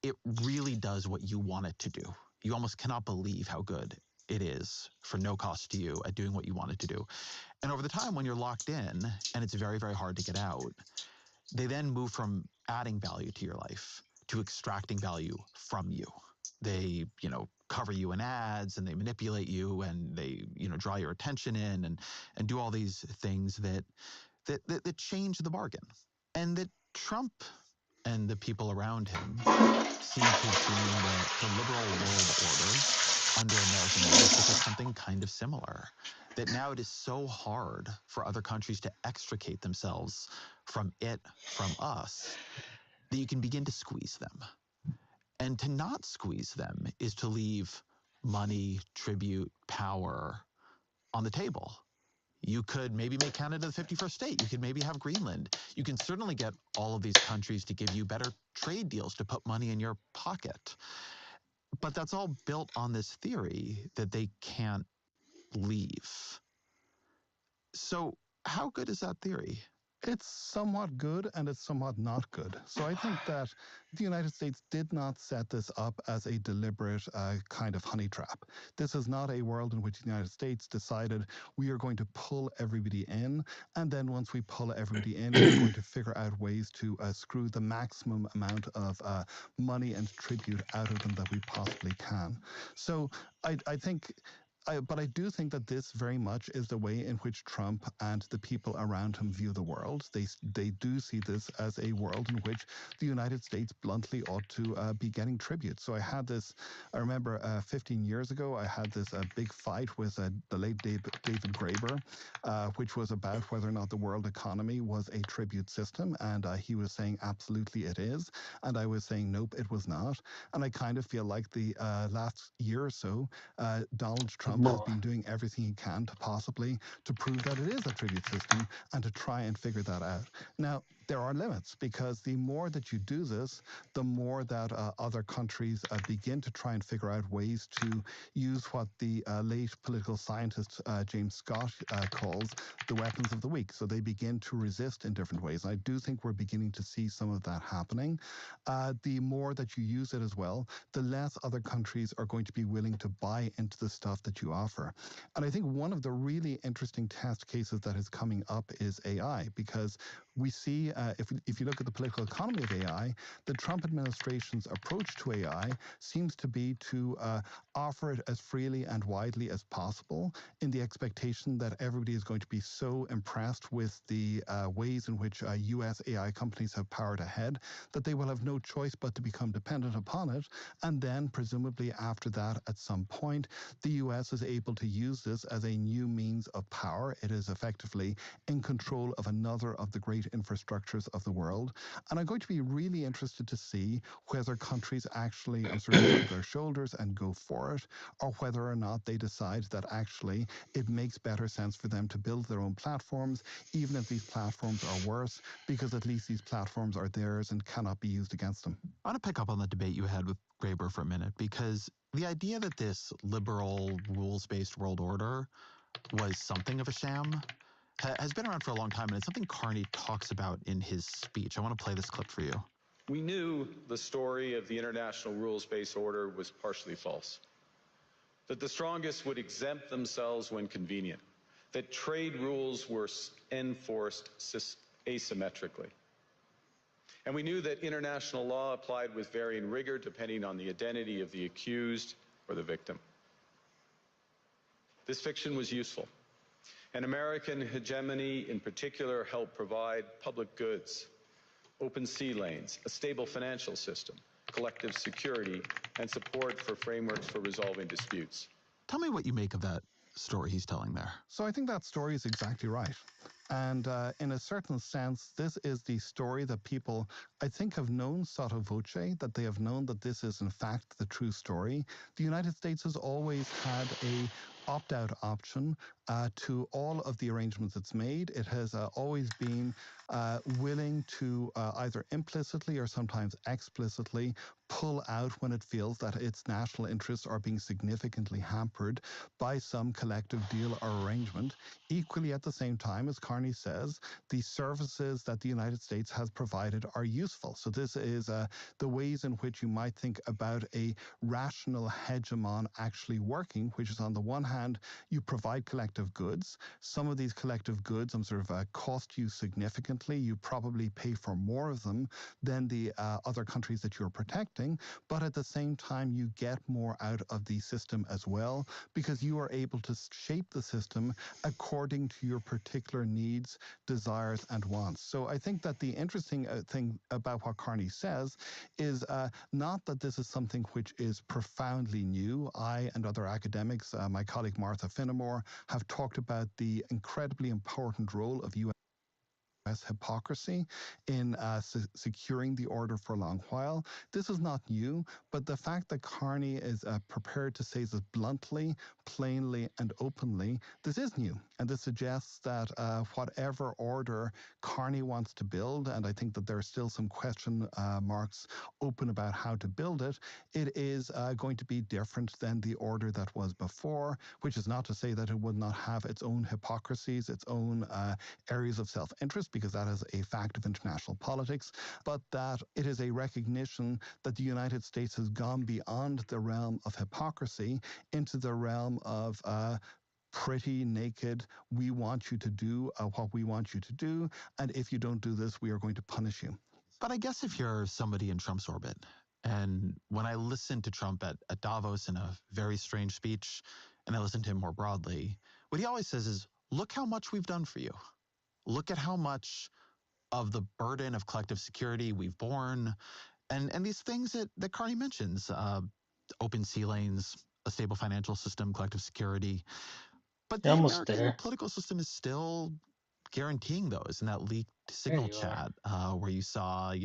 it really does what you want it to do. You almost cannot believe how good it is for no cost to you at doing what you wanted to do. And over the time when you're locked in and it's very, very hard to get out, they then move from adding value to your life to extracting value from you. They, cover you in ads and they manipulate you and they, draw your attention in and do all these things that change the bargain. And that Trump and the people around him seem to deem that the liberal world order under American leadership is something kind of similar. That now it is so hard for other countries to extricate themselves from us, that you can begin to squeeze them. And to not squeeze them is to leave money, tribute, power on the table. You could maybe make Canada the 51st state. You could maybe have Greenland. You can certainly get all of these countries to give you better trade deals to put money in your pocket. But that's all built on this theory that they can't leave. So how good is that theory? It's somewhat good and it's somewhat not good. So I think that the United States did not set this up as a deliberate kind of honey trap. This is not a world in which the United States decided we are going to pull everybody in, and then once we pull everybody in, we're going to figure out ways to screw the maximum amount of money and tribute out of them that we possibly can. So I think... But I do think that this very much is the way in which Trump and the people around him view the world. They do see this as a world in which the United States bluntly ought to be getting tribute. So I remember 15 years ago, I had this big fight with the late David Graeber, which was about whether or not the world economy was a tribute system. And he was saying, absolutely it is. And I was saying, nope, it was not. And I kind of feel like the last year or so, Donald Trump has been doing everything he can to prove that it is a tribute system and to try and figure that out. Now, there are limits, because the more that you do this, the more that other countries begin to try and figure out ways to use what the late political scientist James Scott calls the weapons of the weak. So they begin to resist in different ways. I do think we're beginning to see some of that happening. The more that you use it as well, the less other countries are going to be willing to buy into the stuff that you offer. And I think one of the really interesting test cases that is coming up is AI, because we see, if you look at the political economy of AI, the Trump administration's approach to AI seems to be to offer it as freely and widely as possible, in the expectation that everybody is going to be so impressed with the ways in which US AI companies have powered ahead that they will have no choice but to become dependent upon it. And then presumably after that, at some point, the US is able to use this as a new means of power. It is effectively in control of another of the great infrastructures of the world. And I'm going to be really interested to see whether countries actually sort of shrug their shoulders and go for it, or whether or not they decide that actually it makes better sense for them to build their own platforms, even if these platforms are worse, because at least these platforms are theirs and cannot be used against them. I want to pick up on the debate you had with Graeber for a minute, because the idea that this liberal, rules-based world order was something of a sham has been around for a long time, and it's something Carney talks about in his speech. I want to play this clip for you. We knew the story of the international rules-based order was partially false, that the strongest would exempt themselves when convenient, that trade rules were enforced asymmetrically. And we knew that international law applied with varying rigor depending on the identity of the accused or the victim. This fiction was useful. And American hegemony in particular helped provide public goods, open sea lanes, a stable financial system, collective security, and support for frameworks for resolving disputes. Tell me what you make of that story he's telling there. So I think that story is exactly right. And in a certain sense, this is the story that people, I think, have known sotto voce, that they have known that this is in fact the true story. The United States has always had a opt-out option to all of the arrangements it's made. It has always been willing to either implicitly or sometimes explicitly pull out when it feels that its national interests are being significantly hampered by some collective deal or arrangement. Equally, at the same time, as Carney Carney says, the services that the United States has provided are useful. So this is the ways in which you might think about a rational hegemon actually working, which is on the one hand, you provide collective goods. Some of these collective goods cost you significantly. You probably pay for more of them than the other countries that you're protecting. But at the same time, you get more out of the system as well, because you are able to shape the system according to your particular needs, desires, and wants. So I think that the interesting thing about what Carney says is not that this is something which is profoundly new. I and other academics, my colleague Martha Finnemore, have talked about the incredibly important role of U.S. hypocrisy in securing the order for a long while. This is not new, but the fact that Carney is prepared to say this bluntly, plainly, and openly, this is new. And this suggests that whatever order Carney wants to build, and I think that there are still some question marks open about how to build it, it is going to be different than the order that was before, which is not to say that it would not have its own hypocrisies, its own areas of self-interest, because that is a fact of international politics, but that it is a recognition that the United States has gone beyond the realm of hypocrisy into the realm of pretty naked, we want you to do what we want you to do, and if you don't do this, we are going to punish you. But I guess if you're somebody in Trump's orbit, and when I listened to Trump at Davos in a very strange speech, and I listened to him more broadly, what he always says is, look how much we've done for you. Look at how much of the burden of collective security we've borne, and these things that Carney mentions, open sea lanes, a stable financial system, collective security. But the American political system is still guaranteeing those in that leaked signal chat where you saw,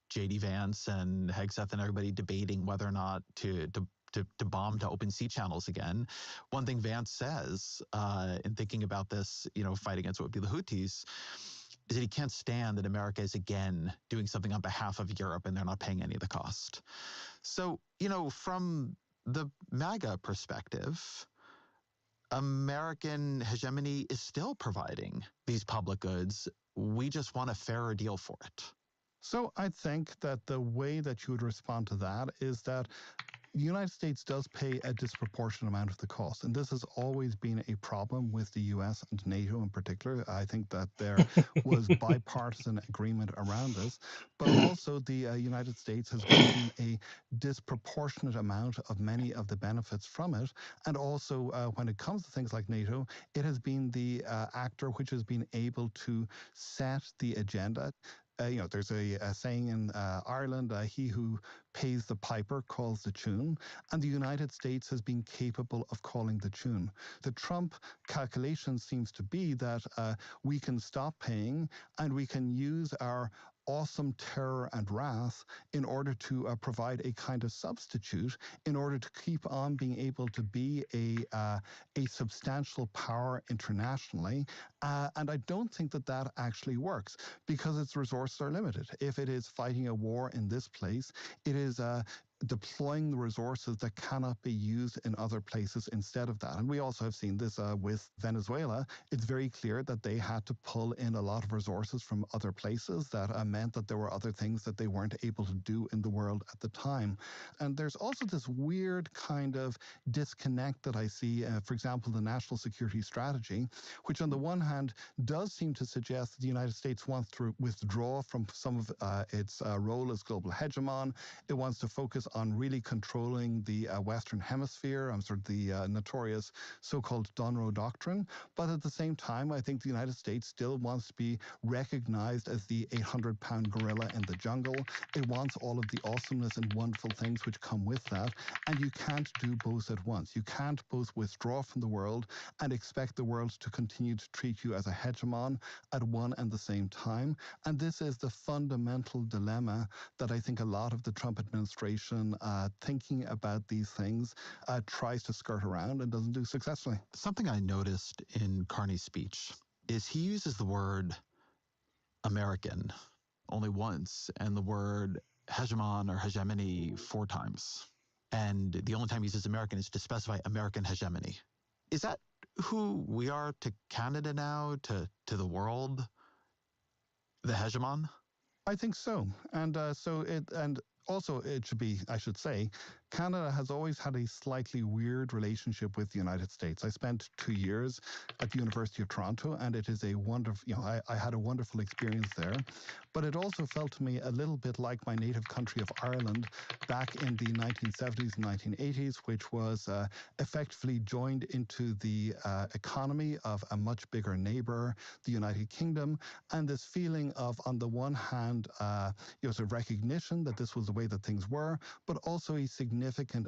J.D. Vance and Hegseth and everybody debating whether or not to bomb to open sea channels again. One thing Vance says in thinking about this, fight against what would be the Houthis, is that he can't stand that America is again doing something on behalf of Europe and they're not paying any of the cost. So, from the MAGA perspective, American hegemony is still providing these public goods. We just want a fairer deal for it. So I think that the way that you would respond to that is that the United States does pay a disproportionate amount of the cost, and this has always been a problem with the U.S. and NATO in particular. I think that there was bipartisan agreement around this, but also the United States has gotten a disproportionate amount of many of the benefits from it, and also when it comes to things like NATO, it has been the actor which has been able to set the agenda. There's a saying in Ireland, he who pays the piper calls the tune, and the United States has been capable of calling the tune. The Trump calculation seems to be that we can stop paying and we can use our awesome terror and wrath in order to provide a kind of substitute in order to keep on being able to be a substantial power internationally. And I don't think that that actually works because its resources are limited. If it is fighting a war in this place, it is deploying the resources that cannot be used in other places instead of that. And we also have seen this with Venezuela. It's very clear that they had to pull in a lot of resources from other places that meant that there were other things that they weren't able to do in the world at the time. And there's also this weird kind of disconnect that I see, for example, the national security strategy, which on the one hand does seem to suggest that the United States wants to withdraw from some of its role as global hegemon. It wants to focus on really controlling the Western Hemisphere, the notorious so-called Donroe Doctrine. But at the same time, I think the United States still wants to be recognized as the 800-pound gorilla in the jungle. It wants all of the awesomeness and wonderful things which come with that. And you can't do both at once. You can't both withdraw from the world and expect the world to continue to treat you as a hegemon at one and the same time. And this is the fundamental dilemma that I think a lot of the Trump administration thinking about these things tries to skirt around and doesn't do successfully. Something I noticed in Carney's speech is he uses the word American only once and the word hegemon or hegemony 4 times. And the only time he uses American is to specify American hegemony. Is that who we are to Canada now, to the world, the hegemon? I think so. And also it should be, I should say, Canada has always had a slightly weird relationship with the United States. I spent 2 years at the University of Toronto, and it is a wonderful, I had a wonderful experience there. But it also felt to me a little bit like my native country of Ireland back in the 1970s and 1980s, which was effectively joined into the economy of a much bigger neighbor, the United Kingdom, and this feeling of, on the one hand, sort of recognition that this was the way that things were, but also a significant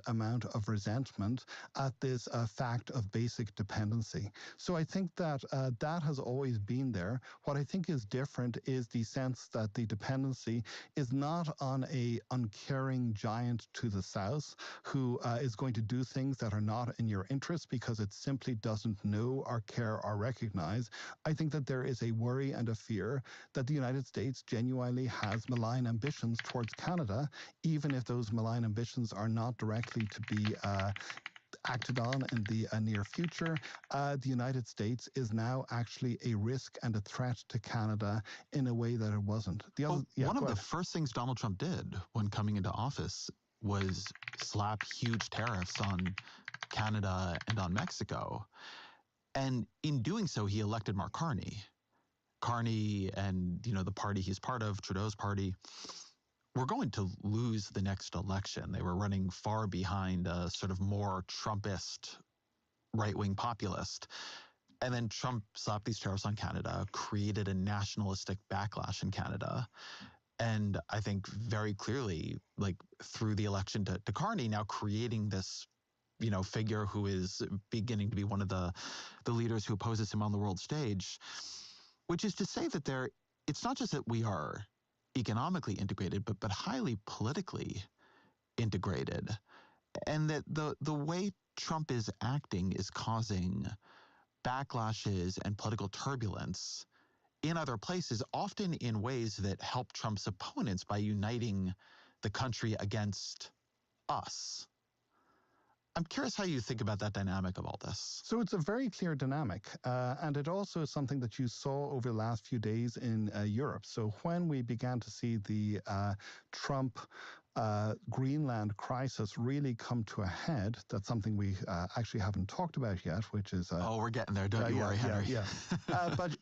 amount of resentment at this fact of basic dependency. So I think that that has always been there. What I think is different is the sense that the dependency is not on a uncaring giant to the south who is going to do things that are not in your interest because it simply doesn't know or care or recognize. I think that there is a worry and a fear that the United States genuinely has malign ambitions towards Canada, even if those malign ambitions are not directly to be acted on in the near future. The United States is now actually a risk and a threat to Canada in a way that it wasn't. One of the first things Donald Trump did when coming into office was slap huge tariffs on Canada and on Mexico. And in doing so, he elected Mark Carney. Carney and, the party he's part of, Trudeau's party, were going to lose the next election. They were running far behind a sort of more Trumpist right-wing populist. And then Trump slapped these tariffs on Canada, created a nationalistic backlash in Canada. And I think very clearly, like through the election to Carney, now creating this, figure who is beginning to be one of the leaders who opposes him on the world stage, which is to say that it's not just that we are economically integrated, but highly politically integrated. And that the way Trump is acting is causing backlashes and political turbulence in other places, often in ways that help Trump's opponents by uniting the country against us. I'm curious how you think about that dynamic of all this. So it's a very clear dynamic, and it also is something that you saw over the last few days in Europe. So when we began to see the Trump Greenland crisis really come to a head, that's something we actually haven't talked about yet, which is... we're getting there, don't you worry, Henry. Yeah.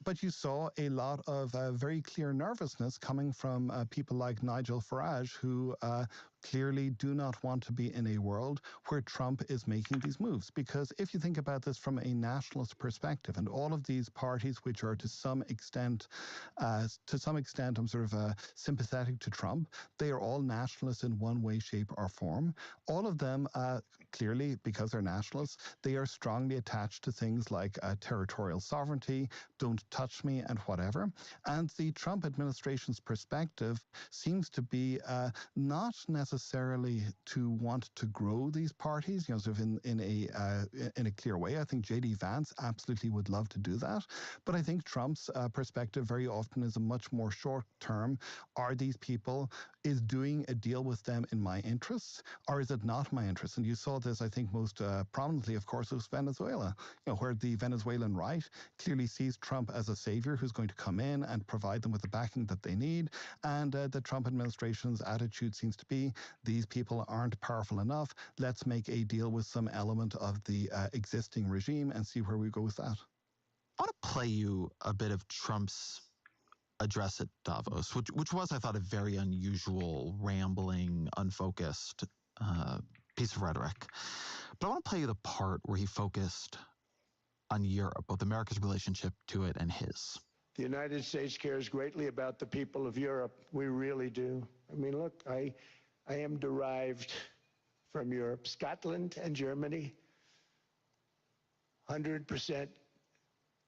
But you saw a lot of very clear nervousness coming from people like Nigel Farage, who clearly do not want to be in a world where Trump is making these moves. Because if you think about this from a nationalist perspective, and all of these parties which are to some extent I'm sort of sympathetic to Trump, they are all nationalists in one way, shape, or form. All of them, clearly, because they're nationalists, they are strongly attached to things like territorial sovereignty, don't touch me, and whatever. And the Trump administration's perspective seems to be not necessarily to want to grow these parties, sort of in a clear way. I think J.D. Vance absolutely would love to do that. But I think Trump's perspective very often is a much more short term. Are these people, is doing a deal with them in my interests, or is it not my interests? And you saw this, I think, most prominently, of course, was Venezuela, where the Venezuelan right clearly sees Trump as a savior who's going to come in and provide them with the backing that they need. And the Trump administration's attitude seems to be, these people aren't powerful enough. Let's make a deal with some element of the existing regime and see where we go with that. I want to play you a bit of Trump's address at Davos, which was, I thought, a very unusual, rambling, unfocused piece of rhetoric. But I want to play you the part where he focused on Europe, both America's relationship to it and his. The United States cares greatly about the people of Europe. We really do. I mean, look, I am derived from Europe, Scotland and Germany. 100%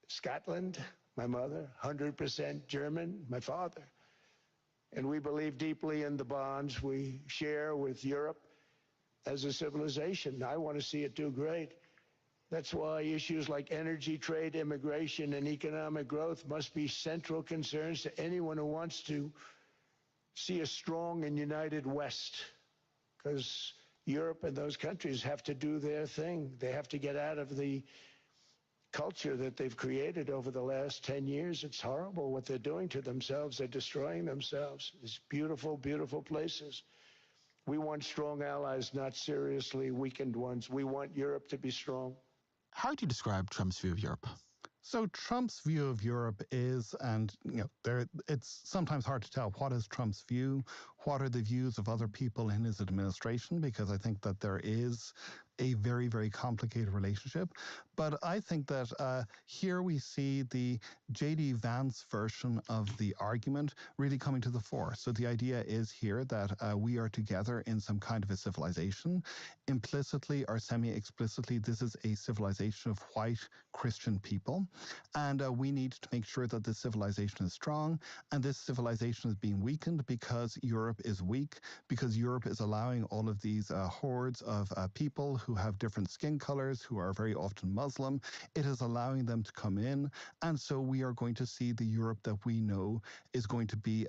Scotland, my mother, 100% German, my father. And we believe deeply in the bonds we share with Europe as a civilization. I want to see it do great. That's why issues like energy, trade, immigration, and economic growth must be central concerns to anyone who wants to see a strong and united West, because Europe and those countries have to do their thing. They have to get out of the culture that they've created over the last 10 years. It's horrible what they're doing to themselves. They're destroying themselves. These beautiful, beautiful places. We want strong allies, not seriously weakened ones. We want Europe to be strong. How would you describe Trump's view of Europe? So Trump's view of Europe is, and it's sometimes hard to tell what is Trump's view, what are the views of other people in his administration, because I think that there is a very, very complicated relationship. But I think that here we see the J.D. Vance version of the argument really coming to the fore. So the idea is here that we are together in some kind of a civilization. Implicitly or semi-explicitly, this is a civilization of white Christian people. And we need to make sure that this civilization is strong. And this civilization is being weakened because Europe is weak, because Europe is allowing all of these hordes of people who have different skin colors, who are very often Muslim. It is allowing them to come in. And so we are going to see the Europe that we know is going to be,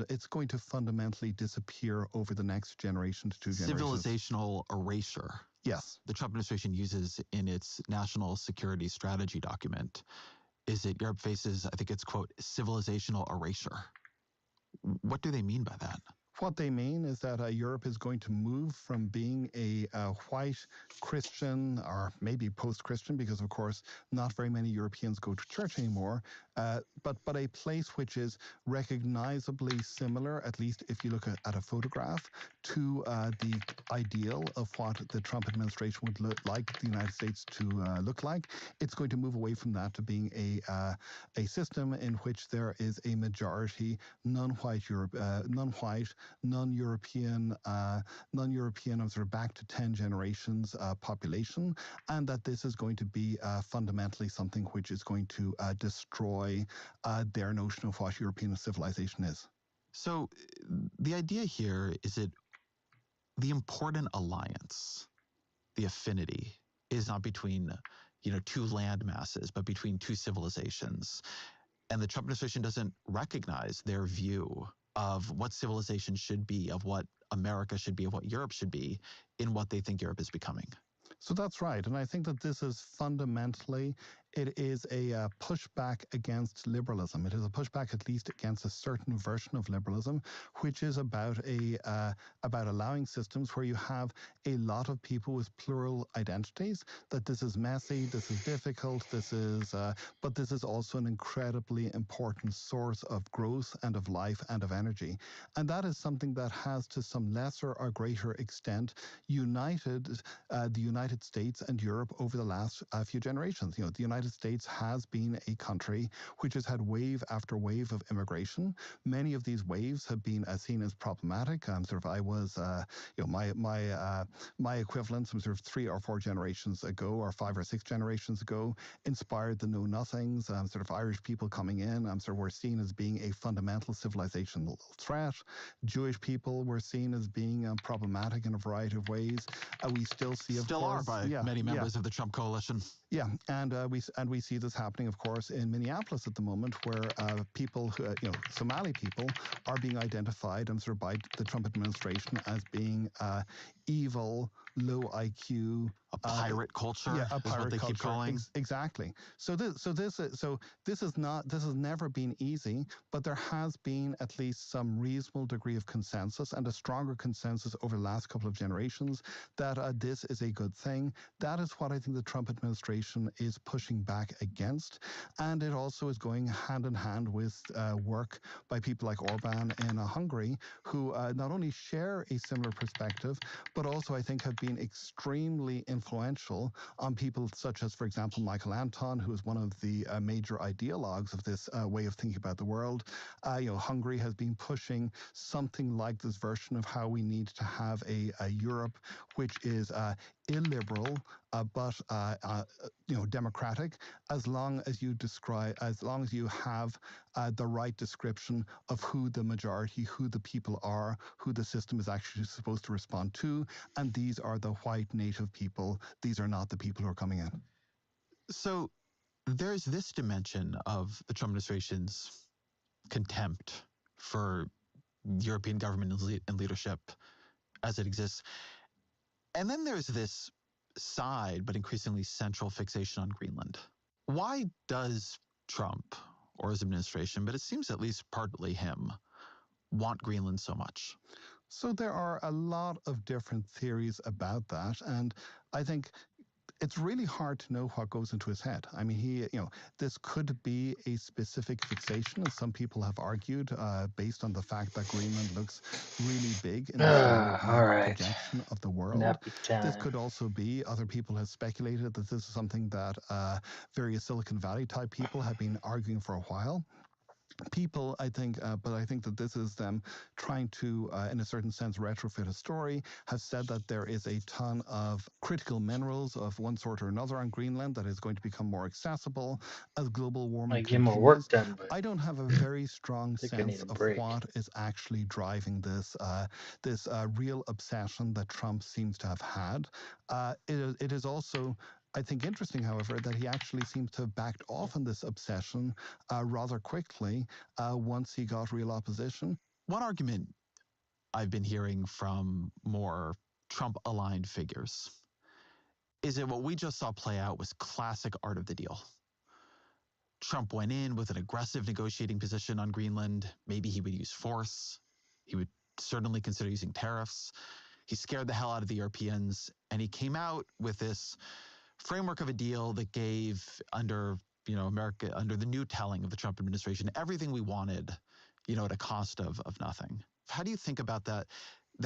it's going to fundamentally disappear over the next generation to two generations. Civilizational erasure. Yes. The Trump administration uses in its national security strategy document is that Europe faces, I think it's, quote, civilizational erasure. What do they mean by that? What they mean is that Europe is going to move from being a white Christian, or maybe post-Christian, because of course not very many Europeans go to church anymore, but a place which is recognizably similar, at least if you look at a photograph, to the ideal of what the Trump administration would like the United States to look like. It's going to move away from that to being a system in which there is a majority non-white non-European, sort of back to 10 generations population, and that this is going to be fundamentally something which is going to destroy their notion of what European civilization is. So the idea here is that the important alliance, the affinity, is not between two land masses, but between two civilizations. And the Trump administration doesn't recognize their view of what civilization should be, of what America should be, of what Europe should be, in what they think Europe is becoming. So that's right. And I think that this is fundamentally, it is a pushback against liberalism. It is a pushback at least against a certain version of liberalism, which is about allowing systems where you have a lot of people with plural identities, that this is messy, this is difficult, but this is also an incredibly important source of growth and of life and of energy. And that is something that has to some lesser or greater extent united the United States and Europe over the last few generations. The United States has been a country which has had wave after wave of immigration. Many of these waves have been seen as problematic. I was, my equivalent, some sort of 3 or 4 generations ago, or 5 or 6 generations ago, inspired the Know Nothings, sort of Irish people coming in, were seen as being a fundamental civilizational threat. Jewish people were seen as being problematic in a variety of ways. We still see, of Still course, are by many members of the Trump coalition. Yeah, and we see this happening, of course, in Minneapolis at the moment, where people, Somali people, are being identified by the Trump administration as being evil, low IQ, a pirate culture. Yeah, a is pirate what they culture. keep calling. Exactly. So this has never been easy, but there has been at least some reasonable degree of consensus, and a stronger consensus over the last couple of generations, that this is a good thing. That is what I think the Trump administration is pushing back against, and it also is going hand in hand with work by people like Orban in Hungary, who not only share a similar perspective, but also I think have been extremely influential on people such as, for example, Michael Anton, who is one of the major ideologues of this way of thinking about the world. Hungary has been pushing something like this version of how we need to have a Europe which is illiberal, but democratic, as long as you have the right description of who the majority, who the people are, who the system is actually supposed to respond to, and these are the white native people. These are not the people who are coming in. So there's this dimension of the Trump administration's contempt for European government and leadership as it exists. And then there's this side, but increasingly central fixation on Greenland. Why does Trump or his administration, but it seems at least partly him, want Greenland so much? So there are a lot of different theories about that, and I think it's really hard to know what goes into his head. I mean, this could be a specific fixation, as some people have argued, based on the fact that Greenland looks really big in the standard projection of the world. This could also be, other people have speculated that this is something that various Silicon Valley type people have been arguing for a while. People, I think, but I think that this is them trying to, in a certain sense, retrofit a story, have said that there is a ton of critical minerals of one sort or another on Greenland that is going to become more accessible as global warming continues. I don't have a very strong sense of what is actually driving this real obsession that Trump seems to have had. It is also, I think, interesting, however, that he actually seems to have backed off on this obsession rather quickly once he got real opposition. One argument I've been hearing from more Trump-aligned figures is that what we just saw play out was classic art of the deal. Trump went in with an aggressive negotiating position on Greenland. Maybe he would use force. He would certainly consider using tariffs. He scared the hell out of the Europeans, and he came out with this framework of a deal that gave, under America, under the new telling of the Trump administration, everything we wanted, at a cost of nothing. How do you think about that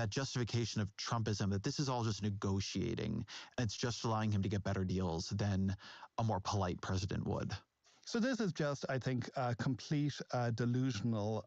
justification of Trumpism, that this is all just negotiating and it's just allowing him to get better deals than a more polite president would? So this is just, I think, a complete delusional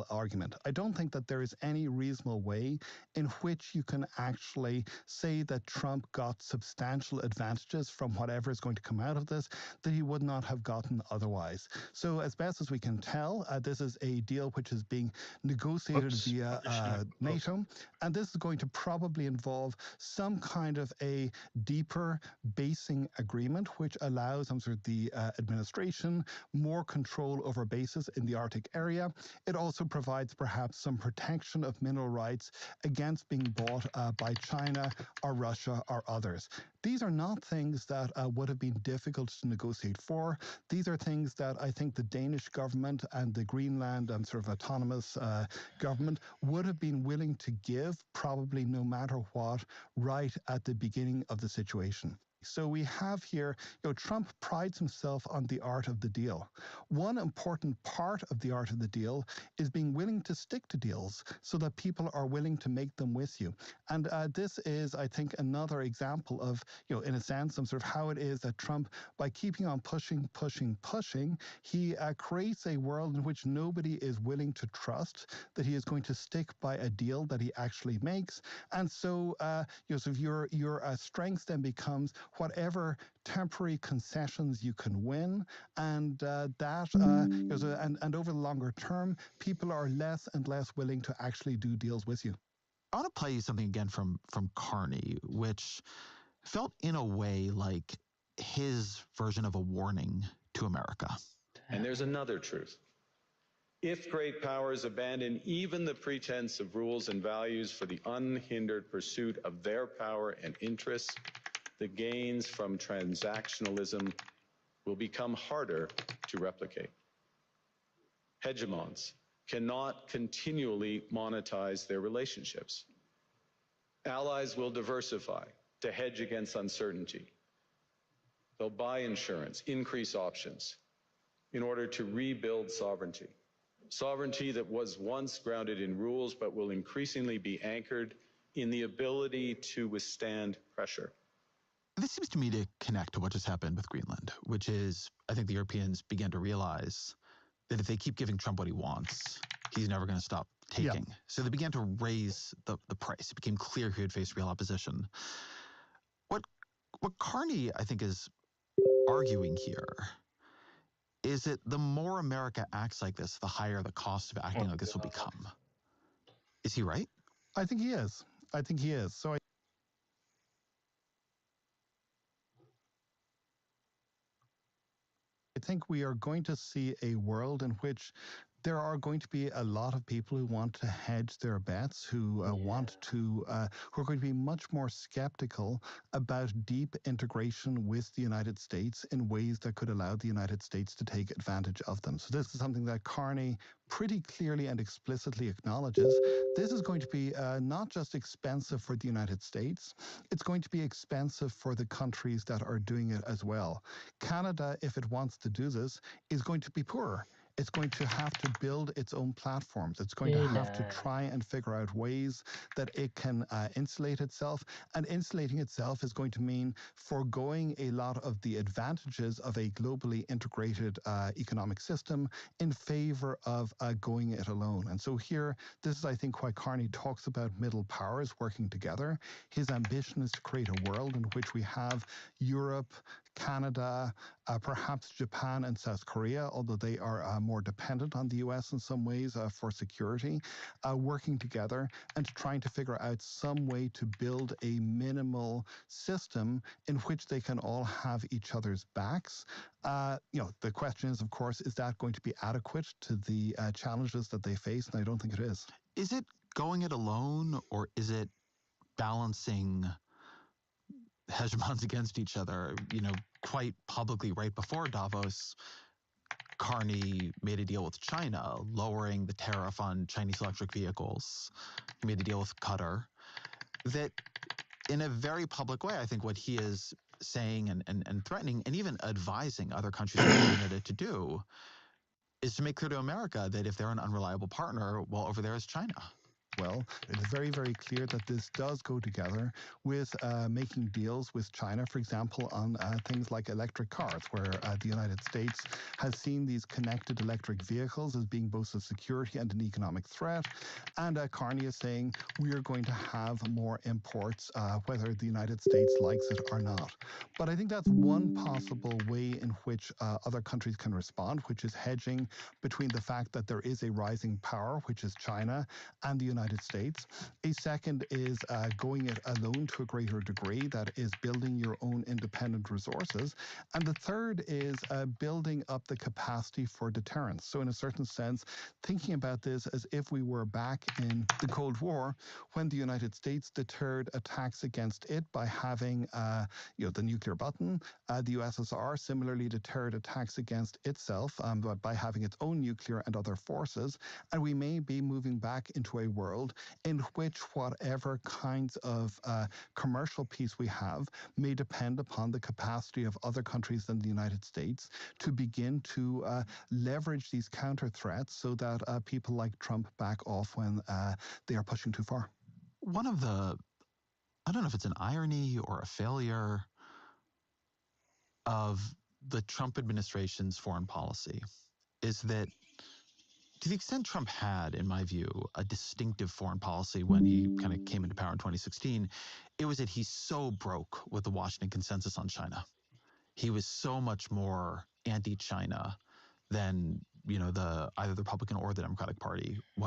argument. I don't think that there is any reasonable way in which you can actually say that Trump got substantial advantages from whatever is going to come out of this that he would not have gotten otherwise. So as best as we can tell, this is a deal which is being negotiated via NATO, and this is going to probably involve some kind of a deeper basing agreement, which allows the administration more control over bases in the Arctic area. It also provides perhaps some protection of mineral rights against being bought by China or Russia or others. These are not things that would have been difficult to negotiate for. These are things that I think the Danish government and the Greenland and autonomous government would have been willing to give, probably no matter what, right at the beginning of the situation. So we have here, Trump prides himself on the art of the deal. One important part of the art of the deal is being willing to stick to deals so that people are willing to make them with you. And this is, I think, another example of, in a sense, how it is that Trump, by keeping on pushing, he creates a world in which nobody is willing to trust that he is going to stick by a deal that he actually makes. And so, your strength then becomes whatever temporary concessions you can win, and and over the longer term, people are less and less willing to actually do deals with you. I want to play you something again from Carney, which felt in a way like his version of a warning to America. And there's another truth. If great powers abandon even the pretense of rules and values for the unhindered pursuit of their power and interests, the gains from transactionalism will become harder to replicate. Hegemons cannot continually monetize their relationships. Allies will diversify to hedge against uncertainty. They'll buy insurance, increase options in order to rebuild sovereignty. Sovereignty that was once grounded in rules but will increasingly be anchored in the ability to withstand pressure. This seems to me to connect to what just happened with Greenland, which is, I think the Europeans began to realize that if they keep giving Trump what he wants, he's never going to stop taking. Yeah. So they began to raise the price. It became clear he would face real opposition. What Carney, I think, is arguing here is that the more America acts like this, the higher the cost of acting like this will become. Is he right? I think he is. So I think we are going to see a world in which there are going to be a lot of people who want to hedge their bets, who who are going to be much more skeptical about deep integration with the United States in ways that could allow the United States to take advantage of them. So this is something that Carney pretty clearly and explicitly acknowledges. This is going to be not just expensive for the United States, it's going to be expensive for the countries that are doing it as well. Canada, if it wants to do this, is going to be poorer. It's going to have to build its own platforms. It's going to have to try and figure out ways that it can insulate itself. And insulating itself is going to mean foregoing a lot of the advantages of a globally integrated economic system in favor of going it alone. And so here, this is, I think, why Carney talks about middle powers working together. His ambition is to create a world in which we have Europe, Canada, perhaps Japan and South Korea, although they are more dependent on the US in some ways for security, working together and trying to figure out some way to build a minimal system in which they can all have each other's backs. The question is, of course, is that going to be adequate to the challenges that they face? And I don't think it is. Is it going it alone, or is it balancing hegemons against each other? Quite publicly right before Davos, Carney made a deal with China, lowering the tariff on Chinese electric vehicles. He made a deal with Qatar. That in a very public way, I think what he is saying and threatening and even advising other countries in Canada to do is to make clear to America that if they're an unreliable partner, well, over there is China. Well, it is very, very clear that this does go together with making deals with China, for example, on things like electric cars, where the United States has seen these connected electric vehicles as being both a security and an economic threat. And Carney is saying we are going to have more imports, whether the United States likes it or not. But I think that's one possible way in which other countries can respond, which is hedging between the fact that there is a rising power, which is China, and the United States. A second is going it alone to a greater degree, that is building your own independent resources. And the third is building up the capacity for deterrence. So in a certain sense, thinking about this as if we were back in the Cold War, when the United States deterred attacks against it by having the nuclear button. The USSR similarly deterred attacks against itself by having its own nuclear and other forces. And we may be moving back into a world in which whatever kinds of commercial peace we have may depend upon the capacity of other countries than the United States to begin to leverage these counter threats so that people like Trump back off when they are pushing too far. One of the, I don't know if it's an irony or a failure of the Trump administration's foreign policy is that to the extent Trump had, in my view, a distinctive foreign policy when he kind of came into power in 2016, it was that he so broke with the Washington consensus on China. He was so much more anti-China than, either the Republican or the Democratic Party was.